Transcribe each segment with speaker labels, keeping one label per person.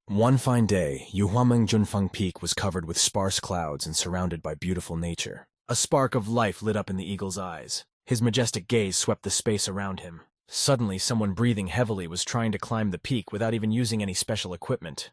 Speaker 1: One fine day, Yuhuameng Junfeng Peak was covered with sparse clouds and surrounded by beautiful nature. A spark of life lit up in the eagle's eyes. His majestic gaze swept the space around him. Suddenly, someone breathing heavily was trying to climb the peak without even using any special equipment.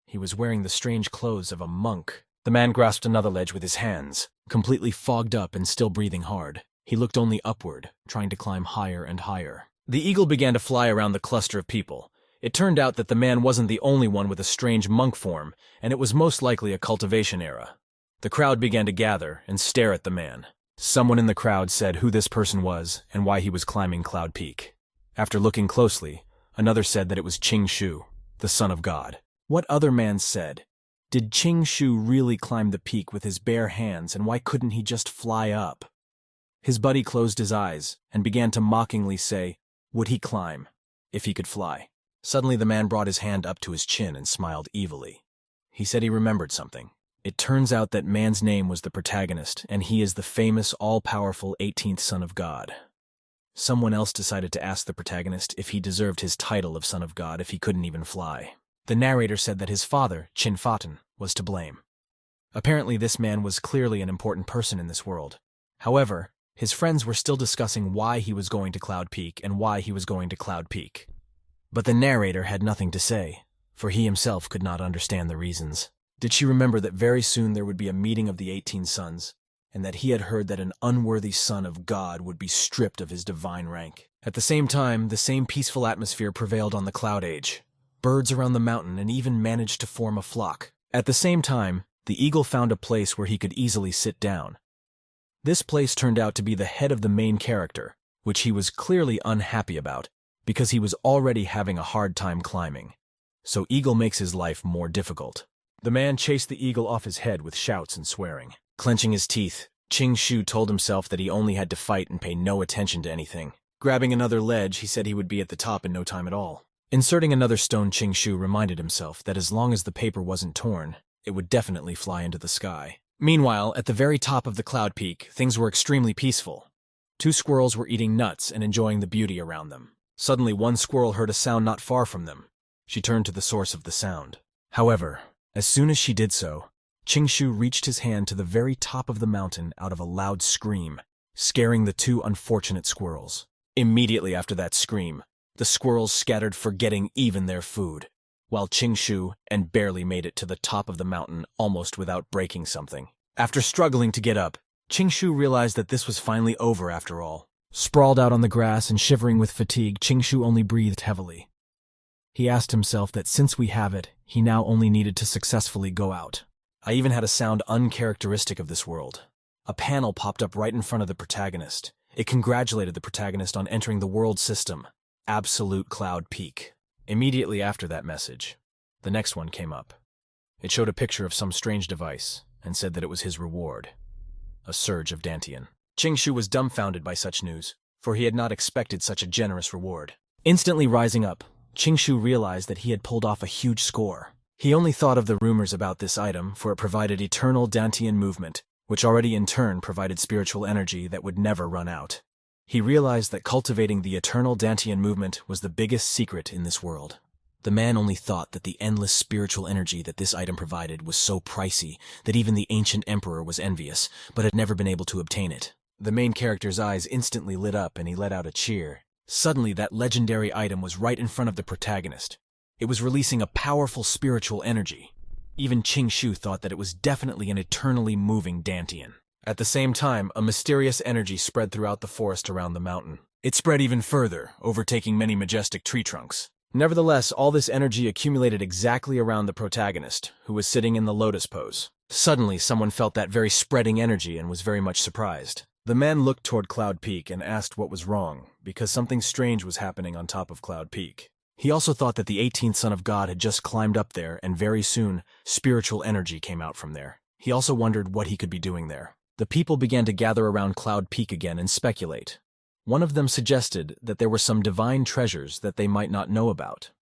Speaker 1: He was wearing the strange clothes of a monk. The man grasped another ledge with his hands, completely fogged up and still breathing hard. He looked only upward, trying to climb higher and higher. The eagle began to fly around the cluster of people. It turned out that the man wasn't the only one with a strange monk form, and it was most likely a cultivation era. The crowd began to gather and stare at the man. Someone in the crowd said who this person was and why he was climbing Cloud Peak. After looking closely, another said that it was Qing Shu, the son of God. What other man said? Did Qing Shu really climb the peak with his bare hands, and why couldn't he just fly up? His buddy closed his eyes and began to mockingly say, would he climb, if he could fly? Suddenly the man brought his hand up to his chin and smiled evilly. He said he remembered something. It turns out that man's name was the protagonist, and he is the famous, all-powerful 18th son of God. Someone else decided to ask the protagonist if he deserved his title of son of God if he couldn't even fly. The narrator said that his father, Qin Fatan, was to blame. Apparently this man was clearly an important person in this world. However, his friends were still discussing why he was going to Cloud Peak and why he was going to Cloud Peak. But the narrator had nothing to say, for he himself could not understand the reasons. Did she remember that very soon there would be a meeting of the 18 sons, and that he had heard that an unworthy son of God would be stripped of his divine rank? At the same time, the same peaceful atmosphere prevailed on the Cloud Age. Birds around the mountain and even managed to form a flock. At the same time, the eagle found a place where he could easily sit down. This place turned out to be the head of the main character, which he was clearly unhappy about, because he was already having a hard time climbing. So eagle makes his life more difficult. The man chased the eagle off his head with shouts and swearing. Clenching his teeth, Qing Shu told himself that he only had to fight and pay no attention to anything. Grabbing another ledge, he said he would be at the top in no time at all. Inserting another stone, Qing Shu reminded himself that as long as the paper wasn't torn, it would definitely fly into the sky. Meanwhile, at the very top of the Cloud Peak, things were extremely peaceful. 2 squirrels were eating nuts and enjoying the beauty around them. Suddenly, one squirrel heard a sound not far from them. She turned to the source of the sound. However, as soon as she did so, Qing Shu reached his hand to the very top of the mountain out of a loud scream, scaring the 2 unfortunate squirrels. Immediately after that scream, the squirrels scattered, forgetting even their food, while Qing Shu barely made it to the top of the mountain almost without breaking something. After struggling to get up, Qing Shu realized that this was finally over after all. Sprawled out on the grass and shivering with fatigue, Qing Shu only breathed heavily. He asked himself that since we have it, he now only needed to successfully go out. I even had a sound uncharacteristic of this world. A panel popped up right in front of the protagonist. It congratulated the protagonist on entering the world system, Absolute Cloud Peak. Immediately after that message, the next one came up. It showed a picture of some strange device and said that it was his reward, a surge of Dantian. Qing Shu was dumbfounded by such news, for he had not expected such a generous reward. Instantly rising up, Qing Shu realized that he had pulled off a huge score. He only thought of the rumors about this item, for it provided eternal Dantian movement, which already in turn provided spiritual energy that would never run out. He realized that cultivating the eternal Dantian movement was the biggest secret in this world. The man only thought that the endless spiritual energy that this item provided was so pricey that even the ancient emperor was envious, but had never been able to obtain it. The main character's eyes instantly lit up and he let out a cheer. Suddenly, that legendary item was right in front of the protagonist. It was releasing a powerful spiritual energy. Even Qing Shu thought that it was definitely an eternally moving Dantian. At the same time, a mysterious energy spread throughout the forest around the mountain. It spread even further, overtaking many majestic tree trunks. Nevertheless, all this energy accumulated exactly around the protagonist, who was sitting in the lotus pose. Suddenly, someone felt that very spreading energy and was very much surprised. The man looked toward Cloud Peak and asked what was wrong, because something strange was happening on top of Cloud Peak. He also thought that the 18th son of God had just climbed up there, and very soon, spiritual energy came out from there. He also wondered what he could be doing there. The people began to gather around Cloud Peak again and speculate. One of them suggested that there were some divine treasures that they might not know about.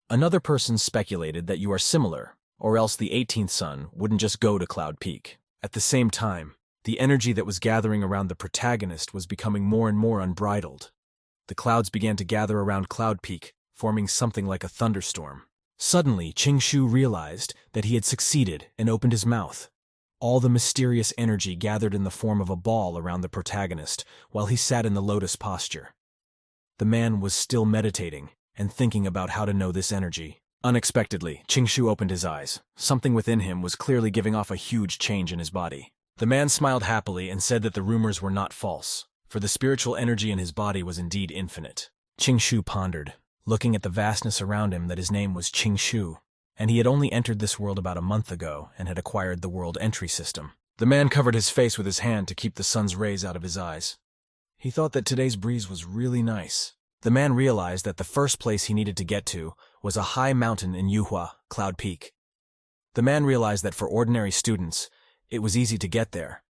Speaker 1: Another person speculated that you are similar, or else the 18th son wouldn't just go to Cloud Peak. At the same time, the energy that was gathering around the protagonist was becoming more and more unbridled. The clouds began to gather around Cloud Peak, forming something like a thunderstorm. Suddenly, Shu realized that he had succeeded and opened his mouth. All the mysterious energy gathered in the form of a ball around the protagonist while he sat in the lotus posture. The man was still meditating and thinking about how to know this energy. Unexpectedly, Shu opened his eyes. Something within him was clearly giving off a huge change in his body. The man smiled happily and said that the rumors were not false, for the spiritual energy in his body was indeed infinite. Shu pondered, looking at the vastness around him, that his name was Shu, and he had only entered this world about a month ago and had acquired the world entry system. The man covered his face with his hand to keep the sun's rays out of his eyes. He thought that today's breeze was really nice. The man realized that the first place he needed to get to was a high mountain in Yuhua, Cloud Peak. The man realized that for ordinary students, it was easy to get there,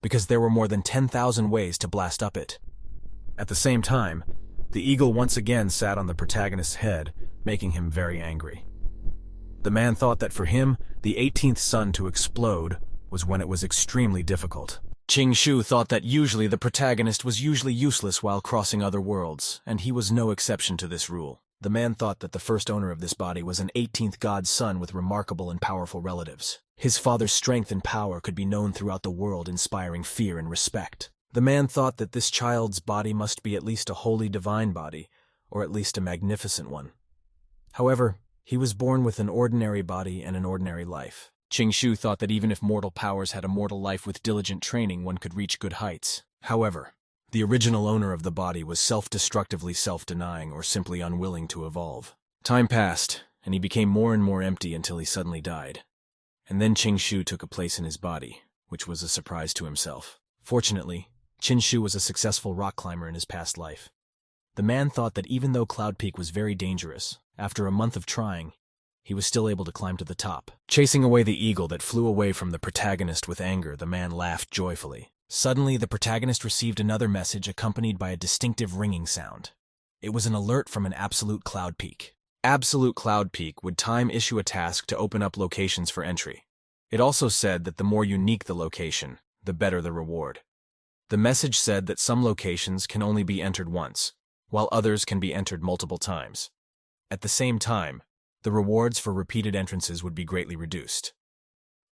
Speaker 1: because there were more than 10,000 ways to blast up it. At the same time, the eagle once again sat on the protagonist's head, making him very angry. The man thought that for him, the 18th sun to explode was when it was extremely difficult. Shu thought that usually the protagonist was usually useless while crossing other worlds, and he was no exception to this rule. The man thought that the first owner of this body was an 18th god's son with remarkable and powerful relatives. His father's strength and power could be known throughout the world, inspiring fear and respect. The man thought that this child's body must be at least a holy divine body, or at least a magnificent one. However, he was born with an ordinary body and an ordinary life. Shu thought that even if mortal powers had a mortal life with diligent training, one could reach good heights. However, the original owner of the body was self-destructively self-denying or simply unwilling to evolve. Time passed, and he became more and more empty until he suddenly died. And then Shu took a place in his body, which was a surprise to himself. Fortunately, Shu was a successful rock climber in his past life. The man thought that even though Cloud Peak was very dangerous, after a month of trying, he was still able to climb to the top. Chasing away the eagle that flew away from the protagonist with anger, the man laughed joyfully. Suddenly, the protagonist received another message accompanied by a distinctive ringing sound. It was an alert from an Absolute Cloud Peak. Absolute Cloud Peak would issue a task to open up locations for entry. It also said that the more unique the location, the better the reward. The message said that some locations can only be entered once, while others can be entered multiple times. At the same time, the rewards for repeated entrances would be greatly reduced.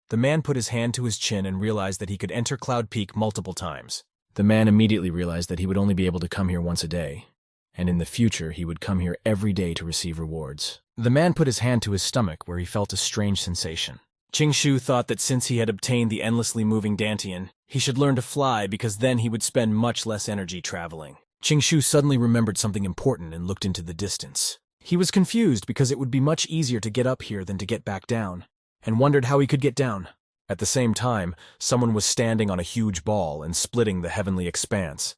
Speaker 1: The man put his hand to his chin and realized that he could enter Cloud Peak multiple times. The man immediately realized that he would only be able to come here once a day, and in the future he would come here every day to receive rewards. The man put his hand to his stomach where he felt a strange sensation. Shu thought that since he had obtained the endlessly moving Dantian, he should learn to fly because then he would spend much less energy traveling. Shu suddenly remembered something important and looked into the distance. He was confused because it would be much easier to get up here than to get back down, and wondered how he could get down. At the same time, someone was standing on a huge ball and splitting the heavenly expanse.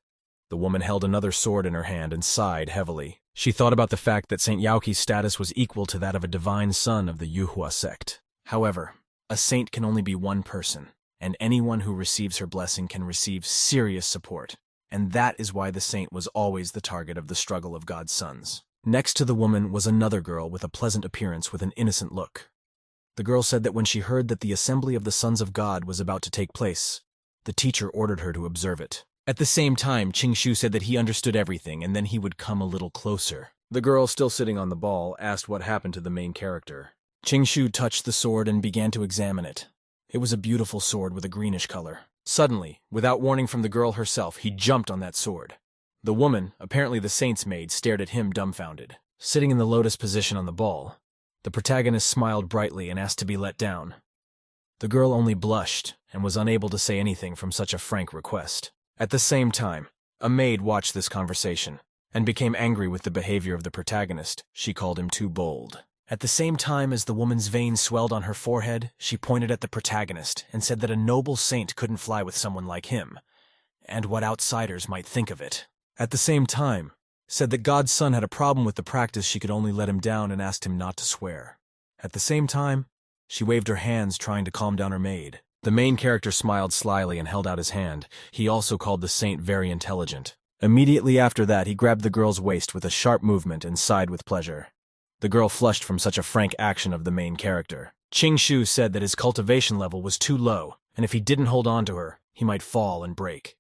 Speaker 1: The woman held another sword in her hand and sighed heavily. She thought about the fact that Saint Yaoqi's status was equal to that of a divine son of the Yuhua sect. However, a saint can only be one person, and anyone who receives her blessing can receive serious support, and that is why the saint was always the target of the struggle of God's sons. Next to the woman was another girl with a pleasant appearance with an innocent look. The girl said that when she heard that the assembly of the sons of God was about to take place, the teacher ordered her to observe it. At the same time, Shu said that he understood everything and then he would come a little closer. The girl, still sitting on the ball, asked what happened to the main character. Shu touched the sword and began to examine it. It was a beautiful sword with a greenish color. Suddenly, without warning from the girl herself, he jumped on that sword. The woman, apparently the saint's maid, stared at him dumbfounded. Sitting in the lotus position on the ball, the protagonist smiled brightly and asked to be let down. The girl only blushed and was unable to say anything from such a frank request. At the same time, a maid watched this conversation and became angry with the behavior of the protagonist. She called him too bold. At the same time as the woman's veins swelled on her forehead, she pointed at the protagonist and said that a noble saint couldn't fly with someone like him, and what outsiders might think of it. At the same time, said that God's son had a problem with the practice, she could only let him down and asked him not to swear. At the same time, she waved her hands trying to calm down her maid. The main character smiled slyly and held out his hand. He also called the saint very intelligent. Immediately after that, he grabbed the girl's waist with a sharp movement and sighed with pleasure. The girl flushed from such a frank action of the main character. Shu said that his cultivation level was too low, and if he didn't hold on to her, he might fall and break.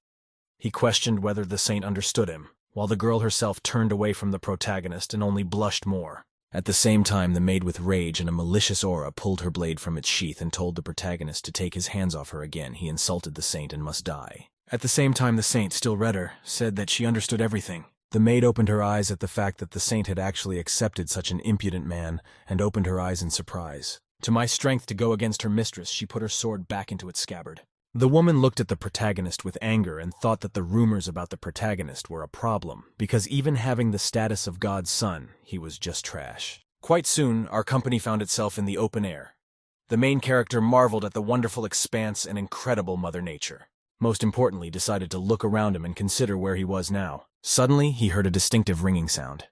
Speaker 1: He questioned whether the saint understood him, while the girl herself turned away from the protagonist and only blushed more. At the same time, the maid with rage and a malicious aura pulled her blade from its sheath and told the protagonist to take his hands off her again. He insulted the saint and must die. At the same time, the saint, still redder, said that she understood everything. The maid opened her eyes at the fact that the saint had actually accepted such an impudent man and opened her eyes in surprise. To my strength to go against her mistress, she put her sword back into its scabbard. The woman looked at the protagonist with anger and thought that the rumors about the protagonist were a problem, because even having the status of God's son, he was just trash. Quite soon, our company found itself in the open air. The main character marveled at the wonderful expanse and incredible Mother Nature. Most importantly, decided to look around him and consider where he was now. Suddenly, he heard a distinctive ringing sound.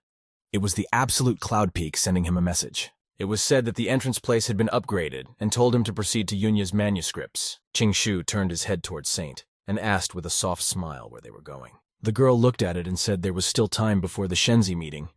Speaker 1: It was the absolute cloud peak sending him a message. It was said that the entrance place had been upgraded and told him to proceed to Yunya's manuscripts. Qingshu turned his head towards Saint and asked with a soft smile where they were going. The girl looked at it and said there was still time before the Shenzi meeting.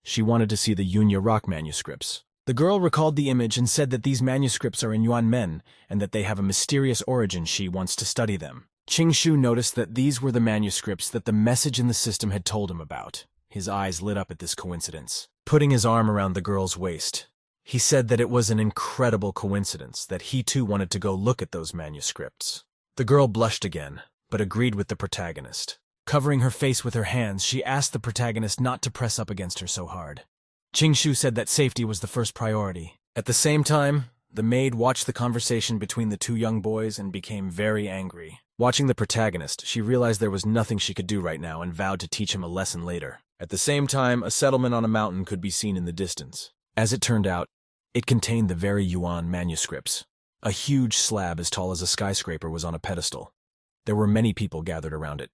Speaker 1: She wanted to see the Yunya rock manuscripts. The girl recalled the image and said that these manuscripts are in Yuan men and that they have a mysterious origin. She wants to study them. Qingshu noticed that these were the manuscripts that the message in the system had told him about. His eyes lit up at this coincidence. Putting his arm around the girl's waist, he said that it was an incredible coincidence that he too wanted to go look at those manuscripts. The girl blushed again, but agreed with the protagonist. Covering her face with her hands, she asked the protagonist not to press up against her so hard. Qingshu said that safety was the first priority. At the same time, the maid watched the conversation between the two young boys and became very angry. Watching the protagonist, she realized there was nothing she could do right now and vowed to teach him a lesson later. At the same time, a settlement on a mountain could be seen in the distance. As it turned out, it contained the very Yuan manuscripts. A huge slab as tall as a skyscraper was on a pedestal. There were many people gathered around it.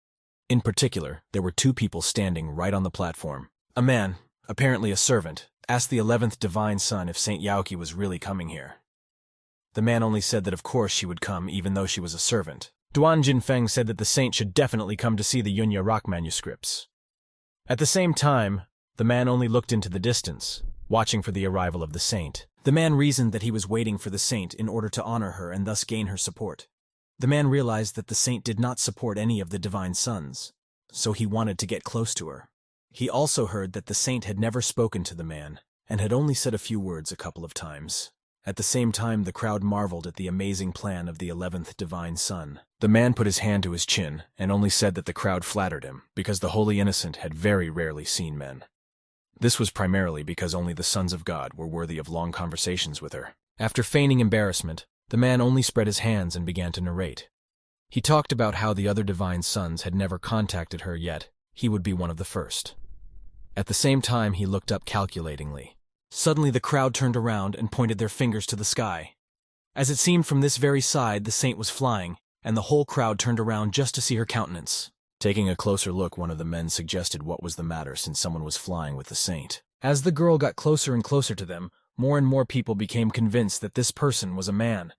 Speaker 1: In particular, there were two people standing right on the platform. A man, apparently a servant, asked the 11th divine son if Saint Yaoqi was really coming here. The man only said that of course she would come even though she was a servant. Duan Jinfeng said that the saint should definitely come to see the Yunya rock manuscripts. At the same time, the man only looked into the distance, watching for the arrival of the saint. The man reasoned that he was waiting for the saint in order to honor her and thus gain her support. The man realized that the saint did not support any of the divine sons, so he wanted to get close to her. He also heard that the saint had never spoken to the man and had only said a few words a couple of times. At the same time, the crowd marveled at the amazing plan of the 11th divine son. The man put his hand to his chin and only said that the crowd flattered him because the Holy Innocent had very rarely seen men. This was primarily because only the sons of God were worthy of long conversations with her. After feigning embarrassment, the man only spread his hands and began to narrate. He talked about how the other divine sons had never contacted her yet. He would be one of the first. At the same time, he looked up calculatingly. Suddenly, the crowd turned around and pointed their fingers to the sky. As it seemed from this very side, the saint was flying, and the whole crowd turned around just to see her countenance. Taking a closer look, one of the men suggested what was the matter since someone was flying with the saint. As the girl got closer and closer to them, more and more people became convinced that this person was a man.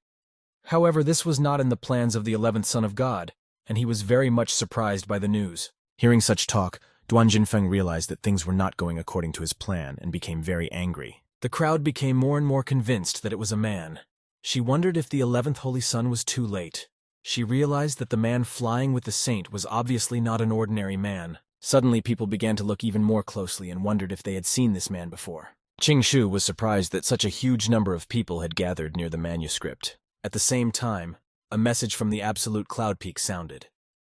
Speaker 1: However, this was not in the plans of the 11th Son of God, and he was very much surprised by the news. Hearing such talk, Duan Jinfeng realized that things were not going according to his plan and became very angry. The crowd became more and more convinced that it was a man. She wondered if the 11th Holy Son was too late. She realized that the man flying with the saint was obviously not an ordinary man. Suddenly, people began to look even more closely and wondered if they had seen this man before. Qingshu was surprised that such a huge number of people had gathered near the manuscript. At the same time, a message from the Absolute Cloud Peak sounded.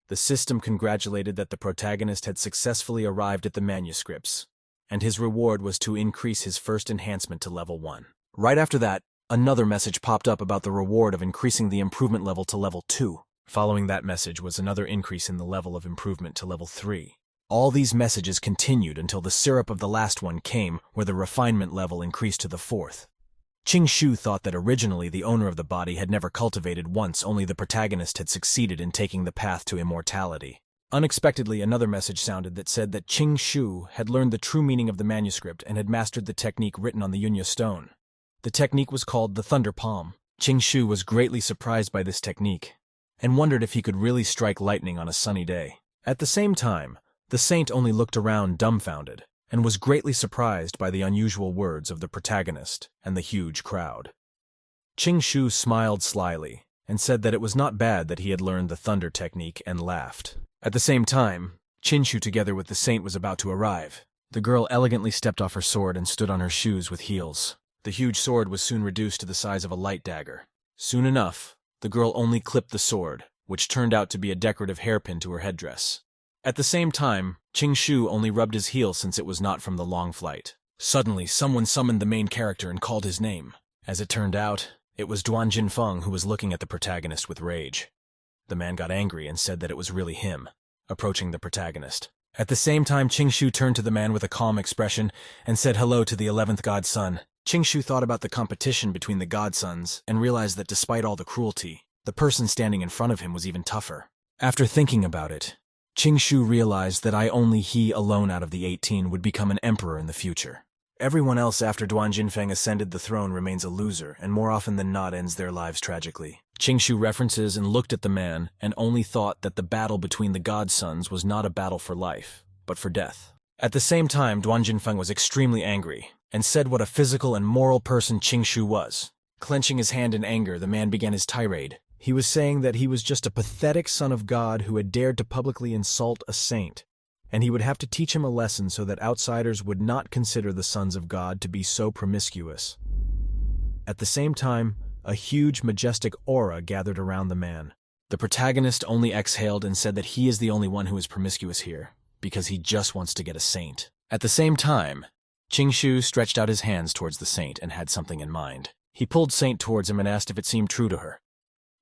Speaker 1: The system congratulated that the protagonist had successfully arrived at the manuscripts, and his reward was to increase his first enhancement to level 1. Right after that, another message popped up about the reward of increasing the improvement level to level 2. Following that message was another increase in the level of improvement to level 3. All these messages continued until the syrup of the last one came, where the refinement level increased to the 4th. Qingshu thought that originally the owner of the body had never cultivated once, only the protagonist had succeeded in taking the path to immortality. Unexpectedly, another message sounded that said that Qingshu had learned the true meaning of the manuscript and had mastered the technique written on the Yunya stone. The technique was called the Thunder Palm. Qingshu was greatly surprised by this technique and wondered if he could really strike lightning on a sunny day. At the same time, the saint only looked around dumbfounded and was greatly surprised by the unusual words of the protagonist and the huge crowd. Qingshu smiled slyly and said that it was not bad that he had learned the thunder technique and laughed. At the same time, Qingshu together with the saint was about to arrive. The girl elegantly stepped off her sword and stood on her shoes with heels. The huge sword was soon reduced to the size of a light dagger. Soon enough, the girl only clipped the sword, which turned out to be a decorative hairpin to her headdress. At the same time, Shu only rubbed his heel since it was not from the long flight. Suddenly, someone summoned the main character and called his name. As it turned out, it was Duan Jinfeng who was looking at the protagonist with rage. The man got angry and said that it was really him, approaching the protagonist. At the same time, Shu turned to the man with a calm expression and said hello to the 11th godson. Shu thought about the competition between the godsons and realized that despite all the cruelty, the person standing in front of him was even tougher. After thinking about it, Shu realized that only he alone out of the 18 would become an emperor in the future. Everyone else after Duan Jinfeng ascended the throne remains a loser, and more often than not ends their lives tragically. Shu references and looked at the man and only thought that the battle between the godsons was not a battle for life, but for death. At the same time, Duan Jinfeng was extremely angry and said what a physical and moral person Shu was. Clenching his hand in anger, the man began his tirade. He was saying that he was just a pathetic son of God who had dared to publicly insult a saint, and he would have to teach him a lesson so that outsiders would not consider the sons of God to be so promiscuous. At the same time, a huge, majestic aura gathered around the man. The protagonist only exhaled and said that he is the only one who is promiscuous here, because he just wants to get a saint. At the same time, Shu stretched out his hands towards the saint and had something in mind. He pulled Saint towards him and asked if it seemed true to her.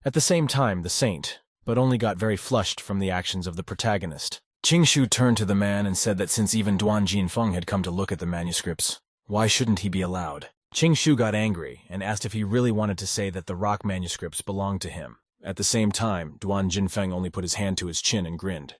Speaker 1: At the same time, the saint, but only got very flushed from the actions of the protagonist. Shu turned to the man and said that since even Duan Jinfeng had come to look at the manuscripts, why shouldn't he be allowed? Shu got angry and asked if he really wanted to say that the rock manuscripts belonged to him. At the same time, Duan Jinfeng only put his hand to his chin and grinned.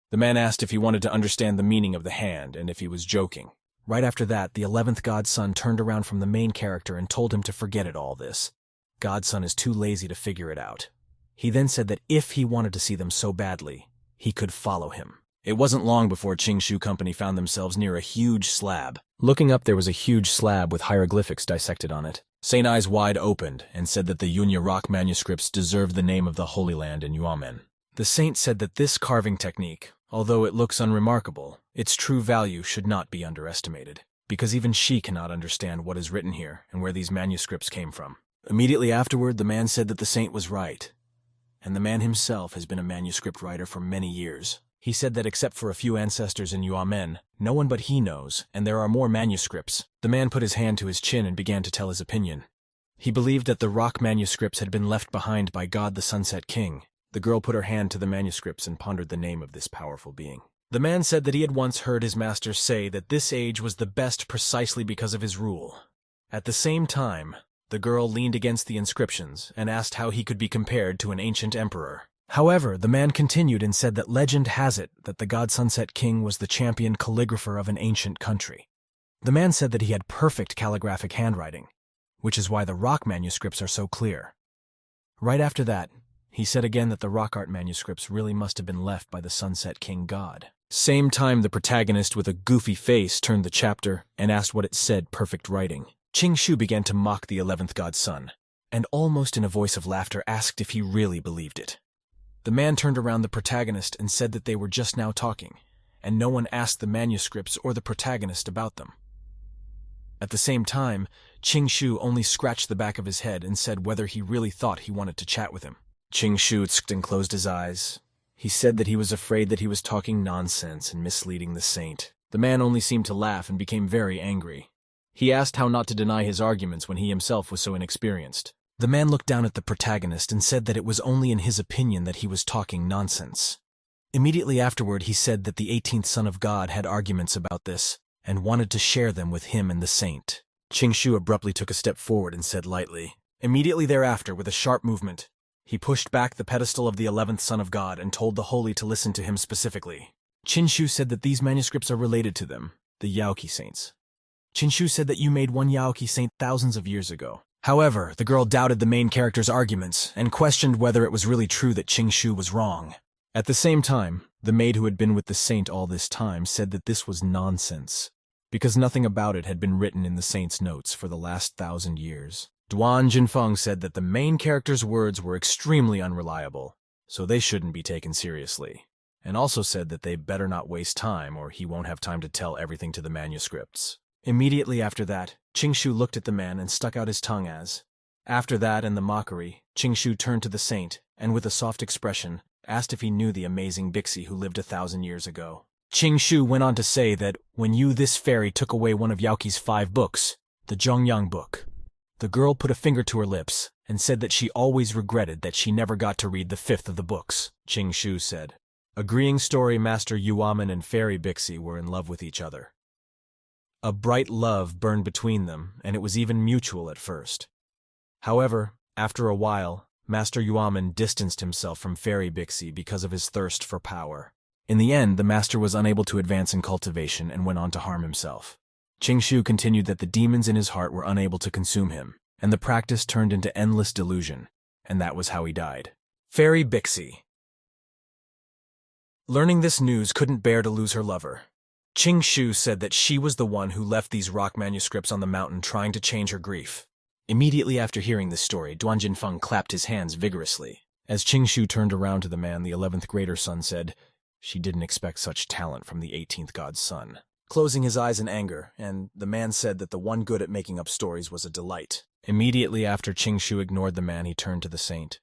Speaker 1: The man asked if he wanted to understand the meaning of the hand and if he was joking. Right after that, the 11th godson turned around from the main character and told him to forget all this. Godson is too lazy to figure it out. He then said that if he wanted to see them so badly, he could follow him. It wasn't long before Shu Company found themselves near a huge slab. Looking up, there was a huge slab with hieroglyphics dissected on it. Saint eyes wide opened and said that the Yunya rock manuscripts deserved the name of the Holy Land in Yuan. The saint said that this carving technique, although it looks unremarkable, its true value should not be underestimated, because even she cannot understand what is written here and where these manuscripts came from. Immediately afterward, the man said that the saint was right, and the man himself has been a manuscript writer for many years. He said that except for a few ancestors in Yuan, no one but he knows, and there are more manuscripts. The man put his hand to his chin and began to tell his opinion. He believed that the rock manuscripts had been left behind by God the Sunset King. The girl put her hand to the manuscripts and pondered the name of this powerful being. The man said that he had once heard his master say that this age was the best precisely because of his rule. At the same time, the girl leaned against the inscriptions and asked how he could be compared to an ancient emperor. However, the man continued and said that legend has it that the God Sunset King was the champion calligrapher of an ancient country. The man said that he had perfect calligraphic handwriting, which is why the rock manuscripts are so clear. Right after that, he said again that the rock art manuscripts really must have been left by the Sunset King God. Same time, the protagonist with a goofy face turned the chapter and asked what it said, perfect writing. Shu began to mock the 11th godson, and almost in a voice of laughter asked if he really believed it. The man turned around the protagonist and said that they were just now talking, and no one asked the manuscripts or the protagonist about them. At the same time, Shu only scratched the back of his head and said whether he really thought he wanted to chat with him. Shu tzked and closed his eyes. He said that he was afraid that he was talking nonsense and misleading the saint. The man only seemed to laugh and became very angry. He asked how not to deny his arguments when he himself was so inexperienced. The man looked down at the protagonist and said that it was only in his opinion that he was talking nonsense. Immediately afterward, he said that the 18th son of God had arguments about this and wanted to share them with him and the saint. Shu abruptly took a step forward and said lightly. Immediately thereafter, with a sharp movement, he pushed back the pedestal of the 11th son of God and told the holy to listen to him specifically. Shu said that these manuscripts are related to them, the Yaoqi saints. Shu said that you made one Yaoqi saint thousands of years ago. However, the girl doubted the main character's arguments and questioned whether it was really true that Shu was wrong. At the same time, the maid who had been with the saint all this time said that this was nonsense, because nothing about it had been written in the saint's notes for the last 1,000 years. Duan Jinfeng said that the main character's words were extremely unreliable, so they shouldn't be taken seriously. and also said that they better not waste time or he won't have time to tell everything to the manuscripts. Immediately after that, Qingshu looked at the man and stuck out his tongue as. After that and the mockery, Qingshu turned to the saint and with a soft expression asked if he knew the amazing Bixi who lived 1,000 years ago. Qingshu went on to say that when this fairy took away one of Yaoqi's 5 books, the Zhongyang book, the girl put a finger to her lips and said that she always regretted that she never got to read the 5th of the books, Qingshu said. Agreeing story master Yuan and fairy Bixi were in love with each other. A bright love burned between them, and it was even mutual at first. However, after a while, Master Yuan distanced himself from fairy Bixi because of his thirst for power. In the end, the master was unable to advance in cultivation and went on to harm himself. Qingshu continued that the demons in his heart were unable to consume him, and the practice turned into endless delusion, and that was how he died. Fairy Bixi. Learning this news couldn't bear to lose her lover. Qingshu said that she was the one who left these rock manuscripts on the mountain trying to change her grief. Immediately after hearing this story, Duan Jinfeng clapped his hands vigorously. As Qingshu turned around to the man, the 11th grader son said, "She didn't expect such talent from the 18th god's son," closing his eyes in anger, and the man said that the one good at making up stories was a delight. Immediately after Qingshu ignored the man, he turned to the saint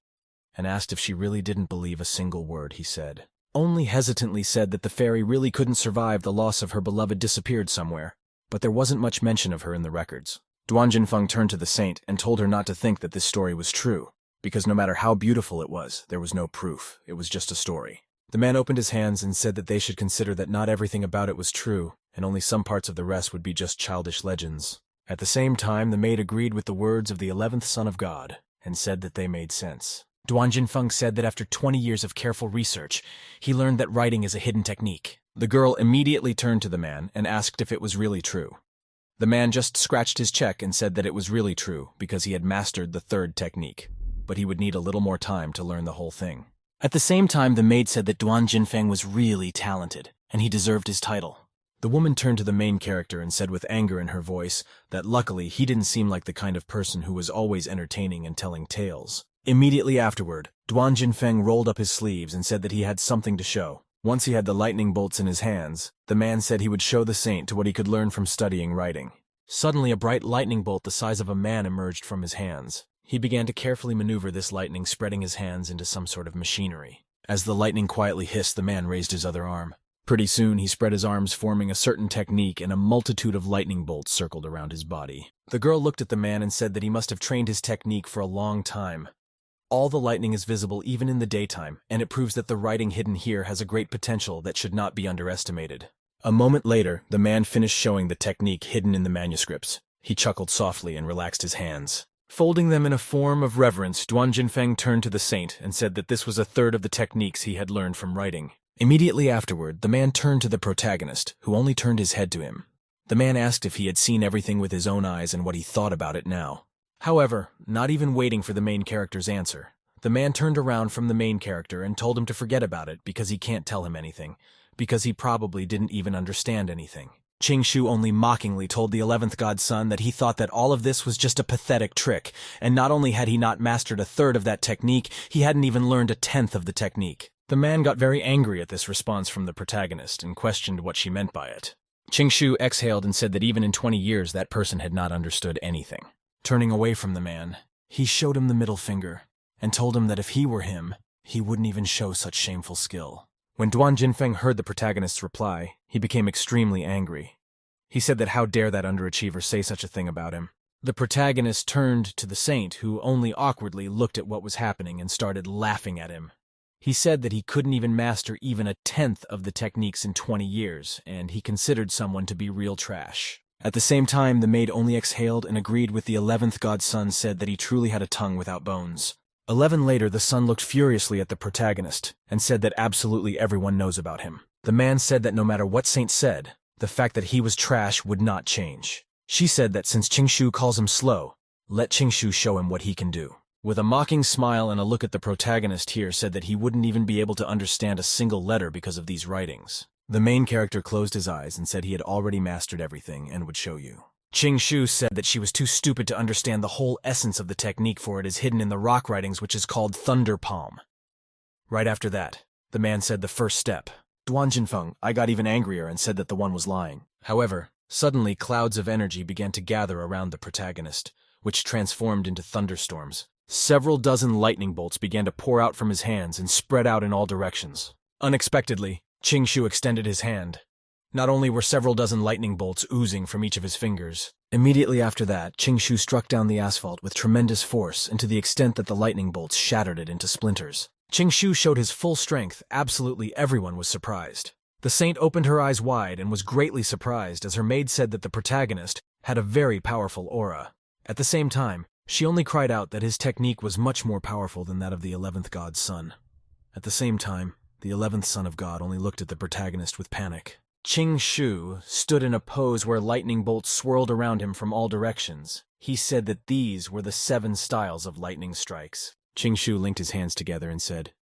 Speaker 1: and asked if she really didn't believe a single word he said. Only hesitantly said that the fairy really couldn't survive the loss of her beloved disappeared somewhere, but there wasn't much mention of her in the records. Duan Jinfeng turned to the saint and told her not to think that this story was true, because no matter how beautiful it was, there was no proof. It was just a story. The man opened his hands and said that they should consider that not everything about it was true, and only some parts of the rest would be just childish legends. At the same time, the maid agreed with the words of the 11th son of God, and said that they made sense. Duan Jinfeng said that after 20 years of careful research, he learned that writing is a hidden technique. The girl immediately turned to the man and asked if it was really true. The man just scratched his check and said that it was really true because he had mastered the 3rd technique, but he would need a little more time to learn the whole thing. At the same time, the maid said that Duan Jinfeng was really talented, and he deserved his title. The woman turned to the main character and said with anger in her voice that luckily he didn't seem like the kind of person who was always entertaining and telling tales. Immediately afterward, Duan Jinfeng rolled up his sleeves and said that he had something to show. Once he had the lightning bolts in his hands, the man said he would show the saint to what he could learn from studying writing. Suddenly, a bright lightning bolt the size of a man emerged from his hands. He began to carefully maneuver this lightning, spreading his hands into some sort of machinery. As the lightning quietly hissed, the man raised his other arm. Pretty soon, he spread his arms, forming a certain technique, and a multitude of lightning bolts circled around his body. The girl looked at the man and said that he must have trained his technique for a long time. All the lightning is visible even in the daytime, and it proves that the writing hidden here has a great potential that should not be underestimated. A moment later, the man finished showing the technique hidden in the manuscripts. He chuckled softly and relaxed his hands. Folding them in a form of reverence, Duan Jinfeng turned to the saint and said that this was 1/3 of the techniques he had learned from writing. Immediately afterward, the man turned to the protagonist, who only turned his head to him. The man asked if he had seen everything with his own eyes and what he thought about it now. However, not even waiting for the main character's answer, the man turned around from the main character and told him to forget about it because he can't tell him anything, because he probably didn't even understand anything. Qingshu only mockingly told the 11th god's son that he thought that all of this was just a pathetic trick, and not only had he not mastered 1/3 of that technique, he hadn't even learned 1/10 of the technique. The man got very angry at this response from the protagonist and questioned what she meant by it. Qingshu exhaled and said that even in 20 years that person had not understood anything. Turning away from the man, he showed him the middle finger and told him that if he were him, he wouldn't even show such shameful skill. When Duan Jinfeng heard the protagonist's reply, he became extremely angry. He said that how dare that underachiever say such a thing about him. The protagonist turned to the saint, who only awkwardly looked at what was happening and started laughing at him. He said that he couldn't even master even 1/10 of the techniques in 20 years, and he considered someone to be real trash. At the same time, the maid only exhaled and agreed with the 11th god's son, said that he truly had a tongue without bones. 11 later, the son looked furiously at the protagonist and said that absolutely everyone knows about him. The man said that no matter what Saint said, the fact that he was trash would not change. She said that since Qingshu calls him slow, let Qingshu show him what he can do. With a mocking smile and a look at the protagonist here, said that he wouldn't even be able to understand a single letter because of these writings. The main character closed his eyes and said he had already mastered everything and would show you. Qingshu said that she was too stupid to understand the whole essence of the technique, for it is hidden in the rock writings, which is called Thunder Palm. Right after that, The man said the first step. Duan Jinfeng, I got even angrier and said that the one was lying. However, suddenly clouds of energy began to gather around the protagonist, which transformed into thunderstorms. Several dozen lightning bolts began to pour out from his hands and spread out in all directions. Unexpectedly, Qingshu extended his hand. Not only were several dozen lightning bolts oozing from each of his fingers, immediately after that, Qingshu struck down the asphalt with tremendous force and to the extent that the lightning bolts shattered it into splinters. Qingshu showed his full strength. Absolutely everyone was surprised. The saint opened her eyes wide and was greatly surprised as her maid said that the protagonist had a very powerful aura. At the same time, she only cried out that his technique was much more powerful than that of the 11th god's son. At the same time, the 11th son of God only looked at the protagonist with panic. Qingshu stood in a pose where lightning bolts swirled around him from all directions. He said that these were the 7 styles of lightning strikes. Qingshu linked his hands together and said,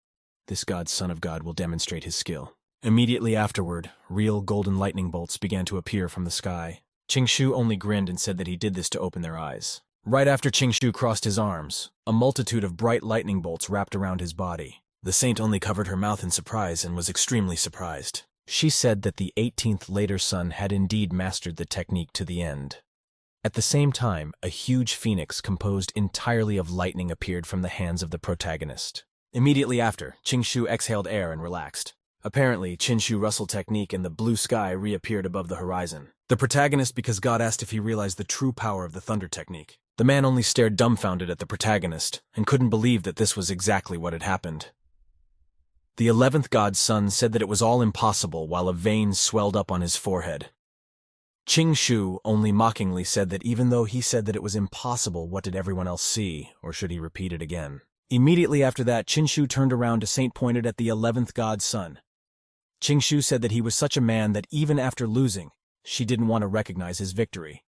Speaker 1: "This god's son of God will demonstrate his skill." Immediately afterward, real golden lightning bolts began to appear from the sky. Qingshu only grinned and said that he did this to open their eyes. Right after Qingshu crossed his arms, a multitude of bright lightning bolts wrapped around his body. The saint only covered her mouth in surprise and was extremely surprised. She said that the 18th later son had indeed mastered the technique to the end. At the same time, a huge phoenix composed entirely of lightning appeared from the hands of the protagonist. Immediately after, Qingshu exhaled air and relaxed. Apparently, Qingshu Russell technique and the blue sky reappeared above the horizon. The protagonist because God asked if he realized the true power of the thunder technique. The man only stared dumbfounded at the protagonist and couldn't believe that this was exactly what had happened. The 11th god's son said that it was all impossible while a vein swelled up on his forehead. Qingshu only mockingly said that even though he said that it was impossible, what did everyone else see, or should he repeat it again? Immediately after that, Qingshu turned around to Saint pointed at the 11th god's son. Qingshu said that he was such a man that even after losing, she didn't want to recognize his victory.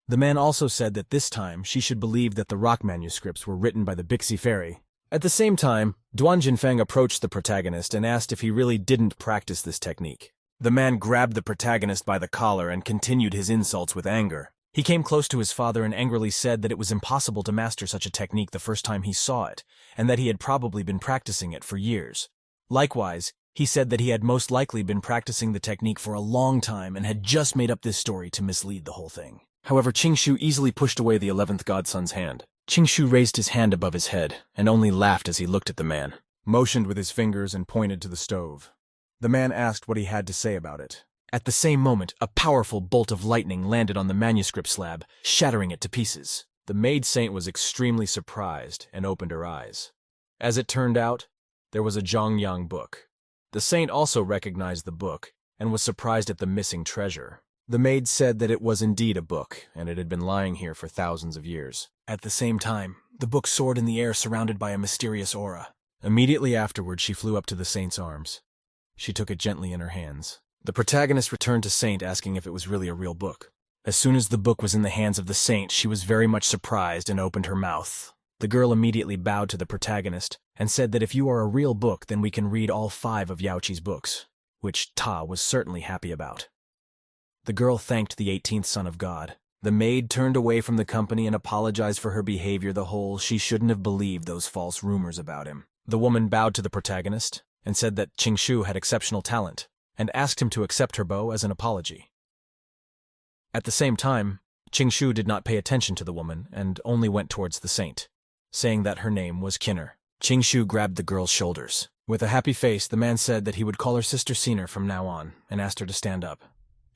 Speaker 1: The man also said that this time she should believe that the rock manuscripts were written by the Bixi fairy. At the same time, Duan Jinfeng approached the protagonist and asked if he really didn't practice this technique. The man grabbed the protagonist by the collar and continued his insults with anger. He came close to his father and angrily said that it was impossible to master such a technique the first time he saw it, and that he had probably been practicing it for years. Likewise, he said that he had most likely been practicing the technique for a long time and had just made up this story to mislead the whole thing. However, Qingshu easily pushed away the 11th godson's hand. Qingshu raised his hand above his head and only laughed as he looked at the man, motioned with his fingers and pointed to the stove. The man asked what he had to say about it. At the same moment, a powerful bolt of lightning landed on the manuscript slab, shattering it to pieces. The maid saint was extremely surprised and opened her eyes. As it turned out, there was a Zhongyang book. The saint also recognized the book and was surprised at the missing treasure. The maid said that it was indeed a book, and it had been lying here for thousands of years. At the same time, the book soared in the air surrounded by a mysterious aura. Immediately afterward, she flew up to the saint's arms. She took it gently in her hands. The protagonist returned to Saint asking if it was really a real book. As soon as the book was in the hands of the saint, she was very much surprised and opened her mouth. The girl immediately bowed to the protagonist and said that if you are a real book, then we can read all 5 of Yaoqi's books, which Ta was certainly happy about. The girl thanked the 18th son of God. The maid turned away from the company and apologized for her behavior. She shouldn't have believed those false rumors about him. The woman bowed to the protagonist and said that Qingshu had exceptional talent and asked him to accept her bow as an apology. At the same time, Qingshu did not pay attention to the woman and only went towards the saint, saying that her name was Kinner. Qingshu grabbed the girl's shoulders. With a happy face, the man said that he would call her Sister Siner from now on and asked her to stand up.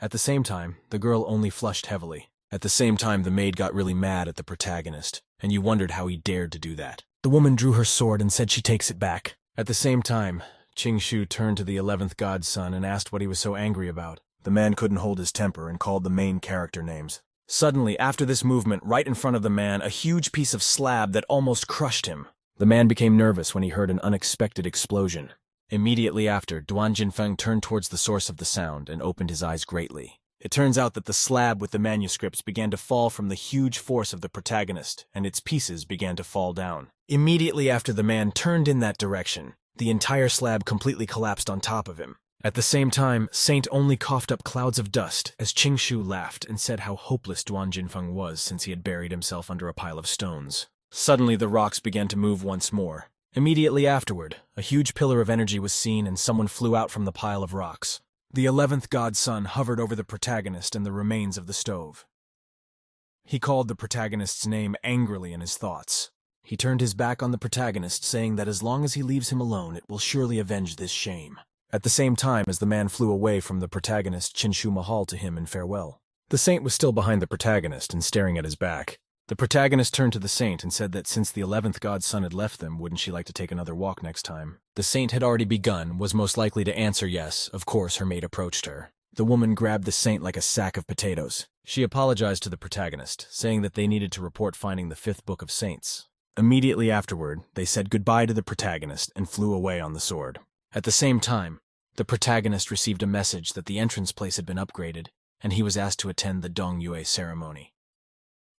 Speaker 1: At the same time, the girl only flushed heavily. At the same time, the maid got really mad at the protagonist, and you wondered how he dared to do that. The woman drew her sword and said she takes it back. At the same time, Qingshu turned to the 11th godson and asked what he was so angry about. The man couldn't hold his temper and called the main character names. Suddenly, after this movement, right in front of the man, a huge piece of slab that almost crushed him. The man became nervous when he heard an unexpected explosion. Immediately after, Duan Jinfeng turned towards the source of the sound and opened his eyes greatly. It turns out that the slab with the manuscripts began to fall from the huge force of the protagonist, and its pieces began to fall down. Immediately after the man turned in that direction, the entire slab completely collapsed on top of him. At the same time, Saint only coughed up clouds of dust as Qingshu laughed and said how hopeless Duan Jinfeng was since he had buried himself under a pile of stones. Suddenly the rocks began to move once more. Immediately afterward, a huge pillar of energy was seen and someone flew out from the pile of rocks. The 11th godson hovered over the protagonist and the remains of the stove. He called the protagonist's name angrily in his thoughts. He turned his back on the protagonist, saying that as long as he leaves him alone, it will surely avenge this shame. At the same time as the man flew away from the protagonist, Chinshu Mahal to him in farewell. The saint was still behind the protagonist and staring at his back. The protagonist turned to the saint and said that since the 11th godson had left them, wouldn't she like to take another walk next time? The saint had already begun, was most likely to answer yes. Of course, her maid approached her. The woman grabbed the saint like a sack of potatoes. She apologized to the protagonist, saying that they needed to report finding the 5th book of saints. Immediately afterward, they said goodbye to the protagonist and flew away on the sword. At the same time, the protagonist received a message that the entrance place had been upgraded, and he was asked to attend the Dong Yue ceremony.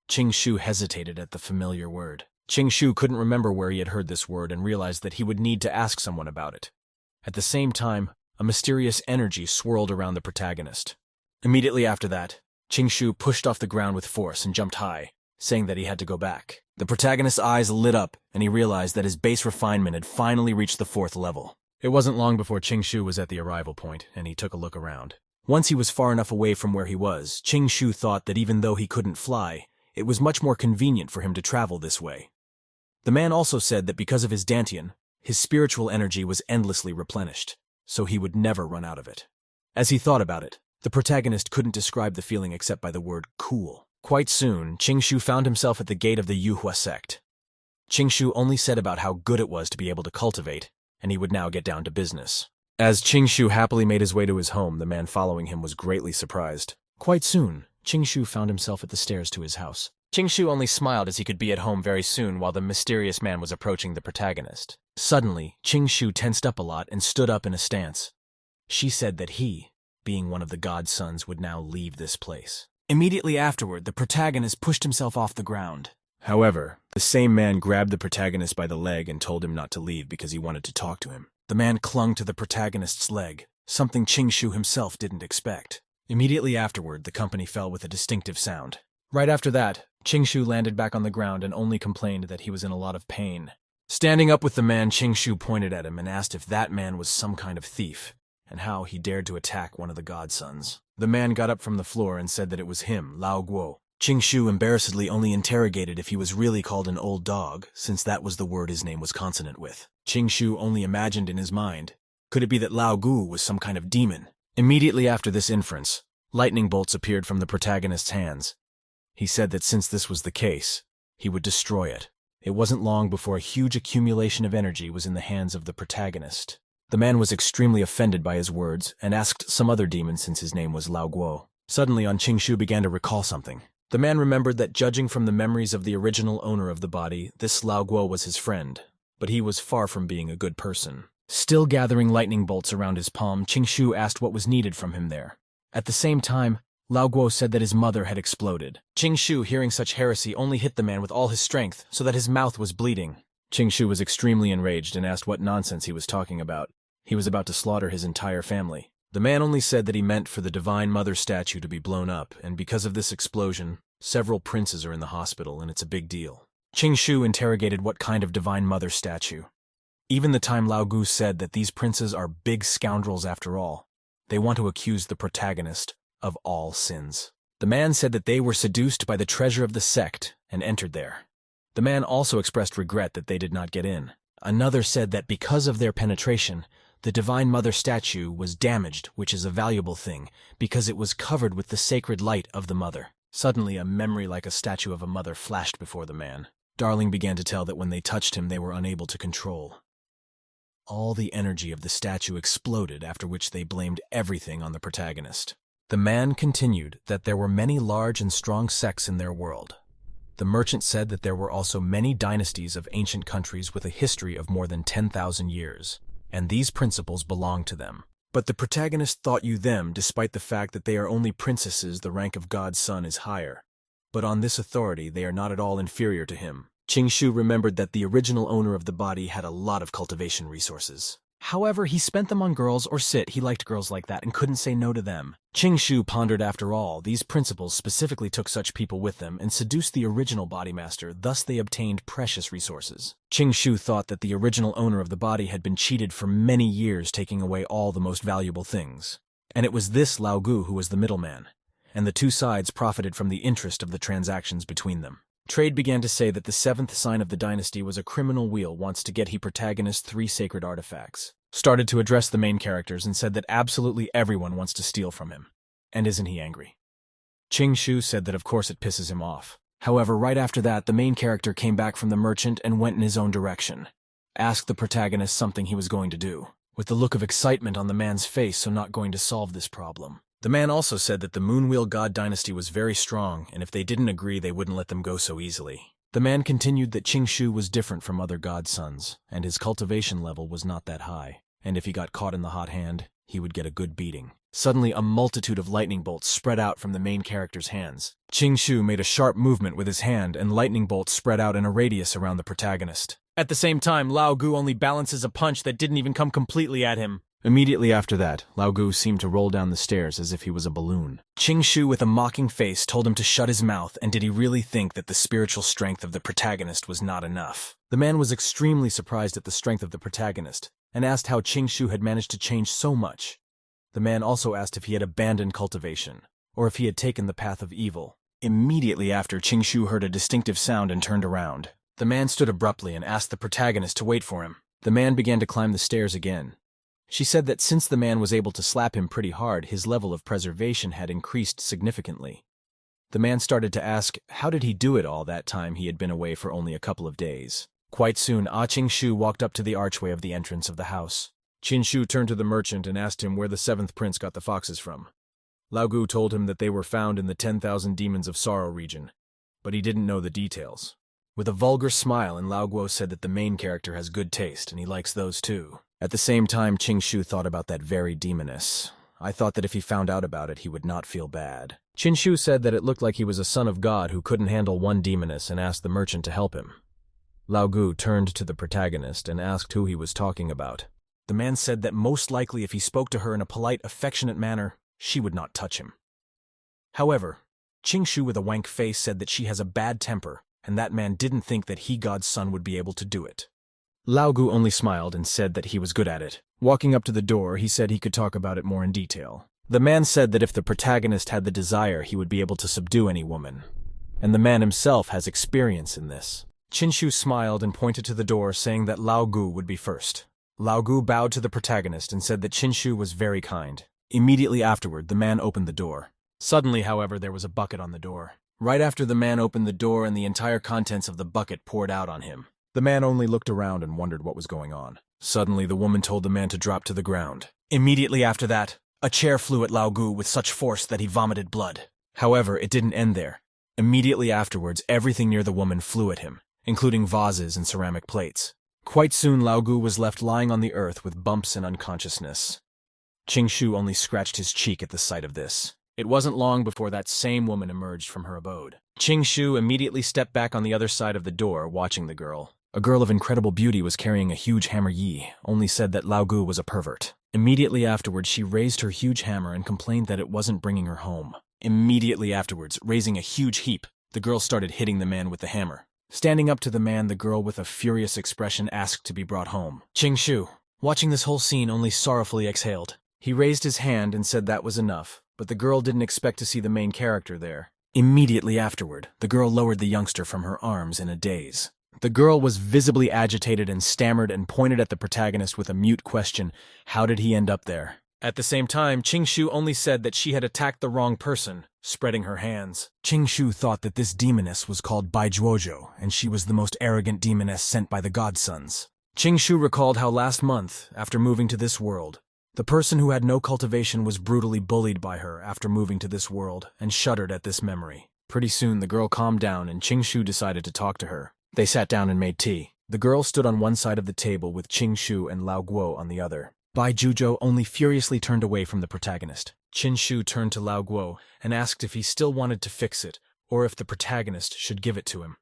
Speaker 1: Chingshu hesitated at the familiar word. Chingshu couldn't remember where he had heard this word and realized that he would need to ask someone about it. At the same time, a mysterious energy swirled around the protagonist. Immediately after that, Chingshu pushed off the ground with force and jumped high, saying that he had to go back. The protagonist's eyes lit up, and he realized that his base refinement had finally reached the 4th level. It wasn't long before Chingshu was at the arrival point, and he took a look around. Once he was far enough away from where he was, Chingshu thought that even though he couldn't fly, it was much more convenient for him to travel this way. The man also said that because of his Dantian, his spiritual energy was endlessly replenished, so he would never run out of it. As he thought about it, the protagonist couldn't describe the feeling except by the word cool. Quite soon, Chingshu found himself at the gate of the Yuhua sect. Chingshu only said about how good it was to be able to cultivate, and he would now get down to business. As Chingshu happily made his way to his home, the man following him was greatly surprised. Quite soon, Chingshu found himself at the stairs to his house. Chingshu only smiled as he could be at home very soon while the mysterious man was approaching the protagonist. Suddenly, Chingshu tensed up a lot and stood up in a stance. She said that he, being one of the godsons, would now leave this place. Immediately afterward, the protagonist pushed himself off the ground. However, the same man grabbed the protagonist by the leg and told him not to leave because he wanted to talk to him. The man clung to the protagonist's leg, something Chingshu himself didn't expect. Immediately afterward, the company fell with a distinctive sound. Right after that, Chingshu landed back on the ground and only complained that he was in a lot of pain. Standing up with the man, Chingshu pointed at him and asked if that man was some kind of thief, and how he dared to attack one of the godsons. The man got up from the floor and said that it was him, Lao Guo. Chingshu embarrassedly only interrogated if he was really called an old dog, since that was the word his name was consonant with. Chingshu only imagined in his mind, could it be that Lao Gu was some kind of demon? Immediately after this inference, lightning bolts appeared from the protagonist's hands. He said that since this was the case, he would destroy it. It wasn't long before a huge accumulation of energy was in the hands of the protagonist. The man was extremely offended by his words and asked some other demon since his name was Lao Guo. Suddenly, Chingshu began to recall something. The man remembered that judging from the memories of the original owner of the body, this Lao Guo was his friend, but he was far from being a good person. Still gathering lightning bolts around his palm, Chingshu asked what was needed from him there. At the same time, Lao Guo said that his mother had exploded. Chingshu, hearing such heresy, only hit the man with all his strength, so that his mouth was bleeding. Chingshu was extremely enraged and asked what nonsense he was talking about. He was about to slaughter his entire family. The man only said that he meant for the Divine Mother statue to be blown up, and because of this explosion, several princes are in the hospital, and it's a big deal. Chingshu interrogated what kind of Divine Mother statue. Even the time Lao Gu said that these princes are big scoundrels after all. They want to accuse the protagonist of all sins. The man said that they were seduced by the treasure of the sect and entered there. The man also expressed regret that they did not get in. Another said that because of their penetration, the Divine Mother statue was damaged, which is a valuable thing, because it was covered with the sacred light of the mother. Suddenly, a memory like a statue of a mother flashed before the man. Darling began to tell that when they touched him, they were unable to control. All the energy of the statue exploded, after which they blamed everything on the protagonist. The man continued that there were many large and strong sects in their world. The merchant said that there were also many dynasties of ancient countries with a history of more than 10,000 years, and these principles belonged to them. But the protagonist thought you them, despite the fact that they are only princesses, the rank of God's son is higher. But on this authority, they are not at all inferior to him. Chingshu remembered that the original owner of the body had a lot of cultivation resources. However, he spent them on girls or sit. He liked girls like that and couldn't say no to them. Qing Shu pondered after all, these principles specifically took such people with them and seduced the original body master, thus they obtained precious resources. Qing Shu thought that the original owner of the body had been cheated for many years, taking away all the most valuable things. And it was this Lao Gu who was the middleman, and the two sides profited from the interest of the transactions between them. Trade began to say that the seventh sign of the dynasty was a criminal wheel wants to get he protagonist 3 sacred artifacts. Started to address the main characters and said that absolutely everyone wants to steal from him. And isn't he angry? Qing Shu said that of course it pisses him off. However, right after that, the main character came back from the merchant and went in his own direction. Asked the protagonist something he was going to do, with the look of excitement on the man's face, so not going to solve this problem. The man also said that the Moonwheel God dynasty was very strong, and if they didn't agree, they wouldn't let them go so easily. The man continued that Qing Shu was different from other godsons, and his cultivation level was not that high, and if he got caught in the hot hand, he would get a good beating. Suddenly, a multitude of lightning bolts spread out from the main character's hands. Qing Shu made a sharp movement with his hand, and lightning bolts spread out in a radius around the protagonist. At the same time, Lao Gu only balances a punch that didn't even come completely at him. Immediately after that, Lao Gu seemed to roll down the stairs as if he was a balloon. Qing Shu, with a mocking face, told him to shut his mouth, and did he really think that the spiritual strength of the protagonist was not enough? The man was extremely surprised at the strength of the protagonist, and asked how Qing Shu had managed to change so much. The man also asked if he had abandoned cultivation, or if he had taken the path of evil. Immediately after, Qing Shu heard a distinctive sound and turned around. The man stood abruptly and asked the protagonist to wait for him. The man began to climb the stairs again. She said that since the man was able to slap him pretty hard, his level of preservation had increased significantly. The man started to ask, how did he do it all that time he had been away for only a couple of days? Quite soon, Qing Shu walked up to the archway of the entrance of the house. Qin Shu turned to the merchant and asked him where the seventh prince got the foxes from. Lao Gu told him that they were found in the 10,000 Demons of Sorrow region, but he didn't know the details. With a vulgar smile, and Lao Guo said that the main character has good taste, and he likes those too. At the same time, Qing Shu thought about that very demoness. I thought that if he found out about it, he would not feel bad. Qin Shu said that it looked like he was a son of God who couldn't handle one demoness and asked the merchant to help him. Lao Gu turned to the protagonist and asked who he was talking about. The man said that most likely if he spoke to her in a polite, affectionate manner, she would not touch him. However, Qing Shu with a wank face said that she has a bad temper, and that man didn't think that he, God's son, would be able to do it. Lao Gu only smiled and said that he was good at it. Walking up to the door, he said he could talk about it more in detail. The man said that if the protagonist had the desire, he would be able to subdue any woman. And the man himself has experience in this. Qin Shu smiled and pointed to the door, saying that Lao Gu would be first. Lao Gu bowed to the protagonist and said that Qin Shu was very kind. Immediately afterward, the man opened the door. Suddenly, however, there was a bucket on the door. Right after the man opened the door, and the entire contents of the bucket poured out on him. The man only looked around and wondered what was going on. Suddenly, the woman told the man to drop to the ground. Immediately after that, a chair flew at Lao Gu with such force that he vomited blood. However, it didn't end there. Immediately afterwards, everything near the woman flew at him, including vases and ceramic plates. Quite soon, Lao Gu was left lying on the earth with bumps and unconsciousness. Qing Shu only scratched his cheek at the sight of this. It wasn't long before that same woman emerged from her abode. Qing Shu immediately stepped back on the other side of the door, watching the girl. A girl of incredible beauty was carrying a huge hammer. Yi only said that Lao Gu was a pervert. Immediately afterwards, she raised her huge hammer and complained that it wasn't bringing her home. Immediately afterwards, raising a huge heap, the girl started hitting the man with the hammer. Standing up to the man, the girl with a furious expression asked to be brought home. Qing Shu, watching this whole scene, only sorrowfully exhaled. He raised his hand and said that was enough, but the girl didn't expect to see the main character there. Immediately afterward, the girl lowered the youngster from her arms in a daze. The girl was visibly agitated and stammered and pointed at the protagonist with a mute question, how did he end up there? At the same time, Qing Shu only said that she had attacked the wrong person, spreading her hands. Qing Shu thought that this demoness was called Bai Zhuozhou, and she was the most arrogant demoness sent by the godsons. Qing Shu recalled how last month, after moving to this world, the person who had no cultivation was brutally bullied by her after moving to this world, and shuddered at this memory. Pretty soon, the girl calmed down, and Qing Shu decided to talk to her. They sat down and made tea. The girl stood on one side of the table with Qing Shu and Lao Guo on the other. Bai Zhuozhou only furiously turned away from the protagonist. Qin Shu turned to Lao Guo and asked if he still wanted to fix it, or if the protagonist should give it to him.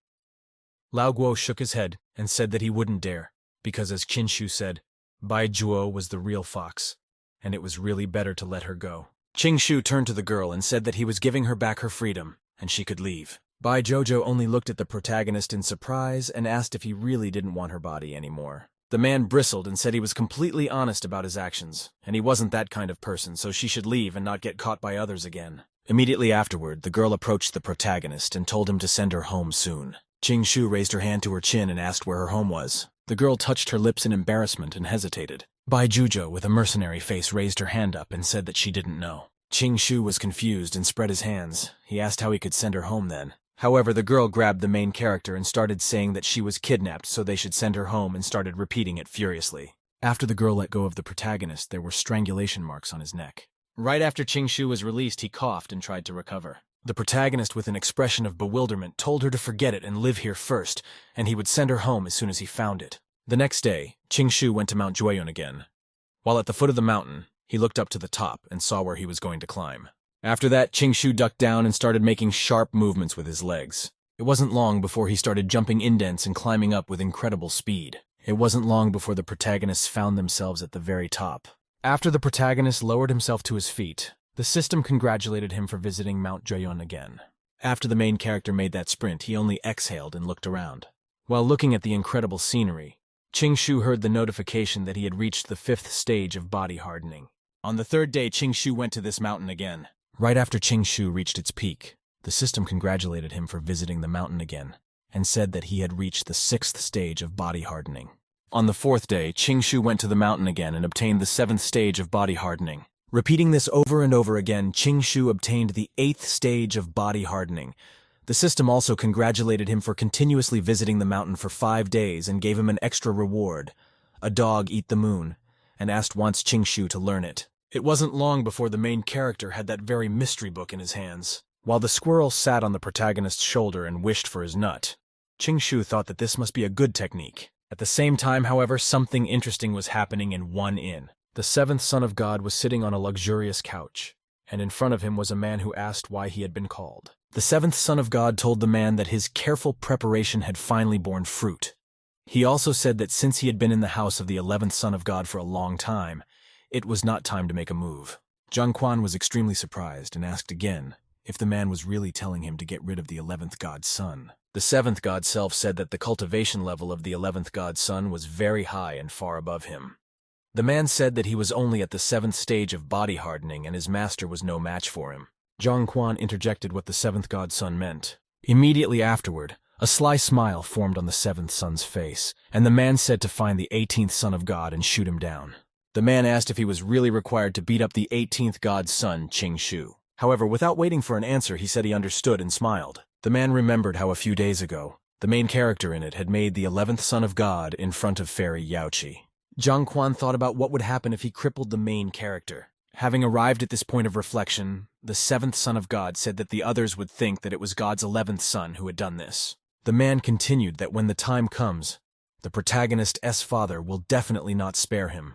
Speaker 1: Lao Guo shook his head and said that he wouldn't dare, because as Qin Shu said, Bai Juo was the real fox, and it was really better to let her go. Qing Shu turned to the girl and said that he was giving her back her freedom, and she could leave. Bai Jojo only looked at the protagonist in surprise and asked if he really didn't want her body anymore. The man bristled and said he was completely honest about his actions, and he wasn't that kind of person, so she should leave and not get caught by others again. Immediately afterward, the girl approached the protagonist and told him to send her home soon. Qing Shu raised her hand to her chin and asked where her home was. The girl touched her lips in embarrassment and hesitated. Bai Jujo, with a mercenary face, raised her hand up and said that she didn't know. Qing Shu was confused and spread his hands. He asked how he could send her home then. However, the girl grabbed the main character and started saying that she was kidnapped so they should send her home and started repeating it furiously. After the girl let go of the protagonist, there were strangulation marks on his neck. Right after Qing Shu was released, he coughed and tried to recover. The protagonist, with an expression of bewilderment, told her to forget it and live here first, and he would send her home as soon as he found it. The next day, Qing Shu went to Mount Jueyun again. While at the foot of the mountain, he looked up to the top and saw where he was going to climb. After that, Qing Shu ducked down and started making sharp movements with his legs. It wasn't long before he started jumping indents and climbing up with incredible speed. It wasn't long before the protagonists found themselves at the very top. After the protagonist lowered himself to his feet, the system congratulated him for visiting Mount Jueyun again. After the main character made that sprint, he only exhaled and looked around. While looking at the incredible scenery, Qing Shu heard the notification that he had reached the 5th stage of body hardening. On the 3rd day, Qing Shu went to this mountain again. Right after Qing Shu reached its peak, the system congratulated him for visiting the mountain again, and said that he had reached the 6th stage of body hardening. On the 4th day, Qing Shu went to the mountain again and obtained the 7th stage of body hardening. Repeating this over and over again, Qing Shu obtained the 8th stage of body hardening. The system also congratulated him for continuously visiting the mountain for 5 days and gave him an extra reward, a dog eat the moon, and asked once Qing Shu to learn it. It wasn't long before the main character had that very mystery book in his hands. While the squirrel sat on the protagonist's shoulder and wished for his nut, Qing Shu thought that this must be a good technique. At the same time, however, something interesting was happening in one inn. The 7th son of God was sitting on a luxurious couch, and in front of him was a man who asked why he had been called. The 7th son of God told the man that his careful preparation had finally borne fruit. He also said that since he had been in the house of the 11th son of God for a long time, it was not time to make a move. Zhang Quan was extremely surprised and asked again if the man was really telling him to get rid of the 11th god's son. The 7th god self said that the cultivation level of the 11th god's son was very high and far above him. The man said that he was only at the 7th stage of body hardening and his master was no match for him. Zhang Quan interjected what the 7th god's son meant. Immediately afterward, a sly smile formed on the 7th son's face, and the man said to find the 18th son of God and shoot him down. The man asked if he was really required to beat up the 18th god's son, Qing Shu. However, without waiting for an answer, he said he understood and smiled. The man remembered how a few days ago, the main character in it had made the 11th son of God in front of Fairy Yaoqi. Zhang Quan thought about what would happen if he crippled the main character. Having arrived at this point of reflection, the 7th son of God said that the others would think that it was God's 11th son who had done this. The man continued that when the time comes, the protagonist's father will definitely not spare him.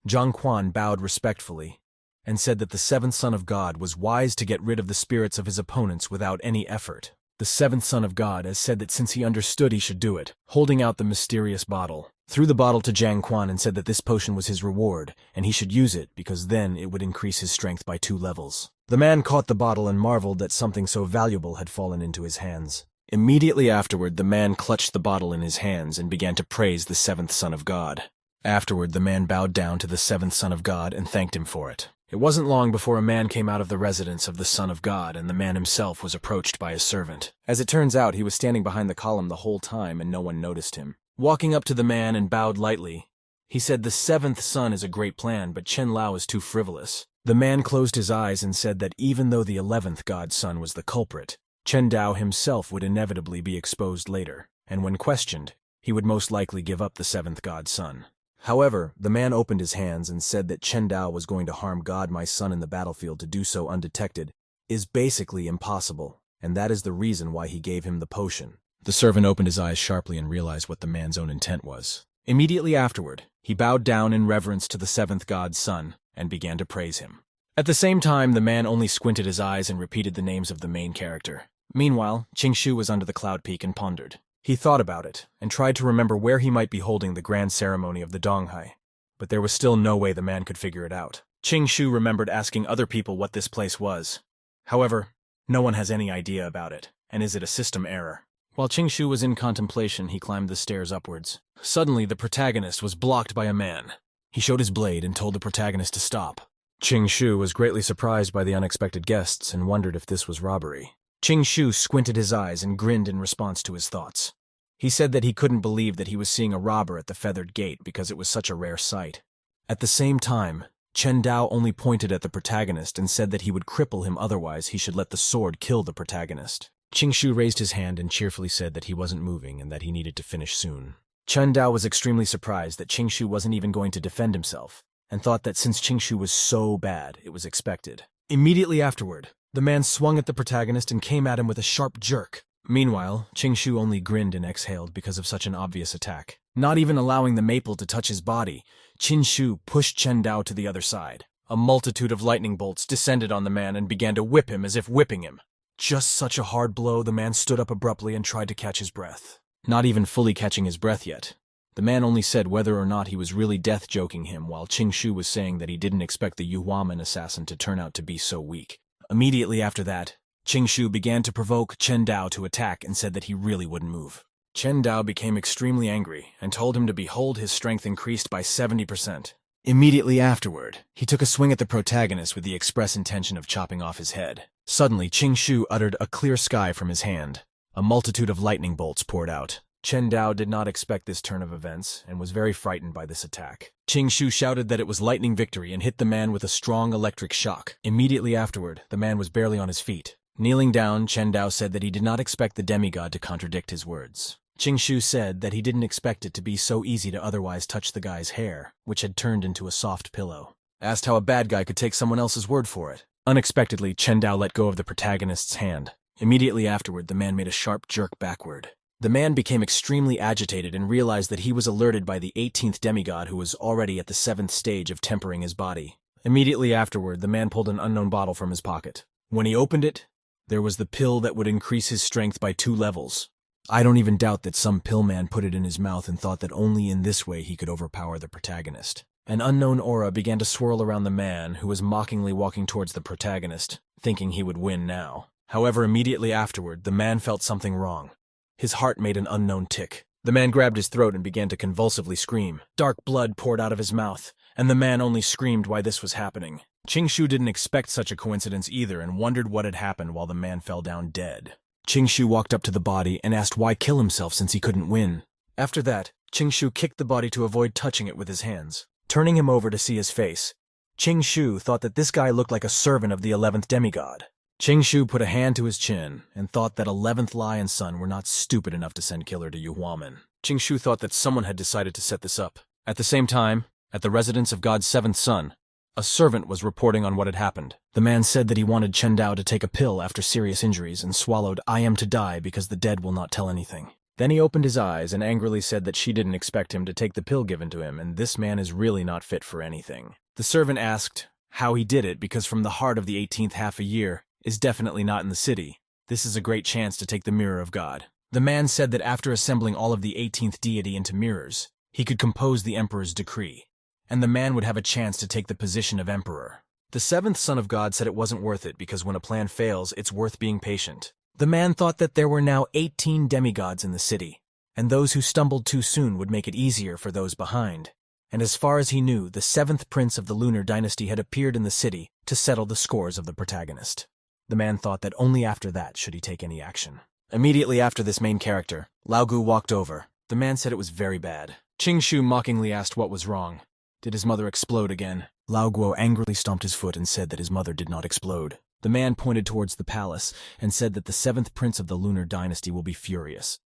Speaker 1: Zhang Quan bowed respectfully and said that the 7th son of God was wise to get rid of the spirits of his opponents without any effort. The 7th son of God has said that since he understood he should do it, holding out the mysterious bottle, threw the bottle to Zhang Quan and said that this potion was his reward, and he should use it because then it would increase his strength by 2 levels. The man caught the bottle and marveled that something so valuable had fallen into his hands. Immediately afterward, the man clutched the bottle in his hands and began to praise the 7th son of God. Afterward, the man bowed down to the 7th son of God and thanked him for it. It wasn't long before a man came out of the residence of the Son of God, and the man himself was approached by his servant. As it turns out, he was standing behind the column the whole time, and no one noticed him. Walking up to the man and bowed lightly, he said, "The 7th son is a great plan, but Chen Lao is too frivolous." The man closed his eyes and said that even though the 11th god's son was the culprit, Chen Dao himself would inevitably be exposed later, and when questioned, he would most likely give up the 7th god's son. However, the man opened his hands and said that Chen Dao was going to harm God my son in the battlefield to do so undetected is basically impossible, and that is the reason why he gave him the potion. The servant opened his eyes sharply and realized what the man's own intent was. Immediately afterward, he bowed down in reverence to the 7th god's son and began to praise him. At the same time, the man only squinted his eyes and repeated the names of the main character. Meanwhile, Qing Shu was under the cloud peak and pondered. He thought about it, and tried to remember where he might be holding the grand ceremony of the Donghai, but there was still no way the man could figure it out. Qing Shu remembered asking other people what this place was. However, no one has any idea about it, and is it a system error? While Qing Shu was in contemplation, he climbed the stairs upwards. Suddenly, the protagonist was blocked by a man. He showed his blade and told the protagonist to stop. Qing Shu was greatly surprised by the unexpected guests and wondered if this was robbery. Qing Shu squinted his eyes and grinned in response to his thoughts. He said that he couldn't believe that he was seeing a robber at the feathered gate because it was such a rare sight. At the same time, Chen Dao only pointed at the protagonist and said that he would cripple him, otherwise he should let the sword kill the protagonist. Qing Shu raised his hand and cheerfully said that he wasn't moving and that he needed to finish soon. Chen Dao was extremely surprised that Qing Shu wasn't even going to defend himself, and thought that since Qing Shu was so bad, it was expected. Immediately afterward, the man swung at the protagonist and came at him with a sharp jerk. Meanwhile, Qing Shu only grinned and exhaled because of such an obvious attack. Not even allowing the maple to touch his body, Qing Shu pushed Chen Dao to the other side. A multitude of lightning bolts descended on the man and began to whip him as if whipping him. Just such a hard blow, the man stood up abruptly and tried to catch his breath. Not even fully catching his breath yet. The man only said whether or not he was really death-joking him, while Qing Shu was saying that he didn't expect the yuan assassin to turn out to be so weak. Immediately after that, Qing Shu began to provoke Chen Dao to attack and said that he really wouldn't move. Chen Dao became extremely angry and told him to behold his strength increased by 70%. Immediately afterward, he took a swing at the protagonist with the express intention of chopping off his head. Suddenly, Qing Shu uttered a clear sky from his hand. A multitude of lightning bolts poured out. Chen Dao did not expect this turn of events and was very frightened by this attack. Qing Shu shouted that it was lightning victory and hit the man with a strong electric shock. Immediately afterward, the man was barely on his feet. Kneeling down, Chen Dao said that he did not expect the demigod to contradict his words. Qing Shu said that he didn't expect it to be so easy to otherwise touch the guy's hair, which had turned into a soft pillow. Asked how a bad guy could take someone else's word for it. Unexpectedly, Chen Dao let go of the protagonist's hand. Immediately afterward, the man made a sharp jerk backward. The man became extremely agitated and realized that he was alerted by the 18th demigod, who was already at the 7th stage of tempering his body. Immediately afterward, the man pulled an unknown bottle from his pocket. When he opened it, there was the pill that would increase his strength by 2 levels. I don't even doubt that some pill man put it in his mouth and thought that only in this way he could overpower the protagonist. An unknown aura began to swirl around the man, who was mockingly walking towards the protagonist, thinking he would win now. However, immediately afterward, the man felt something wrong. His heart made an unknown tick. The man grabbed his throat and began to convulsively scream. Dark blood poured out of his mouth, and the man only screamed why this was happening. Qing Shu didn't expect such a coincidence either and wondered what had happened while the man fell down dead. Qing Shu walked up to the body and asked why kill himself since he couldn't win. After that, Qing Shu kicked the body to avoid touching it with his hands. Turning him over to see his face, Qing Shu thought that this guy looked like a servant of the 11th demigod. Qing Shu put a hand to his chin and thought that 11th Lion Son were not stupid enough to send killer to Yuhuaman. Qing Shu thought that someone had decided to set this up. At the same time, at the residence of God's 7th son, a servant was reporting on what had happened. The man said that he wanted Chen Dao to take a pill after serious injuries and swallowed "I am to die because the dead will not tell anything." Then he opened his eyes and angrily said that she didn't expect him to take the pill given to him and this man is really not fit for anything. The servant asked how he did it because from the heart of the 18th half a year is definitely not in the city. This is a great chance to take the mirror of God. The man said that after assembling all of the 18th deity into mirrors, he could compose the emperor's decree, and the man would have a chance to take the position of emperor. The 7th son of God said it wasn't worth it because when a plan fails, it's worth being patient. The man thought that there were now 18 demigods in the city, and those who stumbled too soon would make it easier for those behind. And as far as he knew, the 7th prince of the lunar dynasty had appeared in the city to settle the scores of the protagonist. The man thought that only after that should he take any action. Immediately after this main character, Lao Gu walked over. The man said it was very bad. Qing Shu mockingly asked what was wrong. Did his mother explode again? Lao Guo angrily stomped his foot and said that his mother did not explode. The man pointed towards the palace and said that the 7th prince of the lunar dynasty will be furious.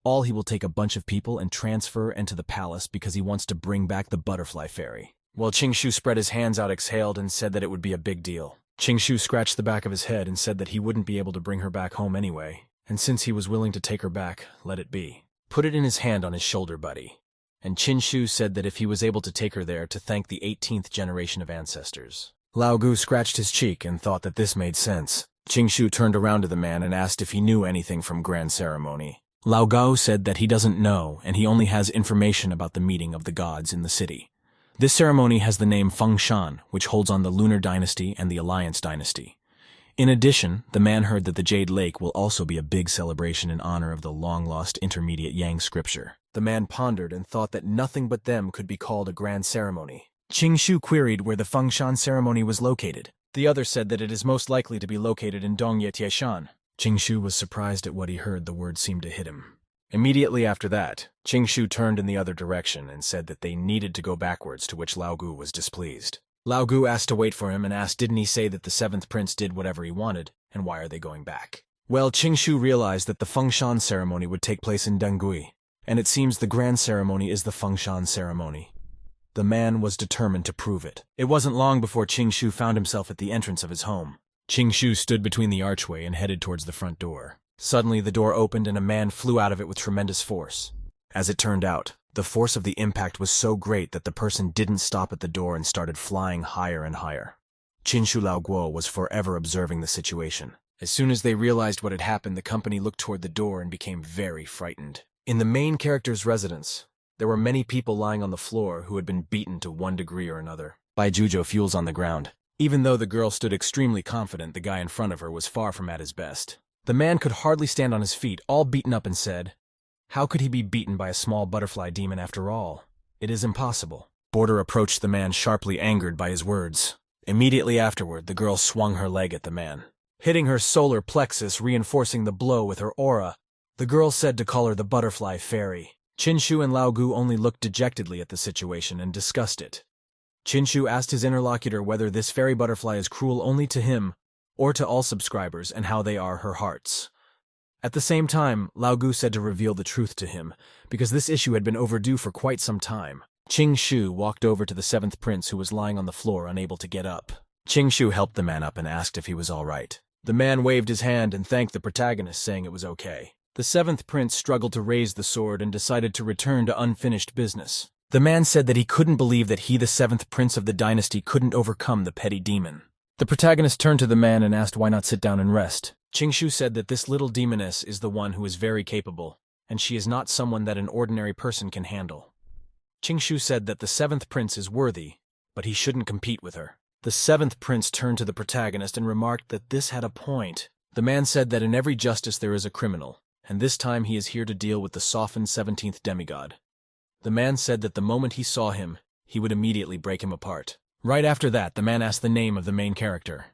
Speaker 1: He will take a bunch of people and transfer into the palace because he wants to bring back the butterfly fairy. While Qing Shu spread his hands out, exhaled, and said that it would be a big deal. Qing Shu scratched the back of his head and said that he wouldn't be able to bring her back home anyway, and since he was willing to take her back, let it be. Put it in his hand on his shoulder, buddy. And Qin Shu said that if he was able to take her there to thank the 18th generation of ancestors. Lao Gu scratched his cheek and thought that this made sense. Qing Shu turned around to the man and asked if he knew anything from grand ceremony. Lao Gao said that he doesn't know and he only has information about the meeting of the gods in the city. This ceremony has the name Feng Shan, which holds on the Lunar Dynasty and the Alliance Dynasty. In addition, the man heard that the Jade Lake will also be a big celebration in honor of the long-lost intermediate Yang scripture. The man pondered and thought that nothing but them could be called a grand ceremony. Qing Shu queried where the Feng Shan ceremony was located. The other said that it is most likely to be located in Dongye Tieshan. Qing Shu was surprised at what he heard. The word seemed to hit him. Immediately after that, Qing Shu turned in the other direction and said that they needed to go backwards, to which Lao Gu was displeased. Lao Gu asked to wait for him and asked didn't he say that the seventh prince did whatever he wanted, and why are they going back? Well, Qing Shu realized that the Feng Shan ceremony would take place in Dengui, and it seems the grand ceremony is the Feng Shan ceremony. The man was determined to prove it. It wasn't long before Qing Shu found himself at the entrance of his home. Qing Shu stood between the archway and headed towards the front door. Suddenly, the door opened and a man flew out of it with tremendous force. As it turned out, the force of the impact was so great that the person didn't stop at the door and started flying higher and higher. Qin Shu Lao Guo was forever observing the situation. As soon as they realized what had happened, the company looked toward the door and became very frightened. In the main character's residence, there were many people lying on the floor who had been beaten to one degree or another by Jujo fuels on the ground. Even though the girl stood extremely confident, the guy in front of her was far from at his best. The man could hardly stand on his feet, all beaten up, and said, "How could he be beaten by a small butterfly demon after all? It is impossible." Border approached the man, sharply angered by his words. Immediately afterward, the girl swung her leg at the man, hitting her solar plexus, reinforcing the blow with her aura. The girl said to call her the butterfly fairy. Qin Shu and Lao Gu only looked dejectedly at the situation and discussed it. Qin Shu asked his interlocutor whether this fairy butterfly is cruel only to him or to all subscribers, and how they are her hearts. At the same time, Lao Gu said to reveal the truth to him, because this issue had been overdue for quite some time. Qing Shu walked over to the seventh prince, who was lying on the floor unable to get up. Qing Shu helped the man up and asked if he was all right. The man waved his hand and thanked the protagonist, saying it was okay. The seventh prince struggled to raise the sword and decided to return to unfinished business. The man said that he couldn't believe that he, the seventh prince of the dynasty, couldn't overcome the petty demon. The protagonist turned to the man and asked why not sit down and rest. Qing Shu said that this little demoness is the one who is very capable, and she is not someone that an ordinary person can handle. Qing Shu said that the seventh prince is worthy, but he shouldn't compete with her. The seventh prince turned to the protagonist and remarked that this had a point. The man said that in every justice there is a criminal, and this time he is here to deal with the softened 17th demigod. The man said that the moment he saw him, he would immediately break him apart. Right after that, the man asked the name of the main character.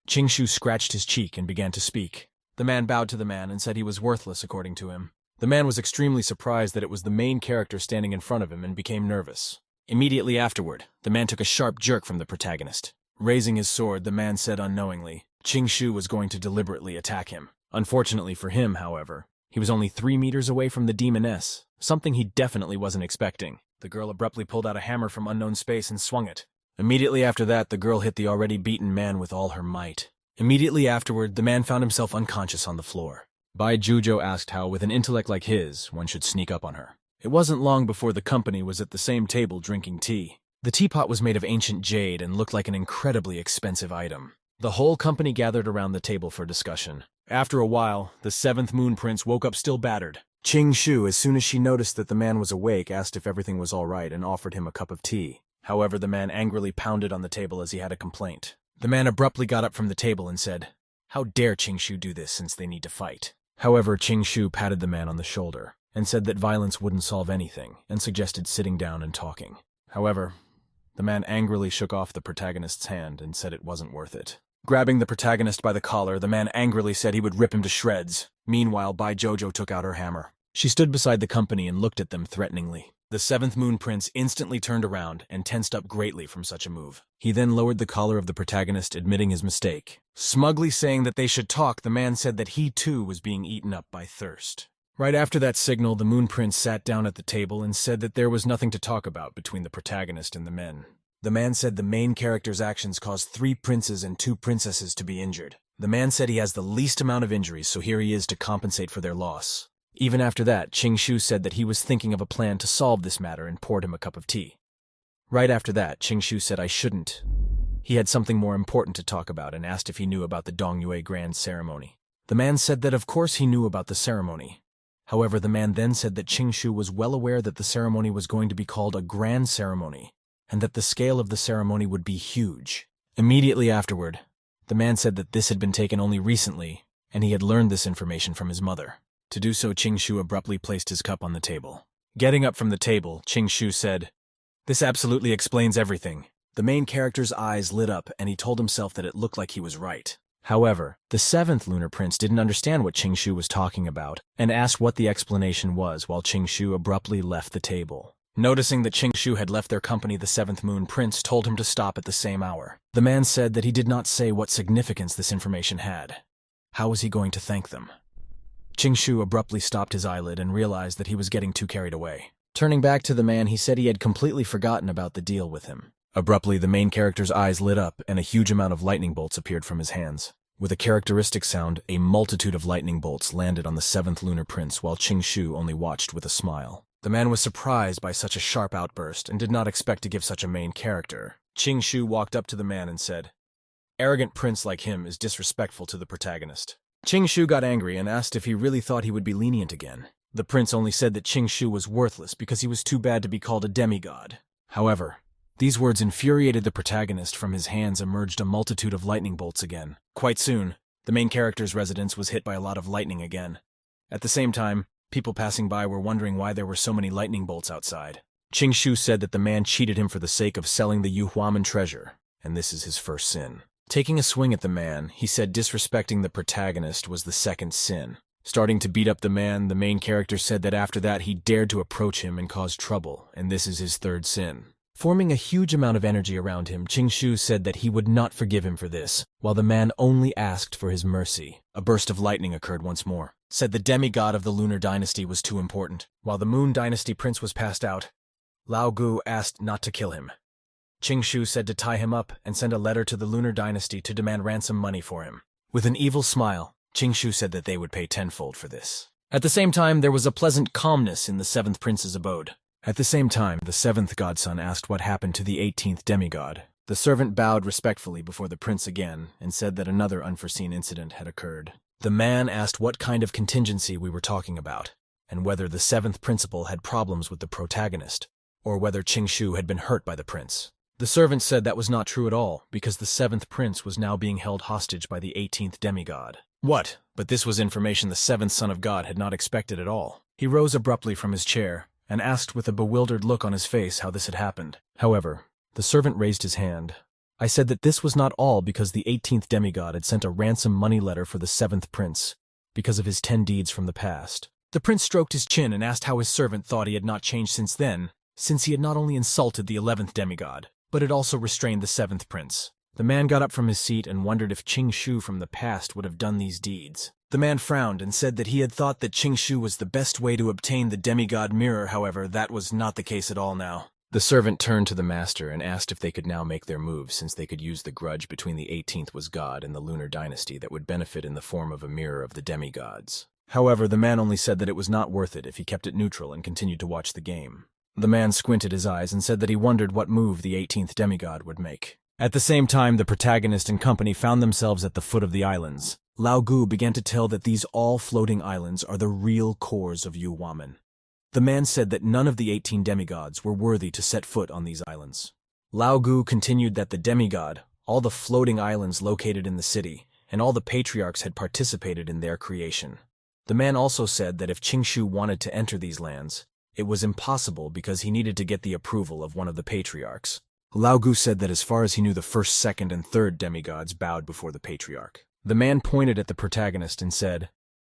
Speaker 1: Qing Shu scratched his cheek and began to speak. The man bowed to the man and said he was worthless according to him. The man was extremely surprised that it was the main character standing in front of him and became nervous. Immediately afterward, the man took a sharp jerk from the protagonist. Raising his sword, the man said unknowingly, Qing Shu was going to deliberately attack him. Unfortunately for him, however, he was only 3 meters away from the demoness, something he definitely wasn't expecting. The girl abruptly pulled out a hammer from unknown space and swung it. Immediately after that, the girl hit the already beaten man with all her might. Immediately afterward, the man found himself unconscious on the floor. Bai Jujo asked how, with an intellect like his, one should sneak up on her. It wasn't long before the company was at the same table drinking tea. The teapot was made of ancient jade and looked like an incredibly expensive item. The whole company gathered around the table for discussion. After a while, the seventh moon prince woke up still battered. Qing Shu, as soon as she noticed that the man was awake, asked if everything was all right and offered him a cup of tea. However, the man angrily pounded on the table as he had a complaint. The man abruptly got up from the table and said, "How dare Qing Shu do this since they need to fight?" However, Qing Shu patted the man on the shoulder and said that violence wouldn't solve anything and suggested sitting down and talking. However, the man angrily shook off the protagonist's hand and said it wasn't worth it. Grabbing the protagonist by the collar, the man angrily said he would rip him to shreds. Meanwhile, Bai Jojo took out her hammer. She stood beside the company and looked at them threateningly. The seventh moon prince instantly turned around and tensed up greatly from such a move. He then lowered the collar of the protagonist, admitting his mistake. Smugly saying that they should talk, the man said that he too was being eaten up by thirst. Right after that signal, the moon prince sat down at the table and said that there was nothing to talk about between the protagonist and the men. The man said the main character's actions caused 3 princes and 2 princesses to be injured. The man said he has the least amount of injuries, so here he is to compensate for their loss. Even after that, Qing Shu said that he was thinking of a plan to solve this matter and poured him a cup of tea. Right after that, Qing Shu said I shouldn't. He had something more important to talk about and asked if he knew about the Dongyue Grand Ceremony. The man said that of course he knew about the ceremony. However, the man then said that Qingshu was well aware that the ceremony was going to be called a grand ceremony, and that the scale of the ceremony would be huge. Immediately afterward, the man said that this had been taken only recently, and he had learned this information from his mother. To do so, Qingshu abruptly placed his cup on the table. Getting up from the table, Qingshu said, "This absolutely explains everything." The main character's eyes lit up, and he told himself that it looked like he was right. However, the 7th lunar prince didn't understand what Qingshu was talking about, and asked what the explanation was while Qingshu abruptly left the table. Noticing that Qingshu had left their company, the 7th moon prince told him to stop at the same hour. The man said that he did not say what significance this information had. How was he going to thank them? Qingshu abruptly stopped his eyelid and realized that he was getting too carried away. Turning back to the man, he said he had completely forgotten about the deal with him. Abruptly, the main character's eyes lit up, and a huge amount of lightning bolts appeared from his hands. With a characteristic sound, a multitude of lightning bolts landed on the 7th lunar prince, while Qingshu only watched with a smile. The man was surprised by such a sharp outburst and did not expect to give such a main character. Qingshu walked up to the man and said, "Arrogant prince like him is disrespectful to the protagonist." Qingshu got angry and asked if he really thought he would be lenient again. The prince only said that Qingshu was worthless because he was too bad to be called a demigod. However, these words infuriated the protagonist. From his hands emerged a multitude of lightning bolts again. Quite soon, the main character's residence was hit by a lot of lightning again. At the same time, people passing by were wondering why there were so many lightning bolts outside. Qingshu said that the man cheated him for the sake of selling the yuan treasure, and this is his first sin. Taking a swing at the man, he said disrespecting the protagonist was the second sin. Starting to beat up the man, the main character said that after that he dared to approach him and cause trouble, and this is his third sin. Forming a huge amount of energy around him, Qingshu said that he would not forgive him for this, while the man only asked for his mercy. A burst of lightning occurred once more. Said the demigod of the lunar dynasty was too important. While the moon dynasty prince was passed out, Lao Gu asked not to kill him. Qingshu said to tie him up and send a letter to the lunar dynasty to demand ransom money for him. With an evil smile, Qingshu said that they would pay tenfold for this. At the same time, there was a pleasant calmness in the 7th prince's abode. At the same time, the 7th godson asked what happened to the 18th demigod. The servant bowed respectfully before the prince again and said that another unforeseen incident had occurred. The man asked what kind of contingency we were talking about, and whether the 7th principal had problems with the protagonist, or whether Qingshu had been hurt by the prince. The servant said that was not true at all, because the 7th prince was now being held hostage by the 18th demigod. What? But this was information the 7th son of God had not expected at all. He rose abruptly from his chair and asked with a bewildered look on his face how this had happened. However, the servant raised his hand. I said that this was not all because the 18th demigod had sent a ransom money letter for the 7th prince, because of his 10 deeds from the past. The prince stroked his chin and asked how his servant thought he had not changed since then, since he had not only insulted the 11th demigod, but had also restrained the 7th prince. The man got up from his seat and wondered if Qingshu from the past would have done these deeds. The man frowned and said that he had thought that Qingshu was the best way to obtain the demigod mirror. However, that was not the case at all now. The servant turned to the master and asked if they could now make their move, since they could use the grudge between the 18th was God and the lunar dynasty that would benefit in the form of a mirror of the demigods. However, the man only said that it was not worth it if he kept it neutral and continued to watch the game. The man squinted his eyes and said that he wondered what move the 18th demigod would make. At the same time, the protagonist and company found themselves at the foot of the islands. Lao Gu began to tell that these all-floating islands are the real cores of Yuan. The man said that none of the 18 demigods were worthy to set foot on these islands. Lao Gu continued that the demigod, all the floating islands located in the city, and all the patriarchs had participated in their creation. The man also said that if Qingshu wanted to enter these lands, it was impossible because he needed to get the approval of one of the patriarchs. Lao Gu said that as far as he knew, the first, second, and third demigods bowed before the patriarch. The man pointed at the protagonist and said,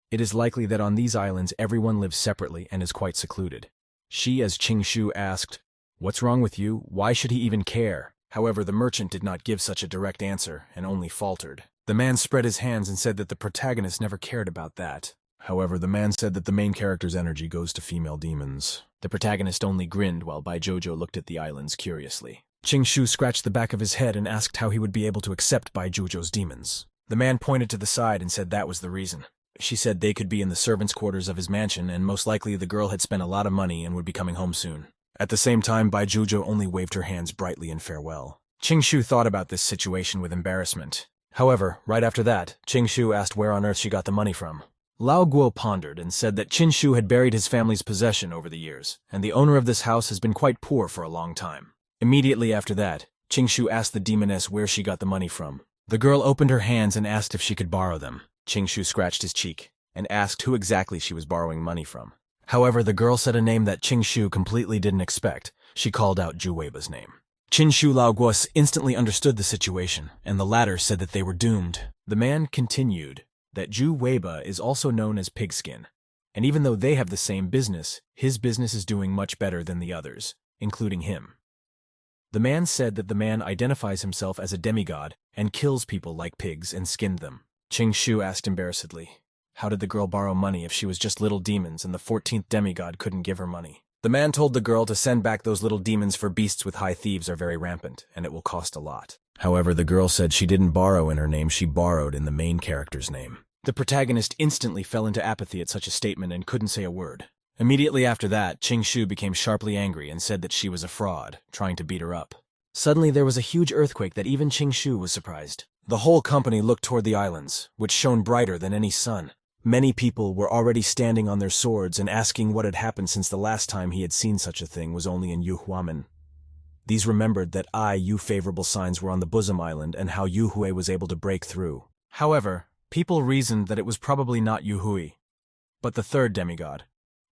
Speaker 1: "It is likely that on these islands everyone lives separately and is quite secluded." She, as Qingshu, asked, "What's wrong with you? Why should he even care?" However, the merchant did not give such a direct answer and only faltered. The man spread his hands and said that the protagonist never cared about that. However, the man said that the main character's energy goes to female demons. The protagonist only grinned while Bai Jojo looked at the islands curiously. Qingshu scratched the back of his head and asked how he would be able to accept Bai Jojo's demons. The man pointed to the side and said that was the reason. She said they could be in the servants' quarters of his mansion, and most likely the girl had spent a lot of money and would be coming home soon. At the same time, Bai Jojo only waved her hands brightly in farewell. Qingshu thought about this situation with embarrassment. However, right after that, Qingshu asked where on earth she got the money from. Lao Guo pondered and said that Qin Shu had buried his family's possession over the years, and the owner of this house has been quite poor for a long time. Immediately after that, Qin Shu asked the demoness where she got the money from. The girl opened her hands and asked if she could borrow them. Qin Shu scratched his cheek and asked who exactly she was borrowing money from. However, the girl said a name that Qin Shu completely didn't expect. She called out Zhu Weiba's name. Qin Shu Lao Guo instantly understood the situation, and the latter said that they were doomed. The man continued that Zhu Weiba is also known as Pigskin, and even though they have the same business, his business is doing much better than the others, including him. The man said that the man identifies himself as a demigod and kills people like pigs and skinned them. Qin Shu asked embarrassedly, how did the girl borrow money if she was just little demons and the 14th demigod couldn't give her money? The man told the girl to send back those little demons, for beasts with high thieves are very rampant, and it will cost a lot. However, the girl said she didn't borrow in her name, she borrowed in the main character's name. The protagonist instantly fell into apathy at such a statement and couldn't say a word. Immediately after that, Qin Shu became sharply angry and said that she was a fraud, trying to beat her up. Suddenly there was a huge earthquake that even Qin Shu was surprised. The whole company looked toward the islands, which shone brighter than any sun. Many people were already standing on their swords and asking what had happened, since the last time he had seen such a thing was only in Yuhuamen. These remembered that favorable signs were on the bosom island and how Yuhui was able to break through. However, people reasoned that it was probably not Yuhui, but the third demigod,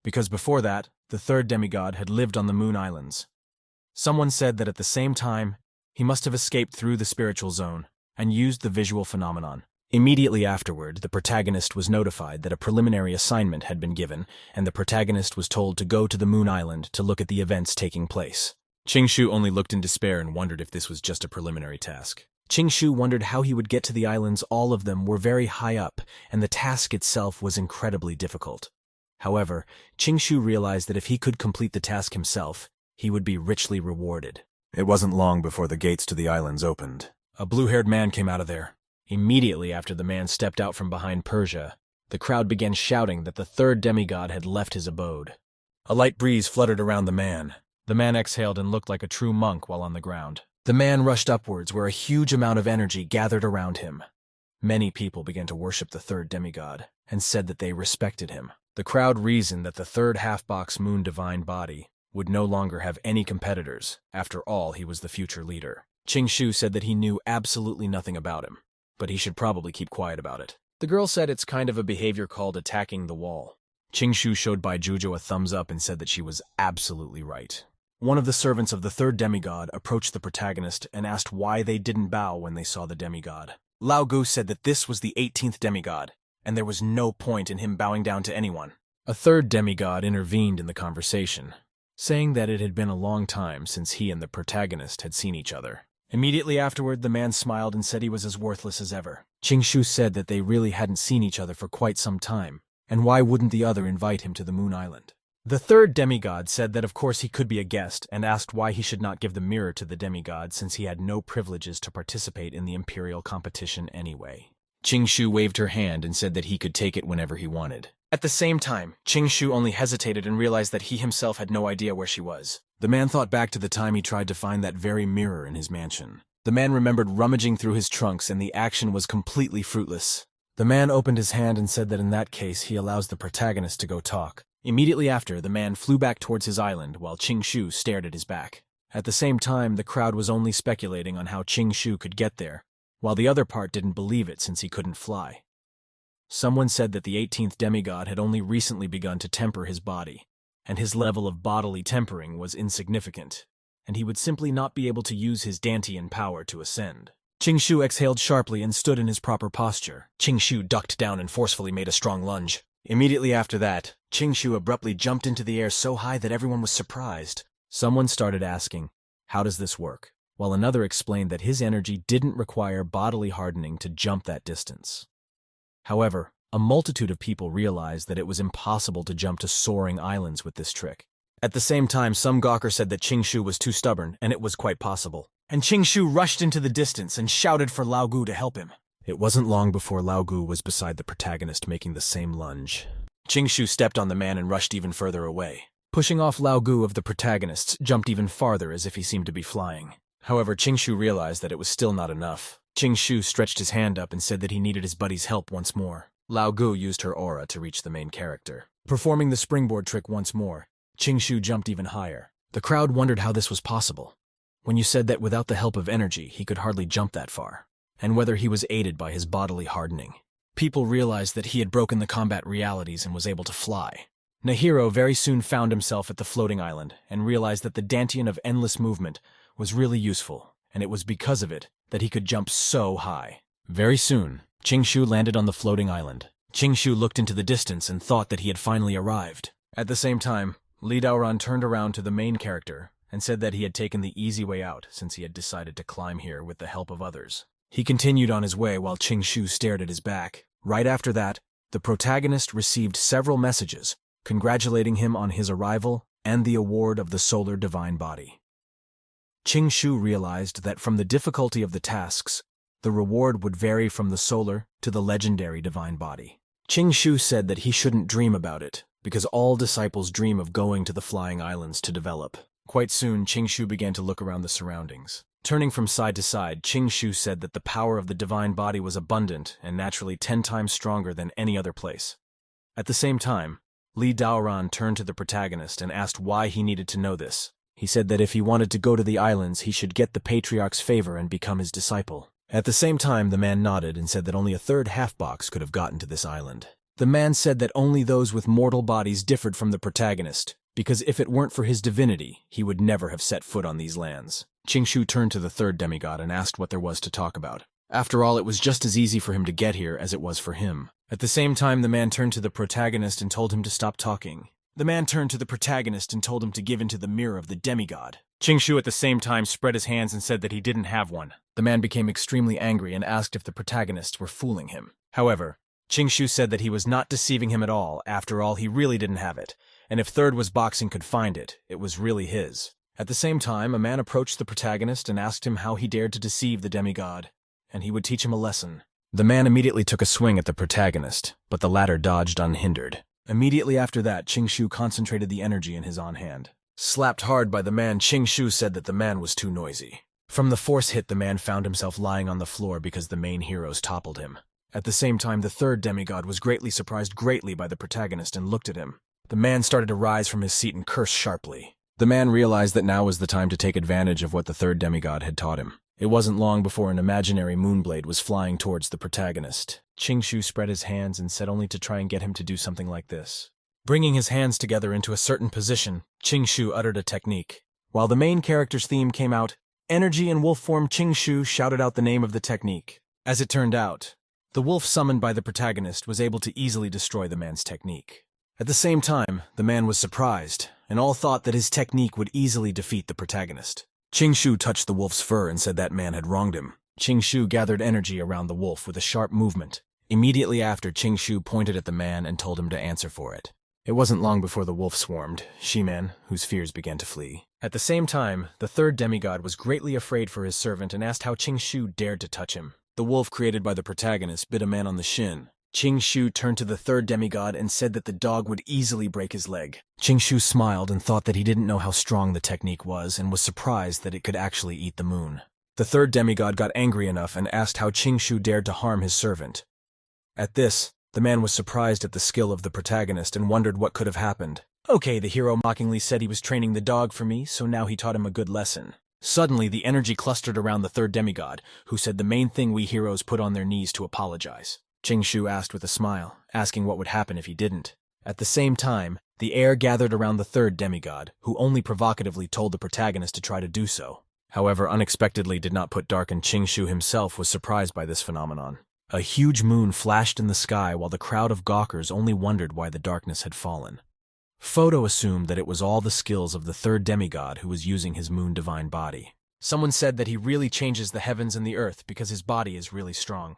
Speaker 1: because before that, the third demigod had lived on the Moon Islands. Someone said that at the same time, he must have escaped through the spiritual zone and used the visual phenomenon. Immediately afterward, the protagonist was notified that a preliminary assignment had been given, and the protagonist was told to go to the Moon Island to look at the events taking place. Qin Shu only looked in despair and wondered if this was just a preliminary task. Qin Shu wondered how he would get to the islands. All of them were very high up, and the task itself was incredibly difficult. However, Qin Shu realized that if he could complete the task himself, he would be richly rewarded. It wasn't long before the gates to the islands opened. A blue-haired man came out of there. Immediately after the man stepped out from behind Persia, the crowd began shouting that the third demigod had left his abode. A light breeze fluttered around the man. The man exhaled and looked like a true monk while on the ground. The man rushed upwards, where a huge amount of energy gathered around him. Many people began to worship the third demigod and said that they respected him. The crowd reasoned that the third half-box moon divine body would no longer have any competitors. After all, he was the future leader. Qin Shu said that he knew absolutely nothing about him, but he should probably keep quiet about it. The girl said it's kind of a behavior called attacking the wall. Qin Shu showed Bai Jujo a thumbs up and said that she was absolutely right. One of the servants of the third demigod approached the protagonist and asked why they didn't bow when they saw the demigod. Lao Gu said that this was the 18th demigod, and there was no point in him bowing down to anyone. A third demigod intervened in the conversation, saying that it had been a long time since he and the protagonist had seen each other. Immediately afterward, the man smiled and said he was as worthless as ever. Qin Shu said that they really hadn't seen each other for quite some time, and why wouldn't the other invite him to the Moon Island? The third demigod said that of course he could be a guest, and asked why he should not give the mirror to the demigod since he had no privileges to participate in the imperial competition anyway. Qin Shu waved her hand and said that he could take it whenever he wanted. At the same time, Qin Shu only hesitated and realized that he himself had no idea where she was. The man thought back to the time he tried to find that very mirror in his mansion. The man remembered rummaging through his trunks, and the action was completely fruitless. The man opened his hand and said that in that case he allows the protagonist to go talk. Immediately after, the man flew back towards his island while Qin Shu stared at his back. At the same time, the crowd was only speculating on how Qin Shu could get there, while the other part didn't believe it since he couldn't fly. Someone said that the 18th demigod had only recently begun to temper his body, and his level of bodily tempering was insignificant, and he would simply not be able to use his Dantian power to ascend. Qin Shu exhaled sharply and stood in his proper posture. Qin Shu ducked down and forcefully made a strong lunge. Immediately after that, Qin Shu abruptly jumped into the air so high that everyone was surprised. Someone started asking, "How does this work?" while another explained that his energy didn't require bodily hardening to jump that distance. However, a multitude of people realized that it was impossible to jump to soaring islands with this trick. At the same time, some gawker said that Qin Shu was too stubborn, and it was quite possible. And Qin Shu rushed into the distance and shouted for Lao Gu to help him. It wasn't long before Lao Gu was beside the protagonist making the same lunge. Qin Shu stepped on the man and rushed even further away. Pushing off Lao Gu of the protagonists jumped even farther as if he seemed to be flying. However, Qin Shu realized that it was still not enough. Qin Shu stretched his hand up and said that he needed his buddy's help once more. Lao Gu used her aura to reach the main character. Performing the springboard trick once more, Qingxu jumped even higher. The crowd wondered how this was possible. When you said that without the help of energy, he could hardly jump that far, and whether he was aided by his bodily hardening. People realized that he had broken the combat realities and was able to fly. Nahiro very soon found himself at the floating island and realized that the Dantian of endless movement was really useful, and it was because of it that he could jump so high. Very soon, Qingxu landed on the floating island. Qingxu looked into the distance and thought that he had finally arrived. At the same time, Li Daoran turned around to the main character and said that he had taken the easy way out since he had decided to climb here with the help of others. He continued on his way while Qingxu stared at his back. Right after that, the protagonist received several messages congratulating him on his arrival and the award of the solar divine body. Qingxu realized that from the difficulty of the tasks, the reward would vary from the solar to the legendary divine body. Qingxu said that he shouldn't dream about it, because all disciples dream of going to the flying islands to develop. Quite soon, Qingxu began to look around the surroundings. Turning from side to side, Qingxu said that the power of the divine body was abundant and naturally 10 times stronger than any other place. At the same time, Li Daoran turned to the protagonist and asked why he needed to know this. He said that if he wanted to go to the islands, he should get the Patriarch's favor and become his disciple. At the same time, the man nodded and said that only a third half-box could have gotten to this island. The man said that only those with mortal bodies differed from the protagonist, because if it weren't for his divinity, he would never have set foot on these lands. Qingxu turned to the third demigod and asked what there was to talk about. After all, it was just as easy for him to get here as it was for him. At the same time, the man turned to the protagonist and told him to stop talking. The man turned to the protagonist and told him to give into the mirror of the demigod. Qingxu at the same time spread his hands and said that he didn't have one. The man became extremely angry and asked if the protagonists were fooling him. However, Qingxu said that he was not deceiving him at all. After all, he really didn't have it, and if Third Was Boxing could find it, it was really his. At the same time, a man approached the protagonist and asked him how he dared to deceive the demigod, and he would teach him a lesson. The man immediately took a swing at the protagonist, but the latter dodged unhindered. Immediately after that, Qingxu concentrated the energy in his on-hand. Slapped hard by the man, Qingxu said that the man was too noisy. From the force hit, the man found himself lying on the floor because the main heroes toppled him. At the same time, the third demigod was greatly surprised by the protagonist and looked at him. The man started to rise from his seat and curse sharply. The man realized that now was the time to take advantage of what the third demigod had taught him. It wasn't long before an imaginary moonblade was flying towards the protagonist. Qingxu spread his hands and said only to try and get him to do something like this. Bringing his hands together into a certain position, Qingxu uttered a technique. While the main character's theme came out, energy in wolf form, Qingxu shouted out the name of the technique. As it turned out, the wolf summoned by the protagonist was able to easily destroy the man's technique. At the same time, the man was surprised, and all thought that his technique would easily defeat the protagonist. Qingxu touched the wolf's fur and said that man had wronged him. Qingxu gathered energy around the wolf with a sharp movement. Immediately after, Qingxu pointed at the man and told him to answer for it. It wasn't long before the wolf swarmed, She-Man, whose fears began to flee. At the same time, the third demigod was greatly afraid for his servant and asked how Qingxu dared to touch him. The wolf created by the protagonist bit a man on the shin. Qingxu turned to the third demigod and said that the dog would easily break his leg. Qingxu smiled and thought that he didn't know how strong the technique was and was surprised that it could actually eat the moon. The third demigod got angry enough and asked how Qingxu dared to harm his servant. At this, the man was surprised at the skill of the protagonist and wondered what could have happened. Okay, the hero mockingly said he was training the dog for me, so now he taught him a good lesson. Suddenly, the energy clustered around the third demigod, who said the main thing we heroes put on their knees to apologize. Qingxu asked with a smile, asking what would happen if he didn't. At the same time, the air gathered around the third demigod, who only provocatively told the protagonist to try to do so. However, unexpectedly did not put dark, and Qingxu himself was surprised by this phenomenon. A huge moon flashed in the sky while the crowd of gawkers only wondered why the darkness had fallen. Photo assumed that it was all the skills of the third demigod who was using his moon divine body. Someone said that he really changes the heavens and the earth because his body is really strong.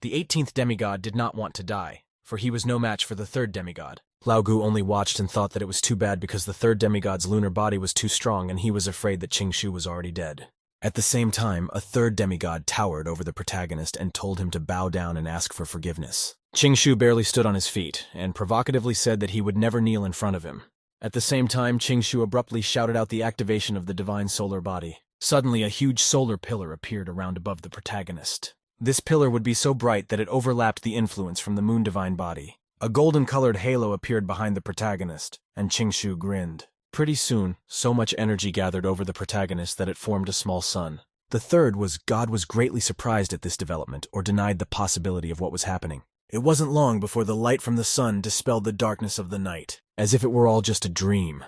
Speaker 1: The 18th demigod did not want to die, for he was no match for the third demigod. Lao Gu only watched and thought that it was too bad because the third demigod's lunar body was too strong and he was afraid that Qingxu was already dead. At the same time, a third demigod towered over the protagonist and told him to bow down and ask for forgiveness. Qingxu barely stood on his feet and provocatively said that he would never kneel in front of him. At the same time, Qingxu abruptly shouted out the activation of the divine solar body. Suddenly, a huge solar pillar appeared around above the protagonist. This pillar would be so bright that it overlapped the influence from the moon divine body. A golden-colored halo appeared behind the protagonist, and Qingshu grinned. Pretty soon, so much energy gathered over the protagonist that it formed a small sun. The third was God was greatly surprised at this development or denied the possibility of what was happening. It wasn't long before the light from the sun dispelled the darkness of the night, as if it were all just a dream.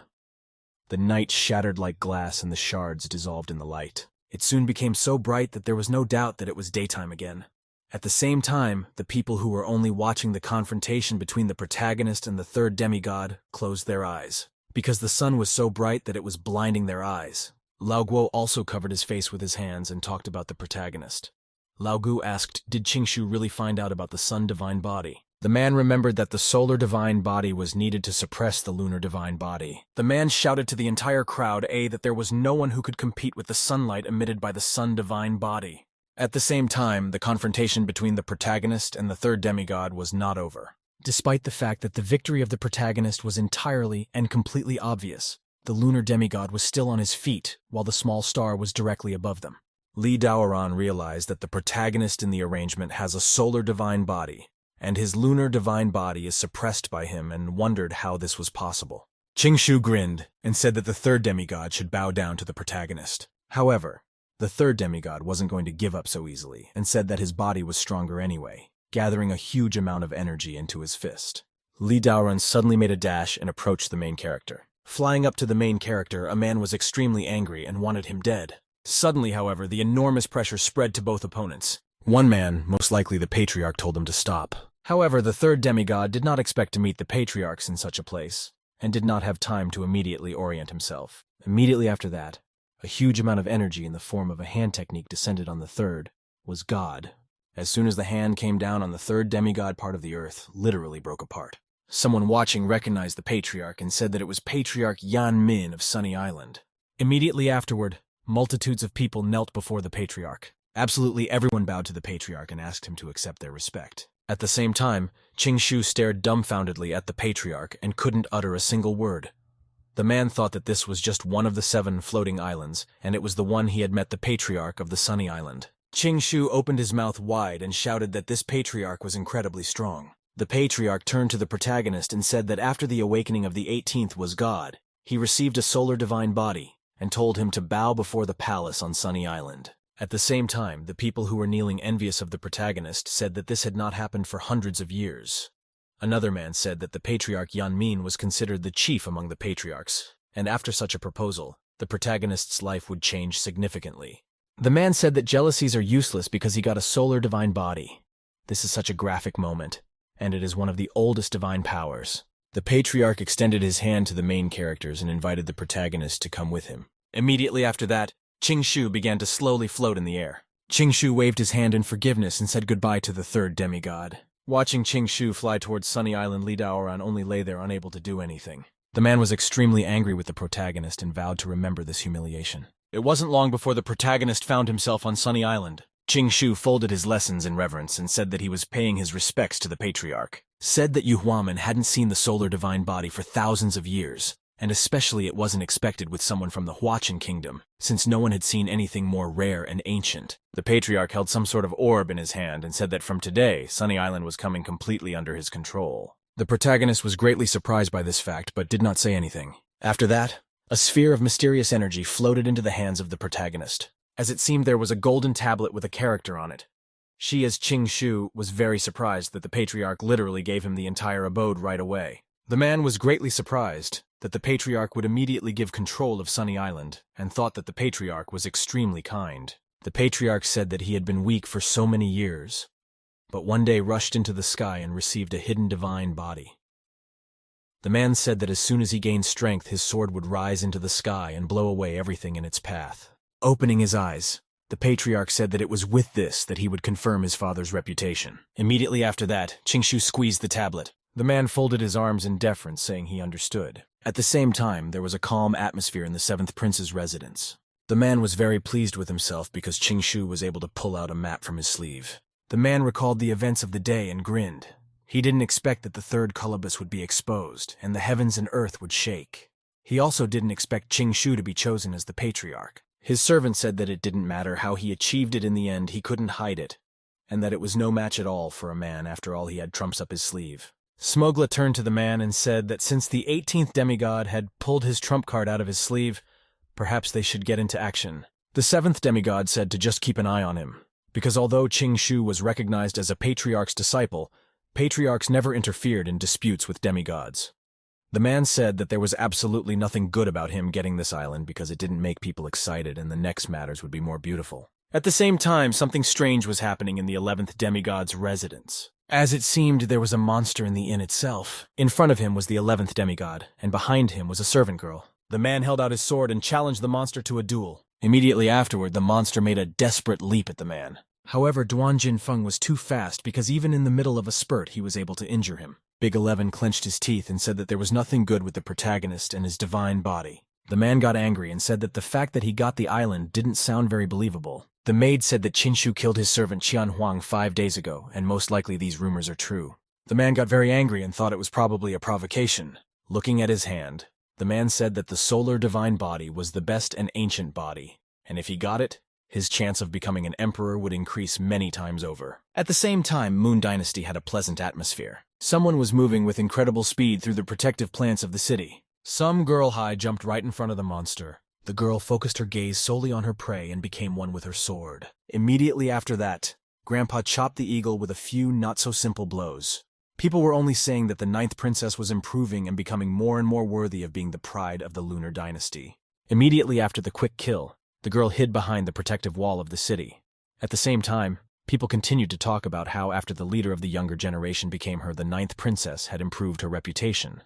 Speaker 1: The night shattered like glass and the shards dissolved in the light. It soon became so bright that there was no doubt that it was daytime again. At the same time, the people who were only watching the confrontation between the protagonist and the third demigod closed their eyes, because the sun was so bright that it was blinding their eyes. Lao Guo also covered his face with his hands and talked about the protagonist. Lao Gu asked, did Qingshu really find out about the sun divine body? The man remembered that the solar divine body was needed to suppress the lunar divine body. The man shouted to the entire crowd, that there was no one who could compete with the sunlight emitted by the sun divine body. At the same time, the confrontation between the protagonist and the third demigod was not over. Despite the fact that the victory of the protagonist was entirely and completely obvious, the lunar demigod was still on his feet, while the small star was directly above them. Li Daoran realized that the protagonist in the arrangement has a solar divine body, and his lunar divine body is suppressed by him, and wondered how this was possible. Qingshu grinned and said that the third demigod should bow down to the protagonist. However, the third demigod wasn't going to give up so easily, and said that his body was stronger anyway, gathering a huge amount of energy into his fist. Li Daoran suddenly made a dash and approached the main character. Flying up to the main character, a man was extremely angry and wanted him dead. Suddenly, however, the enormous pressure spread to both opponents. One man, most likely the Patriarch, told him to stop. However, the third demigod did not expect to meet the Patriarchs in such a place, and did not have time to immediately orient himself. Immediately after that, a huge amount of energy in the form of a hand technique descended on the third, was God. As soon as the hand came down on the third demigod, part of the earth literally broke apart. Someone watching recognized the Patriarch and said that it was Patriarch Yuan Min of Sunny Island. Immediately afterward, multitudes of people knelt before the Patriarch. Absolutely everyone bowed to the Patriarch and asked him to accept their respect. At the same time, Qingshu stared dumbfoundedly at the Patriarch and couldn't utter a single word. The man thought that this was just one of the 7 floating islands, and it was the one he had met the Patriarch of the Sunny Island. Qingshu opened his mouth wide and shouted that this Patriarch was incredibly strong. The Patriarch turned to the protagonist and said that after the awakening of the 18th was God, he received a solar divine body, and told him to bow before the palace on Sunny Island. At the same time, the people who were kneeling envious of the protagonist said that this had not happened for hundreds of years. Another man said that the Patriarch Yan Min was considered the chief among the patriarchs, and after such a proposal, the protagonist's life would change significantly. The man said that jealousies are useless because he got a solar divine body. This is such a graphic moment, and it is one of the oldest divine powers. The Patriarch extended his hand to the main characters and invited the protagonist to come with him. Immediately after that, Qingshu began to slowly float in the air. Qingshu waved his hand in forgiveness and said goodbye to the third demigod. Watching Qingshu fly towards Sunny Island, Li Daoran only lay there unable to do anything. The man was extremely angry with the protagonist and vowed to remember this humiliation. It wasn't long before the protagonist found himself on Sunny Island. Qingshu folded his lessons in reverence and said that he was paying his respects to the Patriarch. Said that Yuhuaman hadn't seen the solar divine body for thousands of years, and especially it wasn't expected with someone from the Huachin kingdom, since no one had seen anything more rare and ancient. The Patriarch held some sort of orb in his hand and said that from today, Sunny Island was coming completely under his control. The protagonist was greatly surprised by this fact, but did not say anything. After that, a sphere of mysterious energy floated into the hands of the protagonist. As it seemed, there was a golden tablet with a character on it. She, as Qingshu, was very surprised that the Patriarch literally gave him the entire abode right away. The man was greatly surprised that the Patriarch would immediately give control of Sunny Island, and thought that the Patriarch was extremely kind. The Patriarch said that he had been weak for so many years, but one day rushed into the sky and received a hidden divine body. The man said that as soon as he gained strength, his sword would rise into the sky and blow away everything in its path. Opening his eyes, the Patriarch said that it was with this that he would confirm his father's reputation. Immediately after that, Qingshu squeezed the tablet. The man folded his arms in deference, saying he understood. At the same time, there was a calm atmosphere in the 7th Prince's residence. The man was very pleased with himself because Qingshu was able to pull out a map from his sleeve. The man recalled the events of the day and grinned. He didn't expect that the third colobus would be exposed, and the heavens and earth would shake. He also didn't expect Qingshu to be chosen as the Patriarch. His servant said that it didn't matter how he achieved it in the end, he couldn't hide it, and that it was no match at all for a man after all he had trumps up his sleeve. Smogla turned to the man and said that since the 18th demigod had pulled his trump card out of his sleeve, perhaps they should get into action. The 7th demigod said to just keep an eye on him, because although Qing was recognized as a Patriarch's disciple, Patriarchs never interfered in disputes with demigods. The man said that there was absolutely nothing good about him getting this island because it didn't make people excited and the next matters would be more beautiful. At the same time, something strange was happening in the 11th demigod's residence. As it seemed, there was a monster in the inn itself. In front of him was the 11th demigod, and behind him was a servant girl. The man held out his sword and challenged the monster to a duel. Immediately afterward, the monster made a desperate leap at the man. However, Duan Jinfeng was too fast because even in the middle of a spurt, he was able to injure him. Big 11 clenched his teeth and said that there was nothing good with the protagonist and his divine body. The man got angry and said that the fact that he got the island didn't sound very believable. The maid said that Qinshu killed his servant Qian Huang 5 days ago, and most likely these rumors are true. The man got very angry and thought it was probably a provocation. Looking at his hand, the man said that the solar divine body was the best and ancient body, and if he got it, his chance of becoming an emperor would increase many times over. At the same time, Moon Dynasty had a pleasant atmosphere. Someone was moving with incredible speed through the protective plants of the city. Some girl high jumped right in front of the monster. The girl focused her gaze solely on her prey and became one with her sword. Immediately after that, Grandpa chopped the eagle with a few not-so-simple blows. People were only saying that the 9th princess was improving and becoming more and more worthy of being the pride of the Lunar Dynasty. Immediately after the quick kill, the girl hid behind the protective wall of the city. At the same time, people continued to talk about how after the leader of the younger generation became her, the 9th princess had improved her reputation.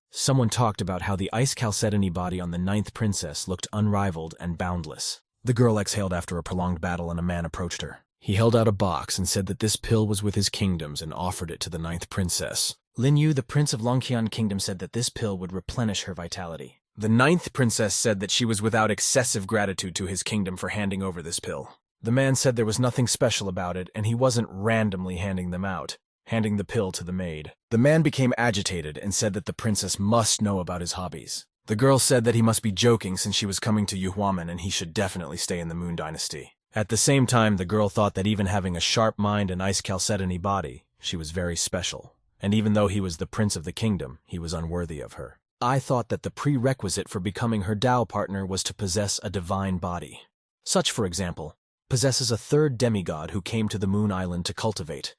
Speaker 1: Someone talked about how the ice chalcedony body on the 9th princess looked unrivaled and boundless. The girl exhaled after a prolonged battle and a man approached her. He held out a box and said that this pill was with his kingdoms and offered it to the 9th princess. Lin Yu, the prince of Longqian Kingdom, said that this pill would replenish her vitality. The 9th princess said that she was without excessive gratitude to his kingdom for handing over this pill. The man said there was nothing special about it and he wasn't randomly handing them out, handing the pill to the maid. The man became agitated and said that the princess must know about his hobbies. The girl said that he must be joking since she was coming to Yuhuamen and he should definitely stay in the Moon Dynasty. At the same time, the girl thought that even having a sharp mind and ice chalcedony body, she was very special. And even though he was the prince of the kingdom, he was unworthy of her. I thought that the prerequisite for becoming her Tao partner was to possess a divine body. Such, for example, possesses a 3rd demigod who came to the Moon Island to cultivate.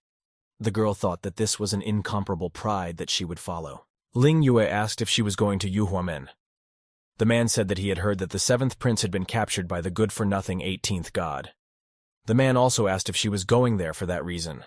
Speaker 1: The girl thought that this was an incomparable pride that she would follow. Ling Yue asked if she was going to Yuhuamen. The man said that he had heard that the 7th prince had been captured by the good-for-nothing 18th god. The man also asked if she was going there for that reason.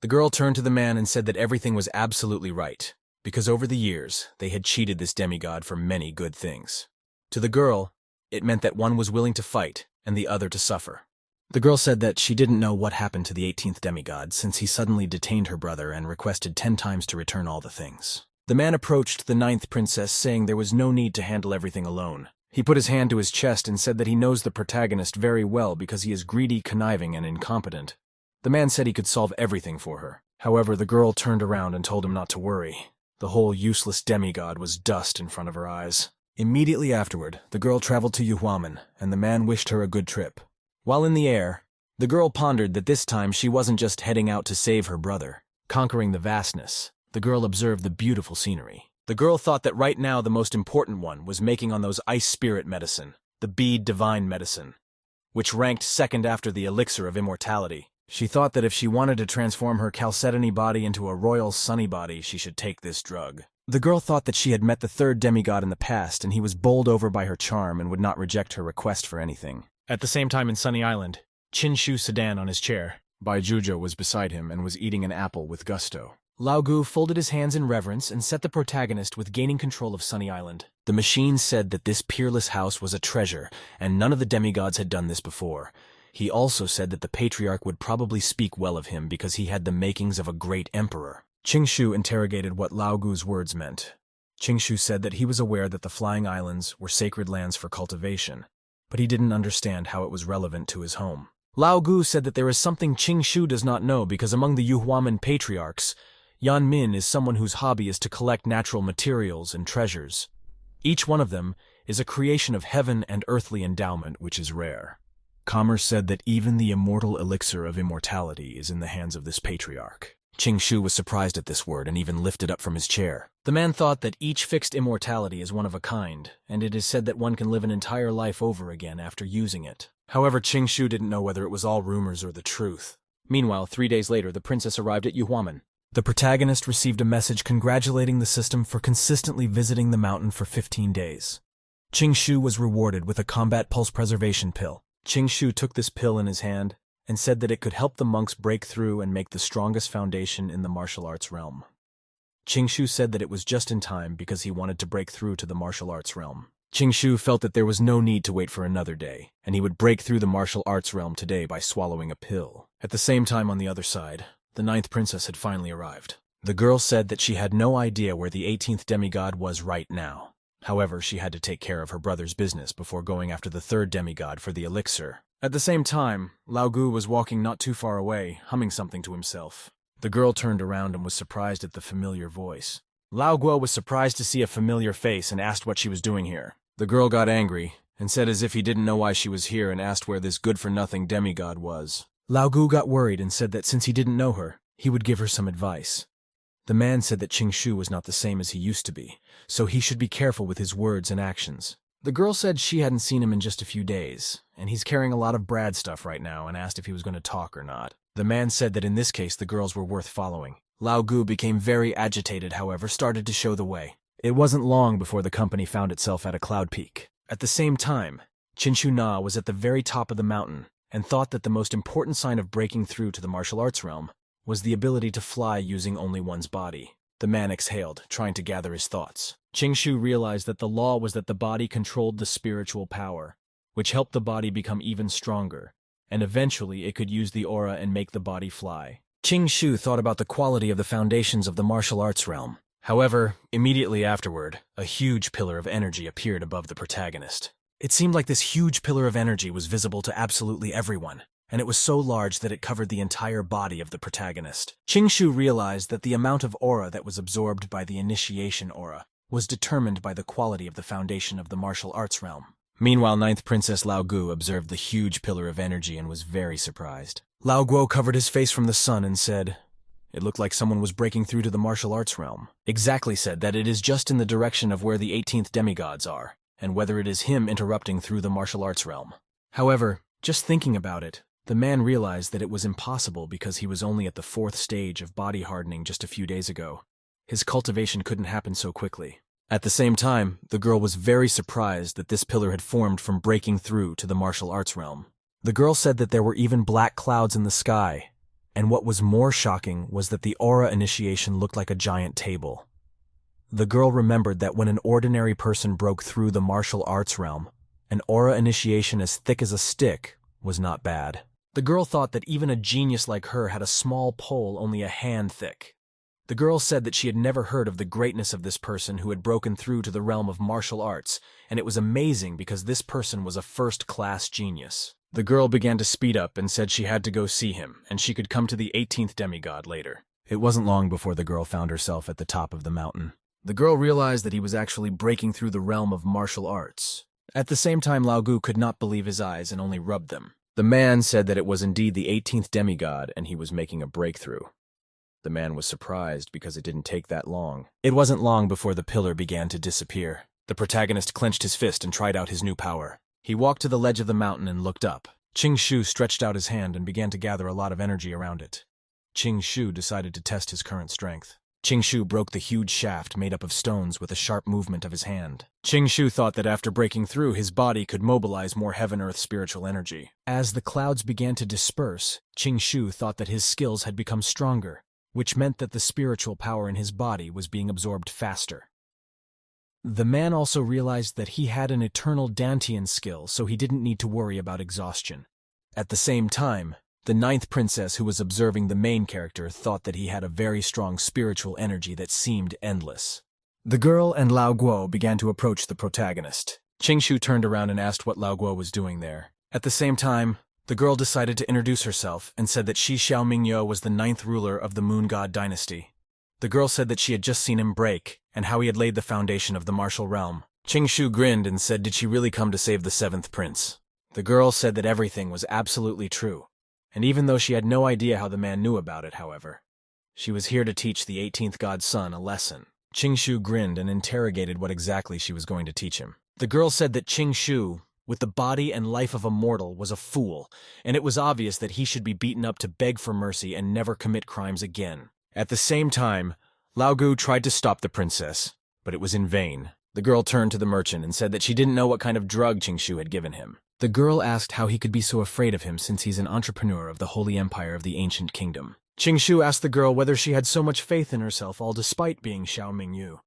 Speaker 1: The girl turned to the man and said that everything was absolutely right, because over the years, they had cheated this demigod for many good things. To the girl, it meant that one was willing to fight and the other to suffer. The girl said that she didn't know what happened to the 18th demigod since he suddenly detained her brother and requested 10 times to return all the things. The man approached the 9th princess saying there was no need to handle everything alone. He put his hand to his chest and said that he knows the protagonist very well because he is greedy, conniving, and incompetent. The man said he could solve everything for her. However, the girl turned around and told him not to worry. The whole useless demigod was dust in front of her eyes. Immediately afterward, the girl traveled to Yuhuamen, and the man wished her a good trip. While in the air, the girl pondered that this time she wasn't just heading out to save her brother. Conquering the vastness, the girl observed the beautiful scenery. The girl thought that right now the most important one was making on those ice spirit medicine, the bead divine medicine, which ranked 2nd after the elixir of immortality. She thought that if she wanted to transform her chalcedony body into a royal sunny body, she should take this drug. The girl thought that she had met the 3rd demigod in the past and he was bowled over by her charm and would not reject her request for anything. At the same time in Sunny Island, Qinshu sedan on his chair. Bai Jujo was beside him and was eating an apple with gusto. Lao Gu folded his hands in reverence and set the protagonist with gaining control of Sunny Island. The machine said that this peerless house was a treasure, and none of the demigods had done this before. He also said that the Patriarch would probably speak well of him because he had the makings of a great emperor. Qingshu interrogated what Lao Gu's words meant. Qingshu said that he was aware that the Flying Islands were sacred lands for cultivation, but he didn't understand how it was relevant to his home. Lao Gu said that there is something Qingshu does not know because among the Yuhuamen patriarchs, Yan Min is someone whose hobby is to collect natural materials and treasures. Each one of them is a creation of heaven and earthly endowment, which is rare. Commerce said that even the immortal elixir of immortality is in the hands of this patriarch. Shu was surprised at this word and even lifted up from his chair. The man thought that each fixed immortality is one of a kind, and it is said that one can live an entire life over again after using it. However, Shu didn't know whether it was all rumors or the truth. Meanwhile, 3 days later, the princess arrived at Yuan. The protagonist received a message congratulating the system for consistently visiting the mountain for 15 days. Shu was rewarded with a combat pulse preservation pill. Shu took this pill in his hand and said that it could help the monks break through and make the strongest foundation in the martial arts realm. Shu said that it was just in time because he wanted to break through to the martial arts realm. Shu felt that there was no need to wait for another day, and he would break through the martial arts realm today by swallowing a pill. At the same time, on the other side, the 9th princess had finally arrived. The girl said that she had no idea where the 18th demigod was right now. However, she had to take care of her brother's business before going after the 3rd demigod for the elixir. At the same time, Lao Gu was walking not too far away, humming something to himself. The girl turned around and was surprised at the familiar voice. Lao Guo was surprised to see a familiar face and asked what she was doing here. The girl got angry and said as if he didn't know why she was here and asked where this good-for-nothing demigod was. Lao Gu got worried and said that since he didn't know her, he would give her some advice. The man said that Shu was not the same as he used to be, so he should be careful with his words and actions. The girl said she hadn't seen him in just a few days, and he's carrying a lot of Brad stuff right now and asked if he was going to talk or not. The man said that in this case the girls were worth following. Lao Gu became very agitated, however, started to show the way. It wasn't long before the company found itself at a cloud peak. At the same time, Shu Na was at the very top of the mountain and thought that the most important sign of breaking through to the martial arts realm was the ability to fly using only one's body. The man exhaled, trying to gather his thoughts. Shu realized that the law was that the body controlled the spiritual power, which helped the body become even stronger, and eventually it could use the aura and make the body fly. Shu thought about the quality of the foundations of the martial arts realm. However, immediately afterward, a huge pillar of energy appeared above the protagonist. It seemed like this huge pillar of energy was visible to absolutely everyone, and it was so large that it covered the entire body of the protagonist. Shu realized that the amount of aura that was absorbed by the initiation aura was determined by the quality of the foundation of the martial arts realm. Meanwhile, 9th Princess Lao Gu observed the huge pillar of energy and was very surprised. Lao Guo covered his face from the sun and said, "It looked like someone was breaking through to the martial arts realm." Exactly said that it is just in the direction of where the 18th demigods are, and whether it is him interrupting through the martial arts realm. However, just thinking about it, the man realized that it was impossible because he was only at the 4th stage of body hardening just a few days ago. His cultivation couldn't happen so quickly. At the same time, the girl was very surprised that this pillar had formed from breaking through to the martial arts realm. The girl said that there were even black clouds in the sky, and what was more shocking was that the aura initiation looked like a giant table. The girl remembered that when an ordinary person broke through the martial arts realm, an aura initiation as thick as a stick was not bad. The girl thought that even a genius like her had a small pole only a hand thick. The girl said that she had never heard of the greatness of this person who had broken through to the realm of martial arts, and it was amazing because this person was a first-class genius. The girl began to speed up and said she had to go see him, and she could come to the 18th demigod later. It wasn't long before the girl found herself at the top of the mountain. The girl realized that he was actually breaking through the realm of martial arts. At the same time, Lao Gu could not believe his eyes and only rubbed them. The man said that it was indeed the 18th demigod and he was making a breakthrough. The man was surprised because it didn't take that long. It wasn't long before the pillar began to disappear. The protagonist clenched his fist and tried out his new power. He walked to the ledge of the mountain and looked up. Shu stretched out his hand and began to gather a lot of energy around it. Shu decided to test his current strength. Shu broke the huge shaft made up of stones with a sharp movement of his hand. Shu thought that after breaking through, his body could mobilize more heaven-earth spiritual energy. As the clouds began to disperse, Shu thought that his skills had become stronger, which meant that the spiritual power in his body was being absorbed faster. The man also realized that he had an eternal Dantian skill, so he didn't need to worry about exhaustion. At the same time, the 9th princess who was observing the main character thought that he had a very strong spiritual energy that seemed endless. The girl and Lao Guo began to approach the protagonist. Shu turned around and asked what Lao Guo was doing there. At the same time, the girl decided to introduce herself and said that Shi Xiaomingyo was the 9th ruler of the Moon God dynasty. The girl said that she had just seen him break and how he had laid the foundation of the martial realm. Shu grinned and said, "Did she really come to save the 7th prince?" The girl said that everything was absolutely true, and even though she had no idea how the man knew about it, however, she was here to teach the 18th god's son a lesson. Qingshu grinned and interrogated what exactly she was going to teach him. The girl said that Qingshu, with the body and life of a mortal, was a fool, and it was obvious that he should be beaten up to beg for mercy and never commit crimes again. At the same time, Lao Gu tried to stop the princess, but it was in vain. The girl turned to the merchant and said that she didn't know what kind of drug Qingshu had given him. The girl asked how he could be so afraid of him since he's an entrepreneur of the Holy Empire of the Ancient Kingdom. Qingshu asked the girl whether she had so much faith in herself all despite being Xiao Mingyu.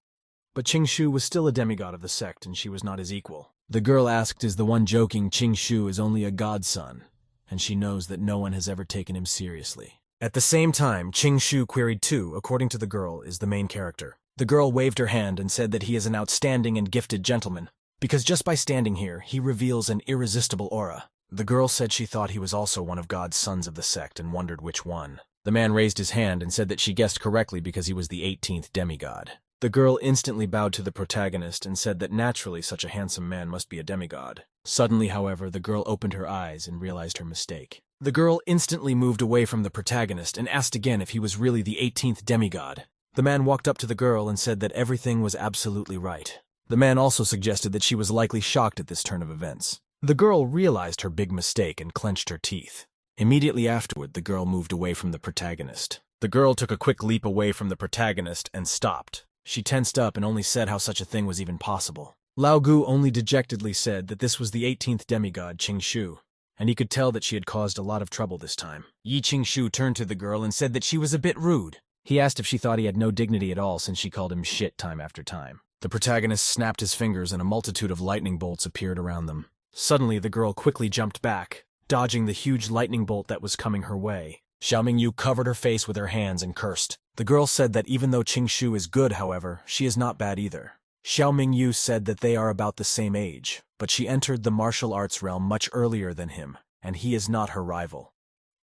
Speaker 1: But Qingshu was still a demigod of the sect and she was not his equal. The girl asked is the one joking Qingshu is only a godson, and she knows that no one has ever taken him seriously. At the same time, Qingshu queried too, according to the girl, is the main character. The girl waved her hand and said that he is an outstanding and gifted gentleman, because just by standing here, he reveals an irresistible aura. The girl said she thought he was also one of God's sons of the sect and wondered which one. The man raised his hand and said that she guessed correctly because he was the 18th demigod. The girl instantly bowed to the protagonist and said that naturally such a handsome man must be a demigod. Suddenly, however, the girl opened her eyes and realized her mistake. The girl instantly moved away from the protagonist and asked again if he was really the 18th demigod. The man walked up to the girl and said that everything was absolutely right. The man also suggested that she was likely shocked at this turn of events. The girl realized her big mistake and clenched her teeth. Immediately afterward, the girl moved away from the protagonist. The girl took a quick leap away from the protagonist and stopped. She tensed up and only said how such a thing was even possible. Lao Gu only dejectedly said that this was the 18th demigod Qingshu, and he could tell that she had caused a lot of trouble this time. Yi Qingshu turned to the girl and said that she was a bit rude. He asked if she thought he had no dignity at all since she called him shit time after time. The protagonist snapped his fingers and a multitude of lightning bolts appeared around them. Suddenly, the girl quickly jumped back, dodging the huge lightning bolt that was coming her way. Xiao Mingyu covered her face with her hands and cursed. The girl said that even though Qingshu is good, however, she is not bad either. Xiao Mingyu said that they are about the same age, but she entered the martial arts realm much earlier than him, and he is not her rival.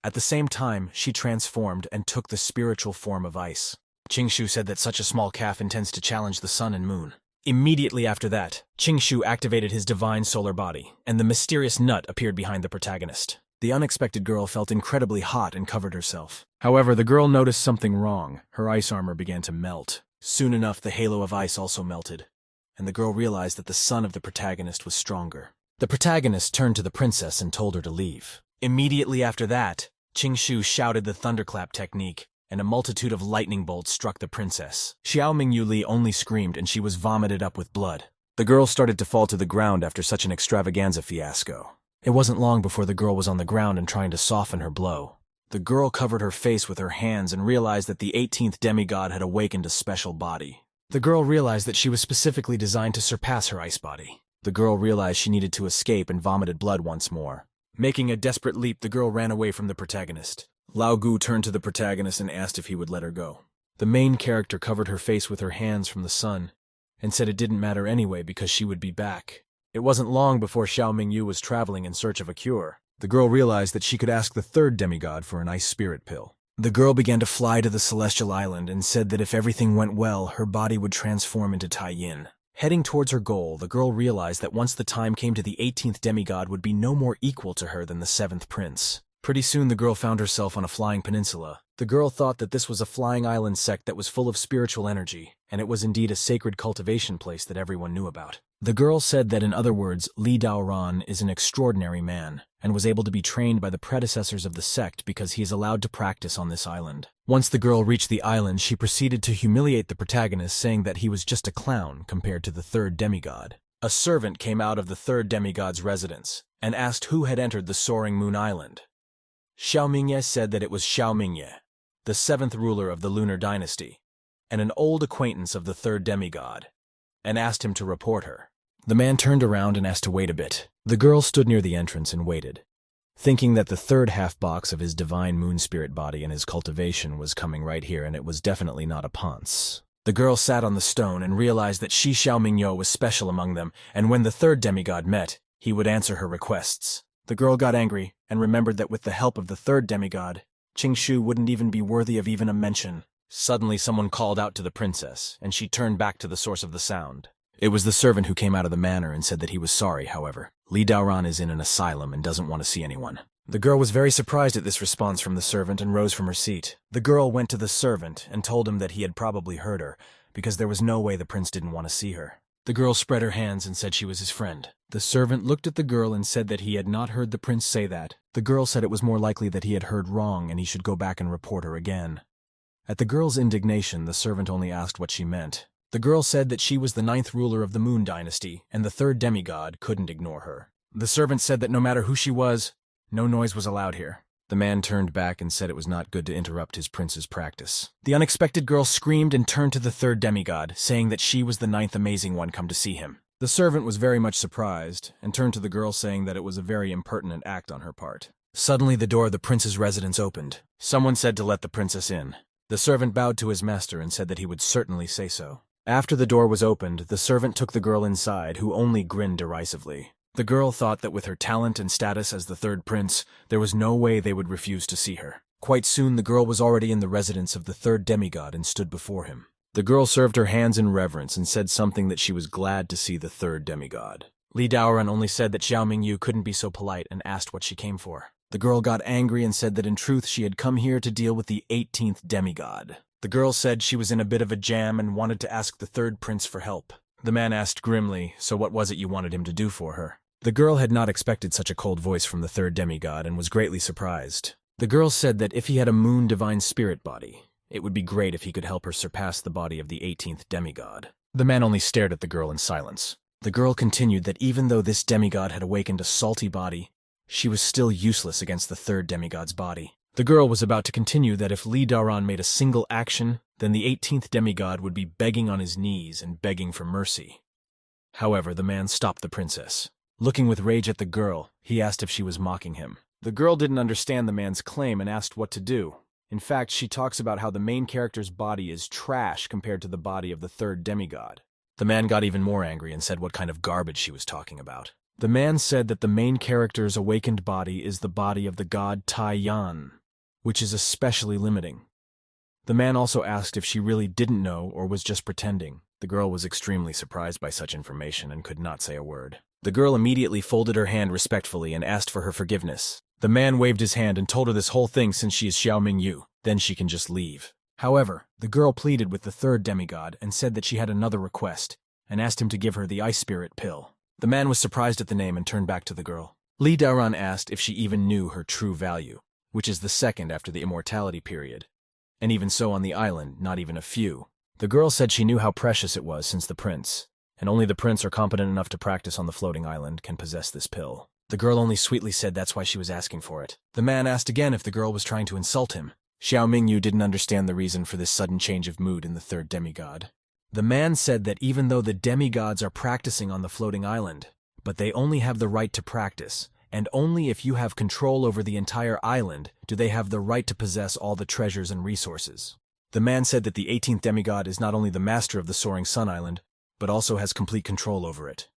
Speaker 1: At the same time, she transformed and took the spiritual form of ice. Qingshu said that such a small calf intends to challenge the sun and moon. Immediately after that, Qingshu activated his divine solar body, and the mysterious nut appeared behind the protagonist. The unexpected girl felt incredibly hot and covered herself. However, the girl noticed something wrong. Her ice armor began to melt. Soon enough, the halo of ice also melted, and the girl realized that the son of the protagonist was stronger. The protagonist turned to the princess and told her to leave. Immediately after that, Qingshu shouted the thunderclap technique, and a multitude of lightning bolts struck the princess. Xiao Mingyu Li only screamed and she was vomited up with blood. The girl started to fall to the ground after such an extravaganza fiasco. It wasn't long before the girl was on the ground and trying to soften her blow. The girl covered her face with her hands and realized that the 18th demigod had awakened a special body. The girl realized that she was specifically designed to surpass her ice body. The girl realized she needed to escape and vomited blood once more. Making a desperate leap, the girl ran away from the protagonist. Lao Gu turned to the protagonist and asked if he would let her go. The main character covered her face with her hands from the sun and said it didn't matter anyway because she would be back. It wasn't long before Xiao Mingyu was traveling in search of a cure. The girl realized that she could ask the third demigod for an ice spirit pill. The girl began to fly to the celestial island and said that if everything went well, her body would transform into Tai Yin. Heading towards her goal, the girl realized that once the time came to the 18th demigod would be no more equal to her than the 7th prince. Pretty soon the girl found herself on a flying peninsula. The girl thought that this was a flying island sect that was full of spiritual energy, and it was indeed a sacred cultivation place that everyone knew about. The girl said that in other words, Li Daoran is an extraordinary man, and was able to be trained by the predecessors of the sect because he is allowed to practice on this island. Once the girl reached the island, she proceeded to humiliate the protagonist, saying that he was just a clown compared to the third demigod. A servant came out of the third demigod's residence, and asked who had entered the Soaring Moon Island. Xiao Mingye said that it was Xiao Mingye, the 7th ruler of the Lunar Dynasty, and an old acquaintance of the third demigod, and asked him to report her. The man turned around and asked to wait a bit. The girl stood near the entrance and waited, thinking that the third half-box of his divine moon spirit body and his cultivation was coming right here, and it was definitely not a ponce. The girl sat on the stone and realized that she Xiao Mingyo was special among them, and when the third demigod met, he would answer her requests. The girl got angry and remembered that with the help of the third demigod, Qingshu wouldn't even be worthy of even a mention. Suddenly someone called out to the princess, and she turned back to the source of the sound. It was the servant who came out of the manor and said that he was sorry, however. Li Daoran is in an asylum and doesn't want to see anyone. The girl was very surprised at this response from the servant and rose from her seat. The girl went to the servant and told him that he had probably heard her, because there was no way the prince didn't want to see her. The girl spread her hands and said she was his friend. The servant looked at the girl and said that he had not heard the prince say that. The girl said it was more likely that he had heard wrong and he should go back and report her again. At the girl's indignation, the servant only asked what she meant. The girl said that she was the 9th ruler of the Moon Dynasty, and the 3rd demigod couldn't ignore her. The servant said that no matter who she was, no noise was allowed here. The man turned back and said it was not good to interrupt his prince's practice. The unexpected girl screamed and turned to the 3rd demigod, saying that she was the 9th amazing one come to see him. The servant was very much surprised, and turned to the girl saying that it was a very impertinent act on her part. Suddenly the door of the prince's residence opened. Someone said to let the princess in. The servant bowed to his master and said that he would certainly say so. After the door was opened, the servant took the girl inside, who only grinned derisively. The girl thought that with her talent and status as the 3rd prince, there was no way they would refuse to see her. Quite soon the girl was already in the residence of the 3rd demigod and stood before him. The girl served her hands in reverence and said something that she was glad to see the 3rd demigod. Li Daoran only said that Xiao Mingyu couldn't be so polite and asked what she came for. The girl got angry and said that in truth she had come here to deal with the 18th demigod. The girl said she was in a bit of a jam and wanted to ask the 3rd prince for help. The man asked grimly, so what was it you wanted him to do for her? The girl had not expected such a cold voice from the 3rd demigod and was greatly surprised. The girl said that if he had a moon divine spirit body, it would be great if he could help her surpass the body of the 18th demigod. The man only stared at the girl in silence. The girl continued that even though this demigod had awakened a salty body, she was still useless against the 3rd demigod's body. The girl was about to continue that if Li Daoran made a single action, then the 18th demigod would be begging on his knees and begging for mercy. However, the man stopped the princess. Looking with rage at the girl, he asked if she was mocking him. The girl didn't understand the man's claim and asked what to do. In fact, she talks about how the main character's body is trash compared to the body of the 3rd demigod. The man got even more angry and said what kind of garbage she was talking about. The man said that the main character's awakened body is the body of the god yuan, which is especially limiting. The man also asked if she really didn't know or was just pretending. The girl was extremely surprised by such information and could not say a word. The girl immediately folded her hand respectfully and asked for her forgiveness. The man waved his hand and told her this whole thing since she is Xiao Mingyu, then she can just leave. However, the girl pleaded with the 3rd demigod and said that she had another request, and asked him to give her the ice spirit pill. The man was surprised at the name and turned back to the girl. Li Daoran asked if she even knew her true value, which is the 2nd after the immortality period. And even so on the island, not even a few. The girl said she knew how precious it was since the prince, and only the prince or competent enough to practice on the floating island can possess this pill. The girl only sweetly said that's why she was asking for it. The man asked again if the girl was trying to insult him. Xiao Mingyu didn't understand the reason for this sudden change of mood in the 3rd demigod. The man said that even though the demigods are practicing on the floating island, but they only have the right to practice, and only if you have control over the entire island do they have the right to possess all the treasures and resources. The man said that the 18th demigod is not only the master of the Soaring Sun Island, but also has complete control over it.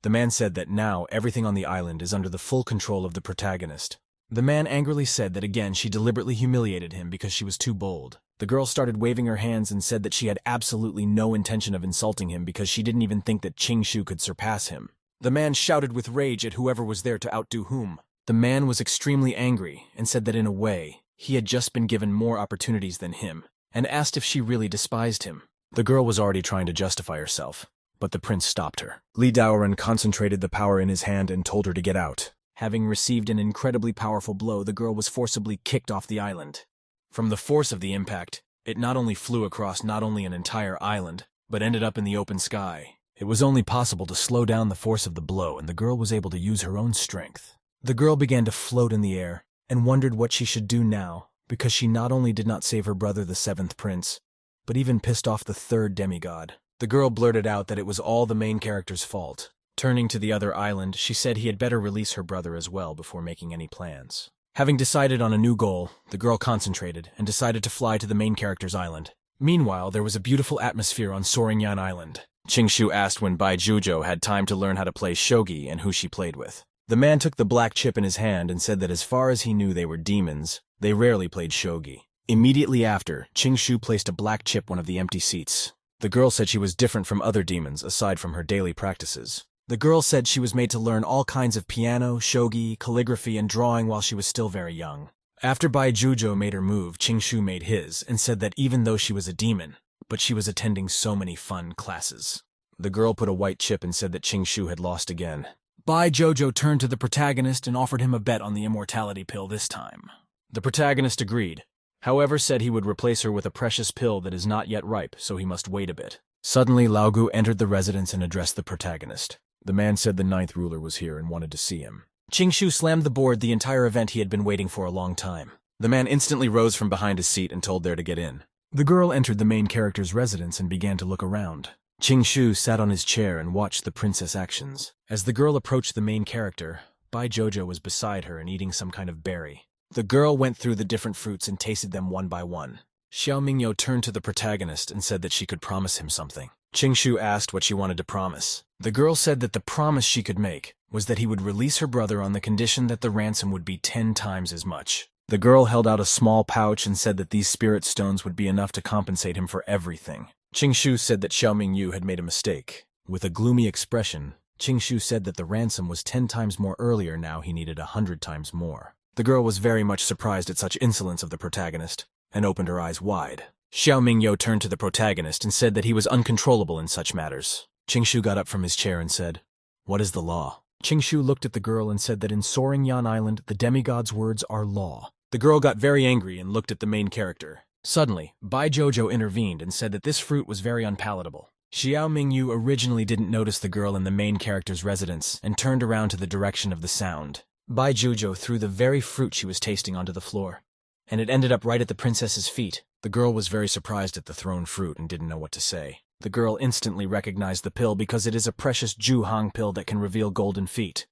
Speaker 1: The man said that now everything on the island is under the full control of the protagonist. The man angrily said that again she deliberately humiliated him because she was too bold. The girl started waving her hands and said that she had absolutely no intention of insulting him because she didn't even think that Qingshu could surpass him. The man shouted with rage at whoever was there to outdo whom. The man was extremely angry and said that in a way, he had just been given more opportunities than him, and asked if she really despised him. The girl was already trying to justify herself, but the prince stopped her. Li Daoran concentrated the power in his hand and told her to get out. Having received an incredibly powerful blow, the girl was forcibly kicked off the island. From the force of the impact, it not only flew across not only an entire island, but ended up in the open sky. It was only possible to slow down the force of the blow, and the girl was able to use her own strength. The girl began to float in the air, and wondered what she should do now, because she not only did not save her brother the 7th prince, but even pissed off the 3rd demigod. The girl blurted out that it was all the main character's fault. Turning to the other island, she said he had better release her brother as well before making any plans. Having decided on a new goal, the girl concentrated and decided to fly to the main character's island. Meanwhile, there was a beautiful atmosphere on Soaring Yan Island. Qingshu asked when Bai Zhuzhou had time to learn how to play shogi and who she played with. The man took the black chip in his hand and said that as far as he knew they were demons, they rarely played shogi. Immediately after, Qingshu placed a black chip one of the empty seats. The girl said she was different from other demons aside from her daily practices. The girl said she was made to learn all kinds of piano, shogi, calligraphy, and drawing while she was still very young. After Bai Jujo made her move, Qingshu made his, and said that even though she was a demon, but she was attending so many fun classes. The girl put a white chip and said that Qingshu had lost again. Bai Jojo turned to the protagonist and offered him a bet on the immortality pill this time. The protagonist agreed, however said he would replace her with a precious pill that is not yet ripe, so he must wait a bit. Suddenly, Laogu entered the residence and addressed the protagonist. The man said the 9th ruler was here and wanted to see him. Qingshu slammed the board the entire event he had been waiting for a long time. The man instantly rose from behind his seat and told there to get in. The girl entered the main character's residence and began to look around. Qingshu sat on his chair and watched the princess' actions. As the girl approached the main character, Bai Jojo was beside her and eating some kind of berry. The girl went through the different fruits and tasted them one by one. Xiao Mingyo turned to the protagonist and said that she could promise him something. Qingshu asked what she wanted to promise. The girl said that the promise she could make was that he would release her brother on the condition that the ransom would be 10 times as much. The girl held out a small pouch and said that these spirit stones would be enough to compensate him for everything. Qingshu said that Xiao Mingyu had made a mistake. With a gloomy expression, Qingshu said that the ransom was 10 times more earlier, now he needed 100 times more. The girl was very much surprised at such insolence of the protagonist, and opened her eyes wide. Xiao Mingyo turned to the protagonist and said that he was uncontrollable in such matters. Qingshu got up from his chair and said, "What is the law?" Qingshu looked at the girl and said that in Soaring Yan Island, the demigod's words are law. The girl got very angry and looked at the main character. Suddenly, Bai Jojo intervened and said that this fruit was very unpalatable. Xiao Mingyu originally didn't notice the girl in the main character's residence and turned around to the direction of the sound. Bai Jojo threw the very fruit she was tasting onto the floor, and it ended up right at the princess's feet. The girl was very surprised at the thrown fruit and didn't know what to say. The girl instantly recognized the pill because it is a precious Juhang pill that can reveal golden feet,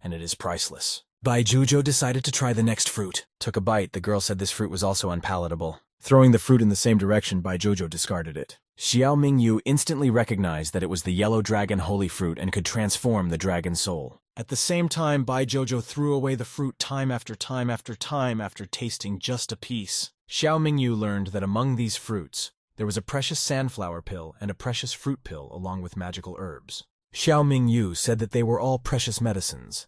Speaker 1: and it is priceless. Bai Jujo decided to try the next fruit. Took a bite, the girl said this fruit was also unpalatable. Throwing the fruit in the same direction, Bai Jojo discarded it. Xiao Mingyu instantly recognized that it was the yellow dragon holy fruit and could transform the dragon's soul. At the same time, Bai Jojo threw away the fruit time after time after time after tasting just a piece. Xiao Mingyu learned that among these fruits, there was a precious sandflower pill and a precious fruit pill along with magical herbs. Xiao Mingyu said that they were all precious medicines,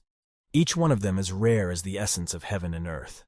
Speaker 1: each one of them as rare as the essence of heaven and earth.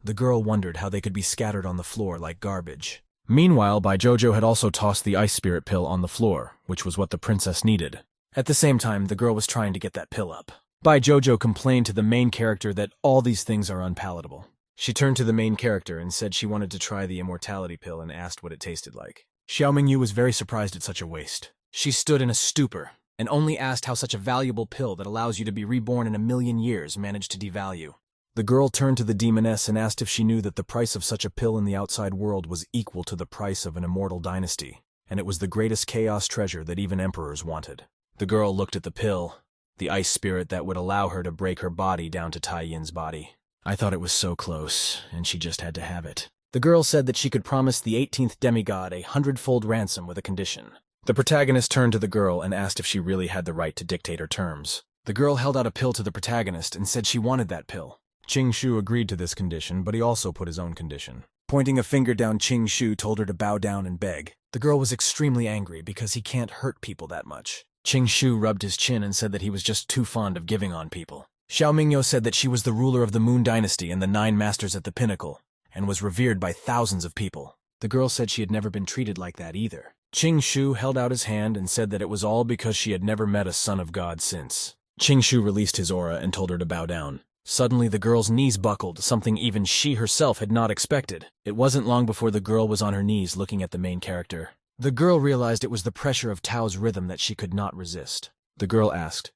Speaker 1: The girl wondered how they could be scattered on the floor like garbage. Meanwhile, Bai Jojo had also tossed the ice spirit pill on the floor, which was what the princess needed. At the same time, the girl was trying to get that pill up. Bai Jojo complained to the main character that all these things are unpalatable. She turned to the main character and said she wanted to try the immortality pill and asked what it tasted like. Xiao Mingyu was very surprised at such a waste. She stood in a stupor and only asked how such a valuable pill that allows you to be reborn in 1,000,000 years managed to devalue. The girl turned to the demoness and asked if she knew that the price of such a pill in the outside world was equal to the price of an immortal dynasty, and it was the greatest chaos treasure that even emperors wanted. The girl looked at the pill, the ice spirit that would allow her to break her body down to Tai Yin's body. I thought it was so close, and she just had to have it. The girl said that she could promise the 18th demigod a 100-fold ransom with a condition. The protagonist turned to the girl and asked if she really had the right to dictate her terms. The girl held out a pill to the protagonist and said she wanted that pill. Qingshu agreed to this condition, but he also put his own condition. Pointing a finger down, Qingshu told her to bow down and beg. The girl was extremely angry because he can't hurt people that much. Qingshu rubbed his chin and said that he was just too fond of giving on people. Xiao Mingyo said that she was the ruler of the Moon Dynasty and the 9 masters at the pinnacle, and was revered by thousands of people. The girl said she had never been treated like that either. Qingshu held out his hand and said that it was all because she had never met a son of God since. Qingshu released his aura and told her to bow down. Suddenly the girl's knees buckled, something even she herself had not expected. It wasn't long before the girl was on her knees looking at the main character. The girl realized it was the pressure of Tao's rhythm that she could not resist. The girl asked,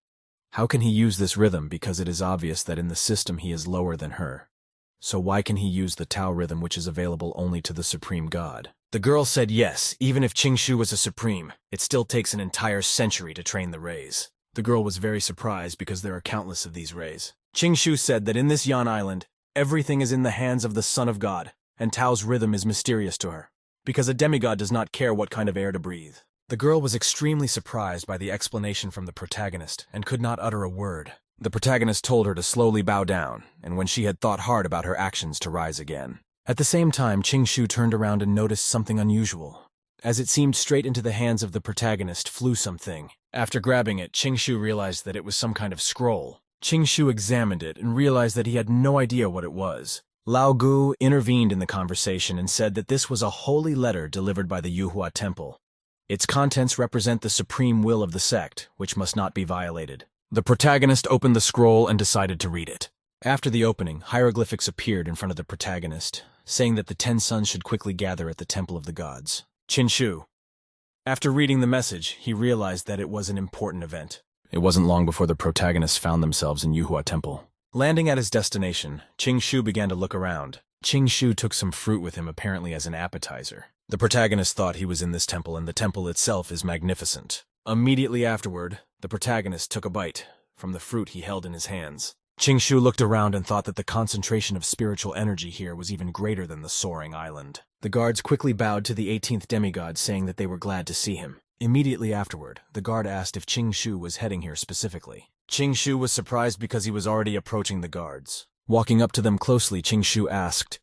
Speaker 1: "How can he use this rhythm, because it is obvious that in the system he is lower than her? So why can he use the Tao rhythm which is available only to the Supreme God?" The girl said yes, even if Qingshu was a Supreme, it still takes an entire century to train the rays. The girl was very surprised because there are countless of these rays. Qingshu said that in this Yan Island, everything is in the hands of the Son of God, and Tao's rhythm is mysterious to her, because a demigod does not care what kind of air to breathe. The girl was extremely surprised by the explanation from the protagonist and could not utter a word. The protagonist told her to slowly bow down, and when she had thought hard about her actions, to rise again. At the same time, Qingshu turned around and noticed something unusual. As it seemed straight into the hands of the protagonist flew something. After grabbing it, Qingshu realized that it was some kind of scroll. Qingshu examined it and realized that he had no idea what it was. Lao Gu intervened in the conversation and said that this was a holy letter delivered by the Yuhua Temple. Its contents represent the supreme will of the sect, which must not be violated. The protagonist opened the scroll and decided to read it. After the opening, hieroglyphics appeared in front of the protagonist, saying that the 10 sons should quickly gather at the Temple of the Gods. Qingshu. After reading the message, he realized that it was an important event. It wasn't long before the protagonists found themselves in Yuhua Temple. Landing at his destination, Qingshu began to look around. Qingshu took some fruit with him apparently as an appetizer. The protagonist thought he was in this temple, and the temple itself is magnificent. Immediately afterward, the protagonist took a bite from the fruit he held in his hands. Qingshu looked around and thought that the concentration of spiritual energy here was even greater than the soaring island. The guards quickly bowed to the 18th demigod, saying that they were glad to see him. Immediately afterward, the guard asked if Qingshu was heading here specifically. Qingshu was surprised because he was already approaching the guards. Walking up to them closely, Qingshu asked,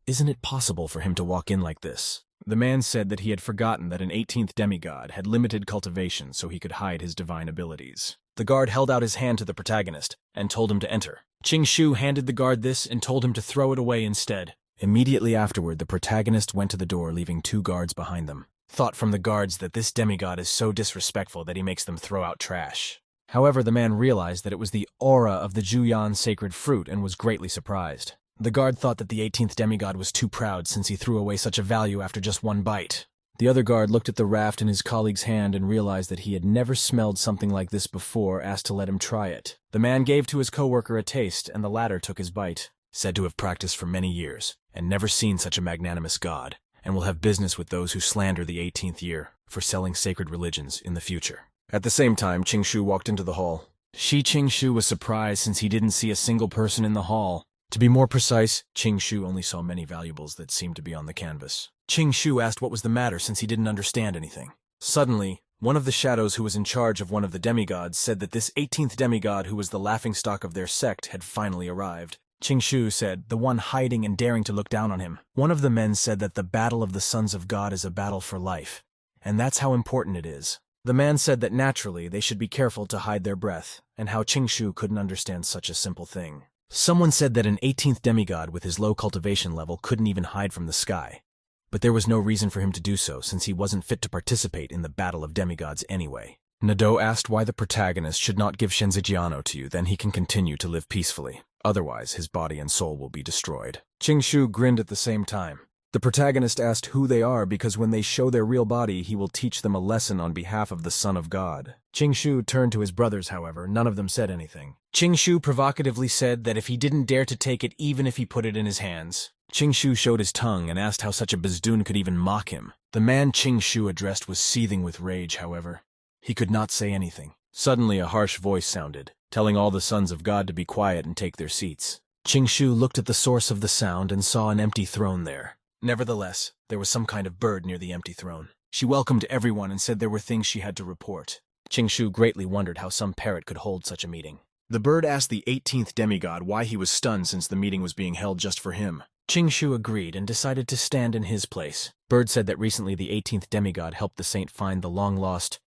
Speaker 1: "Isn't it possible for him to walk in like this?" The man said that he had forgotten that an 18th demigod had limited cultivation so he could hide his divine abilities. The guard held out his hand to the protagonist and told him to enter. Qingshu handed the guard this and told him to throw it away instead. Immediately afterward, the protagonist went to the door, leaving 2 guards behind them. Thought from the guards that this demigod is so disrespectful that he makes them throw out trash. However, the man realized that it was the aura of the yuan sacred fruit and was greatly surprised. The guard thought that the 18th demigod was too proud since he threw away such a value after just 1 bite. The other guard looked at the raft in his colleague's hand and realized that he had never smelled something like this before, asked to let him try it. The man gave to his coworker a taste, and the latter took his bite. Said to have practiced for many years, and never seen such a magnanimous god, and will have business with those who slander the 18th year for selling sacred religions in the future. At the same time, Qingshu walked into the hall. Qingshu was surprised since he didn't see a single person in the hall. To be more precise, Qingshu only saw many valuables that seemed to be on the canvas. Qingshu asked what was the matter since he didn't understand anything. Suddenly, one of the shadows who was in charge of one of the demigods said that this 18th demigod who was the laughingstock of their sect had finally arrived. Qingshu said, the one hiding and daring to look down on him. One of the men said that the battle of the sons of God is a battle for life, and that's how important it is. The man said that naturally they should be careful to hide their breath, and how Qingshu couldn't understand such a simple thing. Someone said that an 18th demigod with his low cultivation level couldn't even hide from the sky, but there was no reason for him to do so since he wasn't fit to participate in the battle of demigods anyway. Nado asked why the protagonist should not give Shenzijiano to you, then he can continue to live peacefully. Otherwise, his body and soul will be destroyed. Qingshu grinned at the same time. The protagonist asked who they are because when they show their real body, he will teach them a lesson on behalf of the Son of God. Qingshu turned to his brothers, however. None of them said anything. Qingshu provocatively said that if he didn't dare to take it even if he put it in his hands. Qingshu showed his tongue and asked how such a Bazdoon could even mock him. The man Qingshu addressed was seething with rage, however. He could not say anything. Suddenly a harsh voice sounded, telling all the sons of God to be quiet and take their seats. Qingshu looked at the source of the sound and saw an empty throne there. Nevertheless, there was some kind of bird near the empty throne. She welcomed everyone and said there were things she had to report. Qingshu greatly wondered how some parrot could hold such a meeting. The bird asked the 18th demigod why he was stunned since the meeting was being held just for him. Qingshu agreed and decided to stand in his place. Bird said that recently the 18th demigod helped the saint find the long-lost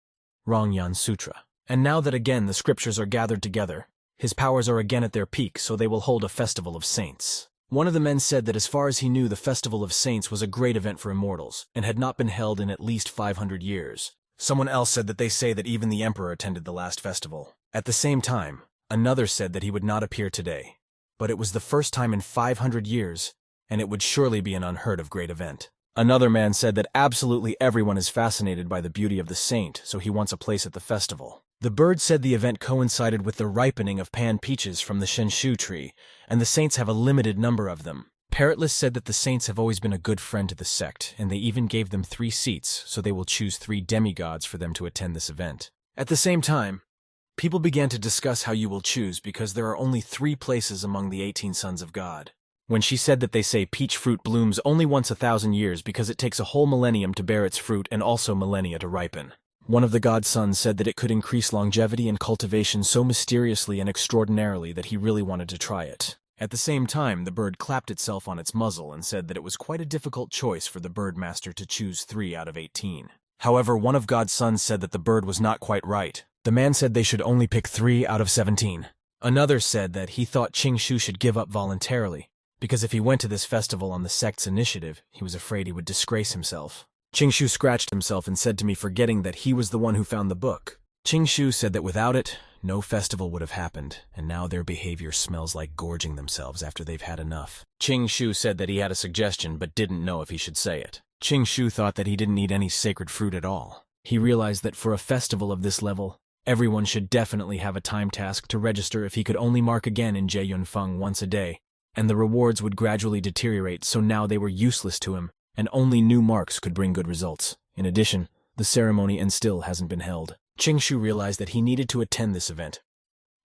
Speaker 1: Rongyan Sutra. And now that again the scriptures are gathered together, his powers are again at their peak, so they will hold a festival of saints. One of the men said that as far as he knew, the Festival of Saints was a great event for immortals, and had not been held in at least 500 years. Someone else said that they say that even the emperor attended the last festival. At the same time, another said that he would not appear today. But it was the first time in 500 years, and it would surely be an unheard of great event. Another man said that absolutely everyone is fascinated by the beauty of the saint, so he wants a place at the festival. The bird said the event coincided with the ripening of pan peaches from the shenshu tree, and the saints have a limited number of them. Parrotless said that the saints have always been a good friend to the sect, and they even gave them 3 seats, so they will choose 3 demigods for them to attend this event. At the same time, people began to discuss how you will choose because there are only 3 places among the 18 sons of God. When she said that they say peach fruit blooms only once 1,000 years because it takes a whole millennium to bear its fruit and also millennia to ripen. One of the godsons said that it could increase longevity and cultivation so mysteriously and extraordinarily that he really wanted to try it. At the same time, the bird clapped itself on its muzzle and said that it was quite a difficult choice for the bird master to choose 3 out of 18. However, one of God's sons said that the bird was not quite right. The man said they should only pick 3 out of 17. Another said that he thought Qing should give up voluntarily, because if he went to this festival on the sect's initiative, he was afraid he would disgrace himself. Qing scratched himself and said to me, forgetting that he was the one who found the book. Qing said that without it, no festival would have happened, and now their behavior smells like gorging themselves after they've had enough. Qing said that he had a suggestion but didn't know if he should say it. Qing thought that he didn't need any sacred fruit at all. He realized that for a festival of this level, everyone should definitely have a time task to register if he could only mark again in Jeyunfeng once a day, and the rewards would gradually deteriorate, so now they were useless to him, and only new marks could bring good results. In addition, the ceremony and still hasn't been held. Qing realized that he needed to attend this event.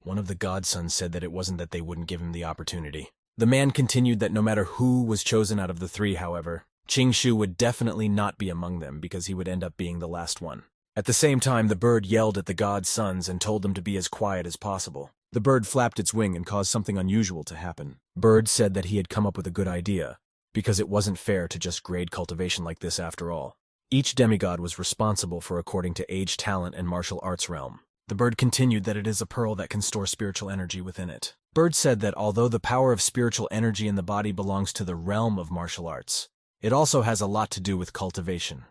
Speaker 1: One of the godsons said that it wasn't that they wouldn't give him the opportunity. The man continued that no matter who was chosen out of the 3, however, Qing would definitely not be among them because he would end up being the last one. At the same time, the bird yelled at the godsons and told them to be as quiet as possible. The bird flapped its wing and caused something unusual to happen. Bird said that he had come up with a good idea, because it wasn't fair to just grade cultivation like this after all. Each demigod was responsible for according to age, talent, and martial arts realm. The bird continued that it is a pearl that can store spiritual energy within it. Bird said that although the power of spiritual energy in the body belongs to the realm of martial arts, it also has a lot to do with cultivation.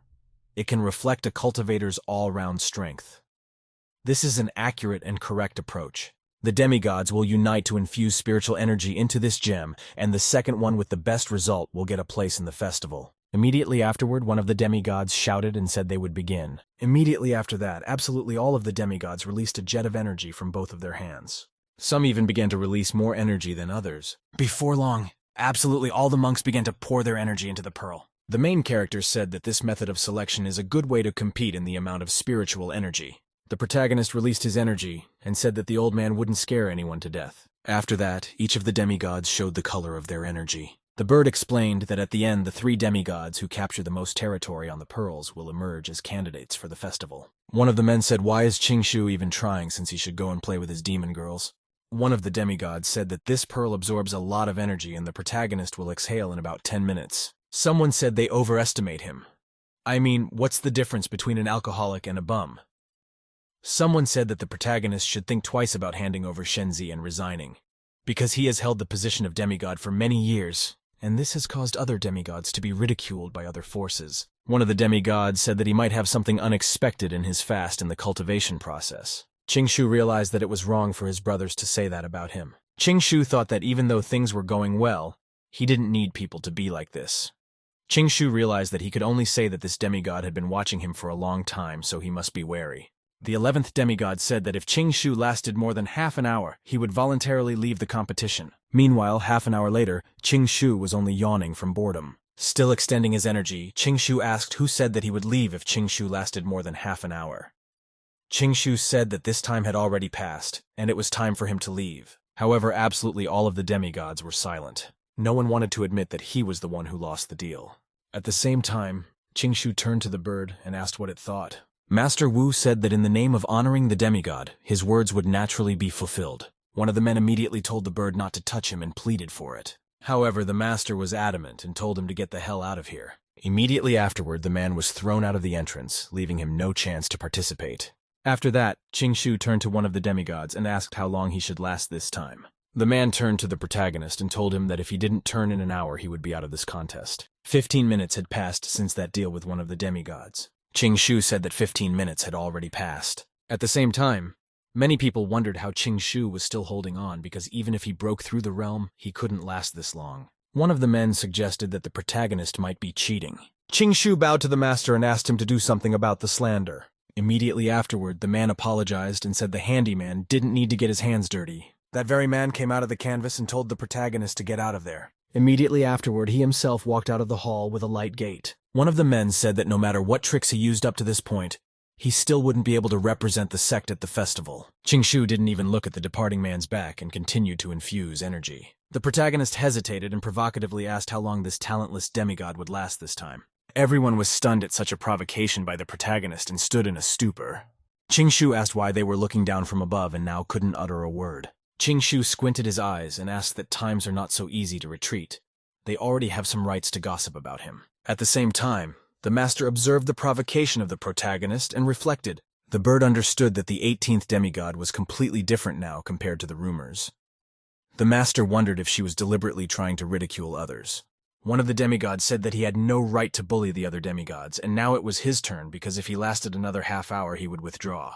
Speaker 1: It can reflect a cultivator's all-round strength. This is an accurate and correct approach. The demigods will unite to infuse spiritual energy into this gem, and the second one with the best result will get a place in the festival. Immediately afterward, one of the demigods shouted and said they would begin. Immediately after that, absolutely all of the demigods released a jet of energy from both of their hands. Some even began to release more energy than others. Before long, absolutely all the monks began to pour their energy into the pearl. The main character said that this method of selection is a good way to compete in the amount of spiritual energy. The protagonist released his energy and said that the old man wouldn't scare anyone to death. After that, each of the demigods showed the color of their energy. The bird explained that at the end, the 3 demigods who capture the most territory on the pearls will emerge as candidates for the festival. One of the men said, why is Qing even trying since he should go and play with his demon girls? One of the demigods said that this pearl absorbs a lot of energy and the protagonist will exhale in about 10 minutes. Someone said they overestimate him. I mean, what's the difference between an alcoholic and a bum? Someone said that the protagonist should think twice about handing over Shenzi and resigning, because he has held the position of demigod for many years, and this has caused other demigods to be ridiculed by other forces. One of the demigods said that he might have something unexpected in his fast in the cultivation process. Qing realized that it was wrong for his brothers to say that about him. Qing thought that even though things were going well, he didn't need people to be like this. Qing realized that he could only say that this demigod had been watching him for a long time, so he must be wary. The 11th demigod said that if Qing lasted more than half an hour, he would voluntarily leave the competition. Meanwhile, half an hour later, Qing was only yawning from boredom. Still extending his energy, Qing asked who said that he would leave if Qing lasted more than half an hour. Qing said that this time had already passed, and it was time for him to leave. However, absolutely all of the demigods were silent. No one wanted to admit that he was the one who lost the deal. At the same time, Qing turned to the bird and asked what it thought. Master Wu said that in the name of honoring the demigod, his words would naturally be fulfilled. One of the men immediately told the bird not to touch him and pleaded for it. However, the master was adamant and told him to get the hell out of here. Immediately afterward, the man was thrown out of the entrance, leaving him no chance to participate. After that, Qing turned to one of the demigods and asked how long he should last this time. The man turned to the protagonist and told him that if he didn't turn in an hour, he would be out of this contest. 15 minutes had passed since that deal with one of the demigods. Qing said that 15 minutes had already passed. At the same time, many people wondered how Qing was still holding on because even if he broke through the realm, he couldn't last this long. One of the men suggested that the protagonist might be cheating. Qing bowed to the master and asked him to do something about the slander. Immediately afterward, the man apologized and said the handyman didn't need to get his hands dirty. That very man came out of the canvas and told the protagonist to get out of there. Immediately afterward, he himself walked out of the hall with a light gate. One of the men said that no matter what tricks he used up to this point, he still wouldn't be able to represent the sect at the festival. Qing didn't even look at the departing man's back and continued to infuse energy. The protagonist hesitated and provocatively asked how long this talentless demigod would last this time. Everyone was stunned at such a provocation by the protagonist and stood in a stupor. Qing asked why they were looking down from above and now couldn't utter a word. Shu squinted his eyes and asked that times are not so easy to retreat. They already have some rights to gossip about him. At the same time, the master observed the provocation of the protagonist and reflected. The bird understood that the 18th demigod was completely different now compared to the rumors. The master wondered if she was deliberately trying to ridicule others. One of the demigods said that he had no right to bully the other demigods, and now it was his turn because if he lasted another half hour he would withdraw.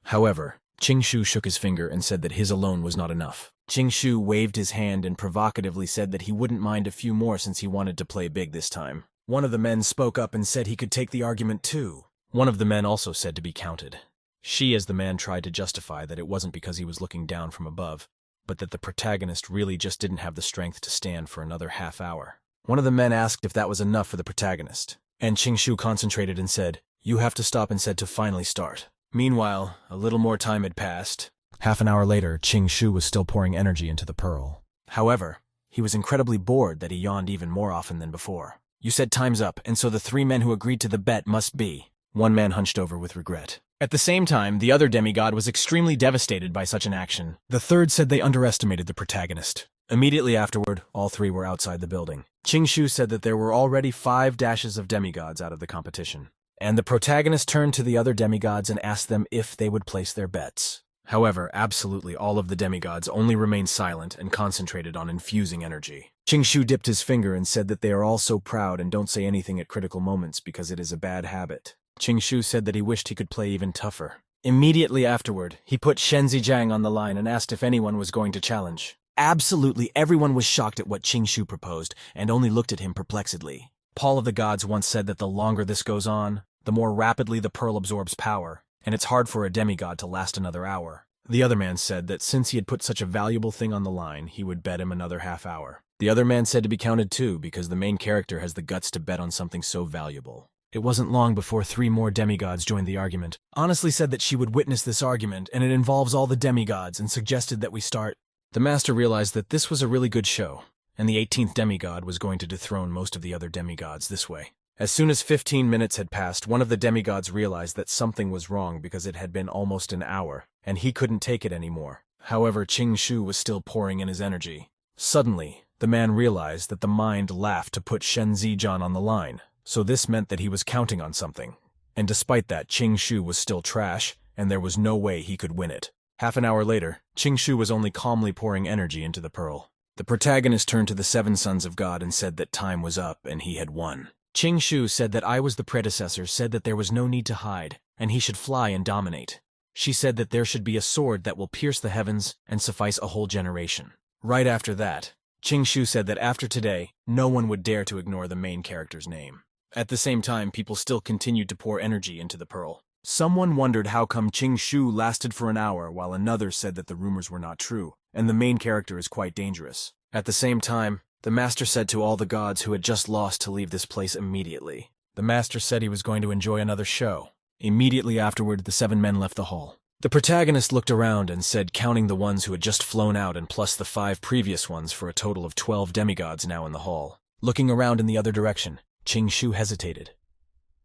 Speaker 1: However, Shu shook his finger and said that his alone was not enough. Shu waved his hand and provocatively said that he wouldn't mind a few more since he wanted to play big this time. One of the men spoke up and said he could take the argument too. One of the men also said to be counted. She, as the man, tried to justify that it wasn't because he was looking down from above, but that the protagonist really just didn't have the strength to stand for another half hour. One of the men asked if that was enough for the protagonist, and Shu concentrated and said, "You have to stop," and said to finally start. Meanwhile, a little more time had passed. Half an hour later, Shu was still pouring energy into the pearl. However, he was incredibly bored that he yawned even more often than before. "You said time's up, and so the 3 men who agreed to the bet must be." One man hunched over with regret. At the same time, the other demigod was extremely devastated by such an action. The third said they underestimated the protagonist. Immediately afterward, all 3 were outside the building. Shu said that there were already 5 dashes of demigods out of the competition. And the protagonist turned to the other demigods and asked them if they would place their bets. However, absolutely all of the demigods only remained silent and concentrated on infusing energy. Shu dipped his finger and said that they are all so proud and don't say anything at critical moments because it is a bad habit. Shu said that he wished he could play even tougher. Immediately afterward, he put Shen Zijiang on the line and asked if anyone was going to challenge. Absolutely everyone was shocked at what Shu proposed and only looked at him perplexedly. Paul of the Gods once said that the longer this goes on, the more rapidly the pearl absorbs power, and it's hard for a demigod to last another hour. The other man said that since he had put such a valuable thing on the line, he would bet him another half hour. The other man said to be counted too, because the main character has the guts to bet on something so valuable. It wasn't long before 3 more demigods joined the argument. Honestly said that she would witness this argument, and it involves all the demigods, and suggested that we start. The master realized that this was a really good show, and the 18th demigod was going to dethrone most of the other demigods this way. As soon as 15 minutes had passed, one of the demigods realized that something was wrong because it had been almost an hour, and he couldn't take it anymore. However, Shu was still pouring in his energy. Suddenly, the man realized that the mind laughed to put Shen Zijiang on the line, so this meant that he was counting on something. And despite that, Shu was still trash, and there was no way he could win it. Half an hour later, Shu was only calmly pouring energy into the pearl. The protagonist turned to the 7 sons of God and said that time was up and he had won. Shu said that I was the predecessor, said that there was no need to hide, and he should fly and dominate. She said that there should be a sword that will pierce the heavens and suffice a whole generation. Right after that, Shu said that after today, no one would dare to ignore the main character's name. At the same time, people still continued to pour energy into the pearl. Someone wondered how come Shu lasted for an hour while another said that the rumors were not true, and the main character is quite dangerous. At the same time, the master said to all the gods who had just lost to leave this place immediately. The master said he was going to enjoy another show. Immediately afterward, the 7 men left the hall. The protagonist looked around and said, counting the ones who had just flown out and plus the 5 previous ones for a total of 12 demigods now in the hall. Looking around in the other direction, Shu hesitated.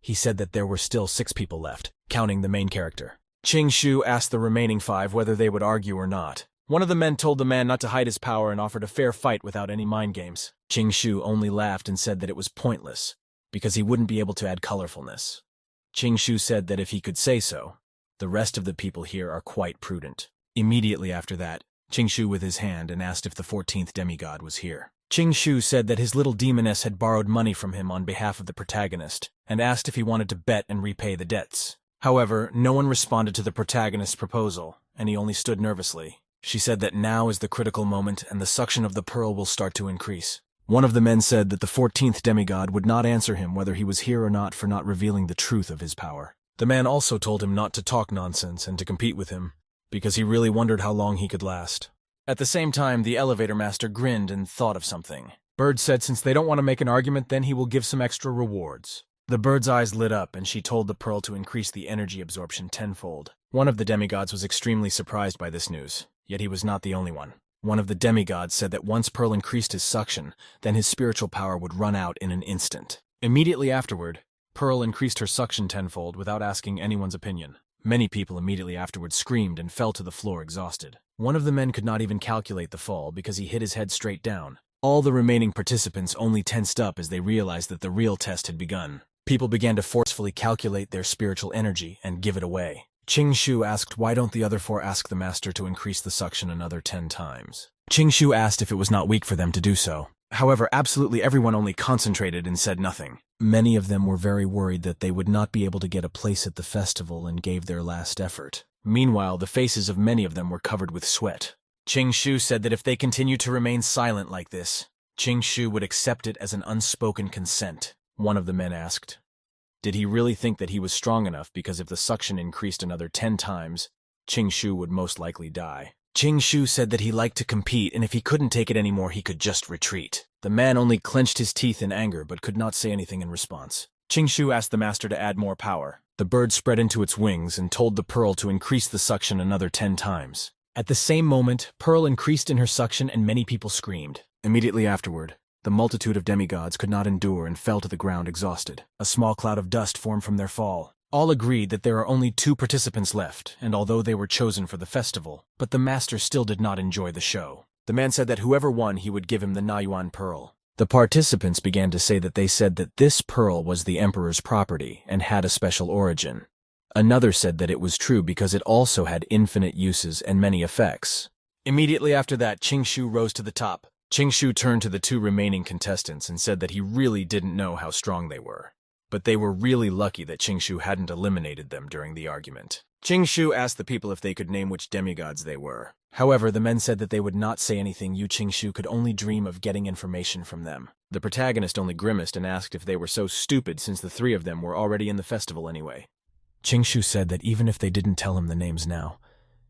Speaker 1: He said that there were still 6 people left, counting the main character. Shu asked the remaining 5 whether they would argue or not. One of the men told the man not to hide his power and offered a fair fight without any mind games. Shu only laughed and said that it was pointless, because he wouldn't be able to add colorfulness. Shu said that if he could say so, the rest of the people here are quite prudent. Immediately after that, Shu with his hand and asked if the 14th demigod was here. Shu said that his little demoness had borrowed money from him on behalf of the protagonist, and asked if he wanted to bet and repay the debts. However, no one responded to the protagonist's proposal, and he only stood nervously. She said that now is the critical moment and the suction of the pearl will start to increase. One of the men said that the 14th demigod would not answer him whether he was here or not for not revealing the truth of his power. The man also told him not to talk nonsense and to compete with him, because he really wondered how long he could last. At the same time, the elevator master grinned and thought of something. Bird said since they don't want to make an argument, then he will give some extra rewards. The bird's eyes lit up, and she told the pearl to increase the energy absorption tenfold. One of the demigods was extremely surprised by this news, yet he was not the only one. One of the demigods said that once Pearl increased his suction, then his spiritual power would run out in an instant. Immediately afterward, Pearl increased her suction tenfold without asking anyone's opinion. Many people immediately afterward screamed and fell to the floor exhausted. One of the men could not even calculate the fall because he hit his head straight down. All the remaining participants only tensed up as they realized that the real test had begun. People began to forcefully calculate their spiritual energy and give it away. Qing Shu asked why don't the other 4 ask the master to increase the suction another 10 times. Qing Shu asked if it was not weak for them to do so. However, absolutely everyone only concentrated and said nothing. Many of them were very worried that they would not be able to get a place at the festival and gave their last effort. Meanwhile, the faces of many of them were covered with sweat. Qing Shu said that if they continued to remain silent like this, Qing Shu would accept it as an unspoken consent. One of the men asked, did he really think that he was strong enough because if the suction increased another 10 times, Qing Shu would most likely die? Qing Shu said that he liked to compete and if he couldn't take it anymore he could just retreat. The man only clenched his teeth in anger but could not say anything in response. Qing Shu asked the master to add more power. The bird spread into its wings and told the pearl to increase the suction another 10 times. At the same moment, Pearl increased in her suction and many people screamed. Immediately afterward, the multitude of demigods could not endure and fell to the ground exhausted. A small cloud of dust formed from their fall. All agreed that there are only 2 participants left, and although they were chosen for the festival, but the master still did not enjoy the show. The man said that whoever won, he would give him the yuan pearl. The participants began to say that they said that this pearl was the emperor's property and had a special origin. Another said that it was true because it also had infinite uses and many effects. Immediately after that, Qing Shu rose to the top. Qing Shu turned to the 2 remaining contestants and said that he really didn't know how strong they were. But they were really lucky that Qing Shu hadn't eliminated them during the argument. Qing Shu asked the people if they could name which demigods they were. However, the men said that they would not say anything. Qing Shu could only dream of getting information from them. The protagonist only grimaced and asked if they were so stupid since the 3 of them were already in the festival anyway. Qing Shu said that even if they didn't tell him the names now,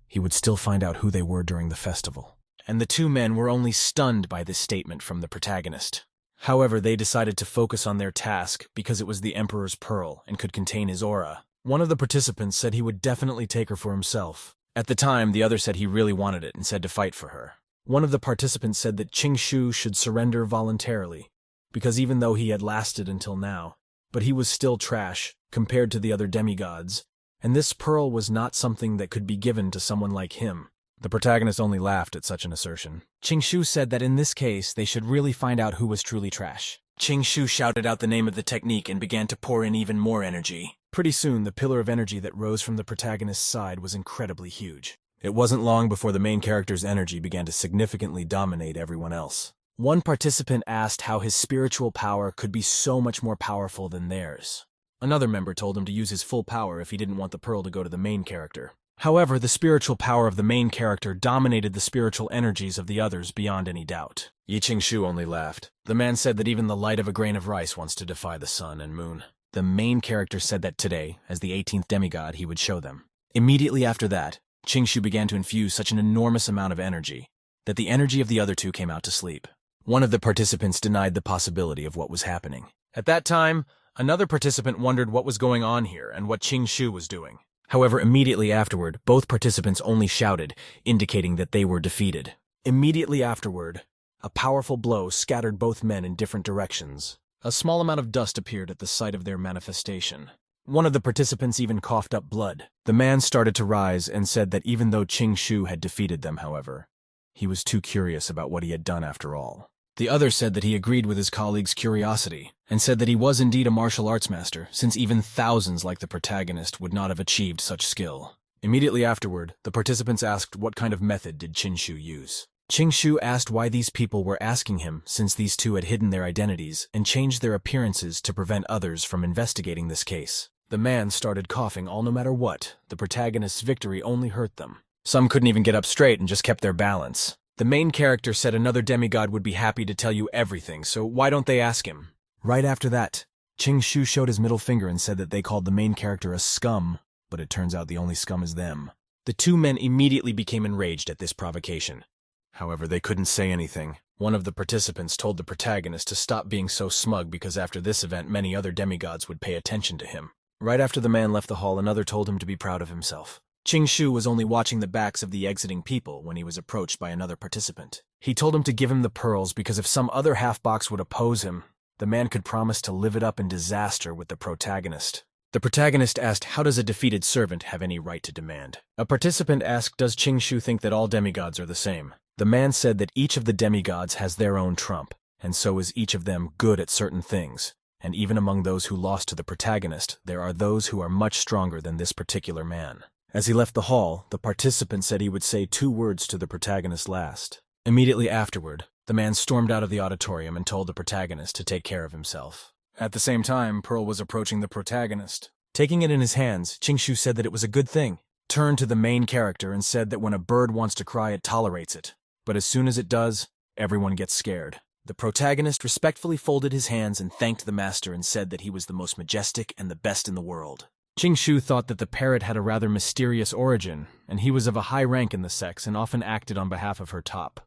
Speaker 1: he would still find out who they were during the festival. And the 2 men were only stunned by this statement from the protagonist. However, they decided to focus on their task because it was the Emperor's pearl and could contain his aura. One of the participants said he would definitely take her for himself. At the time, the other said he really wanted it and said to fight for her. One of the participants said that Qing Shu should surrender voluntarily, because even though he had lasted until now, but he was still trash compared to the other demigods, and this pearl was not something that could be given to someone like him. The protagonist only laughed at such an assertion. Qing Shu said that in this case, they should really find out who was truly trash. Qing Shu shouted out the name of the technique and began to pour in even more energy. Pretty soon, the pillar of energy that rose from the protagonist's side was incredibly huge. It wasn't long before the main character's energy began to significantly dominate everyone else. One participant asked how his spiritual power could be so much more powerful than theirs. Another member told him to use his full power if he didn't want the pearl to go to the main character. However, the spiritual power of the main character dominated the spiritual energies of the others beyond any doubt. Qing Shu only laughed. The man said that even the light of a grain of rice wants to defy the sun and moon. The main character said that today, as the 18th demigod, he would show them. Immediately after that, Qing Shu began to infuse such an enormous amount of energy that the energy of the other 2 came out to sleep. One of the participants denied the possibility of what was happening. At that time, another participant wondered what was going on here and what Qing Shu was doing. However, immediately afterward, both participants only shouted, indicating that they were defeated. Immediately afterward, a powerful blow scattered both men in different directions. A small amount of dust appeared at the site of their manifestation. One of the participants even coughed up blood. The man started to rise and said that even though Qing Shu had defeated them, however, he was too curious about what he had done after all. The other said that he agreed with his colleague's curiosity, and said that he was indeed a martial arts master, since even thousands like the protagonist would not have achieved such skill. Immediately afterward, the participants asked what kind of method did Qing Shu use. Qing Shu asked why these people were asking him, since these 2 had hidden their identities and changed their appearances to prevent others from investigating this case. The man started coughing all no matter what. The protagonist's victory only hurt them. Some couldn't even get up straight and just kept their balance. The main character said another demigod would be happy to tell you everything, so why don't they ask him? Right after that, Qing Shu showed his middle finger and said that they called the main character a scum, but it turns out the only scum is them. The 2 men immediately became enraged at this provocation. However, they couldn't say anything. One of the participants told the protagonist to stop being so smug because after this event, many other demigods would pay attention to him. Right after the man left the hall, another told him to be proud of himself. Qing Shu was only watching the backs of the exiting people when he was approached by another participant. He told him to give him the pearls because if some other half-box would oppose him, the man could promise to live it up in disaster with the protagonist. The protagonist asked, how does a defeated servant have any right to demand? A participant asked, does Shu think that all demigods are the same? The man said that each of the demigods has their own trump, and so is each of them good at certain things. And even among those who lost to the protagonist, there are those who are much stronger than this particular man. As he left the hall, the participant said he would say 2 words to the protagonist last. Immediately afterward, the man stormed out of the auditorium and told the protagonist to take care of himself. At the same time, Pearl was approaching the protagonist. Taking it in his hands, Shu said that it was a good thing, turned to the main character and said that when a bird wants to cry, it tolerates it. But as soon as it does, everyone gets scared. The protagonist respectfully folded his hands and thanked the master and said that he was the most majestic and the best in the world. Shu thought that the parrot had a rather mysterious origin, and he was of a high rank in the sex and often acted on behalf of her top.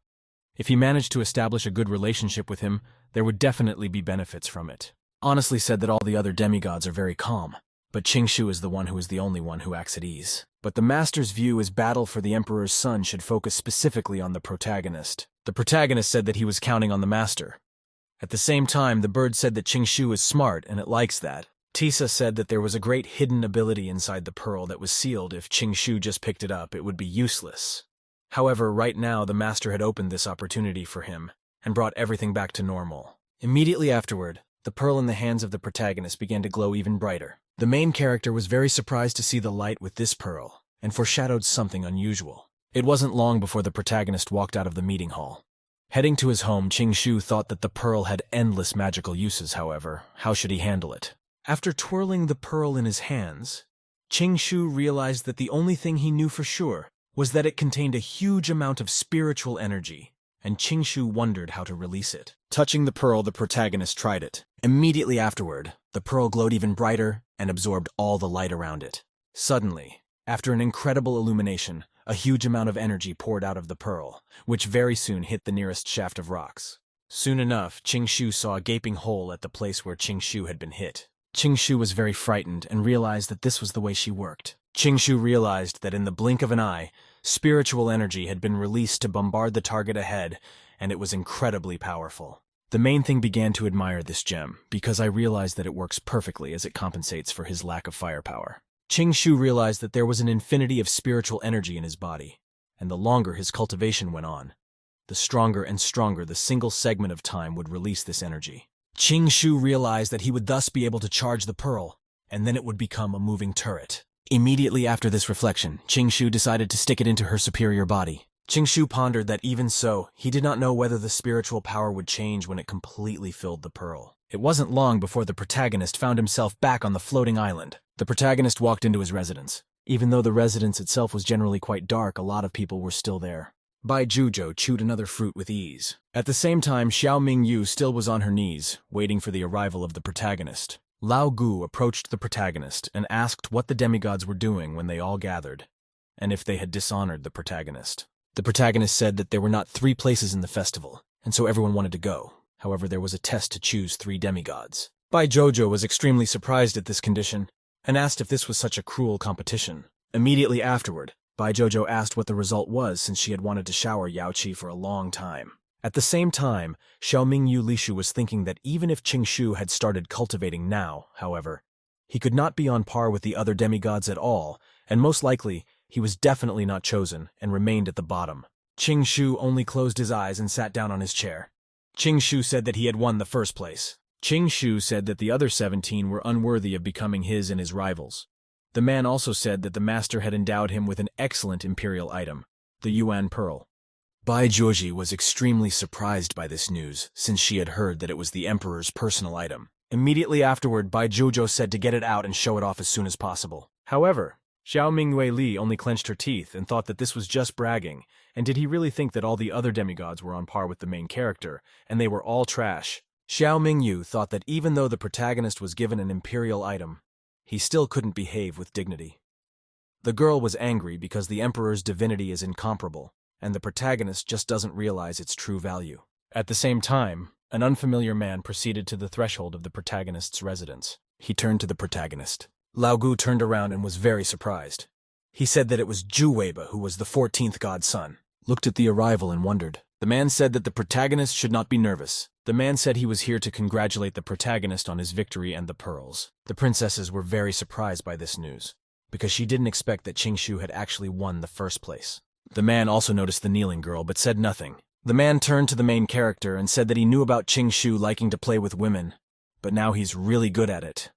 Speaker 1: If he managed to establish a good relationship with him, there would definitely be benefits from it. Honestly said that all the other demigods are very calm, but Shu is the one who is the only one who acts at ease. But the master's view is battle for the emperor's son should focus specifically on the protagonist. The protagonist said that he was counting on the master. At the same time, the bird said that Shu is smart and it likes that. Tisa said that there was a great hidden ability inside the pearl that was sealed. If Shu just picked it up, it would be useless. However, right now the master had opened this opportunity for him and brought everything back to normal. Immediately afterward, the pearl in the hands of the protagonist began to glow even brighter. The main character was very surprised to see the light with this pearl, and foreshadowed something unusual. It wasn't long before the protagonist walked out of the meeting hall. Heading to his home, Shu thought that the pearl had endless magical uses. However, how should he handle it? After twirling the pearl in his hands, Shu realized that the only thing he knew for sure was that it contained a huge amount of spiritual energy, and Shu wondered how to release it. Touching the pearl, the protagonist tried it. Immediately afterward, the pearl glowed even brighter and absorbed all the light around it. Suddenly, after an incredible illumination, a huge amount of energy poured out of the pearl, which very soon hit the nearest shaft of rocks. Soon enough, Shu saw a gaping hole at the place where Shu had been hit. Shu was very frightened and realized that this was the way she worked. Shu realized that in the blink of an eye, spiritual energy had been released to bombard the target ahead, and it was incredibly powerful. The main thing began to admire this gem, because I realized that it works perfectly as it compensates for his lack of firepower. Shu realized that there was an infinity of spiritual energy in his body, and the longer his cultivation went on, the stronger and stronger the single segment of time would release this energy. Shu realized that he would thus be able to charge the pearl, and then it would become a moving turret. Immediately after this reflection, Shu decided to stick it into her superior body. Shu pondered that even so, he did not know whether the spiritual power would change when it completely filled the pearl. It wasn't long before the protagonist found himself back on the floating island. The protagonist walked into his residence. Even though the residence itself was generally quite dark, a lot of people were still there. Bai Zhuozhou chewed another fruit with ease. At the same time, Xiao Mingyu still was on her knees, waiting for the arrival of the protagonist. Lao Gu approached the protagonist and asked what the demigods were doing when they all gathered, and if they had dishonored the protagonist. The protagonist said that there were not 3 places in the festival, and so everyone wanted to go. However, there was a test to choose 3 demigods. Bai Zhuozhou was extremely surprised at this condition, and asked if this was such a cruel competition. Immediately afterward, Bai Zhuozhou asked what the result was since she had wanted to shower Yao Qi for a long time. At the same time, Xiao Mingyu Lishu was thinking that even if Shu had started cultivating now, however, he could not be on par with the other demigods at all, and most likely, he was definitely not chosen and remained at the bottom. Shu only closed his eyes and sat down on his chair. Shu said that he had won the first place. Shu said that the other 17 were unworthy of becoming his and his rivals. The man also said that the master had endowed him with an excellent imperial item, the yuan pearl. Bai Zhuozhi was extremely surprised by this news, since she had heard that it was the emperor's personal item. Immediately afterward, Bai Zhuozhou said to get it out and show it off as soon as possible. However, Xiao Mingwei Li only clenched her teeth and thought that this was just bragging, and did he really think that all the other demigods were on par with the main character, and they were all trash? Xiao Mingyu thought that even though the protagonist was given an imperial item, he still couldn't behave with dignity. The girl was angry because the emperor's divinity is incomparable, and the protagonist just doesn't realize its true value. At the same time, an unfamiliar man proceeded to the threshold of the protagonist's residence. He turned to the protagonist. Lao Gu turned around and was very surprised. He said that it was Zhu Weiba, who was the 14th god's son. Looked at the arrival and wondered. The man said that the protagonist should not be nervous, The man said he was here to congratulate the protagonist on his victory and the pearls. The princesses were very surprised by this news, because she didn't expect that Qingshu had actually won the first place. The man also noticed the kneeling girl, but said nothing. The man turned to the main character and said that he knew about Qingshu liking to play with women, but now he's really good at it.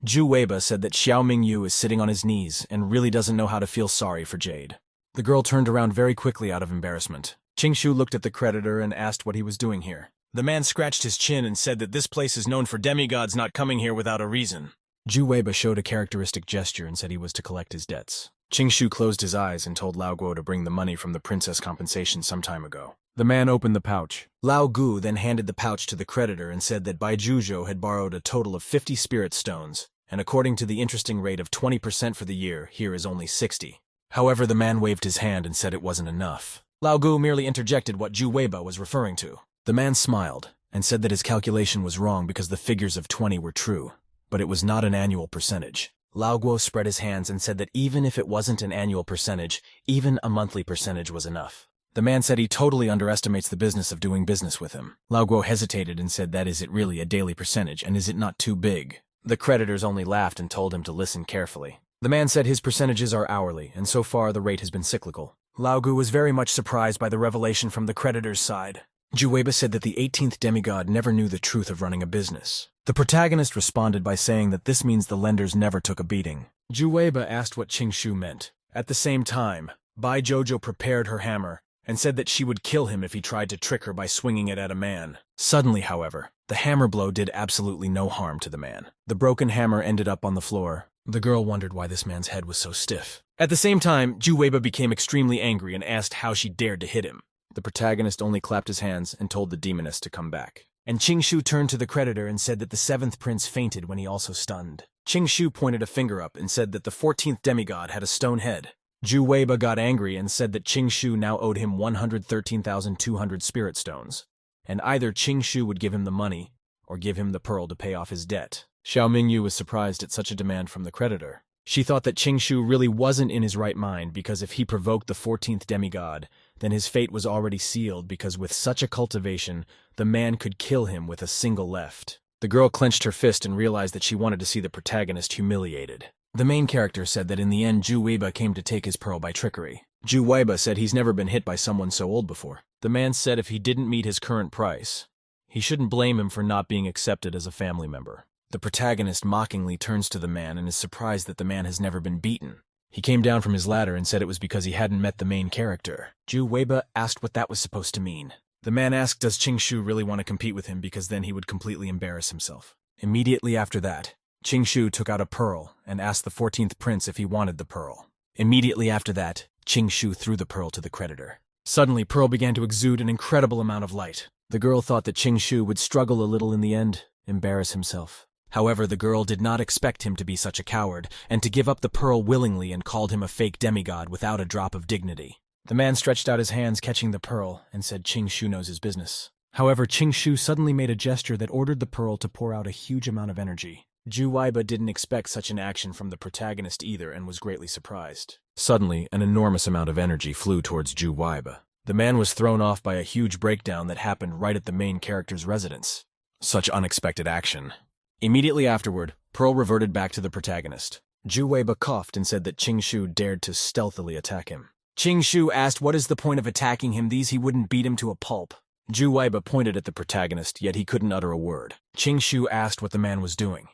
Speaker 1: Zhu Weiba said that Xiao Mingyu is sitting on his knees and really doesn't know how to feel sorry for Jade. The girl turned around very quickly out of embarrassment. Qingshu looked at the creditor and asked what he was doing here. The man scratched his chin and said that this place is known for demigods not coming here without a reason. Zhu Weiba showed a characteristic gesture and said he was to collect his debts. Qingshu closed his eyes and told Lao Guo to bring the money from the princess compensation some time ago. The man opened the pouch. Lao Gu then handed the pouch to the creditor and said that Bai Zhuzhou had borrowed a total of 50 spirit stones, and according to the interesting rate of 20% for the year, here is only 60. However, the man waved his hand and said it wasn't enough. Lao Gu merely interjected what Zhu Weiba was referring to. The man smiled and said that his calculation was wrong because the figures of 20 were true, but it was not an annual percentage. Lao Guo spread his hands and said that even if it wasn't an annual percentage, even a monthly percentage was enough. The man said he totally underestimates the business of doing business with him. Lao Guo hesitated and said that is it really a daily percentage and is it not too big? The creditors only laughed and told him to listen carefully. The man said his percentages are hourly, and so far the rate has been cyclical. Lao Gu was very much surprised by the revelation from the creditor's side. Zhu Weiba said that the 18th demigod never knew the truth of running a business. The protagonist responded by saying that this means the lenders never took a beating. Zhu Weiba asked what Qingshu meant. At the same time, Bai Jojo prepared her hammer and said that she would kill him if he tried to trick her by swinging it at a man. Suddenly, however, the hammer blow did absolutely no harm to the man. The broken hammer ended up on the floor. The girl wondered why this man's head was so stiff. At the same time, Zhu Weiba became extremely angry and asked how she dared to hit him. The protagonist only clapped his hands and told the demoness to come back. And Qingshu turned to the creditor and said that the 7th prince fainted when he also stunned. Qingshu pointed a finger up and said that the 14th demigod had a stone head. Zhu Weiba got angry and said that Qingshu now owed him 113,200 spirit stones, and either Qingshu would give him the money or give him the pearl to pay off his debt. Xiao Mingyu was surprised at such a demand from the creditor. She thought that Qingshu really wasn't in his right mind because if he provoked the 14th demigod, then his fate was already sealed because with such a cultivation, the man could kill him with a single left. The girl clenched her fist and realized that she wanted to see the protagonist humiliated. The main character said that in the end Zhu Weiba came to take his pearl by trickery. Zhu Weiba said he's never been hit by someone so old before. The man said if he didn't meet his current price, he shouldn't blame him for not being accepted as a family member. The protagonist mockingly turns to the man and is surprised that the man has never been beaten. He came down from his ladder and said it was because he hadn't met the main character. Zhu Weiba asked what that was supposed to mean. The man asked does Qingshu really want to compete with him because then he would completely embarrass himself. Immediately after that, Qingshu took out a pearl and asked the 14th prince if he wanted the pearl. Immediately after that, Qingshu threw the pearl to the creditor. Suddenly, pearl began to exude an incredible amount of light. The girl thought that Qingshu would struggle a little in the end, embarrass himself. However, the girl did not expect him to be such a coward and to give up the pearl willingly and called him a fake demigod without a drop of dignity. The man stretched out his hands catching the pearl and said Qingshu knows his business. However, Qingshu suddenly made a gesture that ordered the pearl to pour out a huge amount of energy. Zhu Weiba didn't expect such an action from the protagonist either and was greatly surprised. Suddenly, an enormous amount of energy flew towards Zhu Weiba. The man was thrown off by a huge breakdown that happened right at the main character's residence. Such unexpected action. Immediately afterward, pearl reverted back to the protagonist. Zhu Weiba coughed and said that Qingshu dared to stealthily attack him. Qingshu asked what is the point of attacking him, these he wouldn't beat him to a pulp. Zhu Weiba pointed at the protagonist, yet he couldn't utter a word. Qingshu asked what the man was doing.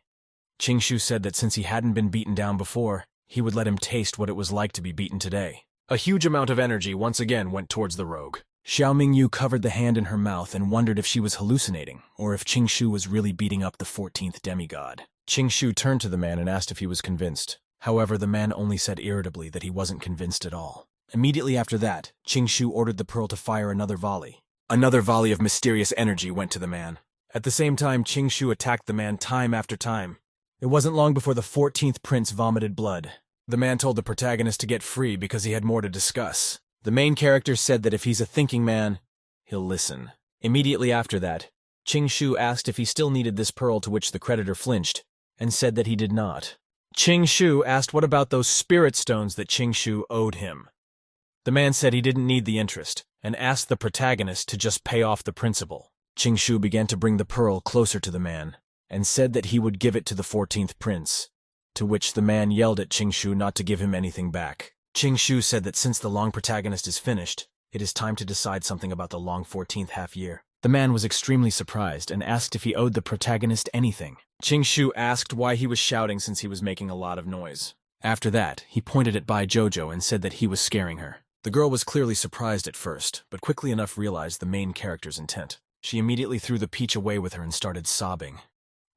Speaker 1: Qingshu said that since he hadn't been beaten down before, he would let him taste what it was like to be beaten today. A huge amount of energy once again went towards the rogue. Xiao Mingyu covered the hand in her mouth and wondered if she was hallucinating, or if Qingshu was really beating up the 14th demigod. Qingshu turned to the man and asked if he was convinced. However, the man only said irritably that he wasn't convinced at all. Immediately after that, Qingshu ordered the pearl to fire another volley. Another volley of mysterious energy went to the man. At the same time, Qingshu attacked the man time after time. It wasn't long before the 14th prince vomited blood. The man told the protagonist to get free because he had more to discuss. The main character said that if he's a thinking man, he'll listen. Immediately after that, Qingshu asked if he still needed this pearl, to which the creditor flinched and said that he did not. Qingshu asked what about those spirit stones that Qingshu owed him. The man said he didn't need the interest and asked the protagonist to just pay off the principal. Shu began to bring the pearl closer to the man, and said that he would give it to the 14th prince, to which the man yelled at Shu not to give him anything back. Shu said that since the long protagonist is finished, it is time to decide something about the long 14th half year. The man was extremely surprised and asked if he owed the protagonist anything. Shu asked why he was shouting since he was making a lot of noise. After that, he pointed at Bai Jojo and said that he was scaring her. The girl was clearly surprised at first, but quickly enough realized the main character's intent. She immediately threw the peach away with her and started sobbing.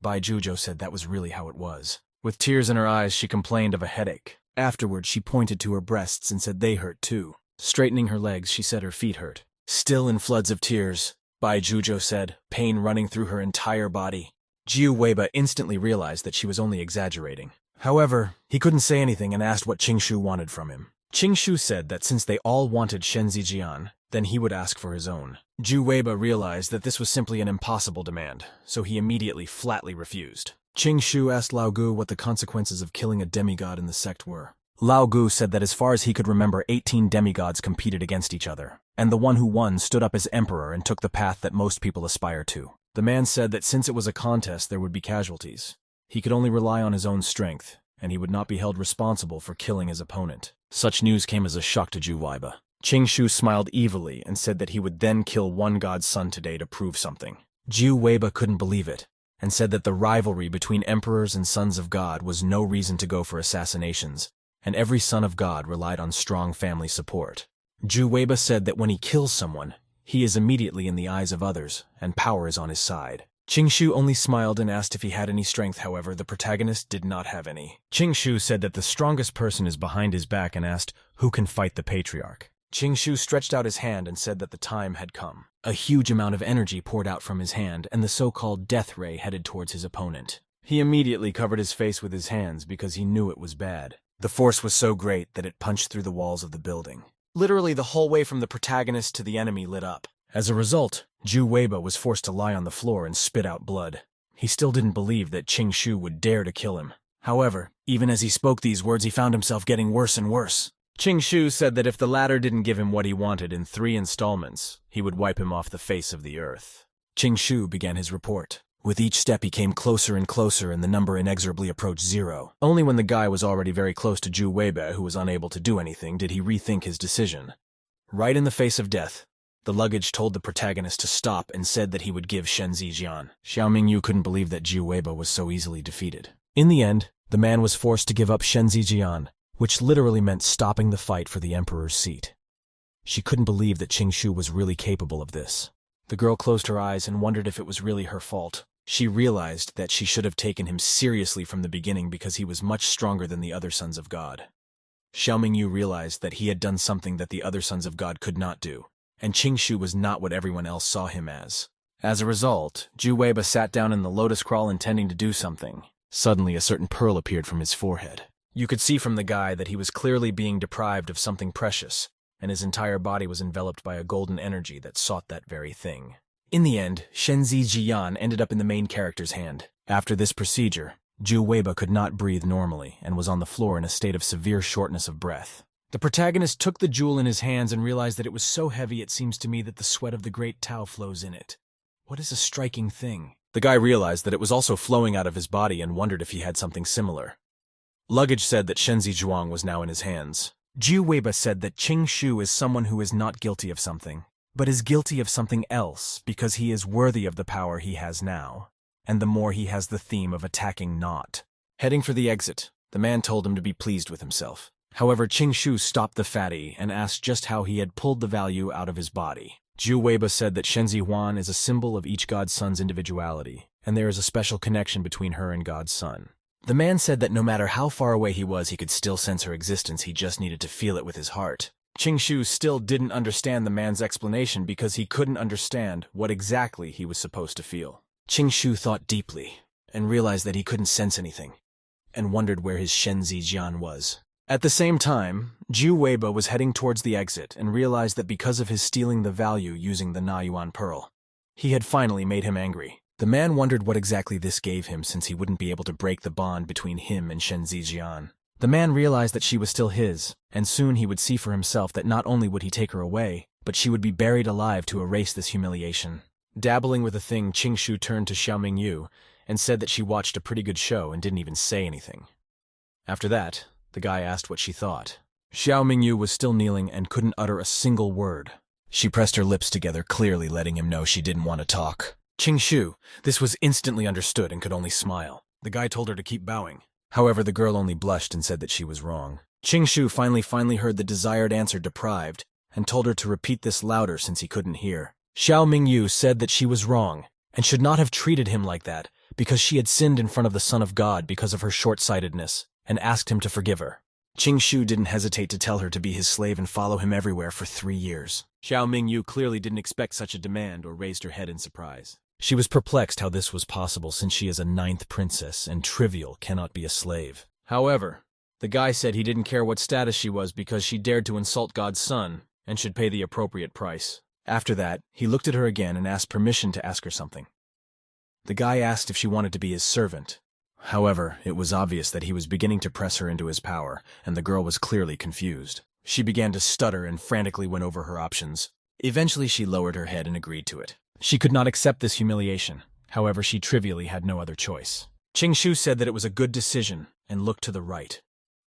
Speaker 1: Bai Jojo said that was really how it was. With tears in her eyes, she complained of a headache. Afterward, she pointed to her breasts and said they hurt too. Straightening her legs, she said her feet hurt. Still in floods of tears, Bai Jojo said, pain running through her entire body. Jiu Weiba instantly realized that she was only exaggerating. However, he couldn't say anything and asked what Shu wanted from him. Shu said that since they all wanted Shenzijian, then he would ask for his own. Jiu Weiba realized that this was simply an impossible demand, so he immediately flatly refused. Shu asked Lao Gu what the consequences of killing a demigod in the sect were. Lao Gu said that as far as he could remember, 18 demigods competed against each other, and the one who won stood up as emperor and took the path that most people aspire to. The man said that since it was a contest, there would be casualties. He could only rely on his own strength, and he would not be held responsible for killing his opponent. Such news came as a shock to Jiu Weiba. Shu smiled evilly and said that he would then kill one god's son today to prove something. Jiu Weiba couldn't believe it, and said that the rivalry between emperors and sons of God was no reason to go for assassinations, and every son of God relied on strong family support. Jiu Weiba said that when he kills someone, he is immediately in the eyes of others, and power is on his side. Shu only smiled and asked if he had any strength. However, the protagonist did not have any. Shu said that the strongest person is behind his back and asked who can fight the Patriarch. Shu stretched out his hand and said that the time had come. A huge amount of energy poured out from his hand, and the so-called death ray headed towards his opponent. He immediately covered his face with his hands because he knew it was bad. The force was so great that it punched through the walls of the building. Literally the whole way from the protagonist to the enemy lit up. As a result, Jiu Weiba was forced to lie on the floor and spit out blood. He still didn't believe that Shu would dare to kill him. However, even as he spoke these words, he found himself getting worse and worse. Shu said that if the latter didn't give him what he wanted in 3 installments, he would wipe him off the face of the earth. Shu began his report. With each step he came closer and closer, and the number inexorably approached 0. Only when the guy was already very close to Jiu Weiba, who was unable to do anything, did he rethink his decision. Right in the face of death, the luggage told the protagonist to stop and said that he would give Shenzijian. Xiao Mingyu couldn't believe that Jiu Weiba was so easily defeated. In the end, the man was forced to give up Shenzijian, which literally meant stopping the fight for the emperor's seat. She couldn't believe that Shu was really capable of this. The girl closed her eyes and wondered if it was really her fault. She realized that she should have taken him seriously from the beginning because he was much stronger than the other sons of God. Xiao Mingyu realized that he had done something that the other sons of God could not do, and Shu was not what everyone else saw him as. As a result, Jiu Weiba sat down in the lotus crawl intending to do something. Suddenly, a certain pearl appeared from his forehead. You could see from the guy that he was clearly being deprived of something precious, and his entire body was enveloped by a golden energy that sought that very thing. In the end, Shenzijian ended up in the main character's hand. After this procedure, Jiu Weiba could not breathe normally and was on the floor in a state of severe shortness of breath. The protagonist took the jewel in his hands and realized that it was so heavy it seems to me that the sweat of the great Tao flows in it. What is a striking thing? The guy realized that it was also flowing out of his body and wondered if he had something similar. Luggage said that Shenzijuang was now in his hands. Jiu Weiba said that Shu is someone who is not guilty of something, but is guilty of something else because he is worthy of the power he has now, and the more he has the theme of attacking not. Heading for the exit, the man told him to be pleased with himself. However, Shu stopped the fatty and asked just how he had pulled the value out of his body. Jiu Weiba said that Shenzi Huan is a symbol of each god's son's individuality, and there is a special connection between her and God's son. The man said that no matter how far away he was, he could still sense her existence. He just needed to feel it with his heart. Shu still didn't understand the man's explanation because he couldn't understand what exactly he was supposed to feel. Shu thought deeply and realized that he couldn't sense anything, and wondered where his Shenzi Jian was. At the same time, Jiu Weiba was heading towards the exit and realized that because of his stealing the value using the Na Yuan pearl, he had finally made him angry. The man wondered what exactly this gave him since he wouldn't be able to break the bond between him and Shenzi Jian. The man realized that she was still his, and soon he would see for himself that not only would he take her away, but she would be buried alive to erase this humiliation. Dabbling with a thing, Qingshu turned to Xiao Mingyu and said that she watched a pretty good show and didn't even say anything. After that, the guy asked what she thought. Xiao Mingyu was still kneeling and couldn't utter a single word. She pressed her lips together, clearly letting him know she didn't want to talk. Qingshu, this was instantly understood and could only smile. The guy told her to keep bowing. However, the girl only blushed and said that she was wrong. Qingshu finally heard the desired answer deprived and told her to repeat this louder since he couldn't hear. Xiao Mingyu said that she was wrong and should not have treated him like that because she had sinned in front of the Son of God because of her short-sightedness and asked him to forgive her. Qingshu didn't hesitate to tell her to be his slave and follow him everywhere for 3 years. Xiao Mingyu clearly didn't expect such a demand or raised her head in surprise. She was perplexed how this was possible since she is a 9th princess and trivial cannot be a slave. However, the guy said he didn't care what status she was because she dared to insult God's son and should pay the appropriate price. After that, he looked at her again and asked permission to ask her something. The guy asked if she wanted to be his servant. However, it was obvious that he was beginning to press her into his power, and the girl was clearly confused. She began to stutter and frantically went over her options. Eventually, she lowered her head and agreed to it. She could not accept this humiliation. However, she trivially had no other choice. Qingshu said that it was a good decision and looked to the right.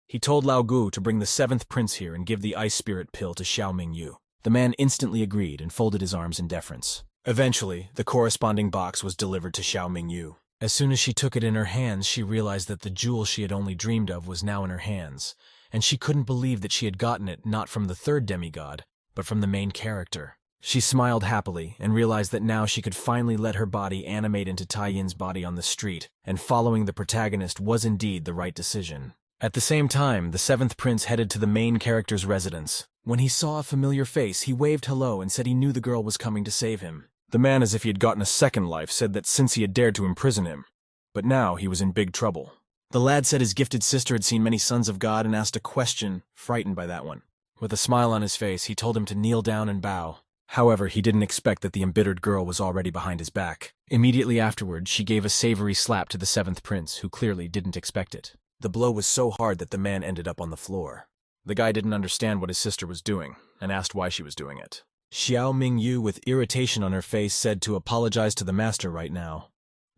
Speaker 1: He told Lao Gu to bring the 7th prince here and give the ice spirit pill to Xiao Mingyu. The man instantly agreed and folded his arms in deference. Eventually, the corresponding box was delivered to Xiao Mingyu. As soon as she took it in her hands, she realized that the jewel she had only dreamed of was now in her hands, and she couldn't believe that she had gotten it not from the 3rd demigod, but from the main character. She smiled happily and realized that now she could finally let her body animate into Tai Yin's body on the street, and following the protagonist was indeed the right decision. At the same time, the 7th prince headed to the main character's residence. When he saw a familiar face, he waved hello and said he knew the girl was coming to save him. The man, as if he had gotten a second life, said that since he had dared to imprison him, but now he was in big trouble. The lad said his gifted sister had seen many sons of God and asked a question, frightened by that one. With a smile on his face, he told him to kneel down and bow. However, he didn't expect that the embittered girl was already behind his back. Immediately afterward, she gave a savory slap to the 7th prince, who clearly didn't expect it. The blow was so hard that the man ended up on the floor. The guy didn't understand what his sister was doing, and asked why she was doing it. Xiao Mingyu, with irritation on her face, said to apologize to the master right now.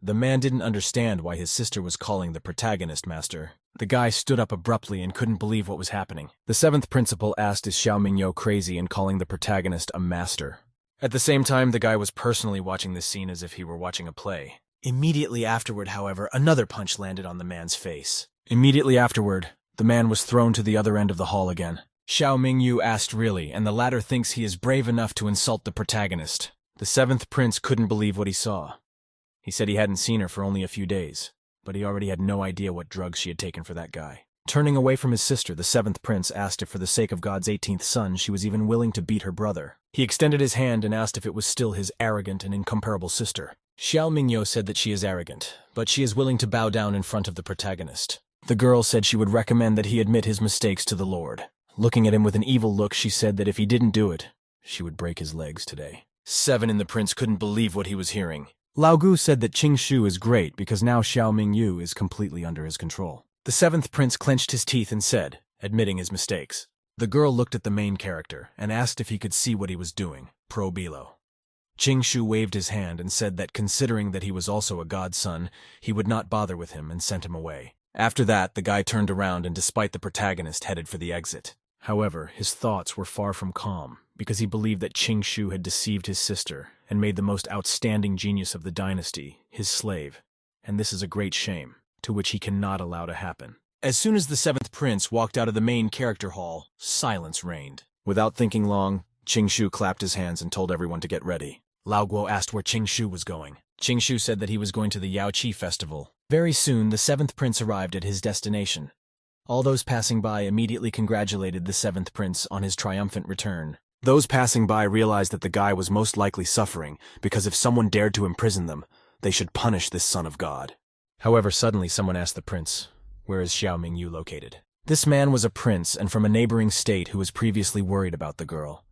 Speaker 1: The man didn't understand why his sister was calling the protagonist master. The guy stood up abruptly and couldn't believe what was happening. The 7th principal asked, is Xiao Mingyu crazy in calling the protagonist a master? At the same time, the guy was personally watching this scene as if he were watching a play. Immediately afterward, however, another punch landed on the man's face. Immediately afterward, the man was thrown to the other end of the hall again. Xiao Mingyu asked really, and the latter thinks he is brave enough to insult the protagonist. The 7th prince couldn't believe what he saw. He said he hadn't seen her for only a few days, but he already had no idea what drugs she had taken for that guy. Turning away from his sister, the 7th prince asked if for the sake of God's 18th son she was even willing to beat her brother. He extended his hand and asked if it was still his arrogant and incomparable sister. Xiao Mingyu said that she is arrogant, but she is willing to bow down in front of the protagonist. The girl said she would recommend that he admit his mistakes to the Lord. Looking at him with an evil look, she said that if he didn't do it, she would break his legs today. 7 and the prince couldn't believe what he was hearing. Lao Gu said that Qingshu is great because now Xiao Mingyu is completely under his control. The 7th prince clenched his teeth and said, admitting his mistakes. The girl looked at the main character and asked if he could see what he was doing, pro bilo. Qingshu waved his hand and said that considering that he was also a godson, he would not bother with him and sent him away. After that, the guy turned around and despite the protagonist headed for the exit. However, his thoughts were far from calm, because he believed that Qingshu had deceived his sister and made the most outstanding genius of the dynasty his slave, and this is a great shame, to which he cannot allow to happen. As soon as the 7th prince walked out of the main character hall, silence reigned. Without thinking long, Qingshu clapped his hands and told everyone to get ready. Lao Guo asked where Qingshu was going. Qingshu said that he was going to the Yaoqi festival. Very soon, the 7th prince arrived at his destination. All those passing by immediately congratulated the 7th prince on his triumphant return. Those passing by realized that the guy was most likely suffering because if someone dared to imprison them, they should punish this son of God. However, suddenly someone asked the prince, where is Xiao Mingyu located? This man was a prince and from a neighboring state who was previously worried about the girl.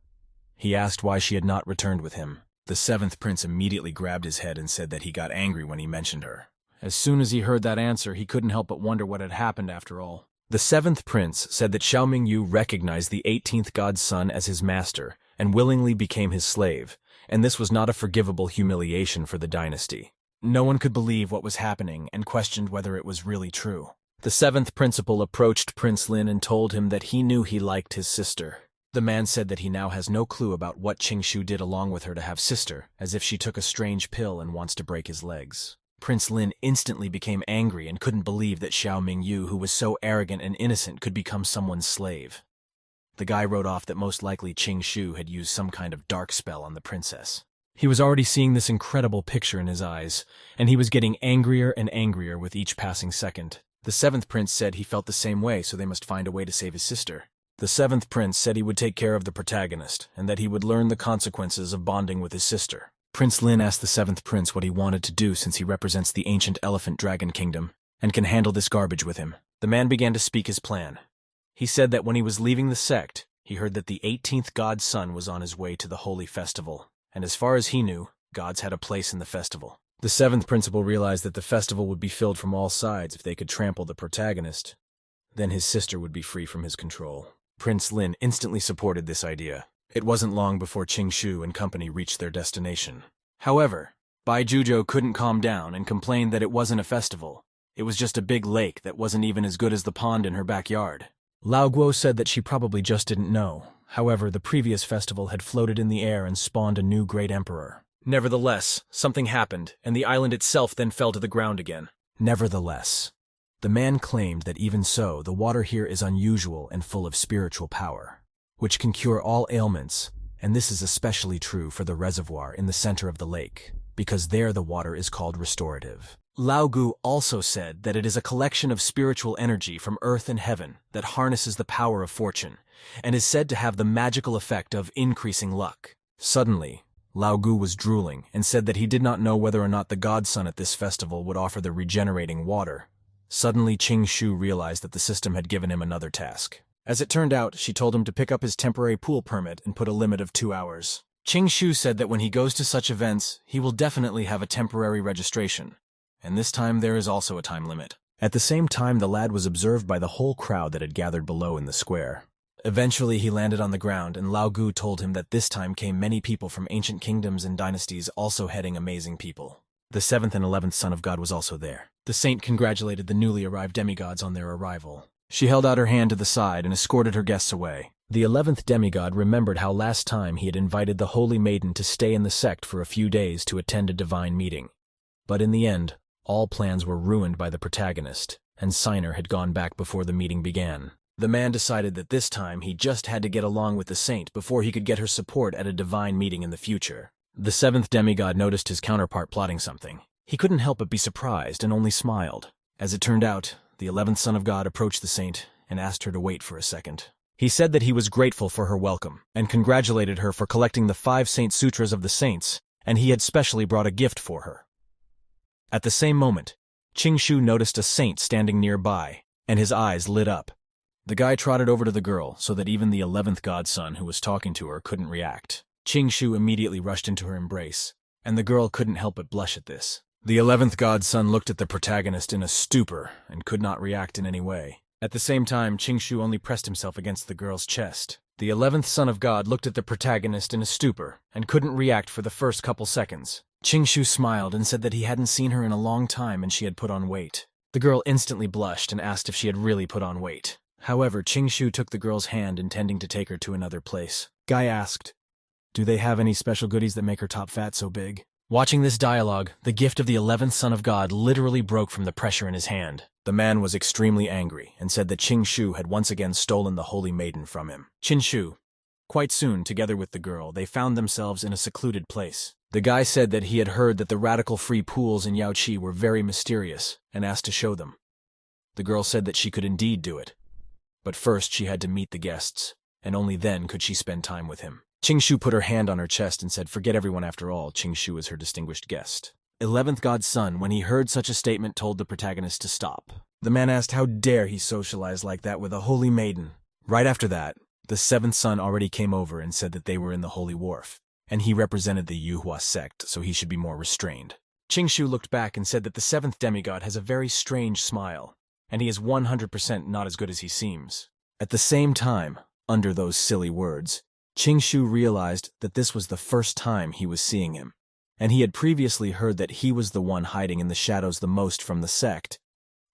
Speaker 1: He asked why she had not returned with him. The 7th prince immediately grabbed his head and said that he got angry when he mentioned her. As soon as he heard that answer, he couldn't help but wonder what had happened after all. The 7th prince said that Xiao Mingyu recognized the 18th god's son as his master and willingly became his slave, and this was not a forgivable humiliation for the dynasty. No one could believe what was happening and questioned whether it was really true. The seventh principal approached Prince Lin and told him that he knew he liked his sister. The man said that he now has no clue about what Qingshu did along with her to have sister, as if she took a strange pill and wants to break his legs. Prince Lin instantly became angry and couldn't believe that Xiao Mingyu, who was so arrogant and innocent, could become someone's slave. The guy wrote off that most likely Qingshu had used some kind of dark spell on the princess. He was already seeing this incredible picture in his eyes, and he was getting angrier and angrier with each passing second. The seventh prince said he felt the same way, so they must find a way to save his sister. The seventh prince said he would take care of the protagonist, and that he would learn the consequences of bonding with his sister. Prince Lin asked the seventh prince what he wanted to do since he represents the ancient elephant dragon kingdom, and can handle this garbage with him. The man began to speak his plan. He said that when he was leaving the sect, he heard that the 18th god's son was on his way to the holy festival, and as far as he knew, gods had a place in the festival. The seventh principal realized that the festival would be filled from all sides if they could trample the protagonist. Then his sister would be free from his control. Prince Lin instantly supported this idea. It wasn't long before Qingshu and company reached their destination. However, Bai Jujo couldn't calm down and complained that it wasn't a festival. It was just a big lake that wasn't even as good as the pond in her backyard. Lao Guo said that she probably just didn't know. However, the previous festival had floated in the air and spawned a new great emperor. Nevertheless, something happened, and the island itself then fell to the ground again. Nevertheless, the man claimed that even so, the water here is unusual and full of spiritual power, which can cure all ailments, and this is especially true for the reservoir in the center of the lake, because there the water is called restorative. Lao Gu also said that it is a collection of spiritual energy from earth and heaven that harnesses the power of fortune, and is said to have the magical effect of increasing luck. Suddenly, Lao Gu was drooling and said that he did not know whether or not the godson at this festival would offer the regenerating water. Suddenly, Qingshu realized that the system had given him another task. As it turned out, she told him to pick up his temporary pool permit and put a limit of 2 hours. Qingshu said that when he goes to such events, he will definitely have a temporary registration, and this time there is also a time limit. At the same time, the lad was observed by the whole crowd that had gathered below in the square. Eventually, he landed on the ground, and Lao Gu told him that this time came many people from ancient kingdoms and dynasties, also heading amazing people. The 7th and 11th son of God was also there. The saint congratulated the newly arrived demigods on their arrival. She held out her hand to the side and escorted her guests away. The 11th demigod remembered how last time he had invited the holy maiden to stay in the sect for a few days to attend a divine meeting. But in the end, all plans were ruined by the protagonist, and Siner had gone back before the meeting began. The man decided that this time he just had to get along with the saint before he could get her support at a divine meeting in the future. The 7th demigod noticed his counterpart plotting something. He couldn't help but be surprised and only smiled. As it turned out, the 11th son of God approached the saint and asked her to wait for a second. He said that he was grateful for her welcome and congratulated her for collecting the 5 Saint Sutras of the saints, and he had specially brought a gift for her. At the same moment, Qingshu noticed a saint standing nearby, and his eyes lit up. The guy trotted over to the girl so that even the 11th godson who was talking to her couldn't react. Qingshu immediately rushed into her embrace, and the girl couldn't help but blush at this. The 11th godson looked at the protagonist in a stupor and could not react in any way. At the same time, Qingshu only pressed himself against the girl's chest. The 11th son of God looked at the protagonist in a stupor and couldn't react for the first couple seconds. Qingshu smiled and said that he hadn't seen her in a long time and she had put on weight. The girl instantly blushed and asked if she had really put on weight. However, Qingshu took the girl's hand, intending to take her to another place. Guy asked, "Do they have any special goodies that make her top fat so big?" Watching this dialogue, the gift of the 11th son of God literally broke from the pressure in his hand. The man was extremely angry and said that Qingshu had once again stolen the holy maiden from him. Qingshu. Quite soon, together with the girl, they found themselves in a secluded place. The guy said that he had heard that the radical-free pools in Yaoqi were very mysterious and asked to show them. The girl said that she could indeed do it. But first she had to meet the guests, and only then could she spend time with him. Qingshu put her hand on her chest and said, "Forget everyone after all, Qingshu is her distinguished guest." 11th god's son, when he heard such a statement, told the protagonist to stop. The man asked how dare he socialize like that with a holy maiden. Right after that, the 7th son already came over and said that they were in the Holy Wharf, and he represented the Yuhua sect, so he should be more restrained. Qingshu looked back and said that the 7th demigod has a very strange smile, and he is 100% not as good as he seems. At the same time, under those silly words, Shu realized that this was the first time he was seeing him, and he had previously heard that he was the one hiding in the shadows the most from the sect.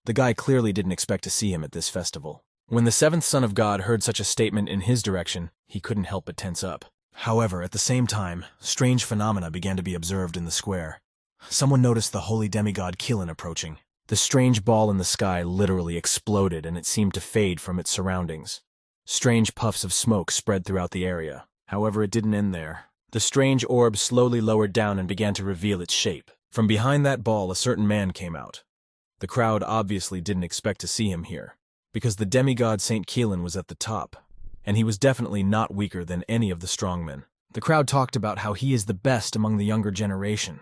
Speaker 1: The guy clearly didn't expect to see him at this festival. When the seventh son of God heard such a statement in his direction, he couldn't help but tense up. However, at the same time, strange phenomena began to be observed in the square. Someone noticed the holy demigod Keelan approaching. The strange ball in the sky literally exploded and it seemed to fade from its surroundings. Strange puffs of smoke spread throughout the area. However, it didn't end there. The strange orb slowly lowered down and began to reveal its shape. From behind that ball, a certain man came out. The crowd obviously didn't expect to see him here, because the demigod Saint Keelan was at the top, and he was definitely not weaker than any of the strongmen. The crowd talked about how he is the best among the younger generation,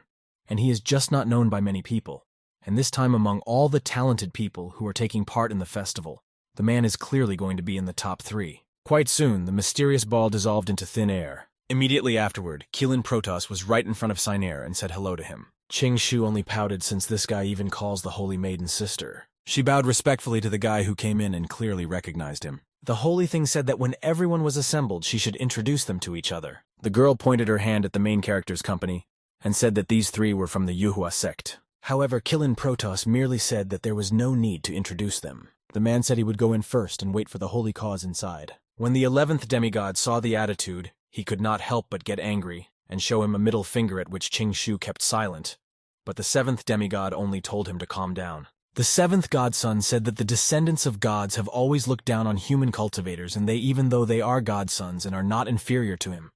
Speaker 1: and he is just not known by many people. And this time, among all the talented people who are taking part in the festival, the man is clearly going to be in the top 3. Quite soon, the mysterious ball dissolved into thin air. Immediately afterward, Keelan Protoss was right in front of Sinair and said hello to him. Shu only pouted since this guy even calls the Holy Maiden sister. She bowed respectfully to the guy who came in and clearly recognized him. The holy thing said that when everyone was assembled, she should introduce them to each other. The girl pointed her hand at the main character's company and said that these 3 were from the Yuhua sect. However, Keelan Protoss merely said that there was no need to introduce them. The man said he would go in first and wait for the holy cause inside. When the 11th demigod saw the attitude, he could not help but get angry and show him a middle finger, at which Shu kept silent. But the 7th demigod only told him to calm down. The 7th godson said that the descendants of gods have always looked down on human cultivators, and even though they are godsons and are not inferior to him,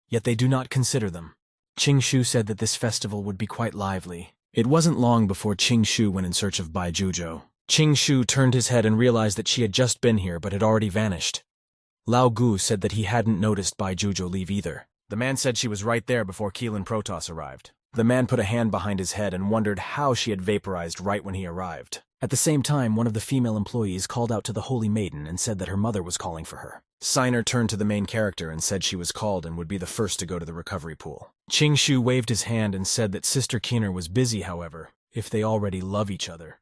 Speaker 1: yet they do not consider them. Shu said that this festival would be quite lively. It wasn't long before Shu went in search of Bai Jujo. Shu turned his head and realized that she had just been here but had already vanished. Lao Gu said that he hadn't noticed Bai Jujo leave either. The man said she was right there before Keelan Protoss arrived. The man put a hand behind his head and wondered how she had vaporized right when he arrived. At the same time, one of the female employees called out to the Holy Maiden and said that her mother was calling for her. Sinair turned to the main character and said she was called and would be the first to go to the recovery pool. Shu waved his hand and said that Sister Keener was busy, however, if they already love each other.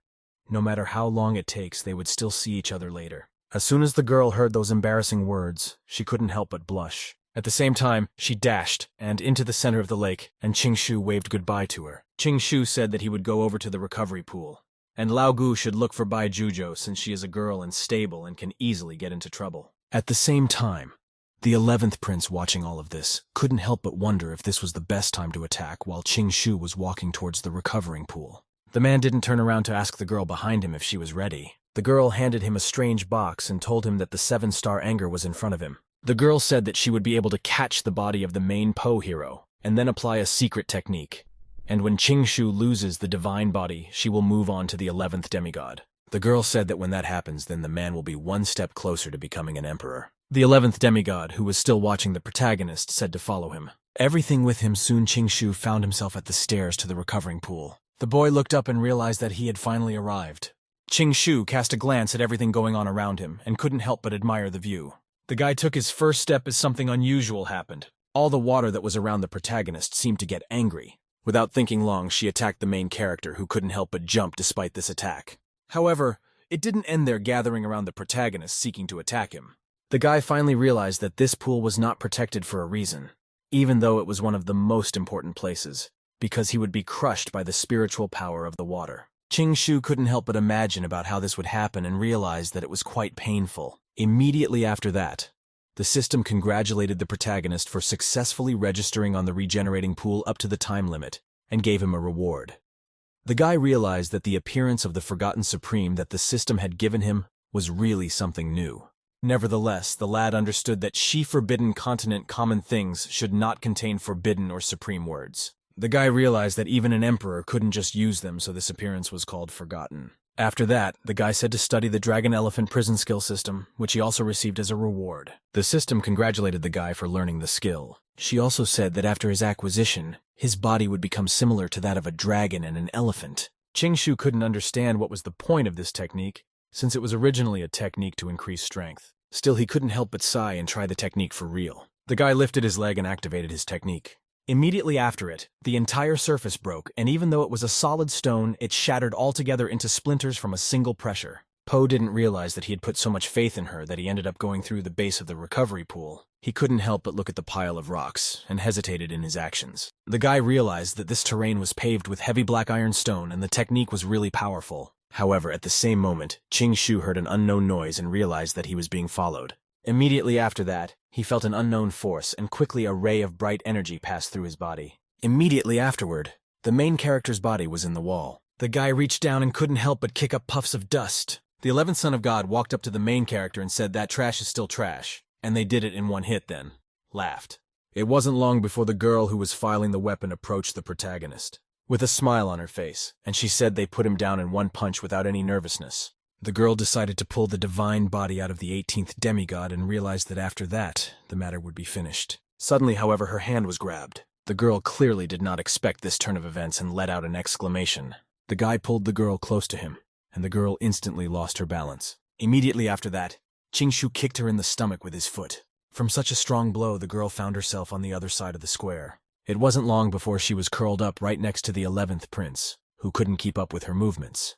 Speaker 1: No matter how long it takes, they would still see each other later. As soon as the girl heard those embarrassing words, she couldn't help but blush. At the same time, she dashed and into the center of the lake, and Shu waved goodbye to her. Shu said that he would go over to the recovery pool, and Lao Gu should look for Bai Jujo since she is a girl and stable and can easily get into trouble. At the same time, the 11th prince, watching all of this, couldn't help but wonder if this was the best time to attack while Shu was walking towards the recovering pool. The man didn't turn around to ask the girl behind him if she was ready. The girl handed him a strange box and told him that the 7-star anger was in front of him. The girl said that she would be able to catch the body of the main Po hero and then apply a secret technique. And when Shu loses the divine body, she will move on to the 11th demigod. The girl said that when that happens, then the man will be one step closer to becoming an emperor. The 11th demigod, who was still watching the protagonist, said to follow him. Everything with him, soon Shu found himself at the stairs to the recovering pool. The boy looked up and realized that he had finally arrived. Shu cast a glance at everything going on around him and couldn't help but admire the view. The guy took his first step as something unusual happened. All the water that was around the protagonist seemed to get angry. Without thinking long, she attacked the main character, who couldn't help but jump despite this attack. However, it didn't end there, gathering around the protagonist seeking to attack him. The guy finally realized that this pool was not protected for a reason, even though it was one of the most important places, because he would be crushed by the spiritual power of the water. Shu couldn't help but imagine about how this would happen and realized that it was quite painful. Immediately after that, the system congratulated the protagonist for successfully registering on the regenerating pool up to the time limit and gave him a reward. The guy realized that the appearance of the Forgotten Supreme that the system had given him was really something new. Nevertheless, the lad understood that Forbidden Continent common things should not contain forbidden or supreme words. The guy realized that even an emperor couldn't just use them, so this appearance was called Forgotten. After that, the guy said to study the Dragon Elephant prison skill system, which he also received as a reward. The system congratulated the guy for learning the skill. She also said that after his acquisition, his body would become similar to that of a dragon and an elephant. Shu couldn't understand what was the point of this technique, since it was originally a technique to increase strength. Still, he couldn't help but sigh and try the technique for real. The guy lifted his leg and activated his technique. Immediately after it, the entire surface broke, and even though it was a solid stone, it shattered altogether into splinters from a single pressure. Poe didn't realize that he had put so much faith in her that he ended up going through the base of the recovery pool. He couldn't help but look at the pile of rocks, and hesitated in his actions. The guy realized that this terrain was paved with heavy black iron stone and the technique was really powerful. However, at the same moment, Qing Shu heard an unknown noise and realized that he was being followed. Immediately after that, he felt an unknown force and quickly a ray of bright energy passed through his body. Immediately afterward, the main character's body was in the wall. The guy reached down and couldn't help but kick up puffs of dust. The 11th Son of God walked up to the main character and said that trash is still trash, and they did it in one hit then. Laughed. It wasn't long before the girl who was filing the weapon approached the protagonist, with a smile on her face, and she said they put him down in one punch without any nervousness. The girl decided to pull the divine body out of the 18th demigod and realized that after that, the matter would be finished. Suddenly, however, her hand was grabbed. The girl clearly did not expect this turn of events and let out an exclamation. The guy pulled the girl close to him, and the girl instantly lost her balance. Immediately after that, Qing Shu kicked her in the stomach with his foot. From such a strong blow, the girl found herself on the other side of the square. It wasn't long before she was curled up right next to the 11th prince, who couldn't keep up with her movements.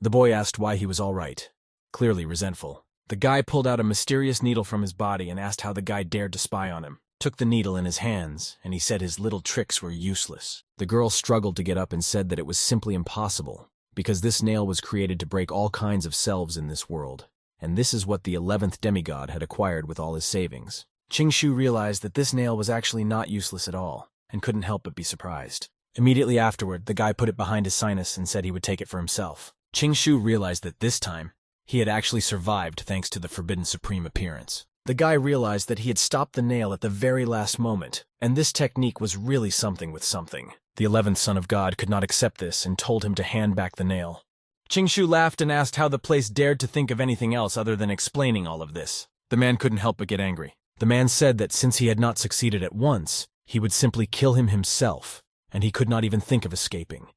Speaker 1: The boy asked why he was all right, clearly resentful. The guy pulled out a mysterious needle from his body and asked how the guy dared to spy on him. Took the needle in his hands, and he said his little tricks were useless. The girl struggled to get up and said that it was simply impossible, because this nail was created to break all kinds of selves in this world, and this is what the 11th demigod had acquired with all his savings. Qing Shu realized that this nail was actually not useless at all, and couldn't help but be surprised. Immediately afterward, the guy put it behind his sinus and said he would take it for himself. Qing Shu realized that this time, he had actually survived thanks to the Forbidden Supreme appearance. The guy realized that he had stopped the nail at the very last moment, and this technique was really something with something. The 11th Son of God could not accept this and told him to hand back the nail. Qing Shu laughed and asked how the place dared to think of anything else other than explaining all of this. The man couldn't help but get angry. The man said that since he had not succeeded at once, he would simply kill him himself, and he could not even think of escaping,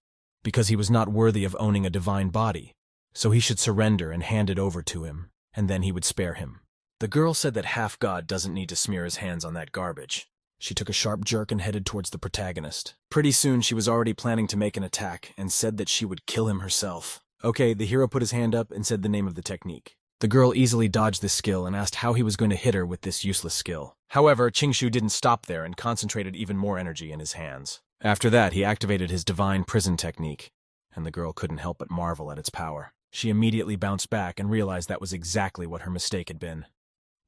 Speaker 1: because he was not worthy of owning a divine body, so he should surrender and hand it over to him, and then he would spare him. The girl said that half-god doesn't need to smear his hands on that garbage. She took a sharp jerk and headed towards the protagonist. Pretty soon she was already planning to make an attack and said that she would kill him herself. Okay, the hero put his hand up and said the name of the technique. The girl easily dodged this skill and asked how he was going to hit her with this useless skill. However, Qing Shu didn't stop there and concentrated even more energy in his hands. After that, he activated his divine prison technique, and the girl couldn't help but marvel at its power. She immediately bounced back and realized that was exactly what her mistake had been.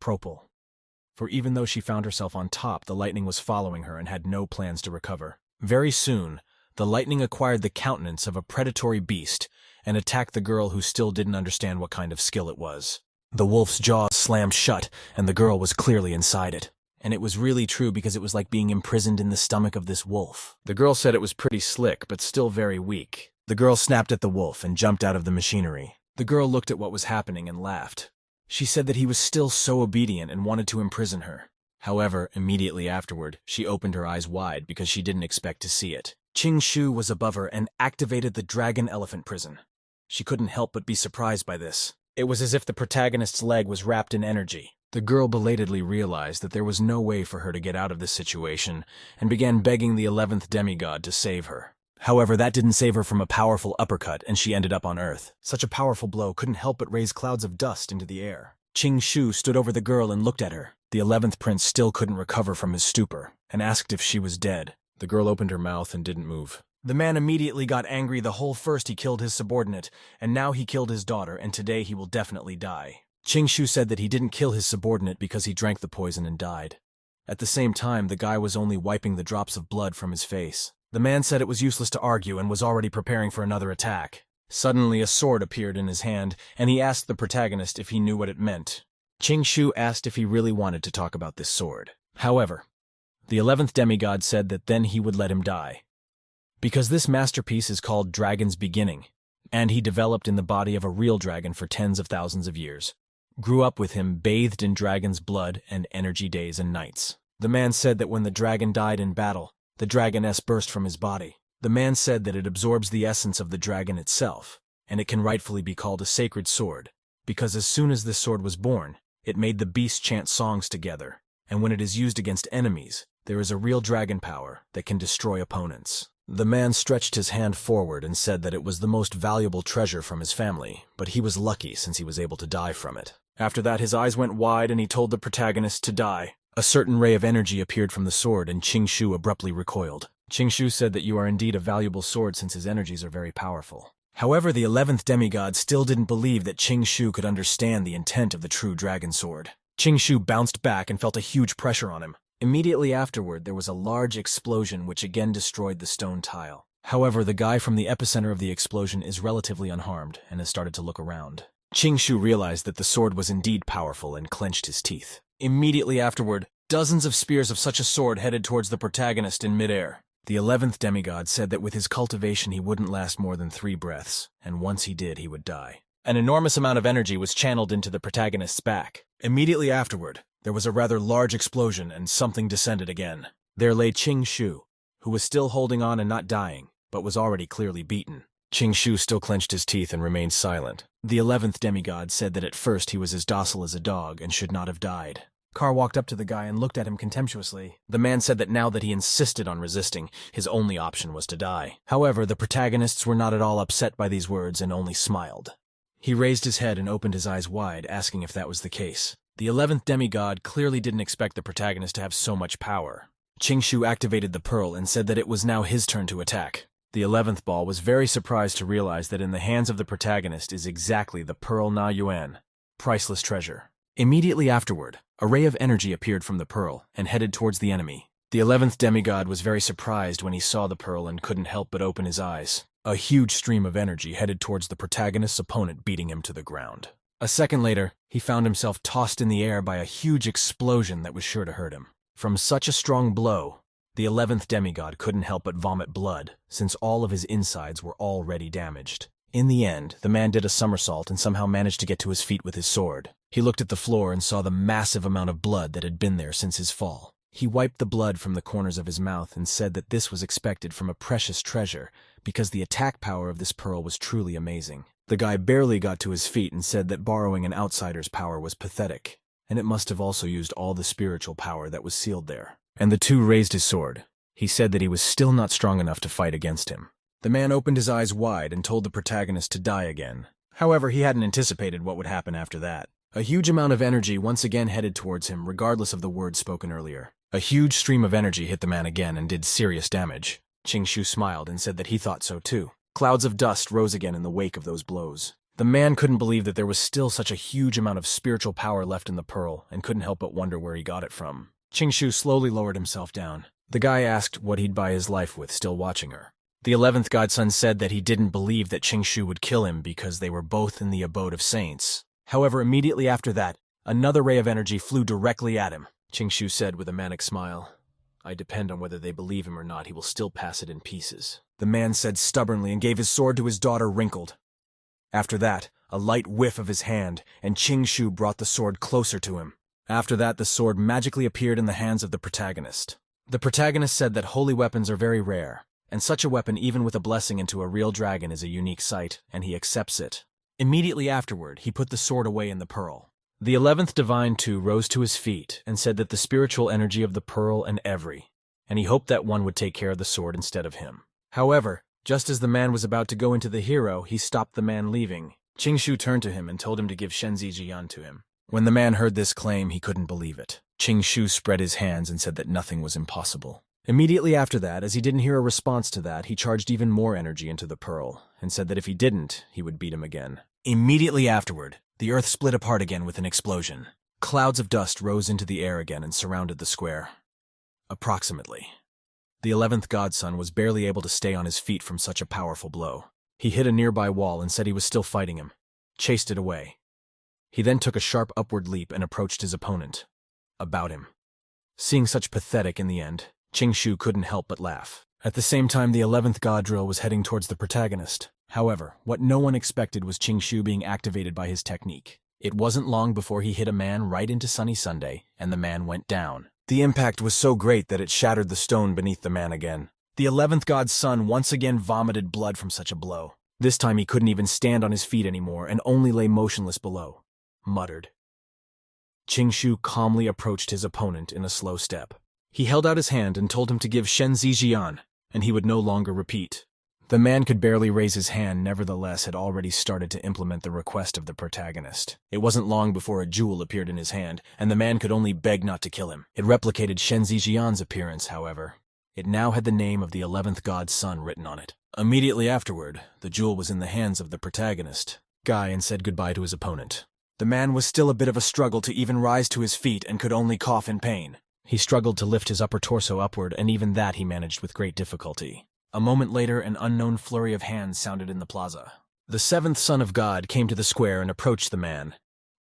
Speaker 1: Propel. For even though she found herself on top, the lightning was following her and had no plans to recover. Very soon, the lightning acquired the countenance of a predatory beast and attacked the girl who still didn't understand what kind of skill it was. The wolf's jaws slammed shut, and the girl was clearly inside it. And it was really true because it was like being imprisoned in the stomach of this wolf. The girl said it was pretty slick, but still very weak. The girl snapped at the wolf and jumped out of the machinery. The girl looked at what was happening and laughed. She said that he was still so obedient and wanted to imprison her. However, immediately afterward, she opened her eyes wide because she didn't expect to see it. Qing Shu was above her and activated the dragon elephant prison. She couldn't help but be surprised by this. It was as if the protagonist's leg was wrapped in energy. The girl belatedly realized that there was no way for her to get out of this situation and began begging the 11th demigod to save her. However, that didn't save her from a powerful uppercut, and she ended up on Earth. Such a powerful blow couldn't help but raise clouds of dust into the air. Qing Shu stood over the girl and looked at her. The 11th prince still couldn't recover from his stupor, and asked if she was dead. The girl opened her mouth and didn't move. The man immediately got angry. First he killed his subordinate, and now he killed his daughter, and today he will definitely die. Qing Shu said that he didn't kill his subordinate because he drank the poison and died. At the same time, the guy was only wiping the drops of blood from his face. The man said it was useless to argue and was already preparing for another attack. Suddenly, a sword appeared in his hand, and he asked the protagonist if he knew what it meant. Qing Shu asked if he really wanted to talk about this sword. However, the 11th demigod said that then he would let him die. Because this masterpiece is called Dragon's Beginning, and he developed in the body of a real dragon for tens of thousands of years. Grew up with him bathed in dragon's blood and energy days and nights. The man said that when the dragon died in battle, the dragoness burst from his body. The man said that it absorbs the essence of the dragon itself, and it can rightfully be called a sacred sword, because as soon as this sword was born, it made the beasts chant songs together, and when it is used against enemies, there is a real dragon power that can destroy opponents. The man stretched his hand forward and said that it was the most valuable treasure from his family, but he was lucky since he was able to die from it. After that, his eyes went wide and he told the protagonist to die. A certain ray of energy appeared from the sword and Qingshu abruptly recoiled. Qingshu said that you are indeed a valuable sword since his energies are very powerful. However, the 11th demigod still didn't believe that Qingshu could understand the intent of the true dragon sword. Qingshu bounced back and felt a huge pressure on him. Immediately afterward, there was a large explosion which again destroyed the stone tile. However, the guy from the epicenter of the explosion is relatively unharmed and has started to look around. Qingshu realized that the sword was indeed powerful and clenched his teeth. Immediately afterward, dozens of spears of such a sword headed towards the protagonist in midair. The 11th demigod said that with his cultivation he wouldn't last more than 3 breaths, and once he did, he would die. An enormous amount of energy was channeled into the protagonist's back. Immediately afterward, there was a rather large explosion and something descended again. There lay Qingshu, who was still holding on and not dying, but was already clearly beaten. Qingshu still clenched his teeth and remained silent. The 11th demigod said that at first he was as docile as a dog and should not have died. Carr walked up to the guy and looked at him contemptuously. The man said that now that he insisted on resisting, his only option was to die. However, the protagonists were not at all upset by these words and only smiled. He raised his head and opened his eyes wide, asking if that was the case. The 11th demigod clearly didn't expect the protagonist to have so much power. Qingshu activated the pearl and said that it was now his turn to attack. The 11th ball was very surprised to realize that in the hands of the protagonist is exactly the pearl na yuan, priceless treasure. Immediately afterward, a ray of energy appeared from the pearl and headed towards the enemy. The 11th demigod was very surprised when he saw the pearl and couldn't help but open his eyes. A huge stream of energy headed towards the protagonist's opponent, beating him to the ground. A second later, he found himself tossed in the air by a huge explosion that was sure to hurt him. From such a strong blow, the 11th demigod couldn't help but vomit blood, since all of his insides were already damaged. In the end, the man did a somersault and somehow managed to get to his feet with his sword. He looked at the floor and saw the massive amount of blood that had been there since his fall. He wiped the blood from the corners of his mouth and said that this was expected from a precious treasure, because the attack power of this pearl was truly amazing. The guy barely got to his feet and said that borrowing an outsider's power was pathetic, and it must have also used all the spiritual power that was sealed there. And the two raised his sword. He said that he was still not strong enough to fight against him. The man opened his eyes wide and told the protagonist to die again. However, he hadn't anticipated what would happen after that. A huge amount of energy once again headed towards him, regardless of the words spoken earlier. A huge stream of energy hit the man again and did serious damage. Qingshu smiled and said that he thought so too. Clouds of dust rose again in the wake of those blows. The man couldn't believe that there was still such a huge amount of spiritual power left in the pearl and couldn't help but wonder where he got it from. Qingshu slowly lowered himself down. The guy asked what he'd buy his life with, still watching her. The 11th godson said that he didn't believe that Qingshu would kill him because they were both in the abode of saints. However, immediately after that, another ray of energy flew directly at him. Qingshu said with a manic smile, "I depend on whether they believe him or not, he will still pass it in pieces." The man said stubbornly and gave his sword to his daughter, wrinkled. After that, a light whiff of his hand, and Qingshu brought the sword closer to him. After that, the sword magically appeared in the hands of the protagonist. The protagonist said that holy weapons are very rare, and such a weapon, even with a blessing into a real dragon, is a unique sight, and he accepts it. Immediately afterward, he put the sword away in the pearl. The 11th divine too rose to his feet and said that the spiritual energy of the pearl and he hoped that one would take care of the sword instead of him. However, just as the man was about to go into the hero, he stopped the man leaving. Qingshu turned to him and told him to give Shenzi Jian to him. When the man heard this claim, he couldn't believe it. Qingshu spread his hands and said that nothing was impossible. Immediately after that, as he didn't hear a response to that, he charged even more energy into the pearl, and said that if he didn't, he would beat him again. Immediately afterward, the earth split apart again with an explosion. Clouds of dust rose into the air again and surrounded the square. Approximately. The 11th godson was barely able to stay on his feet from such a powerful blow. He hit a nearby wall and said he was still fighting him, chased it away. He then took a sharp upward leap and approached his opponent. About him. Seeing such pathetic in the end, Qingshu couldn't help but laugh. At the same time, the 11th god drill was heading towards the protagonist. However, what no one expected was Qingshu being activated by his technique. It wasn't long before he hit a man right into Sunny Sunday, and the man went down. The impact was so great that it shattered the stone beneath the man again. The 11th god's son once again vomited blood from such a blow. This time he couldn't even stand on his feet anymore and only lay motionless below, muttered. Qingshu calmly approached his opponent in a slow step. He held out his hand and told him to give Shenzi Jian. and he would no longer repeat. The man could barely raise his hand, nevertheless had already started to implement the request of the protagonist. It wasn't long before a jewel appeared in his hand, and the man could only beg not to kill him. It replicated Shen Zijian's appearance, however. It now had the name of the 11th god's son written on it. Immediately afterward, the jewel was in the hands of the protagonist, Guy, and said goodbye to his opponent. The man was still a bit of a struggle to even rise to his feet and could only cough in pain. He struggled to lift his upper torso upward, and even that he managed with great difficulty. A moment later, an unknown flurry of hands sounded in the plaza. The 7th son of God came to the square and approached the man,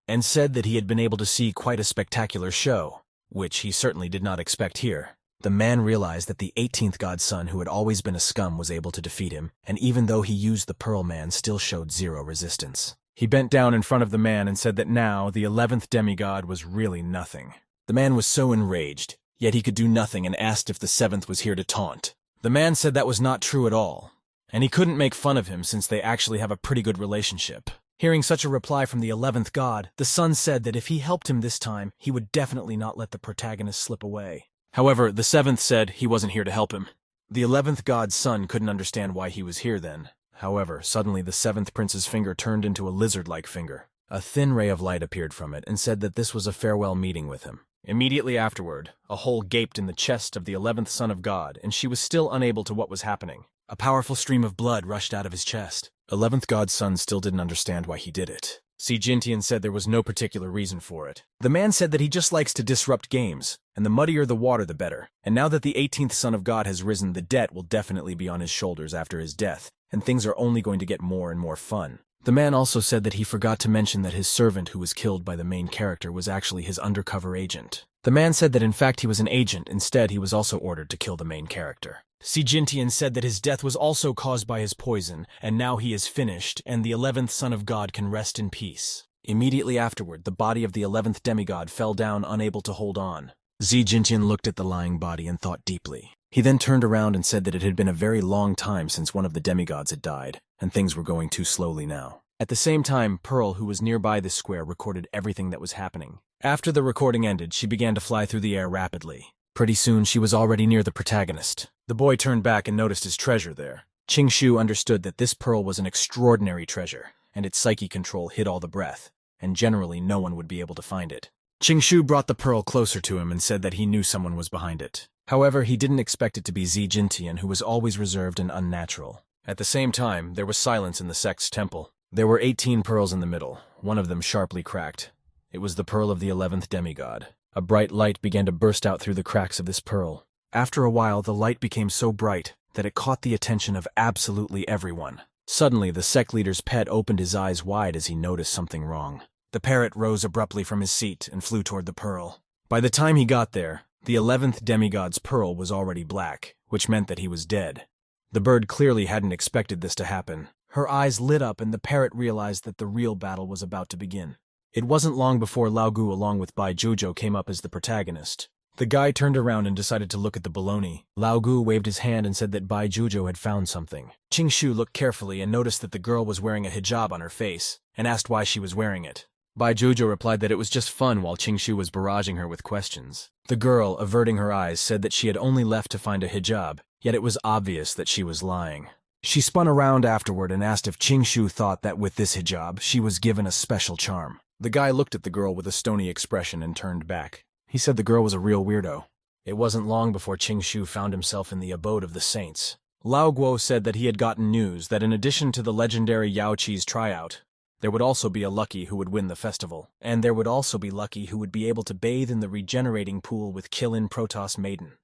Speaker 1: and said that he had been able to see quite a spectacular show, which he certainly did not expect here. The man realized that the 18th god's son, who had always been a scum, was able to defeat him, and even though he used the Pearl Man, still showed zero resistance. He bent down in front of the man and said that now the 11th demigod was really nothing. The man was so enraged, yet he could do nothing, and asked if the 7th was here to taunt. The man said that was not true at all, and he couldn't make fun of him since they actually have a pretty good relationship. Hearing such a reply from the 11th god, the son said that if he helped him this time, he would definitely not let the protagonist slip away. However, the 7th said he wasn't here to help him. The 11th god's son couldn't understand why he was here then. However, suddenly the 7th prince's finger turned into a lizard-like finger. A thin ray of light appeared from it and said that this was a farewell meeting with him. Immediately afterward, a hole gaped in the chest of the 11th son of God, and she was still unable to what was happening. A powerful stream of blood rushed out of his chest. 11th god's son still didn't understand why he did it. Dantian said there was no particular reason for it. The man said that he just likes to disrupt games, and the muddier the water the better. And now that the 18th son of God has risen, the debt will definitely be on his shoulders after his death, and things are only going to get more and more fun. The man also said that he forgot to mention that his servant who was killed by the main character was actually his undercover agent. The man said that in fact he was an agent, instead he was also ordered to kill the main character. Dantian said that his death was also caused by his poison, and now he is finished, and the 11th son of God can rest in peace. Immediately afterward, the body of the 11th demigod fell down, unable to hold on. Dantian looked at the lying body and thought deeply. He then turned around and said that it had been a very long time since one of the demigods had died, and things were going too slowly now. At the same time, Pearl, who was nearby the square, recorded everything that was happening. After the recording ended, she began to fly through the air rapidly. Pretty soon, she was already near the protagonist. The boy turned back and noticed his treasure there. Qingshu understood that this pearl was an extraordinary treasure, and its psyche control hid all the breath, and generally no one would be able to find it. Qingshu brought the pearl closer to him and said that he knew someone was behind it. However, he didn't expect it to be Dantian, who was always reserved and unnatural. At the same time, there was silence in the sect's temple. There were 18 pearls in the middle, one of them sharply cracked. It was the pearl of the 11th demigod. A bright light began to burst out through the cracks of this pearl. After a while, the light became so bright that it caught the attention of absolutely everyone. Suddenly, the sect leader's pet opened his eyes wide as he noticed something wrong. The parrot rose abruptly from his seat and flew toward the pearl. By the time he got there, the 11th demigod's pearl was already black, which meant that he was dead. The bird clearly hadn't expected this to happen. Her eyes lit up and the parrot realized that the real battle was about to begin. It wasn't long before Lao Gu along with Bai Zhuozhou came up as the protagonist. The guy turned around and decided to look at the baloney. Lao Gu waved his hand and said that Bai Zhuozhou had found something. Qingshu looked carefully and noticed that the girl was wearing a hijab on her face, and asked why she was wearing it. Bai Zhuozhou replied that it was just fun while Qingshu was barraging her with questions. The girl, averting her eyes, said that she had only left to find a hijab, yet it was obvious that she was lying. She spun around afterward and asked if Qingshu thought that with this hijab, she was given a special charm. The guy looked at the girl with a stony expression and turned back. He said the girl was a real weirdo. It wasn't long before Qingshu found himself in the abode of the saints. Lao Guo said that he had gotten news that in addition to the legendary Yao Qi's tryout, there would also be a Lucky who would win the festival, and there would also be Lucky who would be able to bathe in the regenerating pool with Killin Protoss Maiden.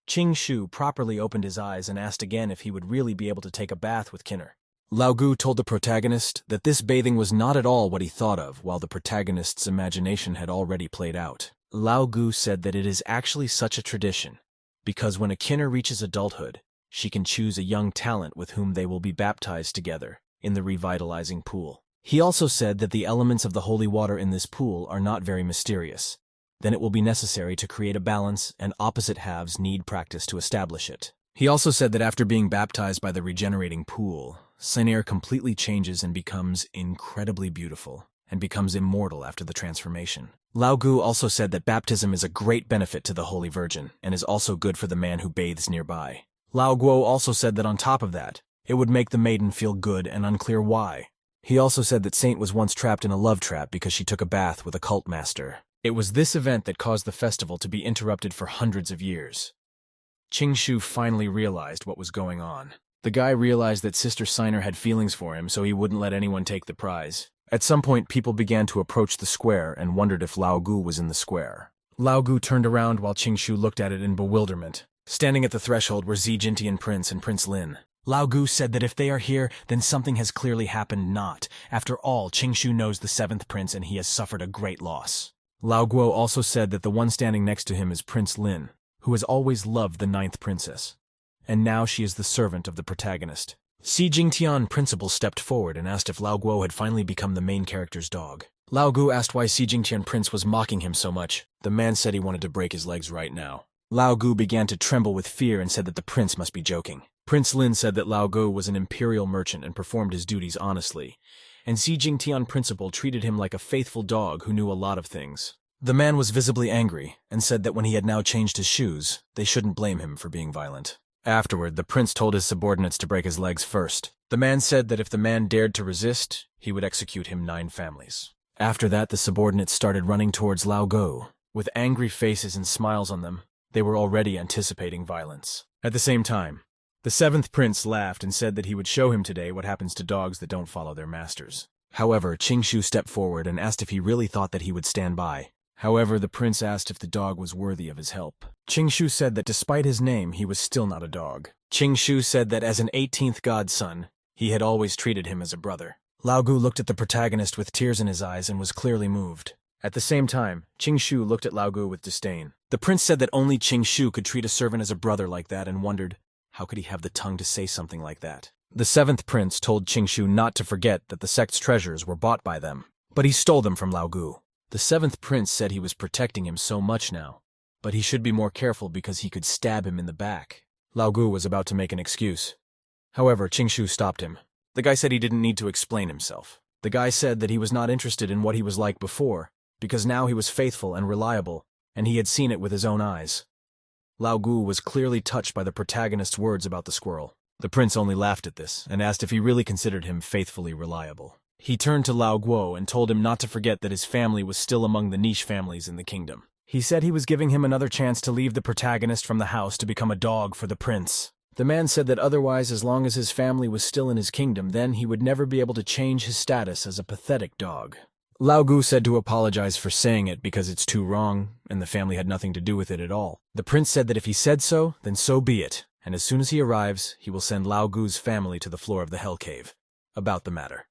Speaker 1: Qingshu properly opened his eyes and asked again if he would really be able to take a bath with Kinner. Lao Gu told the protagonist that this bathing was not at all what he thought of, while the protagonist's imagination had already played out. Lao Gu said that it is actually such a tradition, because when a Kinner reaches adulthood, she can choose a young talent with whom they will be baptized together in the revitalizing pool. He also said that the elements of the holy water in this pool are not very mysterious. Then it will be necessary to create a balance, and opposite halves need practice to establish it. He also said that after being baptized by the regenerating pool, Shannel completely changes and becomes incredibly beautiful, and becomes immortal after the transformation. Lao Gu also said that baptism is a great benefit to the Holy Virgin, and is also good for the man who bathes nearby. Lao Guo also said that on top of that, it would make the maiden feel good and unclear why. He also said that Saint was once trapped in a love trap because she took a bath with a cult master. It was this event that caused the festival to be interrupted for hundreds of years. Qingshu finally realized what was going on. The guy realized that Sister Siner had feelings for him, so he wouldn't let anyone take the prize. At some point, people began to approach the square and wondered if Lao Gu was in the square. Lao Gu turned around while Qingshu looked at it in bewilderment. Standing at the threshold were Jintian Prince and Prince Lin. Lao Gu said that if they are here, then something has clearly happened not. After all, Qingshu knows the 7th prince and he has suffered a great loss. Lao Guo also said that the one standing next to him is Prince Lin, who has always loved the 9th princess. And now she is the servant of the protagonist. Jintian Principal stepped forward and asked if Lao Guo had finally become the main character's dog. Lao Gu asked why Jintian Prince was mocking him so much. The man said he wanted to break his legs right now. Lao Gu began to tremble with fear and said that the prince must be joking. Prince Lin said that Lao Gu was an imperial merchant and performed his duties honestly, and Jintian Principal treated him like a faithful dog who knew a lot of things. The man was visibly angry and said that when he had now changed his shoes, they shouldn't blame him for being violent. Afterward, the prince told his subordinates to break his legs first. The man said that if the man dared to resist, he would execute him 9 families. After that, the subordinates started running towards Lao Gu. With angry faces and smiles on them, they were already anticipating violence. At the same time, the 7th prince laughed and said that he would show him today what happens to dogs that don't follow their masters. However, Qingshu stepped forward and asked if he really thought that he would stand by. However, the prince asked if the dog was worthy of his help. Qingshu said that despite his name, he was still not a dog. Qingshu said that as an 18th godson, he had always treated him as a brother. Lao Gu looked at the protagonist with tears in his eyes and was clearly moved. At the same time, Qingshu looked at Lao Gu with disdain. The prince said that only Qingshu could treat a servant as a brother like that and wondered, how could he have the tongue to say something like that? The 7th prince told Qingshu not to forget that the sect's treasures were bought by them, but he stole them from Lao Gu. The 7th prince said he was protecting him so much now, but he should be more careful because he could stab him in the back. Lao Gu was about to make an excuse. However, Qingshu stopped him. The guy said he didn't need to explain himself. The guy said that he was not interested in what he was like before, because now he was faithful and reliable, and he had seen it with his own eyes. Lao Gu was clearly touched by the protagonist's words about the squirrel. The prince only laughed at this and asked if he really considered him faithfully reliable. He turned to Lao Guo and told him not to forget that his family was still among the niche families in the kingdom. He said he was giving him another chance to leave the protagonist from the house to become a dog for the prince. The man said that otherwise, as long as his family was still in his kingdom, then he would never be able to change his status as a pathetic dog. Lao Gu said to apologize for saying it because it's too wrong, and the family had nothing to do with it at all. The prince said that if he said so, then so be it, and as soon as he arrives, he will send Lao Gu's family to the floor of the Hell Cave about the matter.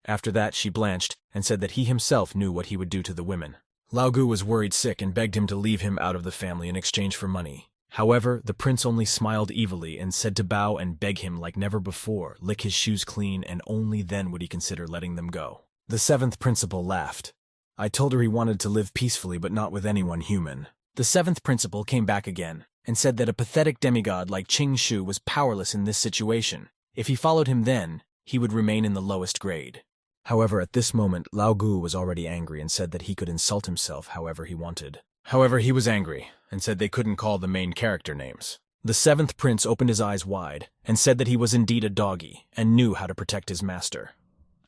Speaker 1: After that, she blanched and said that he himself knew what he would do to the women. Lao Gu was worried sick and begged him to leave him out of the family in exchange for money. However, the prince only smiled evilly and said to bow and beg him like never before, lick his shoes clean, and only then would he consider letting them go. The 7th principal laughed. I told her he wanted to live peacefully but not with anyone human. The 7th principal came back again and said that a pathetic demigod like Qingshu was powerless in this situation. If he followed him then, he would remain in the lowest grade. However, at this moment, Lao Gu was already angry and said that he could insult himself however he wanted. However, he was angry and said they couldn't call the main character names. The 7th prince opened his eyes wide and said that he was indeed a doggy and knew how to protect his master.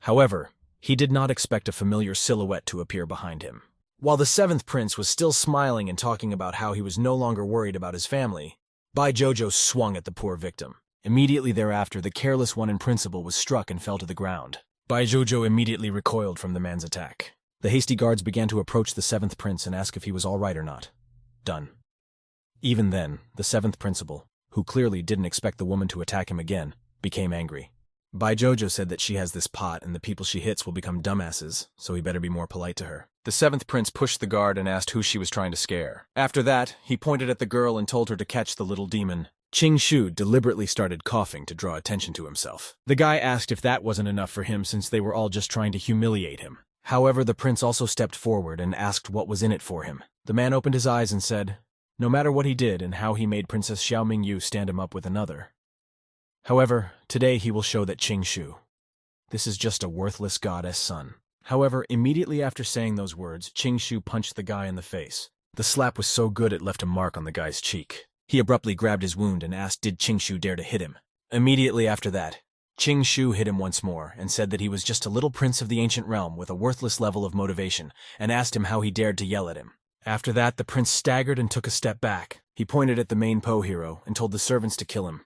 Speaker 1: However, he did not expect a familiar silhouette to appear behind him. While the 7th prince was still smiling and talking about how he was no longer worried about his family, Bai Jojo swung at the poor victim. Immediately thereafter, the careless one in principle was struck and fell to the ground. Bai Jojo immediately recoiled from the man's attack. The hasty guards began to approach the 7th prince and ask if he was all right or not. Done. Even then, the 7th principal, who clearly didn't expect the woman to attack him again, became angry. Bai Jojo said that she has this pot and the people she hits will become dumbasses, so he better be more polite to her. The 7th prince pushed the guard and asked who she was trying to scare. After that, he pointed at the girl and told her to catch the little demon. Qingshu deliberately started coughing to draw attention to himself. The guy asked if that wasn't enough for him since they were all just trying to humiliate him. However, the prince also stepped forward and asked what was in it for him. The man opened his eyes and said, no matter what he did and how he made Princess Xiao Mingyu stand him up with another. However, today he will show that Qingshu. This is just a worthless goddess son. However, immediately after saying those words, Qingshu punched the guy in the face. The slap was so good it left a mark on the guy's cheek. He abruptly grabbed his wound and asked did Qingshu dare to hit him. Immediately after that, Qingshu hit him once more and said that he was just a little prince of the ancient realm with a worthless level of motivation and asked him how he dared to yell at him. After that, the prince staggered and took a step back. He pointed at the main Po hero and told the servants to kill him.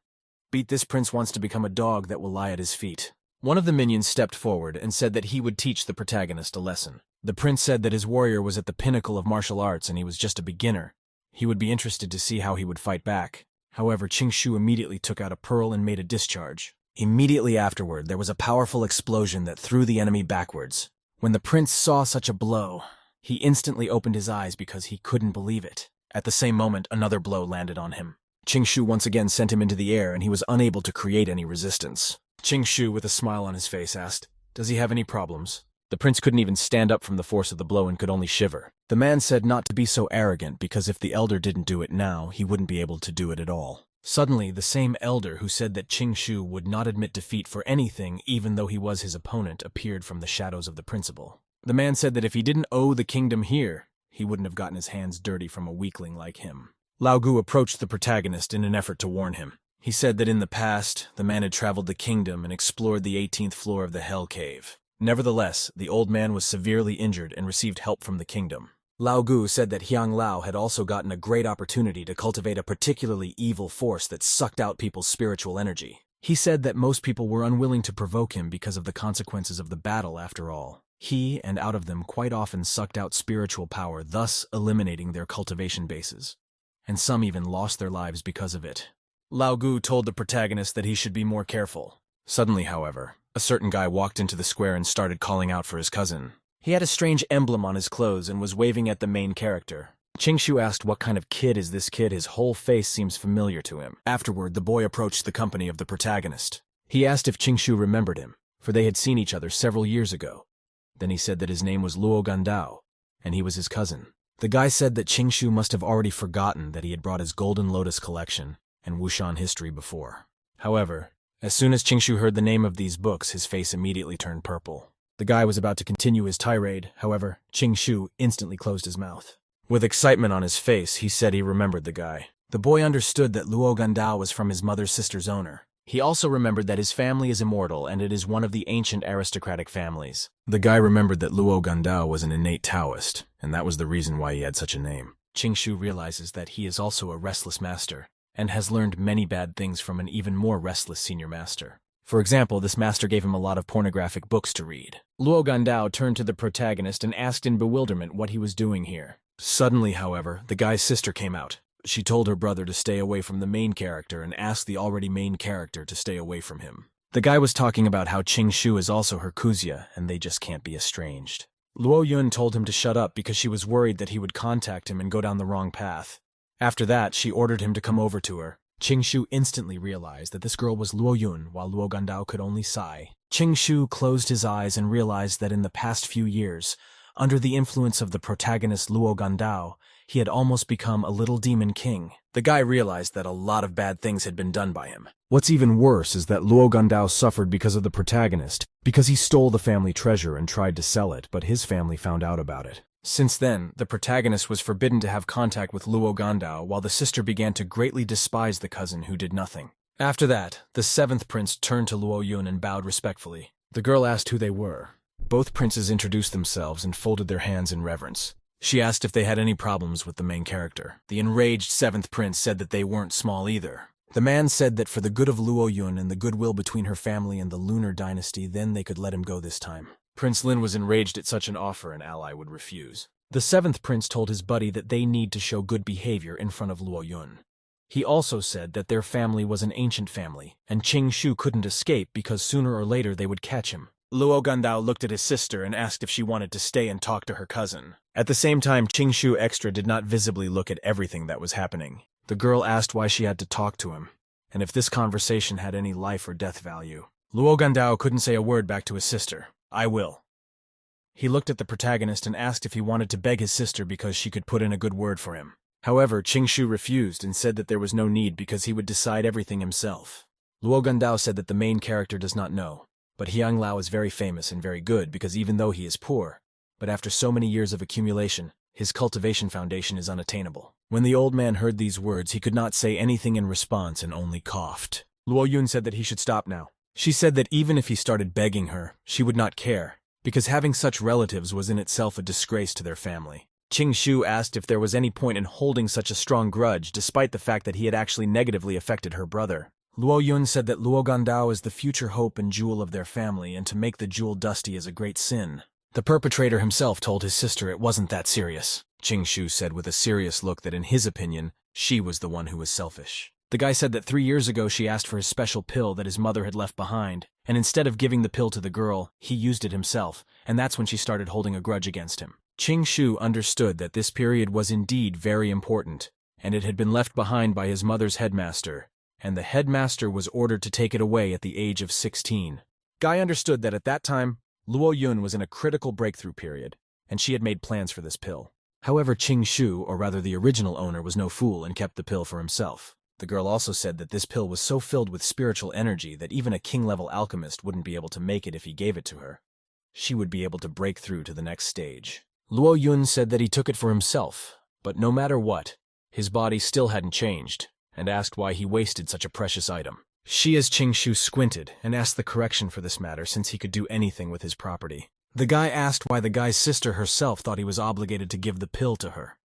Speaker 1: Beat this prince wants to become a dog that will lie at his feet. One of the minions stepped forward and said that he would teach the protagonist a lesson. The prince said that his warrior was at the pinnacle of martial arts and he was just a beginner. He would be interested to see how he would fight back. However, Qingshu immediately took out a pearl and made a discharge. Immediately afterward, there was a powerful explosion that threw the enemy backwards. When the prince saw such a blow, he instantly opened his eyes because he couldn't believe it. At the same moment, another blow landed on him. Qingshu once again sent him into the air and he was unable to create any resistance. Qingshu, with a smile on his face, asked, "Does he have any problems?" The prince couldn't even stand up from the force of the blow and could only shiver. The man said not to be so arrogant because if the elder didn't do it now, he wouldn't be able to do it at all. Suddenly, the same elder who said that Qingshu would not admit defeat for anything even though he was his opponent appeared from the shadows of the principal. The man said that if he didn't owe the kingdom here, he wouldn't have gotten his hands dirty from a weakling like him. Lao Gu approached the protagonist in an effort to warn him. He said that in the past, the man had traveled the kingdom and explored the 18th floor of the Hell Cave. Nevertheless, the old man was severely injured and received help from the kingdom. Lao Gu said that Hyang Lao had also gotten a great opportunity to cultivate a particularly evil force that sucked out people's spiritual energy. He said that most people were unwilling to provoke him because of the consequences of the battle after all. He and out of them quite often sucked out spiritual power, thus eliminating their cultivation bases. And some even lost their lives because of it. Lao Gu told the protagonist that he should be more careful. Suddenly, however, a certain guy walked into the square and started calling out for his cousin. He had a strange emblem on his clothes and was waving at the main character. Qingshu asked what kind of kid is this kid, his whole face seems familiar to him. Afterward, the boy approached the company of the protagonist. He asked if Qingshu remembered him, for they had seen each other several years ago. Then he said that his name was Luo Gandao, and he was his cousin. The guy said that Qingshu must have already forgotten that he had brought his Golden Lotus collection and Wushan history before. However, as soon as Qingshu heard the name of these books, his face immediately turned purple. The guy was about to continue his tirade, however, Qingshu instantly closed his mouth. With excitement on his face, he said he remembered the guy. The boy understood that Luo Gandao was from his mother's sister's owner. He also remembered that his family is immortal and it is one of the ancient aristocratic families. The guy remembered that Luo Gandao was an innate Taoist, and that was the reason why he had such a name. Qingshu realizes that he is also a restless master, and has learned many bad things from an even more restless senior master. For example, this master gave him a lot of pornographic books to read. Luo Gandao turned to the protagonist and asked in bewilderment what he was doing here. Suddenly, however, the guy's sister came out. She told her brother to stay away from the main character and asked the already main character to stay away from him. The guy was talking about how Qingshu is also her Kuzia, and they just can't be estranged. Luo Yun told him to shut up because she was worried that he would contact him and go down the wrong path. After that, she ordered him to come over to her. Qingshu instantly realized that this girl was Luo Yun, while Luo Gandao could only sigh. Qingshu closed his eyes and realized that in the past few years, under the influence of the protagonist Luo Gandao, he had almost become a little demon king. The guy realized that a lot of bad things had been done by him. What's even worse is that Luo Gandao suffered because of the protagonist, because he stole the family treasure and tried to sell it, but his family found out about it. Since then, the protagonist was forbidden to have contact with Luo Gandao, while the sister began to greatly despise the cousin who did nothing. After that, the seventh prince turned to Luo Yun and bowed respectfully. The girl asked who they were. Both princes introduced themselves and folded their hands in reverence. She asked if they had any problems with the main character. The enraged seventh prince said that they weren't small either. The man said that for the good of Luo Yun and the goodwill between her family and the Lunar dynasty, then they could let him go this time. Prince Lin was enraged at such an offer an ally would refuse. The seventh prince told his buddy that they need to show good behavior in front of Luo Yun. He also said that their family was an ancient family, and Qingshu couldn't escape because sooner or later they would catch him. Luo Gandao looked at his sister and asked if she wanted to stay and talk to her cousin. At the same time, Qingshu Extra did not visibly look at everything that was happening. The girl asked why she had to talk to him, and if this conversation had any life or death value. Luo Gandao couldn't say a word back to his sister. I will. He looked at the protagonist and asked if he wanted to beg his sister because she could put in a good word for him. However, Qingshu refused and said that there was no need because he would decide everything himself. Luo Gandao said that the main character does not know, but Hyang Lao is very famous and very good because even though he is poor, but after so many years of accumulation, His cultivation foundation is unattainable. When the old man heard these words, he could not say anything in response and only coughed. Luo Yun said that he should stop now. She said that even if he started begging her, she would not care, because having such relatives was in itself a disgrace to their family. Qing Shu asked if there was any point in holding such a strong grudge, despite the fact that he had actually negatively affected her brother. Luo Yun said that Luo Gandao is the future hope and jewel of their family, and to make the jewel dusty is a great sin. The perpetrator himself told his sister it wasn't that serious. Qing Shu said with a serious look that in his opinion, she was the one who was selfish. The guy said that 3 years ago she asked for his special pill that his mother had left behind, and instead of giving the pill to the girl, he used it himself, and that's when she started holding a grudge against him. Qing Shu understood that this period was indeed very important, and it had been left behind by his mother's headmaster, and the headmaster was ordered to take it away at the age of 16. Guy understood that at that time, Luo Yun was in a critical breakthrough period, and she had made plans for this pill. However, Qing Shu, or rather the original owner, was no fool and kept the pill for himself. The girl also said that this pill was so filled with spiritual energy that even a king-level alchemist wouldn't be able to make it if he gave it to her. She would be able to break through to the next stage. Luo Yun said that he took it for himself, but no matter what, his body still hadn't changed, and asked why he wasted such a precious item. She as Qing Shu squinted and asked the correction for this matter since he could do anything with his property. The guy asked why the guy's sister herself thought he was obligated to give the pill to her.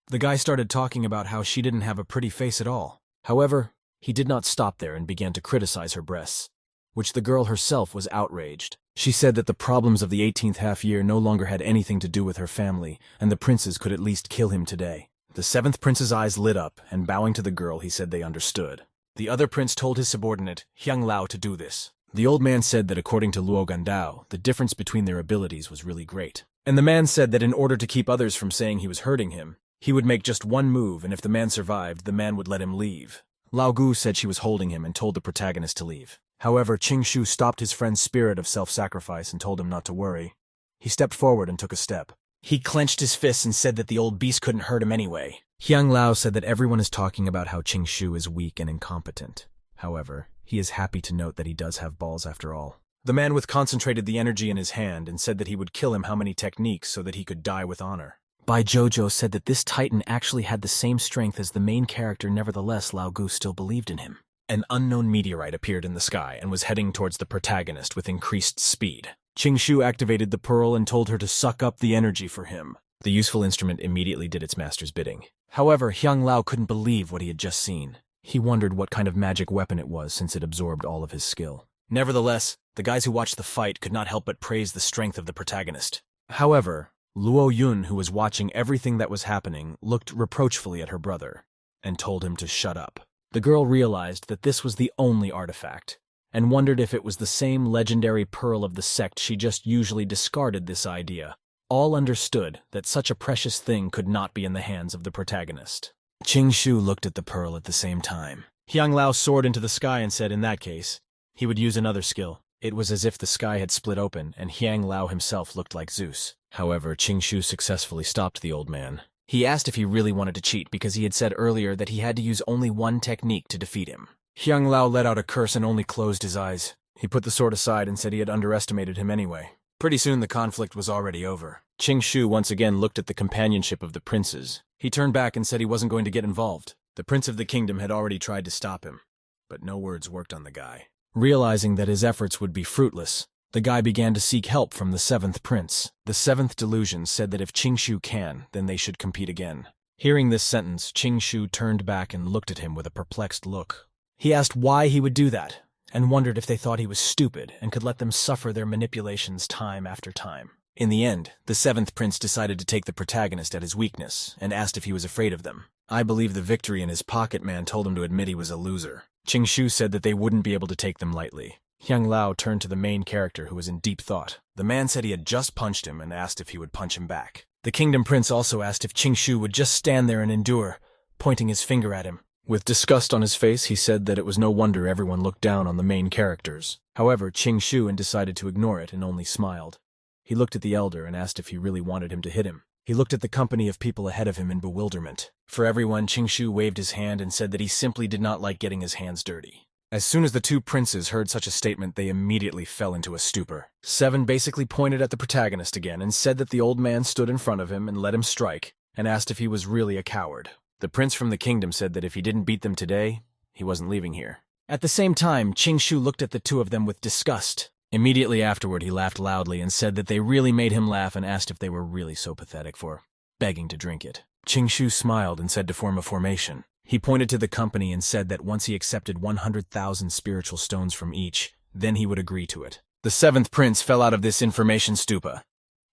Speaker 1: The guy started talking about how she didn't have a pretty face at all. However, he did not stop there and began to criticize her breasts, which the girl herself was outraged. She said that the problems of the 18th half year no longer had anything to do with her family, and the princes could at least kill him today. The 7th prince's eyes lit up, and bowing to the girl, he said they understood. The other prince told his subordinate, Hyang Lao, to do this. The old man said that according to Luo Gandao, the difference between their abilities was really great. And the man said that in order to keep others from saying he was hurting him, he would make just one move, and if the man survived, the man would let him leave. Lao Gu said she was holding him and told the protagonist to leave. However, Qing Shu stopped his friend's spirit of self-sacrifice and told him not to worry. He stepped forward and took a step. He clenched his fists and said that the old beast couldn't hurt him anyway. Hyang Lao said that everyone is talking about how Qing Shu is weak and incompetent. However, he is happy to note that he does have balls after all. The man with concentrated the energy in his hand and said that he would kill him how many techniques so that he could die with honor. Bai Jojo said that this titan actually had the same strength as the main character, nevertheless Lao Gu still believed in him. An unknown meteorite appeared in the sky and was heading towards the protagonist with increased speed. Qing Shu activated the pearl and told her to suck up the energy for him. The useful instrument immediately did its master's bidding. However, Hyang Lao couldn't believe what he had just seen. He wondered what kind of magic weapon it was since it absorbed all of his skill. Nevertheless, the guys who watched the fight could not help but praise the strength of the protagonist. However, Luo Yun, who was watching everything that was happening, looked reproachfully at her brother and told him to shut up. The girl realized that this was the only artifact, and wondered if it was the same legendary pearl of the sect. She just usually discarded this idea. All understood that such a precious thing could not be in the hands of the protagonist. Qing Shu looked at the pearl at the same time. Hyang Lao soared into the sky and said in that case, he would use another skill. It was as if the sky had split open, and Hyang Lao himself looked like Zeus. However, Qing Shu successfully stopped the old man. He asked if he really wanted to cheat because he had said earlier that he had to use only one technique to defeat him. Hyang Lao let out a curse and only closed his eyes. He put the sword aside and said he had underestimated him anyway. Pretty soon the conflict was already over. Qing Shu once again looked at the companionship of the princes. He turned back and said he wasn't going to get involved. The prince of the kingdom had already tried to stop him, but no words worked on the guy. Realizing that his efforts would be fruitless, the guy began to seek help from the 7th prince. The 7th delusion said that if Qing Shu can, then they should compete again. Hearing this sentence, Qing Shu turned back and looked at him with a perplexed look. He asked why he would do that, and wondered if they thought he was stupid and could let them suffer their manipulations time after time. In the end, the 7th prince decided to take the protagonist at his weakness, and asked if he was afraid of them. I believe the victory in his pocket man told him to admit he was a loser. Qing Shu said that they wouldn't be able to take them lightly. Hyang Lao turned to the main character, who was in deep thought. The man said he had just punched him and asked if he would punch him back. The kingdom prince also asked if Qing Shu would just stand there and endure, pointing his finger at him. With disgust on his face, he said that it was no wonder everyone looked down on the main characters. However, Qing Shu decided to ignore it and only smiled. He looked at the elder and asked if he really wanted him to hit him. He looked at the company of people ahead of him in bewilderment. For everyone, Qing Shu waved his hand and said that he simply did not like getting his hands dirty. As soon as the two princes heard such a statement, they immediately fell into a stupor. Seven basically pointed at the protagonist again and said that the old man stood in front of him and let him strike, and asked if he was really a coward. The prince from the kingdom said that if he didn't beat them today, he wasn't leaving here. At the same time, Qingshu looked at the two of them with disgust. Immediately afterward, he laughed loudly and said that they really made him laugh and asked if they were really so pathetic for begging to drink it. Qingshu smiled and said to form a formation. He pointed to the company and said that once he accepted 100,000 spiritual stones from each, then he would agree to it. The seventh prince fell out of this information stupa.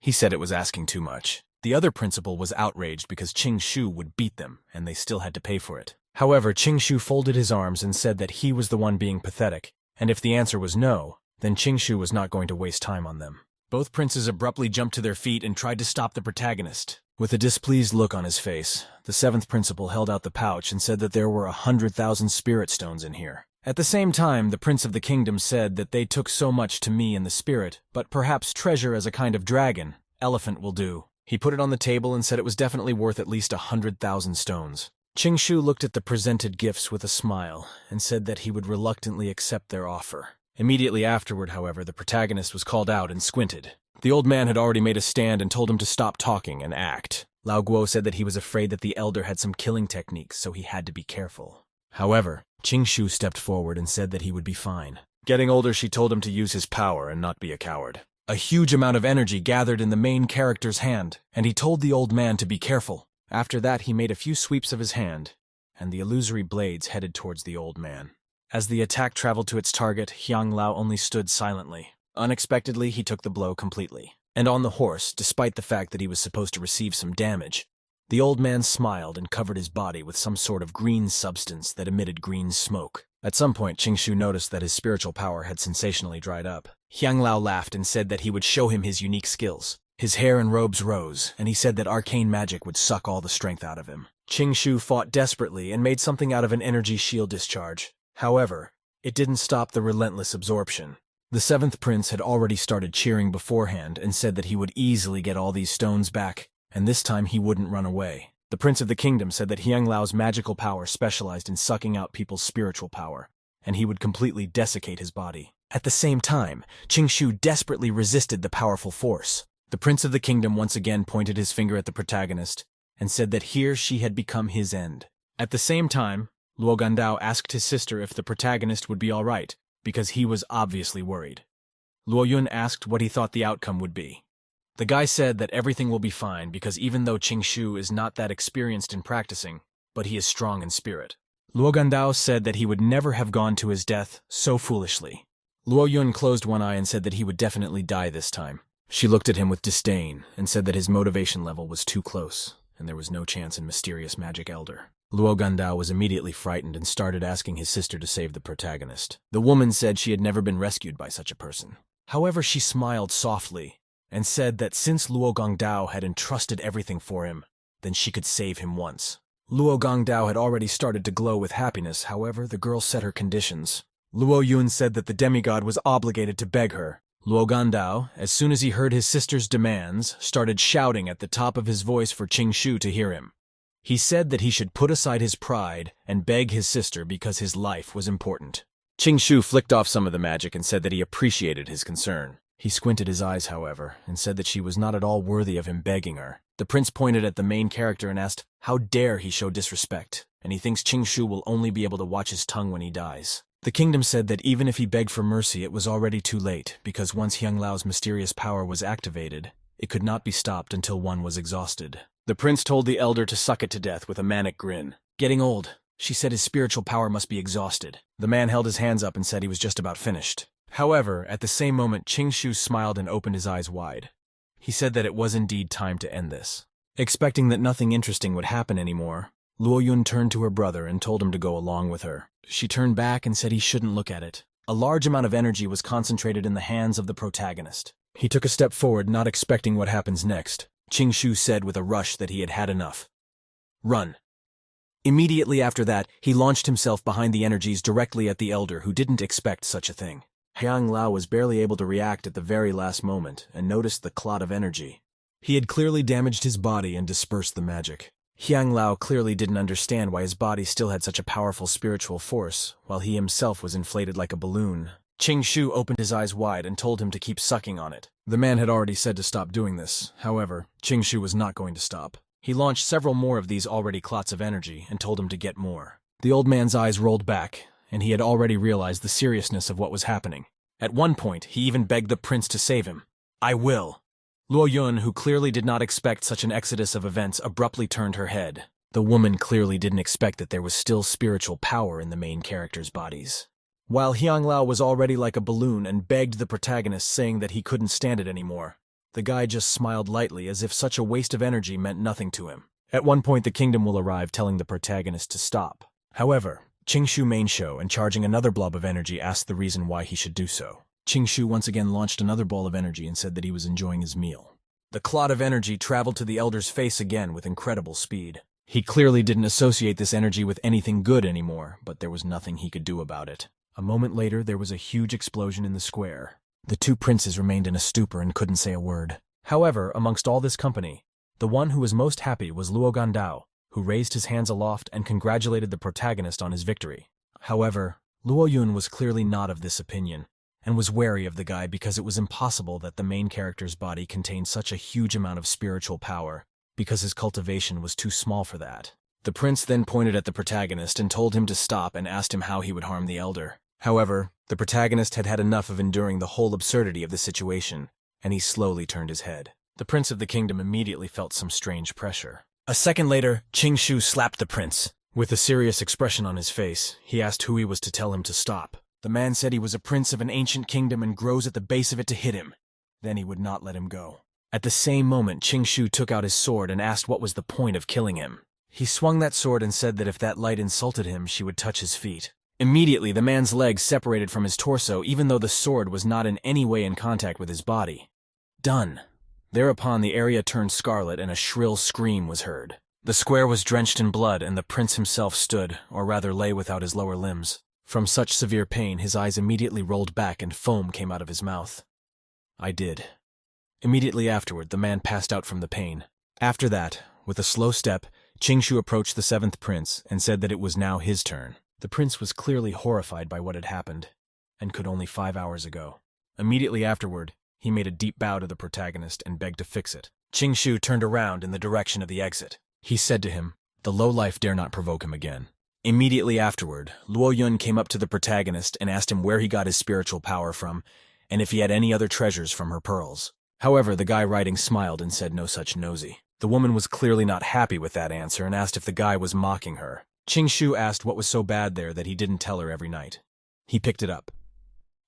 Speaker 1: He said it was asking too much. The other principal was outraged because Qingshu would beat them, and they still had to pay for it. However, Qingshu folded his arms and said that he was the one being pathetic, and if the answer was no, then Qingshu was not going to waste time on them. Both princes abruptly jumped to their feet and tried to stop the protagonist. With a displeased look on his face, the seventh principal held out the pouch and said that there were 100,000 spirit stones in here. At the same time, the prince of the kingdom said that they took so much to me in the spirit, but perhaps treasure as a kind of dragon, elephant will do. He put it on the table and said it was definitely worth at least 100,000 stones. Qingshu looked at the presented gifts with a smile and said that he would reluctantly accept their offer. Immediately afterward, however, the protagonist was called out and squinted. The old man had already made a stand and told him to stop talking and act. Lao Guo said that he was afraid that the elder had some killing techniques, so he had to be careful. However, Qingshu stepped forward and said that he would be fine. Getting older, she told him to use his power and not be a coward. A huge amount of energy gathered in the main character's hand, and he told the old man to be careful. After that, he made a few sweeps of his hand, and the illusory blades headed towards the old man. As the attack traveled to its target, Hyang Lao only stood silently. Unexpectedly, he took the blow completely. And on the horse, despite the fact that he was supposed to receive some damage, the old man smiled and covered his body with some sort of green substance that emitted green smoke. At some point, Qingshu noticed that his spiritual power had sensationally dried up. Hyang Lao laughed and said that he would show him his unique skills. His hair and robes rose, and he said that arcane magic would suck all the strength out of him. Qingshu fought desperately and made something out of an energy shield discharge. However, it didn't stop the relentless absorption. The seventh prince had already started cheering beforehand and said that he would easily get all these stones back, and this time he wouldn't run away. The prince of the kingdom said that Hyang Lao's magical power specialized in sucking out people's spiritual power, and he would completely desiccate his body. At the same time, Qingshu desperately resisted the powerful force. The prince of the kingdom once again pointed his finger at the protagonist and said that here she had become his end. At the same time, Luo Gandao asked his sister if the protagonist would be all right, because he was obviously worried. Luo Yun asked what he thought the outcome would be. The guy said that everything will be fine because even though Qingshu is not that experienced in practicing, but he is strong in spirit. Luo Gandao said that he would never have gone to his death so foolishly. Luo Yun closed one eye and said that he would definitely die this time. She looked at him with disdain and said that his motivation level was too close, and there was no chance in mysterious magic elder. Luo Gandao was immediately frightened and started asking his sister to save the protagonist. The woman said she had never been rescued by such a person. However, she smiled softly and said that since Luo Gangdao had entrusted everything for him, then she could save him once. Luo Gangdao had already started to glow with happiness. However, the girl set her conditions. Luo Yun said that the demigod was obligated to beg her. Luo Gandao, as soon as he heard his sister's demands, started shouting at the top of his voice for Qingshu to hear him. He said that he should put aside his pride and beg his sister because his life was important. Qingshu flicked off some of the magic and said that he appreciated his concern. He squinted his eyes, however, and said that she was not at all worthy of him begging her. The prince pointed at the main character and asked, how dare he show disrespect, and he thinks Qingshu will only be able to watch his tongue when he dies. The kingdom said that even if he begged for mercy, it was already too late, because once Hyang Lao's mysterious power was activated, it could not be stopped until one was exhausted. The prince told the elder to suck it to death with a manic grin. Getting old, she said his spiritual power must be exhausted. The man held his hands up and said he was just about finished. However, at the same moment, Qingshu smiled and opened his eyes wide. He said that it was indeed time to end this. Expecting that nothing interesting would happen anymore, Luo Yun turned to her brother and told him to go along with her. She turned back and said he shouldn't look at it. A large amount of energy was concentrated in the hands of the protagonist. He took a step forward, not expecting what happens next. Qingshu said with a rush that he had had enough. Run. Immediately after that, he launched himself behind the energies directly at the elder, who didn't expect such a thing. Hyang Lao was barely able to react at the very last moment and noticed the clot of energy. He had clearly damaged his body and dispersed the magic. Hyang Lao clearly didn't understand why his body still had such a powerful spiritual force, while he himself was inflated like a balloon. Qing Shu opened his eyes wide and told him to keep sucking on it. The man had already said to stop doing this. However, Qing Shu was not going to stop. He launched several more of these already clots of energy and told him to get more. The old man's eyes rolled back, and he had already realized the seriousness of what was happening. At one point, he even begged the prince to save him. "I will." Luo Yun, who clearly did not expect such an exodus of events, abruptly turned her head. The woman clearly didn't expect that there was still spiritual power in the main characters' bodies. While Hyang Lao was already like a balloon and begged the protagonist, saying that he couldn't stand it anymore, the guy just smiled lightly as if such a waste of energy meant nothing to him. At one point, the kingdom will arrive telling the protagonist to stop. However, Qing Shu main show and charging another blob of energy asked the reason why he should do so. Qing Shu once again launched another ball of energy and said that he was enjoying his meal. The clot of energy traveled to the elder's face again with incredible speed. He clearly didn't associate this energy with anything good anymore, but there was nothing he could do about it. A moment later, there was a huge explosion in the square. The two princes remained in a stupor and couldn't say a word. However, amongst all this company, the one who was most happy was Luo Gandao, who raised his hands aloft and congratulated the protagonist on his victory. However, Luo Yun was clearly not of this opinion, and was wary of the guy because it was impossible that the main character's body contained such a huge amount of spiritual power, because his cultivation was too small for that. The prince then pointed at the protagonist and told him to stop and asked him how he would harm the elder. However, the protagonist had had enough of enduring the whole absurdity of the situation, and he slowly turned his head. The prince of the kingdom immediately felt some strange pressure. A second later, Qing Shu slapped the prince. With a serious expression on his face, he asked who he was to tell him to stop. The man said he was a prince of an ancient kingdom and grows at the base of it to hit him. Then he would not let him go. At the same moment, Qing Shu took out his sword and asked what was the point of killing him. He swung that sword and said that if that light insulted him, she would touch his feet. Immediately, the man's legs separated from his torso, even though the sword was not in any way in contact with his body. Done. Thereupon, the area turned scarlet and a shrill scream was heard. The square was drenched in blood, and the prince himself stood, or rather lay without his lower limbs. From such severe pain, his eyes immediately rolled back and foam came out of his mouth. I did. Immediately afterward, the man passed out from the pain. After that, with a slow step, Qing Shu approached the seventh prince and said that it was now his turn. The prince was clearly horrified by what had happened, and could only 5 hours ago. Immediately afterward, he made a deep bow to the protagonist and begged to fix it. Qing Shu turned around in the direction of the exit. He said to him, "The lowlife dare not provoke him again." Immediately afterward, Luo Yun came up to the protagonist and asked him where he got his spiritual power from, and if he had any other treasures from her pearls. However, the guy writing smiled and said no such nosy. The woman was clearly not happy with that answer and asked if the guy was mocking her. Qing Shu asked what was so bad there that he didn't tell her every night. He picked it up.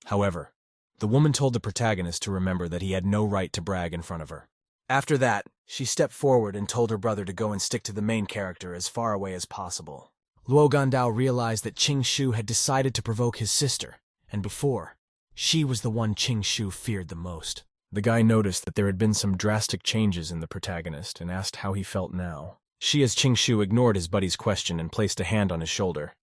Speaker 1: However, the woman told the protagonist to remember that he had no right to brag in front of her. After that, she stepped forward and told her brother to go and stick to the main character as far away as possible. Luo Gandao realized that Qing Shu had decided to provoke his sister, and before, she was the one Qing Shu feared the most. The guy noticed that there had been some drastic changes in the protagonist and asked how he felt now. She, as Qing Shu, ignored his buddy's question and placed a hand on his shoulder.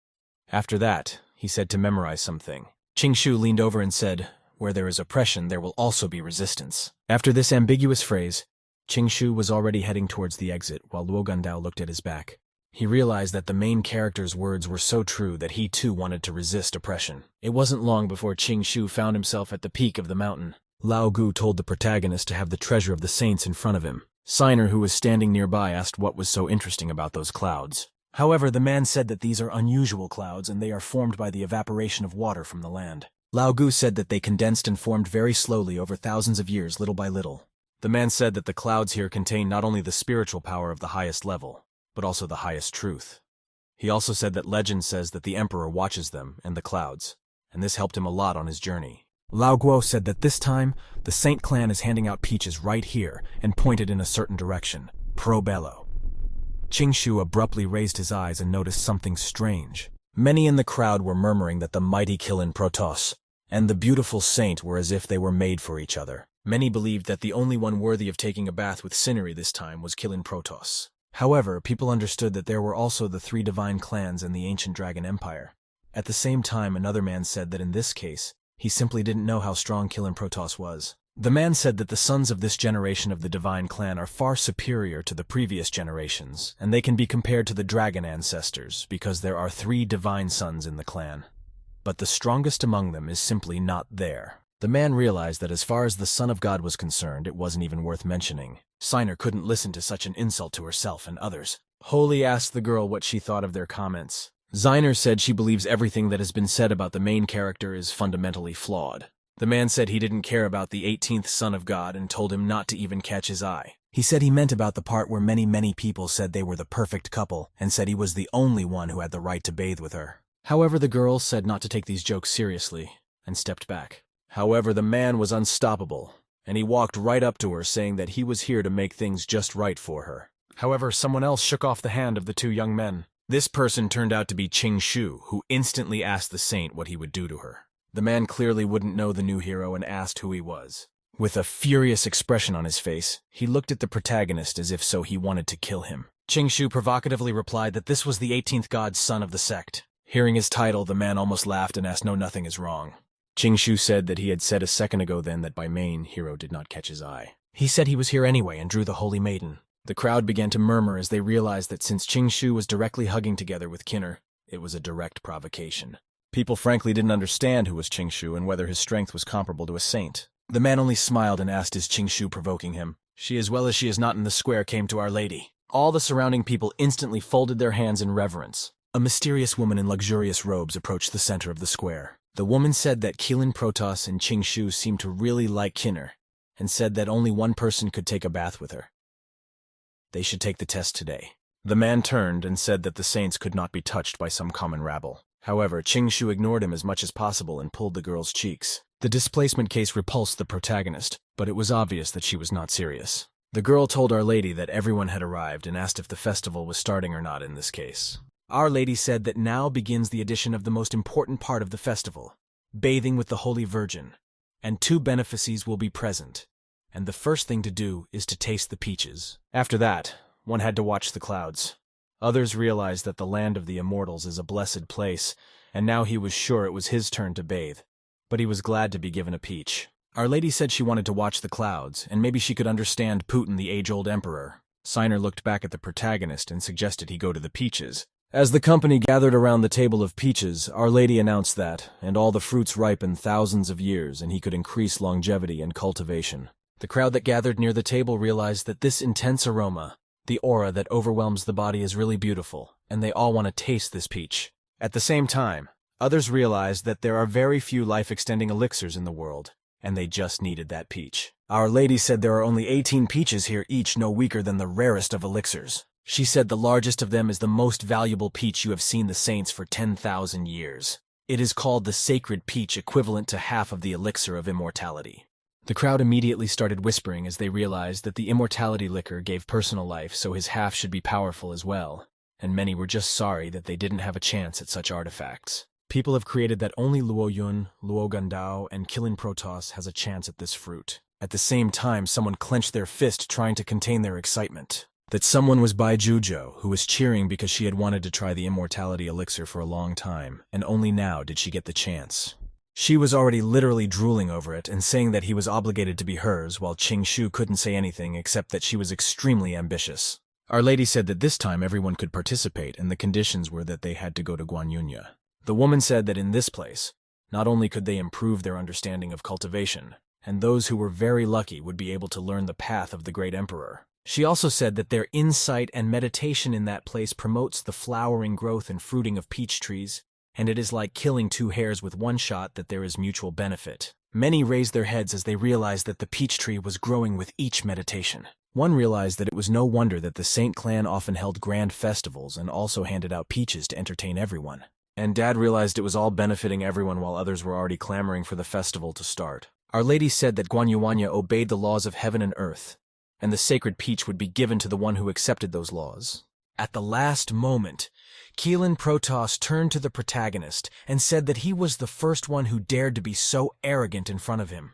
Speaker 1: After that, he said to memorize something. Qing Shu leaned over and said, "Where there is oppression, there will also be resistance." After this ambiguous phrase, Qing Shu was already heading towards the exit while Luo Gandao looked at his back. He realized that the main character's words were so true that he too wanted to resist oppression. It wasn't long before Qing Shu found himself at the peak of the mountain. Lao Gu told the protagonist to have the treasure of the saints in front of him. Siner, who was standing nearby, asked what was so interesting about those clouds. However, the man said that these are unusual clouds and they are formed by the evaporation of water from the land. Lao Gu said that they condensed and formed very slowly over thousands of years, little by little. The man said that the clouds here contain not only the spiritual power of the highest level, but also the highest truth. He also said that legend says that the emperor watches them and the clouds, and this helped him a lot on his journey. Lao Guo said that this time, the Saint clan is handing out peaches right here and pointed in a certain direction, pro bello. Qing Shu abruptly raised his eyes and noticed something strange. Many in the crowd were murmuring that the mighty Kilin Protoss and the beautiful saint were as if they were made for each other. Many believed that the only one worthy of taking a bath with Sineri this time was Kilin Protoss. However, people understood that there were also the 3 divine clans and the ancient dragon empire. At the same time, another man said that in this case, he simply didn't know how strong Kilin Protoss was. The man said that the sons of this generation of the divine clan are far superior to the previous generations, and they can be compared to the dragon ancestors because there are 3 divine sons in the clan. But the strongest among them is simply not there. The man realized that as far as the Son of God was concerned, it wasn't even worth mentioning. Shannel couldn't listen to such an insult to herself and others. Holy asked the girl what she thought of their comments. Shannel said she believes everything that has been said about the main character is fundamentally flawed. The man said he didn't care about the 18th Son of God and told him not to even catch his eye. He said he meant about the part where many people said they were the perfect couple and said he was the only one who had the right to bathe with her. However, the girl said not to take these jokes seriously and stepped back. However, the man was unstoppable, and he walked right up to her saying that he was here to make things just right for her. However, someone else shook off the hand of the 2 young men. This person turned out to be Shu, who instantly asked the saint what he would do to her. The man clearly wouldn't know the new hero and asked who he was. With a furious expression on his face, he looked at the protagonist as if so he wanted to kill him. Shu provocatively replied that this was the 18th god's son of the sect. Hearing his title, the man almost laughed and asked no, nothing is wrong. Shu said that he had said a second ago then that by main hero did not catch his eye. He said he was here anyway and drew the holy maiden. The crowd began to murmur as they realized that since Shu was directly hugging together with Kinner, it was a direct provocation. People frankly didn't understand who was Shu and whether his strength was comparable to a saint. The man only smiled and asked, is Shu provoking him? She as well as she is not in the square came to Our Lady. All the surrounding people instantly folded their hands in reverence. A mysterious woman in luxurious robes approached the center of the square. The woman said that Kilin Protoss and Shu seemed to really like Kinner, and said that only one person could take a bath with her. They should take the test today. The man turned and said that the saints could not be touched by some common rabble. However, Shu ignored him as much as possible and pulled the girl's cheeks. The displacement case repulsed the protagonist, but it was obvious that she was not serious. The girl told Our Lady that everyone had arrived and asked if the festival was starting or not in this case. Our Lady said that now begins the edition of the most important part of the festival, bathing with the Holy Virgin, and 2 benefices will be present, and the first thing to do is to taste the peaches. After that, one had to watch the clouds. Others realized that the land of the immortals is a blessed place, and now he was sure it was his turn to bathe. But he was glad to be given a peach. Our Lady said she wanted to watch the clouds, and maybe she could understand Putin, the age-old emperor. Shannel looked back at the protagonist and suggested he go to the peaches. As the company gathered around the table of peaches, Our Lady announced that, and all the fruits ripen thousands of years, and he could increase longevity and cultivation. The crowd that gathered near the table realized that this intense aroma, the aura that overwhelms the body, is really beautiful, and they all want to taste this peach. At the same time, others realized that there are very few life-extending elixirs in the world, and they just needed that peach. Our Lady said there are only 18 peaches here, each no weaker than the rarest of elixirs. She said the largest of them is the most valuable peach you have seen the saints for 10,000 years. It is called the sacred peach, equivalent to half of the elixir of immortality. The crowd immediately started whispering as they realized that the immortality liquor gave personal life, so his half should be powerful as well, and many were just sorry that they didn't have a chance at such artifacts. People have created that only Luo Yun, Luo Gandao, and Kilin Protoss has a chance at this fruit. At the same time, someone clenched their fist trying to contain their excitement. That someone was Bai Jujo, who was cheering because she had wanted to try the immortality elixir for a long time, and only now did she get the chance. She was already literally drooling over it and saying that he was obligated to be hers, while Shu couldn't say anything except that she was extremely ambitious. Our Lady said that this time everyone could participate, and the conditions were that they had to go to Guanyunya. The woman said that in this place, not only could they improve their understanding of cultivation, and those who were very lucky would be able to learn the path of the great emperor. She also said that their insight and meditation in that place promotes the flowering growth and fruiting of peach trees, and it is like killing 2 hares with one shot, that there is mutual benefit. Many raised their heads as they realized that the peach tree was growing with each meditation. One realized that it was no wonder that the Saint clan often held grand festivals and also handed out peaches to entertain everyone. And Dad realized it was all benefiting everyone while others were already clamoring for the festival to start. Our Lady said that Guanyuanya obeyed the laws of heaven and earth, and the sacred peach would be given to the one who accepted those laws. At the last moment, Kilin Protoss turned to the protagonist and said that he was the first one who dared to be so arrogant in front of him.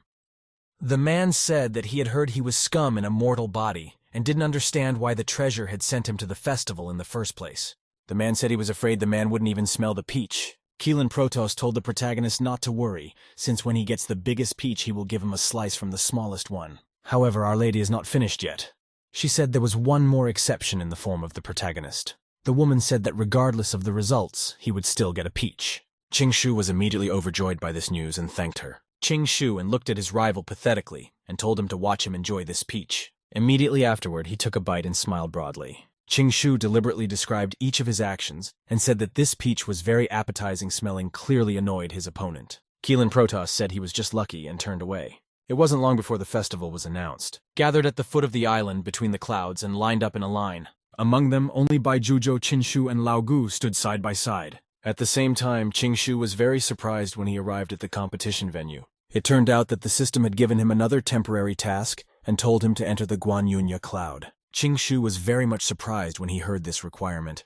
Speaker 1: The man said that he had heard he was scum in a mortal body and didn't understand why the treasure had sent him to the festival in the first place. The man said he was afraid the man wouldn't even smell the peach. Keelan Protoss told the protagonist not to worry, since when he gets the biggest peach he will give him a slice from the smallest one. However, Our Lady is not finished yet. She said there was one more exception in the form of the protagonist. The woman said that regardless of the results, he would still get a peach. Qingshu was immediately overjoyed by this news and thanked her. Qingshu and looked at his rival pathetically and told him to watch him enjoy this peach. Immediately afterward, he took a bite and smiled broadly. Qingshu deliberately described each of his actions and said that this peach was very appetizing smelling clearly annoyed his opponent. Keelan Protoss said he was just lucky and turned away. It wasn't long before the festival was announced. Gathered at the foot of the island between the clouds and lined up in a line. Among them, only Baijujo, Qinshu, and Lao Gu stood side by side. At the same time, Qingshu was very surprised when he arrived at the competition venue. It turned out that the system had given him another temporary task and told him to enter the Guanyunya cloud. Qingshu was very much surprised when he heard this requirement.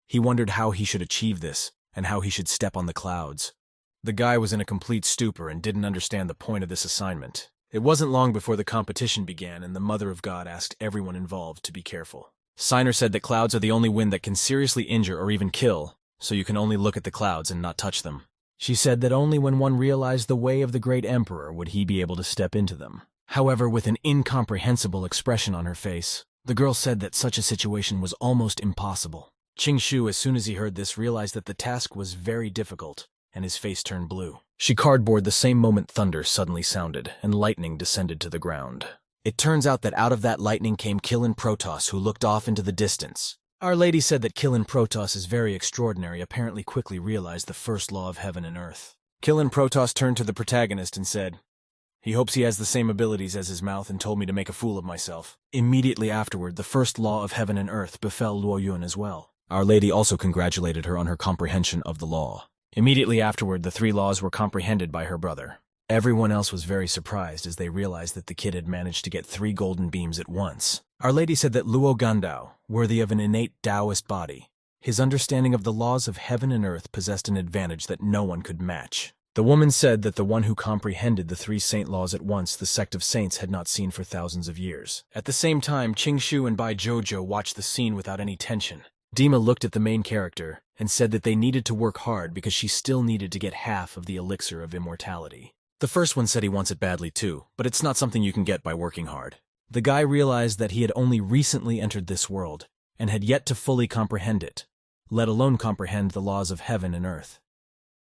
Speaker 1: He wondered how he should achieve this, and how he should step on the clouds. The guy was in a complete stupor and didn't understand the point of this assignment. It wasn't long before the competition began and the Mother of God asked everyone involved to be careful. Signer said that clouds are the only wind that can seriously injure or even kill, so you can only look at the clouds and not touch them. She said that only when one realized the way of the great emperor would he be able to step into them. However, with an incomprehensible expression on her face, the girl said that such a situation was almost impossible. Qingshu, as soon as he heard this, realized that the task was very difficult, and his face turned blue. She cardboard the same moment thunder suddenly sounded, and lightning descended to the ground. It turns out that out of that lightning came Keelan Protoss, who looked off into the distance. Our Lady said that Keelan Protoss is very extraordinary, apparently quickly realized the first law of heaven and earth. Keelan Protoss turned to the protagonist and said, "He hopes he has the same abilities as his mouth and told me to make a fool of myself." Immediately afterward, the first law of heaven and earth befell Luo Yun as well. Our Lady also congratulated her on her comprehension of the law. Immediately afterward, the 3 laws were comprehended by her brother. Everyone else was very surprised as they realized that the kid had managed to get 3 golden beams at once. Our Lady said that Luo Gandao, worthy of an innate Taoist body, his understanding of the laws of heaven and earth possessed an advantage that no one could match. The woman said that the one who comprehended the 3 saint laws at once the sect of saints had not seen for thousands of years. At the same time, Qingshu and Bai Jojo watched the scene without any tension. Dima looked at the main character and said that they needed to work hard because she still needed to get half of the elixir of immortality. The first one said he wants it badly too, but it's not something you can get by working hard. The guy realized that he had only recently entered this world and had yet to fully comprehend it, let alone comprehend the laws of heaven and earth.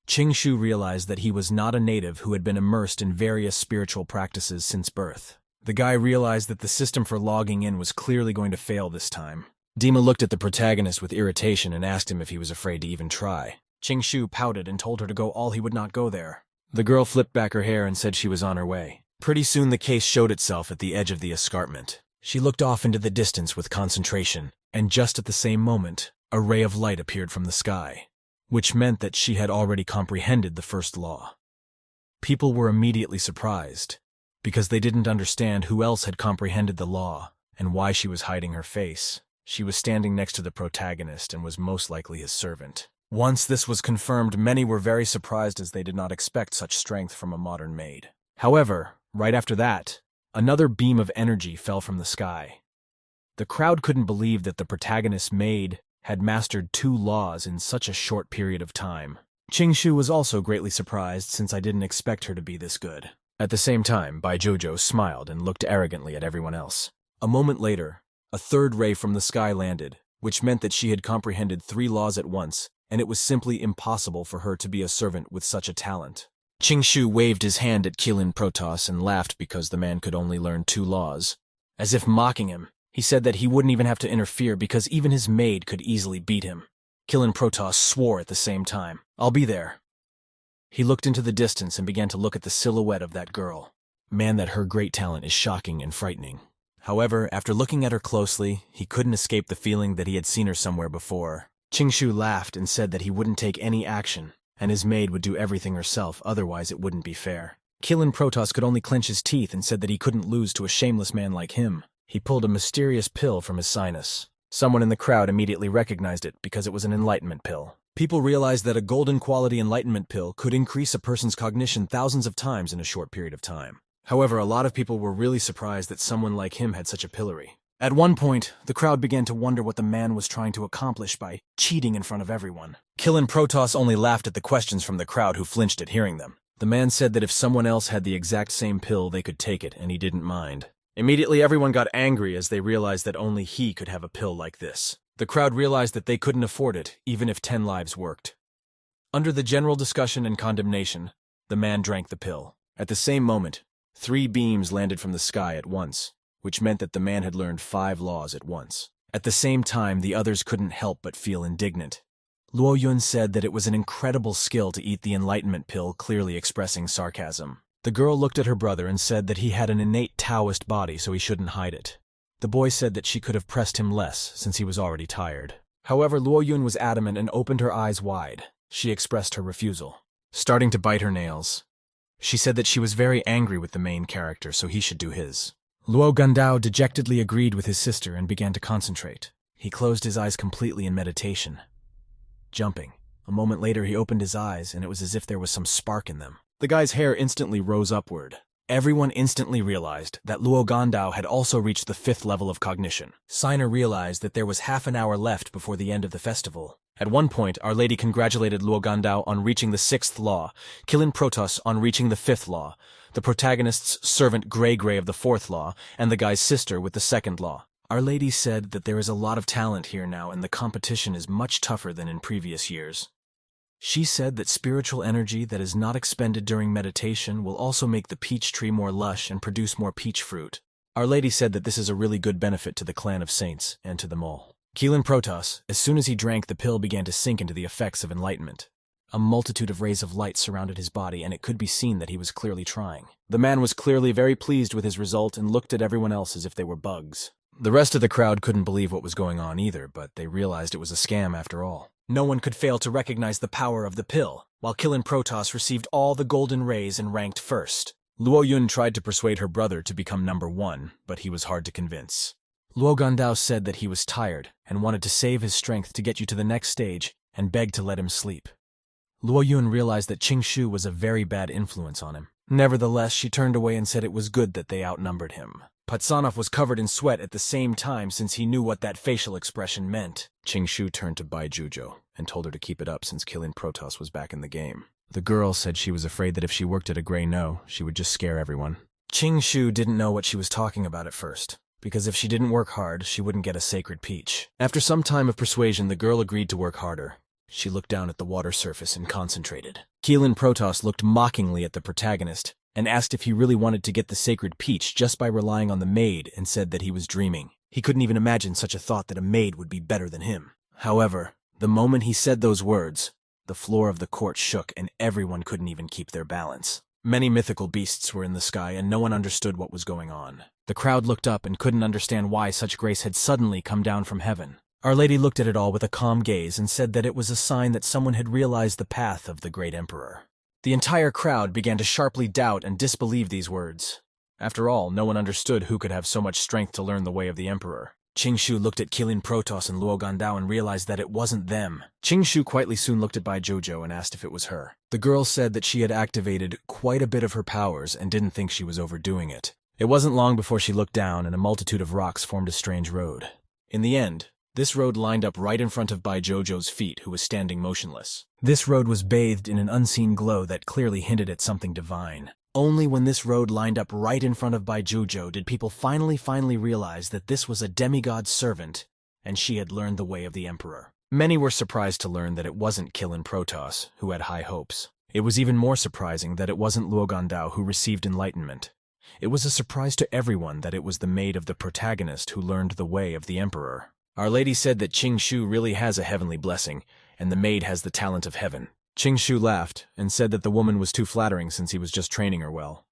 Speaker 1: Qingshu realized that he was not a native who had been immersed in various spiritual practices since birth. The guy realized that the system for logging in was clearly going to fail this time. Dima looked at the protagonist with irritation and asked him if he was afraid to even try. Qingshu pouted and told her to go all he would not go there. The girl flipped back her hair and said she was on her way. Pretty soon the case showed itself at the edge of the escarpment. She looked off into the distance with concentration, and just at the same moment, a ray of light appeared from the sky, which meant that she had already comprehended the first law. People were immediately surprised, because they didn't understand who else had comprehended the law and why she was hiding her face. She was standing next to the protagonist and was most likely his servant. Once this was confirmed, many were very surprised as they did not expect such strength from a modern maid. However, right after that, another beam of energy fell from the sky. The crowd couldn't believe that the protagonist's maid had mastered 2 laws in such a short period of time. Qingshu was also greatly surprised since I didn't expect her to be this good. At the same time, Bai Jojo smiled and looked arrogantly at everyone else. A moment later, a 3rd ray from the sky landed, which meant that she had comprehended 3 laws at once, and it was simply impossible for her to be a servant with such a talent. Qingshu waved his hand at Keelan Protoss and laughed because the man could only learn 2 laws. As if mocking him, he said that he wouldn't even have to interfere because even his maid could easily beat him. Keelan Protoss swore at the same time. "I'll be there." He looked into the distance and began to look at the silhouette of that girl. Man, that her great talent is shocking and frightening. However, after looking at her closely, he couldn't escape the feeling that he had seen her somewhere before. Qingshu laughed and said that he wouldn't take any action, and his maid would do everything herself, otherwise it wouldn't be fair. Keelan Protoss could only clench his teeth and said that he couldn't lose to a shameless man like him. He pulled a mysterious pill from his sinus. Someone in the crowd immediately recognized it because it was an enlightenment pill. People realized that a golden quality enlightenment pill could increase a person's cognition thousands of times in a short period of time. However, a lot of people were really surprised that someone like him had such a pillory. At one point, the crowd began to wonder what the man was trying to accomplish by cheating in front of everyone. Kilin Protoss only laughed at the questions from the crowd who flinched at hearing them. The man said that if someone else had the exact same pill, they could take it, and he didn't mind. Immediately, everyone got angry as they realized that only he could have a pill like this. The crowd realized that they couldn't afford it, even if 10 lives worked. Under the general discussion and condemnation, the man drank the pill. At the same moment, 3 beams landed from the sky at once, which meant that the man had learned 5 laws at once. At the same time, the others couldn't help but feel indignant. Luo Yun said that it was an incredible skill to eat the enlightenment pill, clearly expressing sarcasm. The girl looked at her brother and said that he had an innate Taoist body, so he shouldn't hide it. The boy said that she could have pressed him less, since he was already tired. However, Luo Yun was adamant and opened her eyes wide. She expressed her refusal, starting to bite her nails. She said that she was very angry with the main character, so he should do his. Luo Gandao dejectedly agreed with his sister and began to concentrate. He closed his eyes completely in meditation. Jumping. A moment later, he opened his eyes, and it was as if there was some spark in them. The guy's hair instantly rose upward. Everyone instantly realized that Luo Gandao had also reached the 5th level of cognition. Siner realized that there was half an hour left before the end of the festival. At one point, Our Lady congratulated Luo Gandao on reaching the 6th law, Kilin Protoss on reaching the 5th law, the protagonist's servant Grey of the 4th law, and the guy's sister with the 2nd law. Our Lady said that there is a lot of talent here now and the competition is much tougher than in previous years. She said that spiritual energy that is not expended during meditation will also make the peach tree more lush and produce more peach fruit. Our Lady said that this is a really good benefit to the clan of saints and to them all. Kilin Protoss, as soon as he drank the pill, began to sink into the effects of enlightenment. A multitude of rays of light surrounded his body, and it could be seen that he was clearly trying. The man was clearly very pleased with his result and looked at everyone else as if they were bugs. The rest of the crowd couldn't believe what was going on either, but they realized it was a scam after all. No one could fail to recognize the power of the pill, while Kilin Protoss received all the golden rays and ranked first. Luo Yun tried to persuade her brother to become number 1, but he was hard to convince. Luo Gandao said that he was tired and wanted to save his strength to get you to the next stage and begged to let him sleep. Luo Yun realized that Qing Shu was a very bad influence on him. Nevertheless, she turned away and said it was good that they outnumbered him. Patsanov was covered in sweat at the same time since he knew what that facial expression meant. Qing Shu turned to Bai Jujo and told her to keep it up since Kilin Protoss was back in the game. The girl said she was afraid that if she worked at a Grey No, she would just scare everyone. Qing Shu didn't know what she was talking about at first, because if she didn't work hard, she wouldn't get a sacred peach. After some time of persuasion, the girl agreed to work harder. She looked down at the water surface and concentrated. Kilin Protoss looked mockingly at the protagonist and asked if he really wanted to get the sacred peach just by relying on the maid, and said that he was dreaming. He couldn't even imagine such a thought that a maid would be better than him. However, the moment he said those words, the floor of the court shook and everyone couldn't even keep their balance. Many mythical beasts were in the sky and no one understood what was going on. The crowd looked up and couldn't understand why such grace had suddenly come down from heaven. Our Lady looked at it all with a calm gaze and said that it was a sign that someone had realized the path of the great emperor. The entire crowd began to sharply doubt and disbelieve these words. After all, no one understood who could have so much strength to learn the way of the emperor. Qing Shu looked at Kilin Protoss and Luo Gandao and realized that it wasn't them. Qing Shu quietly soon looked at Bai Jojo and asked if it was her. The girl said that she had activated quite a bit of her powers and didn't think she was overdoing it. It wasn't long before she looked down and a multitude of rocks formed a strange road. In the end, this road lined up right in front of Bai Jojo's feet, who was standing motionless. This road was bathed in an unseen glow that clearly hinted at something divine. Only when this road lined up right in front of Bai Jojo did people finally realize that this was a demigod's servant, and she had learned the way of the emperor. Many were surprised to learn that it wasn't Kilin Protoss, who had high hopes. It was even more surprising that it wasn't Luo Gandao who received enlightenment. It was a surprise to everyone that it was the maid of the protagonist who learned the way of the emperor. Our Lady said that Qing Shu really has a heavenly blessing, and the maid has the talent of heaven. Qing Shu laughed and said that the woman was too flattering since he was just training her well.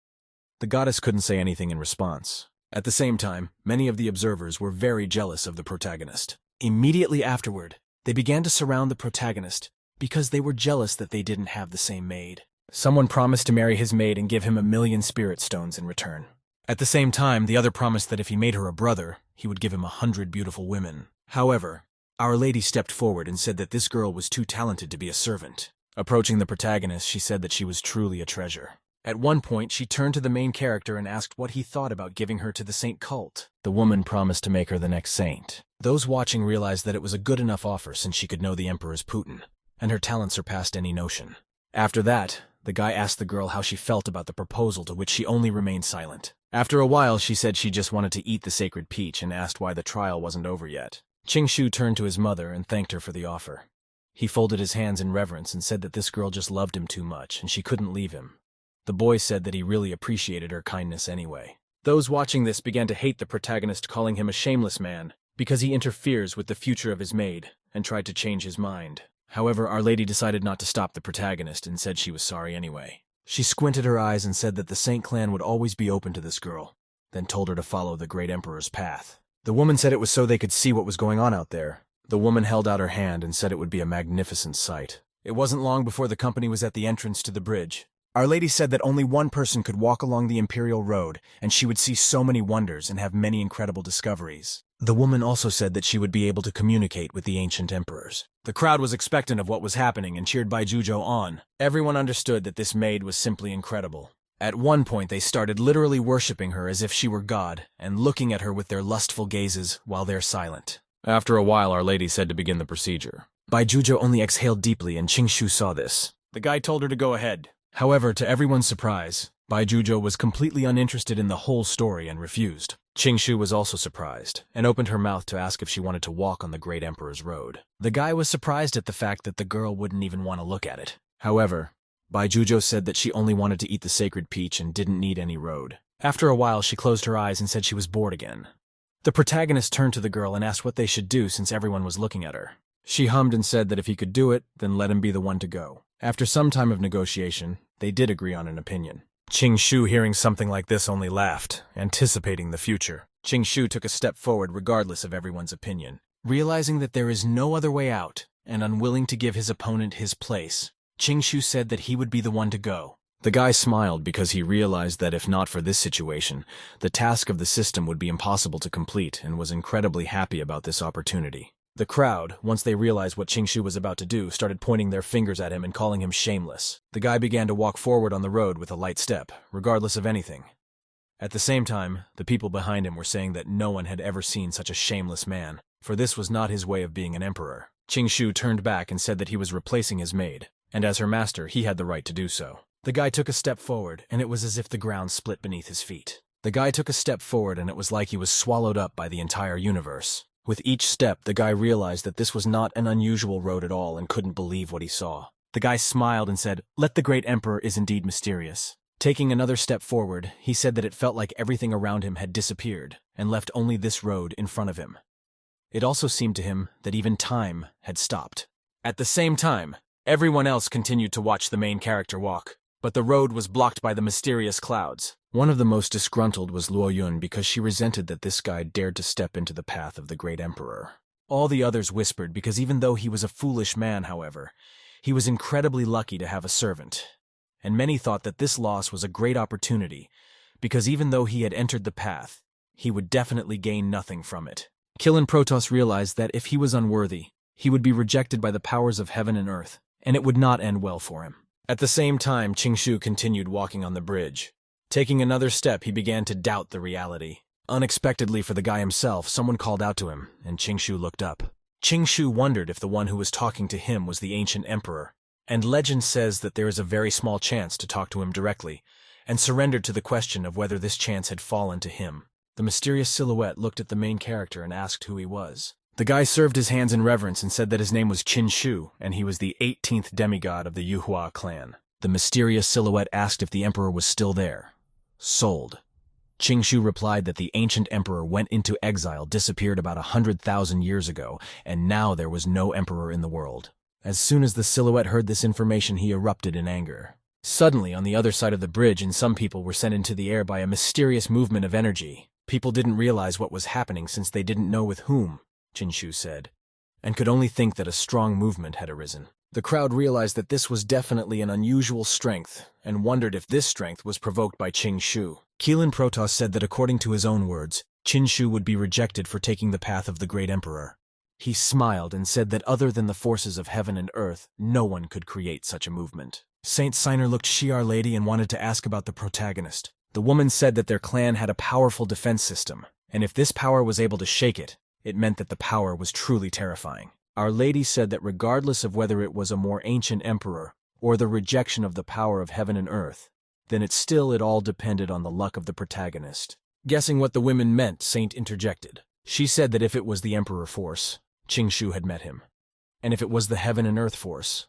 Speaker 1: The goddess couldn't say anything in response. At the same time, many of the observers were very jealous of the protagonist. Immediately afterward, they began to surround the protagonist because they were jealous that they didn't have the same maid. Someone promised to marry his maid and give him 1,000,000 spirit stones in return. At the same time, the other promised that if he made her a brother, he would give him 100 beautiful women. However, Our Lady stepped forward and said that this girl was too talented to be a servant. Approaching the protagonist, she said that she was truly a treasure. At one point, she turned to the main character and asked what he thought about giving her to the saint cult. The woman promised to make her the next saint. Those watching realized that it was a good enough offer since she could know the Emperor's Putin, and her talent surpassed any notion. After that, the guy asked the girl how she felt about the proposal, to which she only remained silent. After a while, she said she just wanted to eat the sacred peach and asked why the trial wasn't over yet. Qingshu turned to his mother and thanked her for the offer. He folded his hands in reverence and said that this girl just loved him too much and she couldn't leave him. The boy said that he really appreciated her kindness anyway. Those watching this began to hate the protagonist, calling him a shameless man because he interferes with the future of his maid and tried to change his mind. However, Our Lady decided not to stop the protagonist and said she was sorry anyway. She squinted her eyes and said that the Saint clan would always be open to this girl, then told her to follow the great Emperor's path. The woman said it was so they could see what was going on out there. The woman held out her hand and said it would be a magnificent sight. It wasn't long before the company was at the entrance to the bridge. Our Lady said that only one person could walk along the Imperial Road, and she would see so many wonders and have many incredible discoveries. The woman also said that she would be able to communicate with the ancient emperors. The crowd was expectant of what was happening and cheered Baijujo on. Everyone understood that this maid was simply incredible. At one point, they started literally worshipping her as if she were God and looking at her with their lustful gazes while they're silent. After a while, Our Lady said to begin the procedure. Baijujo only exhaled deeply, and Qingshu saw this. The guy told her to go ahead. However, to everyone's surprise, Baijujo was completely uninterested in the whole story and refused. Qingshu was also surprised, and opened her mouth to ask if she wanted to walk on the Great Emperor's Road. The guy was surprised at the fact that the girl wouldn't even want to look at it. However, Baijujo said that she only wanted to eat the sacred peach and didn't need any road. After a while, she closed her eyes and said she was bored again. The protagonist turned to the girl and asked what they should do since everyone was looking at her. She hummed and said that if he could do it, then let him be the one to go. After some time of negotiation, they did agree on an opinion. Qingshu, hearing something like this, only laughed, anticipating the future. Qingshu took a step forward regardless of everyone's opinion. Realizing that there is no other way out, and unwilling to give his opponent his place, Qingshu said that he would be the one to go. The guy smiled because he realized that if not for this situation, the task of the system would be impossible to complete, and was incredibly happy about this opportunity. The crowd, once they realized what Qingshu was about to do, started pointing their fingers at him and calling him shameless. The guy began to walk forward on the road with a light step, regardless of anything. At the same time, the people behind him were saying that no one had ever seen such a shameless man, for this was not his way of being an emperor. Qingshu turned back and said that he was replacing his maid, and as her master, he had the right to do so. The guy took a step forward, and it was as if the ground split beneath his feet. The guy took a step forward, and it was like he was swallowed up by the entire universe. With each step, the guy realized that this was not an unusual road at all and couldn't believe what he saw. The guy smiled and said, "Let the great emperor is indeed mysterious." Taking another step forward, he said that it felt like everything around him had disappeared and left only this road in front of him. It also seemed to him that even time had stopped. At the same time, everyone else continued to watch the main character walk, but the road was blocked by the mysterious clouds. One of the most disgruntled was Luo Yun because she resented that this guy dared to step into the path of the great emperor. All the others whispered because even though he was a foolish man, however, he was incredibly lucky to have a servant. And many thought that this loss was a great opportunity because even though he had entered the path, he would definitely gain nothing from it. Kilin Protoss realized that if he was unworthy, he would be rejected by the powers of heaven and earth, and it would not end well for him. At the same time, Qingshu continued walking on the bridge. Taking another step, he began to doubt the reality. Unexpectedly for the guy himself, someone called out to him, and Qingshu looked up. Qingshu wondered if the one who was talking to him was the ancient emperor, and legend says that there is a very small chance to talk to him directly, and surrendered to the question of whether this chance had fallen to him. The mysterious silhouette looked at the main character and asked who he was. The guy served his hands in reverence and said that his name was Qin Shu, and he was the 18th demigod of the Yuhua clan. The mysterious silhouette asked if the emperor was still there. Sold. Qingshu replied that the ancient emperor went into exile, disappeared about 100,000 years ago, and now there was no emperor in the world. As soon as the silhouette heard this information, he erupted in anger. Suddenly, on the other side of the bridge, and some people were sent into the air by a mysterious movement of energy. People didn't realize what was happening since they didn't know with whom, Qingshu said, and could only think that a strong movement had arisen. The crowd realized that this was definitely an unusual strength, and wondered if this strength was provoked by Qingshu. Kilin Protoss said that according to his own words, Qingshu would be rejected for taking the path of the great emperor. He smiled and said that other than the forces of heaven and earth, no one could create such a movement. Saint Signer looked Shi'ar Lady and wanted to ask about the protagonist. The woman said that their clan had a powerful defense system, and if this power was able to shake it, it meant that the power was truly terrifying. Our Lady said that regardless of whether it was a more ancient emperor or the rejection of the power of heaven and earth, then it all depended on the luck of the protagonist. Guessing what the women meant, Saint interjected. She said that if it was the Emperor Force, Qingshu had met him. And if it was the Heaven and Earth Force,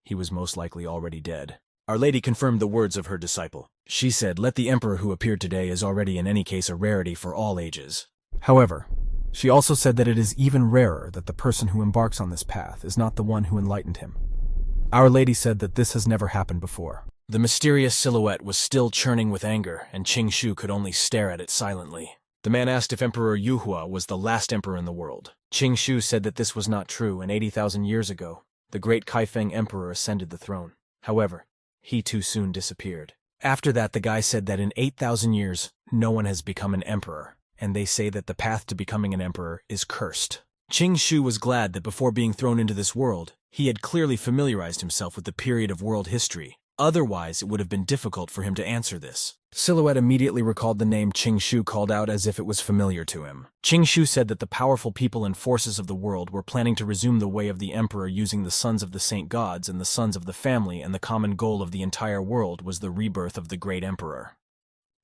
Speaker 1: he was most likely already dead. Our Lady confirmed the words of her disciple. She said, "Let the Emperor who appeared today is already in any case a rarity for all ages." However, she also said that it is even rarer that the person who embarks on this path is not the one who enlightened him. Our Lady said that this has never happened before. The mysterious silhouette was still churning with anger, and Qingshu could only stare at it silently. The man asked if Emperor Yuhua was the last emperor in the world. Qingshu said that this was not true, and 80,000 years ago, the great Kaifeng Emperor ascended the throne. However, he too soon disappeared. After that, the guy said that in 8,000 years, no one has become an emperor, and they say that the path to becoming an emperor is cursed. Qingshu was glad that before being thrown into this world, he had clearly familiarized himself with the period of world history. Otherwise, it would have been difficult for him to answer this. Silhouette immediately recalled the name Qingshu called out as if it was familiar to him. Qingshu said that the powerful people and forces of the world were planning to resume the way of the emperor using the sons of the saint gods and the sons of the family, and the common goal of the entire world was the rebirth of the great emperor.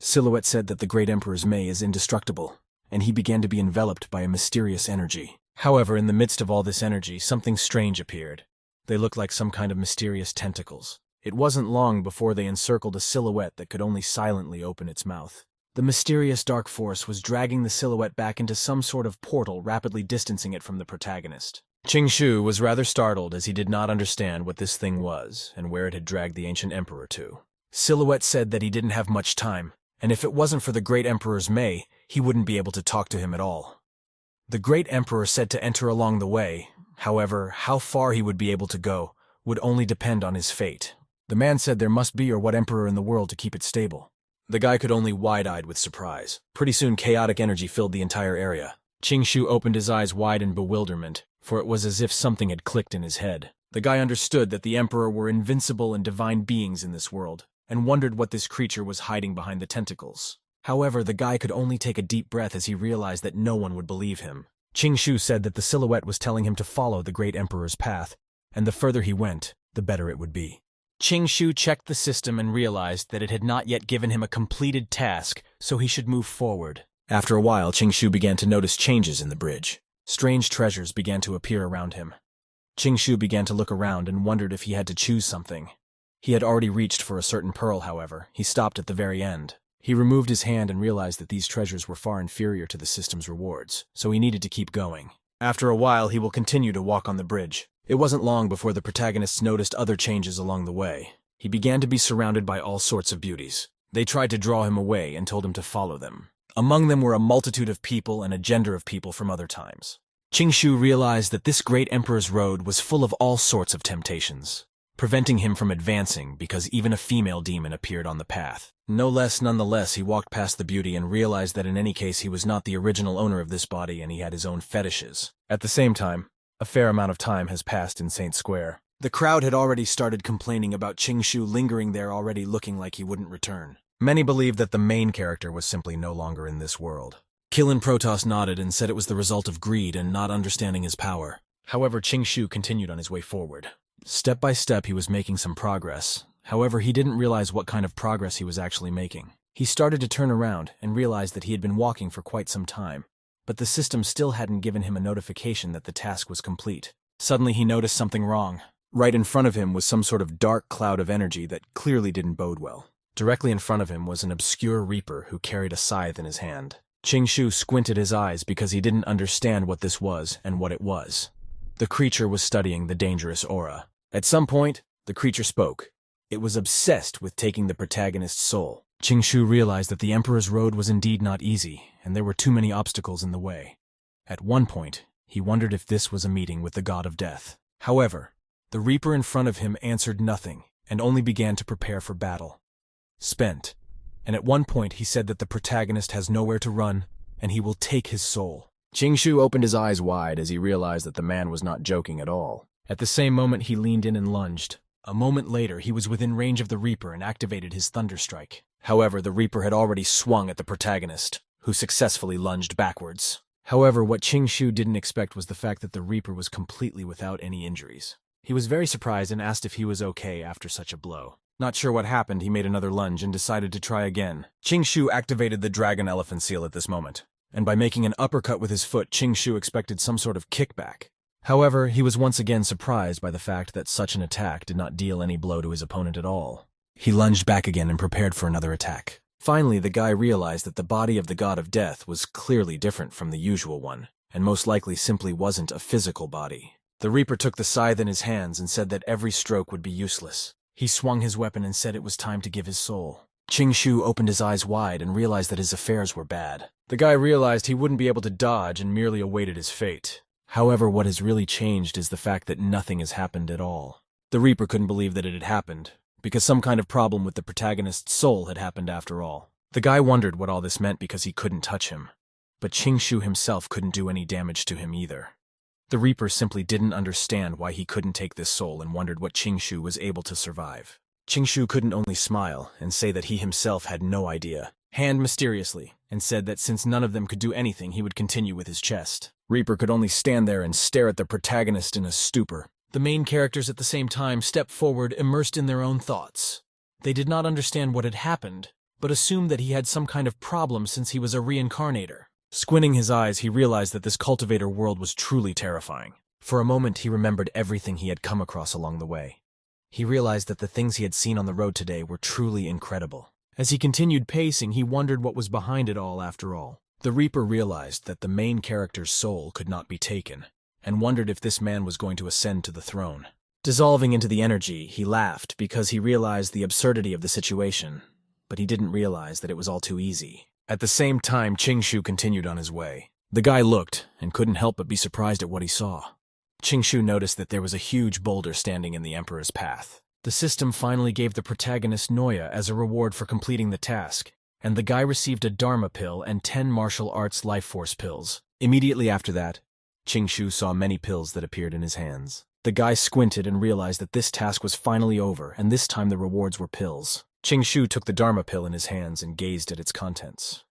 Speaker 1: Silhouette said that the great emperor's May is indestructible, and he began to be enveloped by a mysterious energy. However, in the midst of all this energy, something strange appeared. They looked like some kind of mysterious tentacles. It wasn't long before they encircled a silhouette that could only silently open its mouth. The mysterious dark force was dragging the silhouette back into some sort of portal, rapidly distancing it from the protagonist. Qingshu was rather startled as he did not understand what this thing was and where it had dragged the ancient emperor to. Silhouette said that he didn't have much time, and if it wasn't for the great emperor's May, he wouldn't be able to talk to him at all. The great emperor said to enter along the way. However, how far he would be able to go would only depend on his fate. The man said there must be or what emperor in the world to keep it stable. The guy could only wide-eyed with surprise. Pretty soon chaotic energy filled the entire area. Qingshu opened his eyes wide in bewilderment, for it was as if something had clicked in his head. The guy understood that the emperor were invincible and divine beings in this world, and wondered what this creature was hiding behind the tentacles. However, the guy could only take a deep breath as he realized that no one would believe him. Qingshu said that the silhouette was telling him to follow the great emperor's path, and the further he went, the better it would be. Qingshu checked the system and realized that it had not yet given him a completed task, so he should move forward. After a while, Qingshu began to notice changes in the bridge. Strange treasures began to appear around him. Qingshu began to look around and wondered if he had to choose something. He had already reached for a certain pearl, however. He stopped at the very end. He removed his hand and realized that these treasures were far inferior to the system's rewards, so he needed to keep going. After a while, he will continue to walk on the bridge. It wasn't long before the protagonists noticed other changes along the way. He began to be surrounded by all sorts of beauties. They tried to draw him away and told him to follow them. Among them were a multitude of people and a gender of people from other times. Qingshu realized that this great emperor's road was full of all sorts of temptations, preventing him from advancing because even a female demon appeared on the path. Nonetheless, he walked past the beauty and realized that in any case he was not the original owner of this body and he had his own fetishes. At the same time, a fair amount of time has passed in Saint Square. The crowd had already started complaining about Qingshu lingering there, already looking like he wouldn't return. Many believed that the main character was simply no longer in this world. Killin Protoss nodded and said it was the result of greed and not understanding his power. However, Qingshu continued on his way forward. Step by step, he was making some progress. However, he didn't realize what kind of progress he was actually making. He started to turn around and realized that he had been walking for quite some time, but the system still hadn't given him a notification that the task was complete. Suddenly, he noticed something wrong. Right in front of him was some sort of dark cloud of energy that clearly didn't bode well. Directly in front of him was an obscure reaper who carried a scythe in his hand. Qingshu squinted his eyes because he didn't understand what this was and what it was. The creature was studying the dangerous aura. At some point, the creature spoke. It was obsessed with taking the protagonist's soul. Qingshu realized that the Emperor's road was indeed not easy, and there were too many obstacles in the way. At one point, he wondered if this was a meeting with the god of death. However, the Reaper in front of him answered nothing, and only began to prepare for battle. Spent, and at one point he said that the protagonist has nowhere to run, and he will take his soul. Qingshu opened his eyes wide as he realized that the man was not joking at all. At the same moment he leaned in and lunged. A moment later, he was within range of the Reaper and activated his Thunder Strike. However, the Reaper had already swung at the protagonist, who successfully lunged backwards. However, what Qingshu didn't expect was the fact that the Reaper was completely without any injuries. He was very surprised and asked if he was okay after such a blow. Not sure what happened, he made another lunge and decided to try again. Qingshu activated the Dragon Elephant Seal at this moment, and by making an uppercut with his foot, Qingshu expected some sort of kickback. However, he was once again surprised by the fact that such an attack did not deal any blow to his opponent at all. He lunged back again and prepared for another attack. Finally, the guy realized that the body of the god of death was clearly different from the usual one, and most likely simply wasn't a physical body. The Reaper took the scythe in his hands and said that every stroke would be useless. He swung his weapon and said it was time to give his soul. Qingshu opened his eyes wide and realized that his affairs were bad. The guy realized he wouldn't be able to dodge and merely awaited his fate. However, what has really changed is the fact that nothing has happened at all. The Reaper couldn't believe that it had happened, because some kind of problem with the protagonist's soul had happened after all. The guy wondered what all this meant because he couldn't touch him. But Qingshu himself couldn't do any damage to him either. The Reaper simply didn't understand why he couldn't take this soul and wondered what Qingshu was able to survive. Qingshu couldn't only smile and say that he himself had no idea, hand mysteriously, and said that since none of them could do anything, he would continue with his chest. Reaper could only stand there and stare at the protagonist in a stupor. The main characters at the same time stepped forward, immersed in their own thoughts. They did not understand what had happened, but assumed that he had some kind of problem since he was a reincarnator. Squinting his eyes, he realized that this cultivator world was truly terrifying. For a moment, he remembered everything he had come across along the way. He realized that the things he had seen on the road today were truly incredible. As he continued pacing, he wondered what was behind it all after all. The Reaper realized that the main character's soul could not be taken, and wondered if this man was going to ascend to the throne. Dissolving into the energy, he laughed because he realized the absurdity of the situation, but he didn't realize that it was all too easy. At the same time, Qingshu continued on his way. The guy looked and couldn't help but be surprised at what he saw. Qingshu noticed that there was a huge boulder standing in the Emperor's path. The system finally gave the protagonist Noya as a reward for completing the task, and the guy received a Dharma pill and 10 martial arts life force pills. Immediately after that, Qingshu saw many pills that appeared in his hands. The guy squinted and realized that this task was finally over, and this time the rewards were pills. Qingshu took the Dharma pill in his hands and gazed at its contents.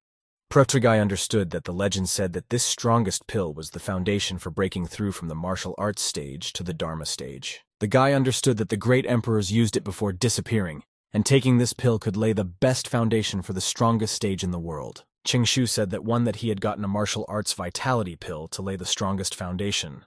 Speaker 1: Patriarch understood that the legend said that this strongest pill was the foundation for breaking through from the martial arts stage to the Dharma stage. The guy understood that the great emperors used it before disappearing, and taking this pill could lay the best foundation for the strongest stage in the world. Qingshu said that he had gotten a martial arts vitality pill to lay the strongest foundation.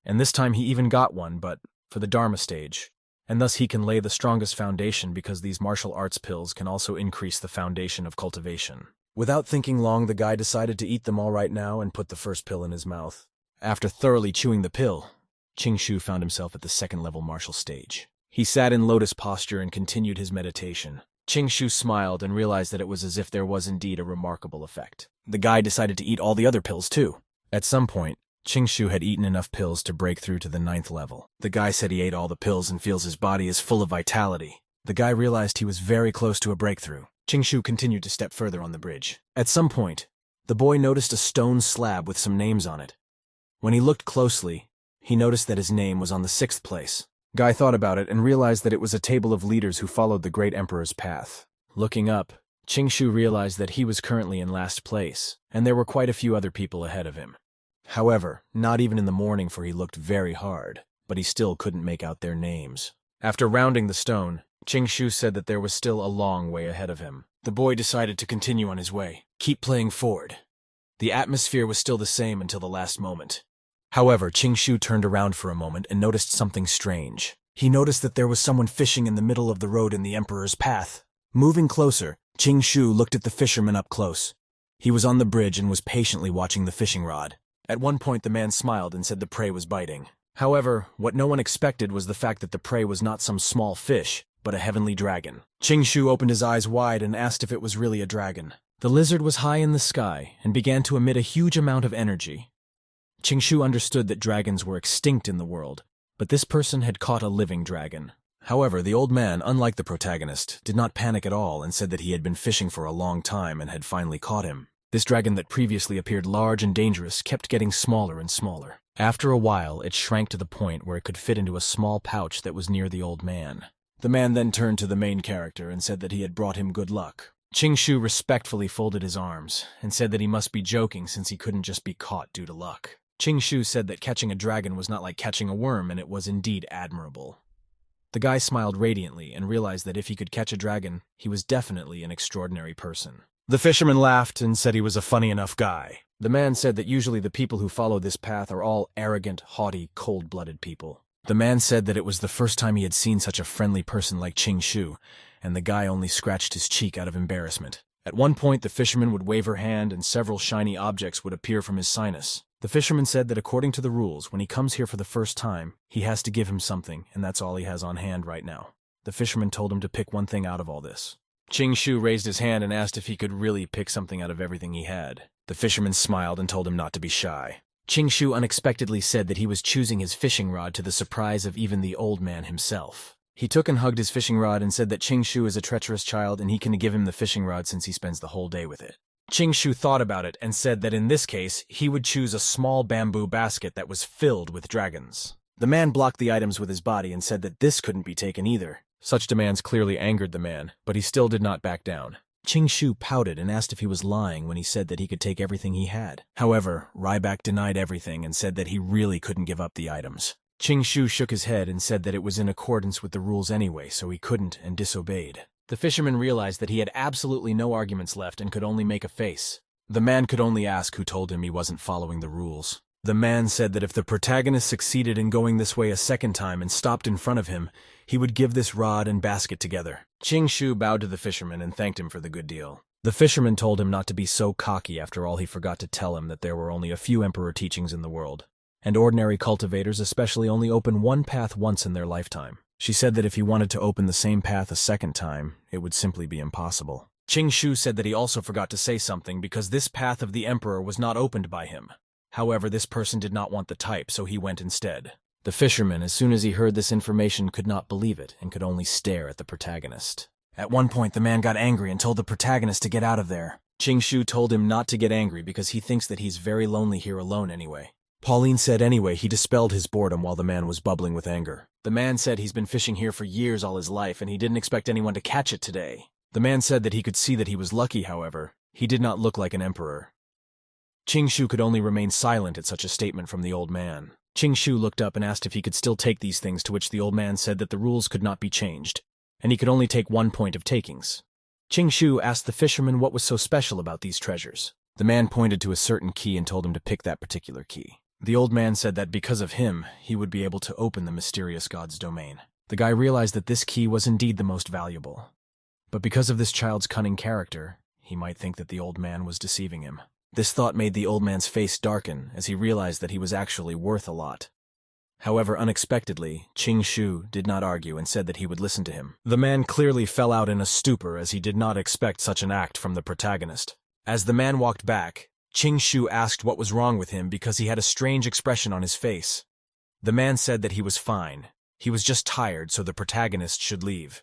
Speaker 1: And this time he even got one, but for the Dharma stage. And thus he can lay the strongest foundation because these martial arts pills can also increase the foundation of cultivation. Without thinking long, the guy decided to eat them all right now and put the first pill in his mouth. After thoroughly chewing the pill, Qingshu found himself at the second-level martial stage. He sat in lotus posture and continued his meditation. Qingshu smiled and realized that it was as if there was indeed a remarkable effect. The guy decided to eat all the other pills too. At some point, Qingshu had eaten enough pills to break through to the 9th level. The guy said he ate all the pills and feels his body is full of vitality. The guy realized he was very close to a breakthrough. Qingshu continued to step further on the bridge. At some point, the boy noticed a stone slab with some names on it. When he looked closely, he noticed that his name was on the 6th place. Guy thought about it and realized that it was a table of leaders who followed the great emperor's path. Looking up, Qingshu realized that he was currently in last place, and there were quite a few other people ahead of him. However, not even in the morning, for he looked very hard, but he still couldn't make out their names. After rounding the stone, Qingshu said that there was still a long way ahead of him. The boy decided to continue on his way. Keep playing forward. The atmosphere was still the same until the last moment. However, Qingshu turned around for a moment and noticed something strange. He noticed that there was someone fishing in the middle of the road in the emperor's path. Moving closer, Qingshu looked at the fisherman up close. He was on the bridge and was patiently watching the fishing rod. At one point, the man smiled and said the prey was biting. However, what no one expected was the fact that the prey was not some small fish, but a heavenly dragon. Qingshu opened his eyes wide and asked if it was really a dragon. The lizard was high in the sky and began to emit a huge amount of energy. Qingshu understood that dragons were extinct in the world, but this person had caught a living dragon. However, the old man, unlike the protagonist, did not panic at all and said that he had been fishing for a long time and had finally caught him. This dragon that previously appeared large and dangerous kept getting smaller and smaller. After a while, it shrank to the point where it could fit into a small pouch that was near the old man. The man then turned to the main character and said that he had brought him good luck. Qingshu respectfully folded his arms and said that he must be joking since he couldn't just be caught due to luck. Qingshu said that catching a dragon was not like catching a worm, and it was indeed admirable. The guy smiled radiantly and realized that if he could catch a dragon, he was definitely an extraordinary person. The fisherman laughed and said he was a funny enough guy. The man said that usually the people who follow this path are all arrogant, haughty, cold-blooded people. The man said that it was the first time he had seen such a friendly person like Qingshu, and the guy only scratched his cheek out of embarrassment. At one point, the fisherman would wave her hand and several shiny objects would appear from his sinus. The fisherman said that according to the rules, when he comes here for the first time, he has to give him something, and that's all he has on hand right now. The fisherman told him to pick one thing out of all this. Qingshu raised his hand and asked if he could really pick something out of everything he had. The fisherman smiled and told him not to be shy. Qingshu unexpectedly said that he was choosing his fishing rod, to the surprise of even the old man himself. He took and hugged his fishing rod and said that Qingshu is a treacherous child and he can give him the fishing rod since he spends the whole day with it. Qingshu thought about it and said that in this case, he would choose a small bamboo basket that was filled with dragons. The man blocked the items with his body and said that this couldn't be taken either. Such demands clearly angered the man, but he still did not back down. Qingshu pouted and asked if he was lying when he said that he could take everything he had. However, Ryback denied everything and said that he really couldn't give up the items. Qingshu shook his head and said that it was in accordance with the rules anyway, so he couldn't and disobeyed. The fisherman realized that he had absolutely no arguments left and could only make a face. The man could only ask who told him he wasn't following the rules. The man said that if the protagonist succeeded in going this way a second time and stopped in front of him, he would give this rod and basket together. Qingshu bowed to the fisherman and thanked him for the good deal. The fisherman told him not to be so cocky. After all, he forgot to tell him that there were only a few emperor teachings in the world, and ordinary cultivators especially only open one path once in their lifetime. She said that if he wanted to open the same path a second time, it would simply be impossible. Qingshu said that he also forgot to say something because this path of the emperor was not opened by him. However, this person did not want the type, so he went instead. The fisherman, as soon as he heard this information, could not believe it and could only stare at the protagonist. At one point, the man got angry and told the protagonist to get out of there. Qingshu told him not to get angry because he thinks that he's very lonely here alone anyway. Pauline said anyway he dispelled his boredom while the man was bubbling with anger. The man said he's been fishing here for years all his life and he didn't expect anyone to catch it today. The man said that he could see that he was lucky, however. He did not look like an emperor. Qingshu could only remain silent at such a statement from the old man. Qingshu looked up and asked if he could still take these things, to which the old man said that the rules could not be changed, and he could only take 1 point of takings. Qingshu asked the fisherman what was so special about these treasures. The man pointed to a certain key and told him to pick that particular key. The old man said that because of him, he would be able to open the mysterious god's domain. The guy realized that this key was indeed the most valuable. But because of this child's cunning character, he might think that the old man was deceiving him. This thought made the old man's face darken as he realized that he was actually worth a lot. However, unexpectedly, Qingshu did not argue and said that he would listen to him. The man clearly fell out in a stupor as he did not expect such an act from the protagonist. As the man walked back, Qingshu asked what was wrong with him because he had a strange expression on his face. The man said that he was fine. He was just tired, so the protagonist should leave.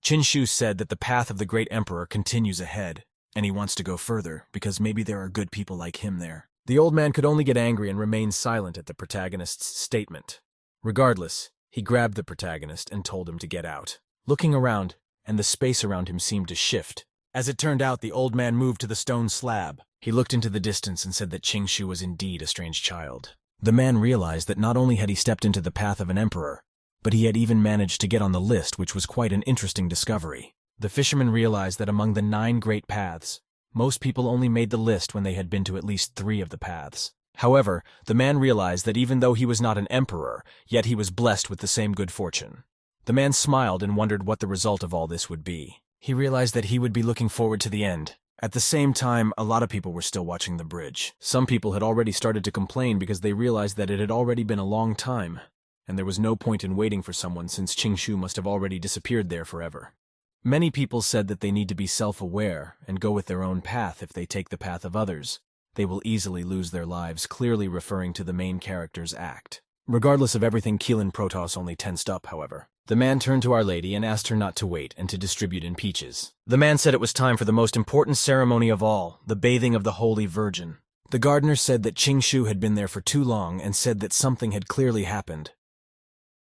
Speaker 1: Qingshu said that the path of the great emperor continues ahead, and he wants to go further because maybe there are good people like him there. The old man could only get angry and remain silent at the protagonist's statement. Regardless, he grabbed the protagonist and told him to get out. Looking around, and the space around him seemed to shift. As it turned out, the old man moved to the stone slab. He looked into the distance and said that Qingshu was indeed a strange child. The man realized that not only had he stepped into the path of an emperor, but he had even managed to get on the list, which was quite an interesting discovery. The fisherman realized that among the 9 great paths, most people only made the list when they had been to at least 3 of the paths. However, the man realized that even though he was not an emperor, yet he was blessed with the same good fortune. The man smiled and wondered what the result of all this would be. He realized that he would be looking forward to the end. At the same time, a lot of people were still watching the bridge. Some people had already started to complain because they realized that it had already been a long time, and there was no point in waiting for someone since Qingshu must have already disappeared there forever. Many people said that they need to be self-aware and go with their own path. If they take the path of others, they will easily lose their lives, clearly referring to the main character's act. Regardless of everything, Keelan Protoss only tensed up, however. The man turned to Our Lady and asked her not to wait and to distribute in peaches. The man said it was time for the most important ceremony of all, the bathing of the Holy Virgin. The gardener said that Shu had been there for too long and said that something had clearly happened.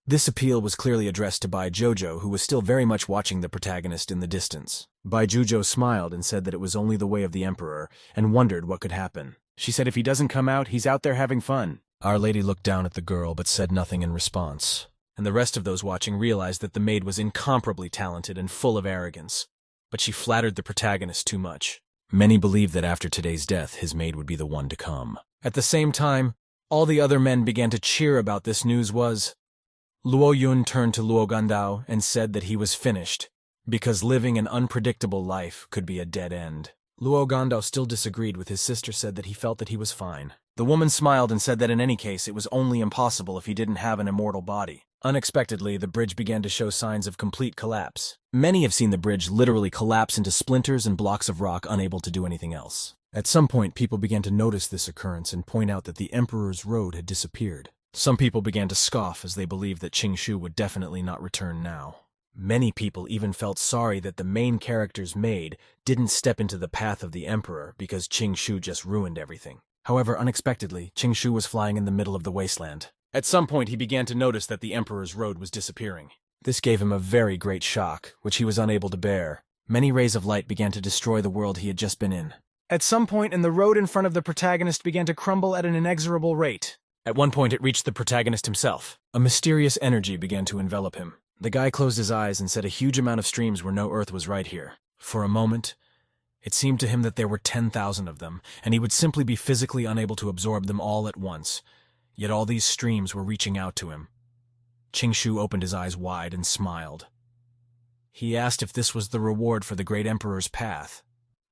Speaker 1: This appeal was clearly addressed to Bai Jojo, who was still very much watching the protagonist in the distance. Bai Jojo smiled and said that it was only the way of the emperor, and wondered what could happen. She said if he doesn't come out, he's out there having fun. Our Lady looked down at the girl but said nothing in response, and the rest of those watching realized that the maid was incomparably talented and full of arrogance, but she flattered the protagonist too much. Many believed that after today's death, his maid would be the one to come. At the same time, all the other men began to cheer about this news. Luo Yun turned to Luo Gandao and said that he was finished, because living an unpredictable life could be a dead end. Luo Gandao still disagreed with his sister, said that he felt that he was fine. The woman smiled and said that in any case it was only impossible if he didn't have an immortal body. Unexpectedly, the bridge began to show signs of complete collapse. Many have seen the bridge literally collapse into splinters and blocks of rock, unable to do anything else. At some point, people began to notice this occurrence and point out that the Emperor's road had disappeared. Some people began to scoff as they believed that Shu would definitely not return now. Many people even felt sorry that the main character's maid didn't step into the path of the Emperor because Shu just ruined everything. However, unexpectedly, Shu was flying in the middle of the wasteland. At some point, he began to notice that the Emperor's road was disappearing. This gave him a very great shock, which he was unable to bear. Many rays of light began to destroy the world he had just been in. At some point, the road in front of the protagonist began to crumble at an inexorable rate. At one point, it reached the protagonist himself. A mysterious energy began to envelop him. The guy closed his eyes and said a huge amount of streams where no earth was right here. For a moment, it seemed to him that there were 10,000 of them, and he would simply be physically unable to absorb them all at once. Yet all these streams were reaching out to him. Shu opened his eyes wide and smiled. He asked if this was the reward for the great emperor's path.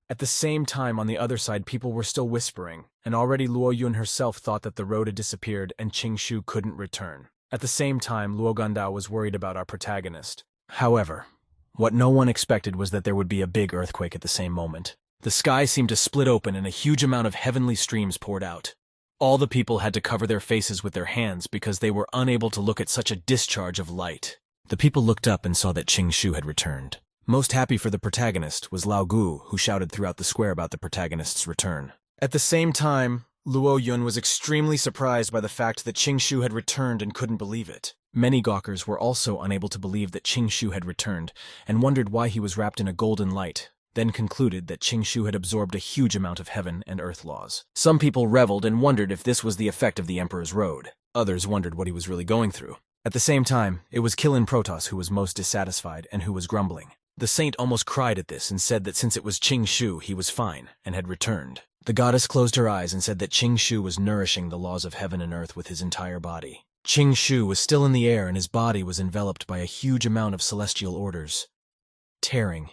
Speaker 1: At the same time, on the other side, people were still whispering, and already Luo Yun herself thought that the road had disappeared and Shu couldn't return. At the same time, Luo Gandao was worried about our protagonist. However, what no one expected was that there would be a big earthquake at the same moment. The sky seemed to split open and a huge amount of heavenly streams poured out. All the people had to cover their faces with their hands because they were unable to look at such a discharge of light. The people looked up and saw that Shu had returned. Most happy for the protagonist was Lao Gu, who shouted throughout the square about the protagonist's return. At the same time, Luo Yun was extremely surprised by the fact that Shu had returned and couldn't believe it. Many gawkers were also unable to believe that Shu had returned and wondered why he was wrapped in a golden light, then concluded that Shu had absorbed a huge amount of heaven and earth laws. Some people reveled and wondered if this was the effect of the Emperor's road. Others wondered what he was really going through. At the same time, it was Kilin Protoss who was most dissatisfied and who was grumbling. The saint almost cried at this and said that since it was Shu, he was fine and had returned. The goddess closed her eyes and said that Shu was nourishing the laws of heaven and earth with his entire body. Shu was still in the air and his body was enveloped by a huge amount of celestial orders. Tearing.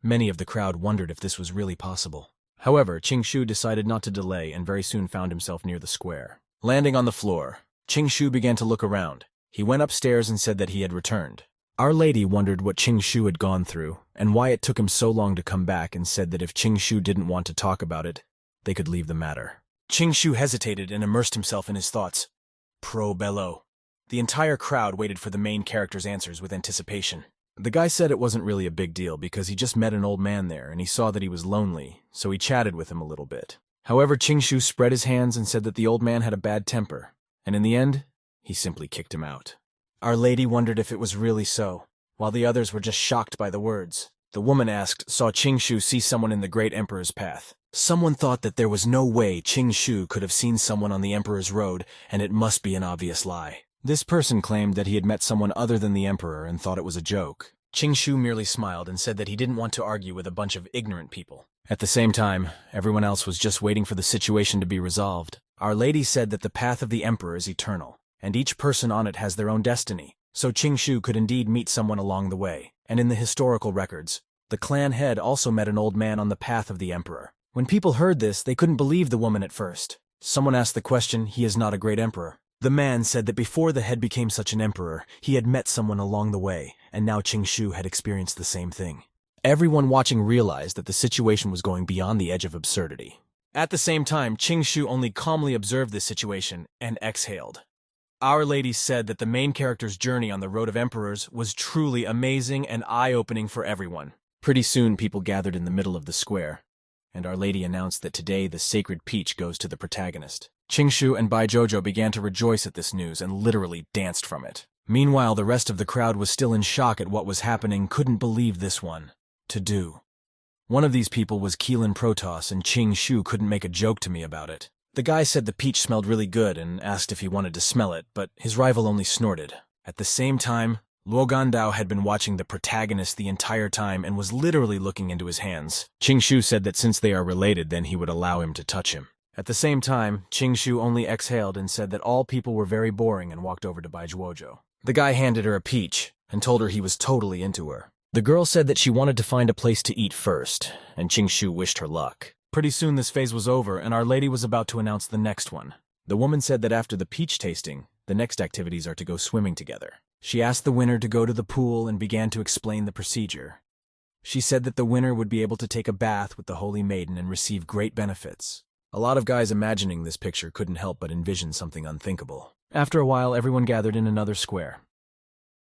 Speaker 1: Many of the crowd wondered if this was really possible. However, Shu decided not to delay and very soon found himself near the square. Landing on the floor, Shu began to look around. He went upstairs and said that he had returned. Our Lady wondered what Shu had gone through and why it took him so long to come back and said that if Shu didn't want to talk about it, they could leave the matter. Shu hesitated and immersed himself in his thoughts. Pro bello. The entire crowd waited for the main character's answers with anticipation. The guy said it wasn't really a big deal because he just met an old man there and he saw that he was lonely, so he chatted with him a little bit. However, Shu spread his hands and said that the old man had a bad temper, and in the end, he simply kicked him out. Our Lady wondered if it was really so, while the others were just shocked by the words. The woman asked, saw Shu see someone in the great emperor's path. Someone thought that there was no way Shu could have seen someone on the emperor's road, and it must be an obvious lie. This person claimed that he had met someone other than the emperor and thought it was a joke. Shu merely smiled and said that he didn't want to argue with a bunch of ignorant people. At the same time, everyone else was just waiting for the situation to be resolved. Our Lady said that the path of the emperor is eternal, and each person on it has their own destiny, so Shu could indeed meet someone along the way. And in the historical records, the clan head also met an old man on the path of the emperor. When people heard this, they couldn't believe the woman at first. Someone asked the question, he is not a great emperor. The man said that before the head became such an emperor, he had met someone along the way, and now Shu had experienced the same thing. Everyone watching realized that the situation was going beyond the edge of absurdity. At the same time, Shu only calmly observed this situation and exhaled. Our Lady said that the main character's journey on the Road of Emperors was truly amazing and eye-opening for everyone. Pretty soon, people gathered in the middle of the square. and Our Lady announced that today the sacred peach goes to the protagonist. Qingshu and Bai Jojo began to rejoice at this news and literally danced from it. Meanwhile, the rest of the crowd was still in shock at what was happening, couldn't believe this one. To do. One of these people was Keelan Protoss, and Qingshu couldn't make a joke to me about it. The guy said the peach smelled really good and asked if he wanted to smell it, but his rival only snorted. At the same time, Luo Gandao had been watching the protagonist the entire time and was literally looking into his hands. Qingshu said that since they are related, then he would allow him to touch him. At the same time, Qingshu only exhaled and said that all people were very boring and walked over to Bai Zhuozhou. The guy handed her a peach and told her he was totally into her. The girl said that she wanted to find a place to eat first, and Qingshu wished her luck. Pretty soon this phase was over, and Our Lady was about to announce the next one. The woman said that after the peach tasting, the next activities are to go swimming together. She asked the winner to go to the pool and began to explain the procedure. She said that the winner would be able to take a bath with the Holy Maiden and receive great benefits. A lot of guys imagining this picture couldn't help but envision something unthinkable. After a while, everyone gathered in another square.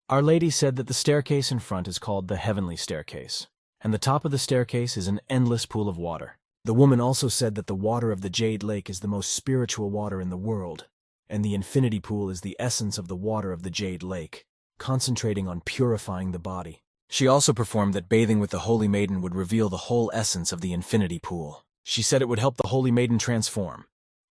Speaker 1: Our Lady said that the staircase in front is called the Heavenly Staircase, and the top of the staircase is an endless pool of water. The woman also said that the water of the Jade Lake is the most spiritual water in the world, and the Infinity Pool is the essence of the water of the Jade Lake, concentrating on purifying the body. She also performed that bathing with the Holy Maiden would reveal the whole essence of the Infinity Pool. She said it would help the Holy Maiden transform,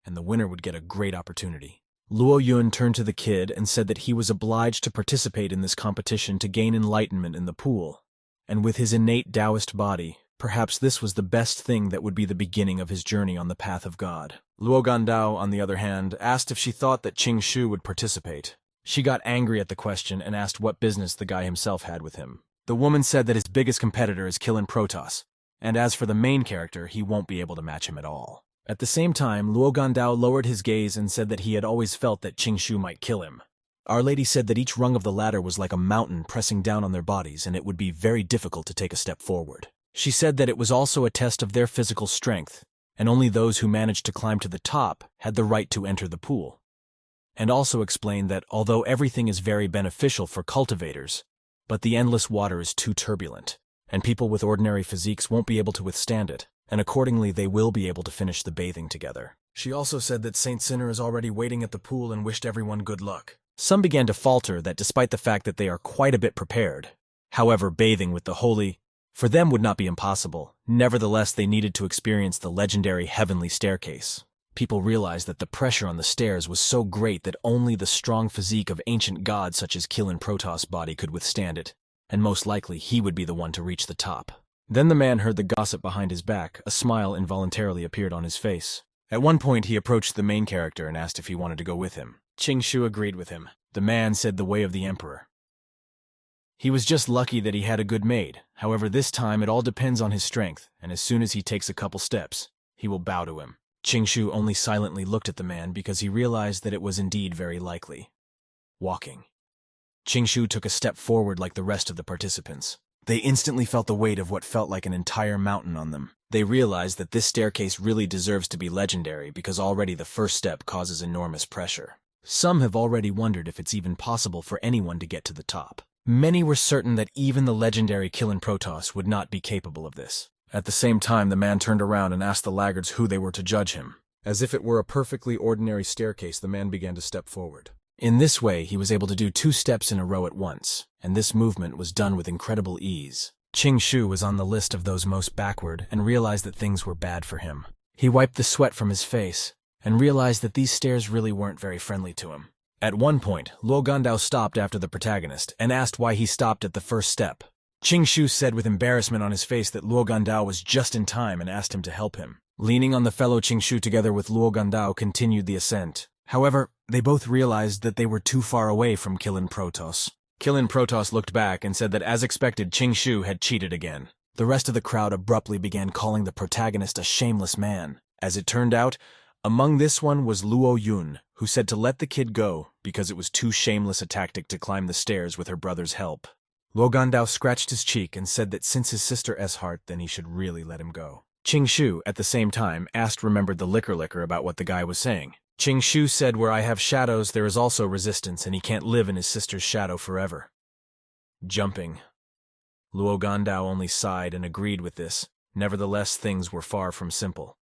Speaker 1: and the winner would get a great opportunity. Luo Yun turned to the kid and said that he was obliged to participate in this competition to gain enlightenment in the pool, and with his innate Taoist body, perhaps this was the best thing that would be the beginning of his journey on the path of God. Luo Gandao, on the other hand, asked if she thought that Qingshu would participate. She got angry at the question and asked what business the guy himself had with him. The woman said that his biggest competitor is Keelan Protoss, and as for the main character, he won't be able to match him at all. At the same time, Luo Gandao lowered his gaze and said that he had always felt that Qingshu might kill him. Our Lady said that each rung of the ladder was like a mountain pressing down on their bodies, and it would be very difficult to take a step forward. She said that it was also a test of their physical strength, and only those who managed to climb to the top had the right to enter the pool. And also explained that although everything is very beneficial for cultivators, but the endless water is too turbulent, and people with ordinary physiques won't be able to withstand it, and accordingly they will be able to finish the bathing together. She also said that Saint Sinner is already waiting at the pool and wished everyone good luck. Some began to falter that despite the fact that they are quite a bit prepared, however, bathing with the holy, for them would not be impossible. Nevertheless, they needed to experience the legendary Heavenly Staircase. People realized that the pressure on the stairs was so great that only the strong physique of ancient gods such as Keelan Protoss' body could withstand it, and most likely he would be the one to reach the top. Then the man heard the gossip behind his back. A smile involuntarily appeared on his face. At one point, he approached the main character and asked if he wanted to go with him. Qingshu agreed with him. The man said the way of the emperor. He was just lucky that he had a good maid. However, this time it all depends on his strength, and as soon as he takes a couple steps, he will bow to him. Qingshu only silently looked at the man because he realized that it was indeed very likely. Walking. Qingshu took a step forward like the rest of the participants. They instantly felt the weight of what felt like an entire mountain on them. They realized that this staircase really deserves to be legendary because already the first step causes enormous pressure. Some have already wondered if it's even possible for anyone to get to the top. Many were certain that even the legendary Keelan Protoss would not be capable of this. At the same time, the man turned around and asked the laggards who they were to judge him. As if it were a perfectly ordinary staircase, the man began to step forward. In this way, he was able to do 2 steps in a row at once, and this movement was done with incredible ease. Qingshu was on the list of those most backward and realized that things were bad for him. He wiped the sweat from his face and realized that these stairs really weren't very friendly to him. At one point, Luo Gandao stopped after the protagonist and asked why he stopped at the first step. Qingshu said with embarrassment on his face that Luo Gandao was just in time and asked him to help him. Leaning on the fellow Qingshu together with Luo Gandao continued the ascent. However, they both realized that they were too far away from Keelan Protoss. Keelan Protoss looked back and said that as expected, Qingshu had cheated again. The rest of the crowd abruptly began calling the protagonist a shameless man. As it turned out, among this one was Luo Yun, who said to let the kid go because it was too shameless a tactic to climb the stairs with her brother's help. Luo Gandao scratched his cheek and said that since his sister Esheart, then he should really let him go. Qingshu, at the same time, remembered the liquor about what the guy was saying. Qingshu said where I have shadows there is also resistance and he can't live in his sister's shadow forever. Jumping. Luo Gandao only sighed and agreed with this. Nevertheless, things were far from simple.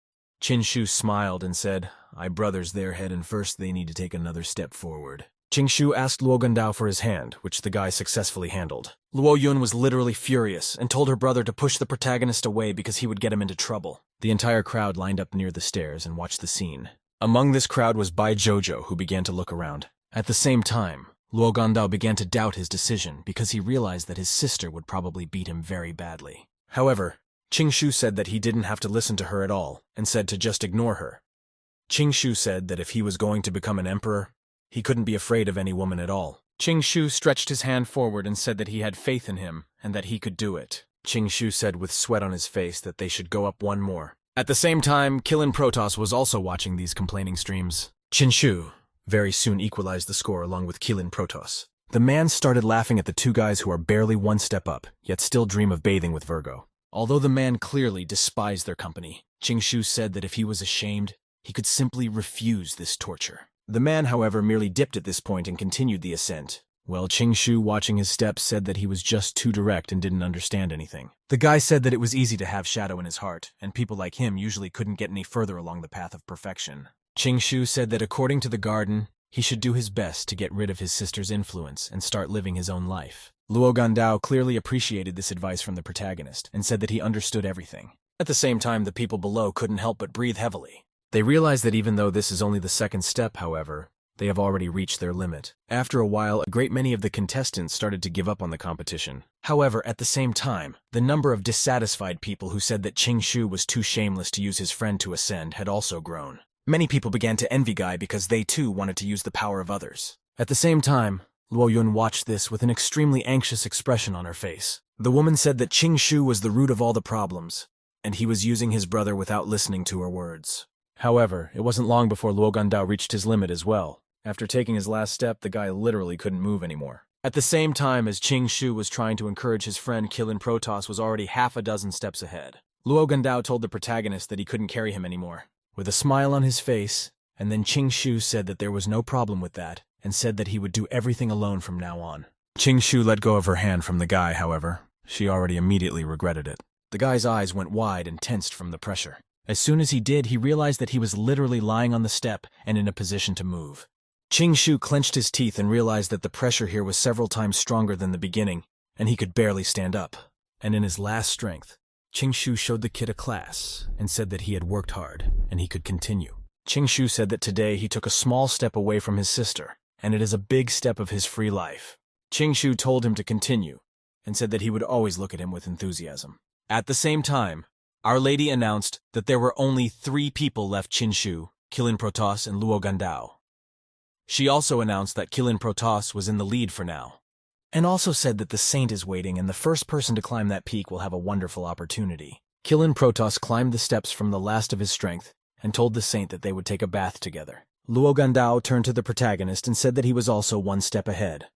Speaker 1: Qinshu smiled and said, "I brothers their head, and first they need to take another step forward." Qinshu asked Luo Gandao for his hand, which the guy successfully handled. Luo Yun was literally furious and told her brother to push the protagonist away because he would get him into trouble. The entire crowd lined up near the stairs and watched the scene. Among this crowd was Bai Jojo, who began to look around. At the same time, Luo Gandao began to doubt his decision because he realized that his sister would probably beat him very badly. However, Qingshu said that he didn't have to listen to her at all and said to just ignore her. Qingshu said that if he was going to become an emperor, he couldn't be afraid of any woman at all. Qingshu stretched his hand forward and said that he had faith in him and that he could do it. Qingshu said with sweat on his face that they should go up one more. At the same time, Killin Protoss was also watching these complaining streams. Qinshu very soon equalized the score along with Killin Protoss. The man started laughing at the two guys who are barely one step up, yet still dream of bathing with Virgo. Although the man clearly despised their company, Qingshu said that if he was ashamed, he could simply refuse this torture. The man, however, merely dipped at this point and continued the ascent. Well, Qingshu, watching his steps, said that he was just too direct and didn't understand anything. The guy said that it was easy to have shadow in his heart, and people like him usually couldn't get any further along the path of perfection. Qingshu said that according to the garden, he should do his best to get rid of his sister's influence and start living his own life. Luo Gandao clearly appreciated this advice from the protagonist and said that he understood everything. At the same time, the people below couldn't help but breathe heavily. They realized that even though this is only the second step, however, they have already reached their limit. After a while, a great many of the contestants started to give up on the competition. However, at the same time, the number of dissatisfied people who said that Qingshu was too shameless to use his friend to ascend had also grown. Many people began to envy Guy because they too wanted to use the power of others. At the same time, Luo Yun watched this with an extremely anxious expression on her face. The woman said that Qingshu was the root of all the problems, and he was using his brother without listening to her words. However, it wasn't long before Luo Gandao reached his limit as well. After taking his last step, the guy literally couldn't move anymore. At the same time as Qingshu was trying to encourage his friend, Killin Protoss was already half a dozen steps ahead. Luo Gandao told the protagonist that he couldn't carry him anymore, with a smile on his face, and then Qingshu said that there was no problem with that, and said that he would do everything alone from now on. Qingshu let go of her hand from the guy, however. She already immediately regretted it. The guy's eyes went wide and tensed from the pressure. As soon as he did, he realized that he was literally lying on the step and in a position to move. Qingshu clenched his teeth and realized that the pressure here was several times stronger than the beginning, and he could barely stand up. And in his last strength, Qingshu showed the kid a class and said that he had worked hard and he could continue. Qingshu said that today he took a small step away from his sister, and it is a big step of his free life. Qingshu told him to continue and said that he would always look at him with enthusiasm. At the same time, Our Lady announced that there were only 3 people left: Qinshu, Killin Protoss, and Luo Gandao. She also announced that Killin Protoss was in the lead for now, and also said that the saint is waiting and the first person to climb that peak will have a wonderful opportunity. Killin Protoss climbed the steps from the last of his strength and told the saint that they would take a bath together. Luo Gandao turned to the protagonist and said that he was also one step ahead.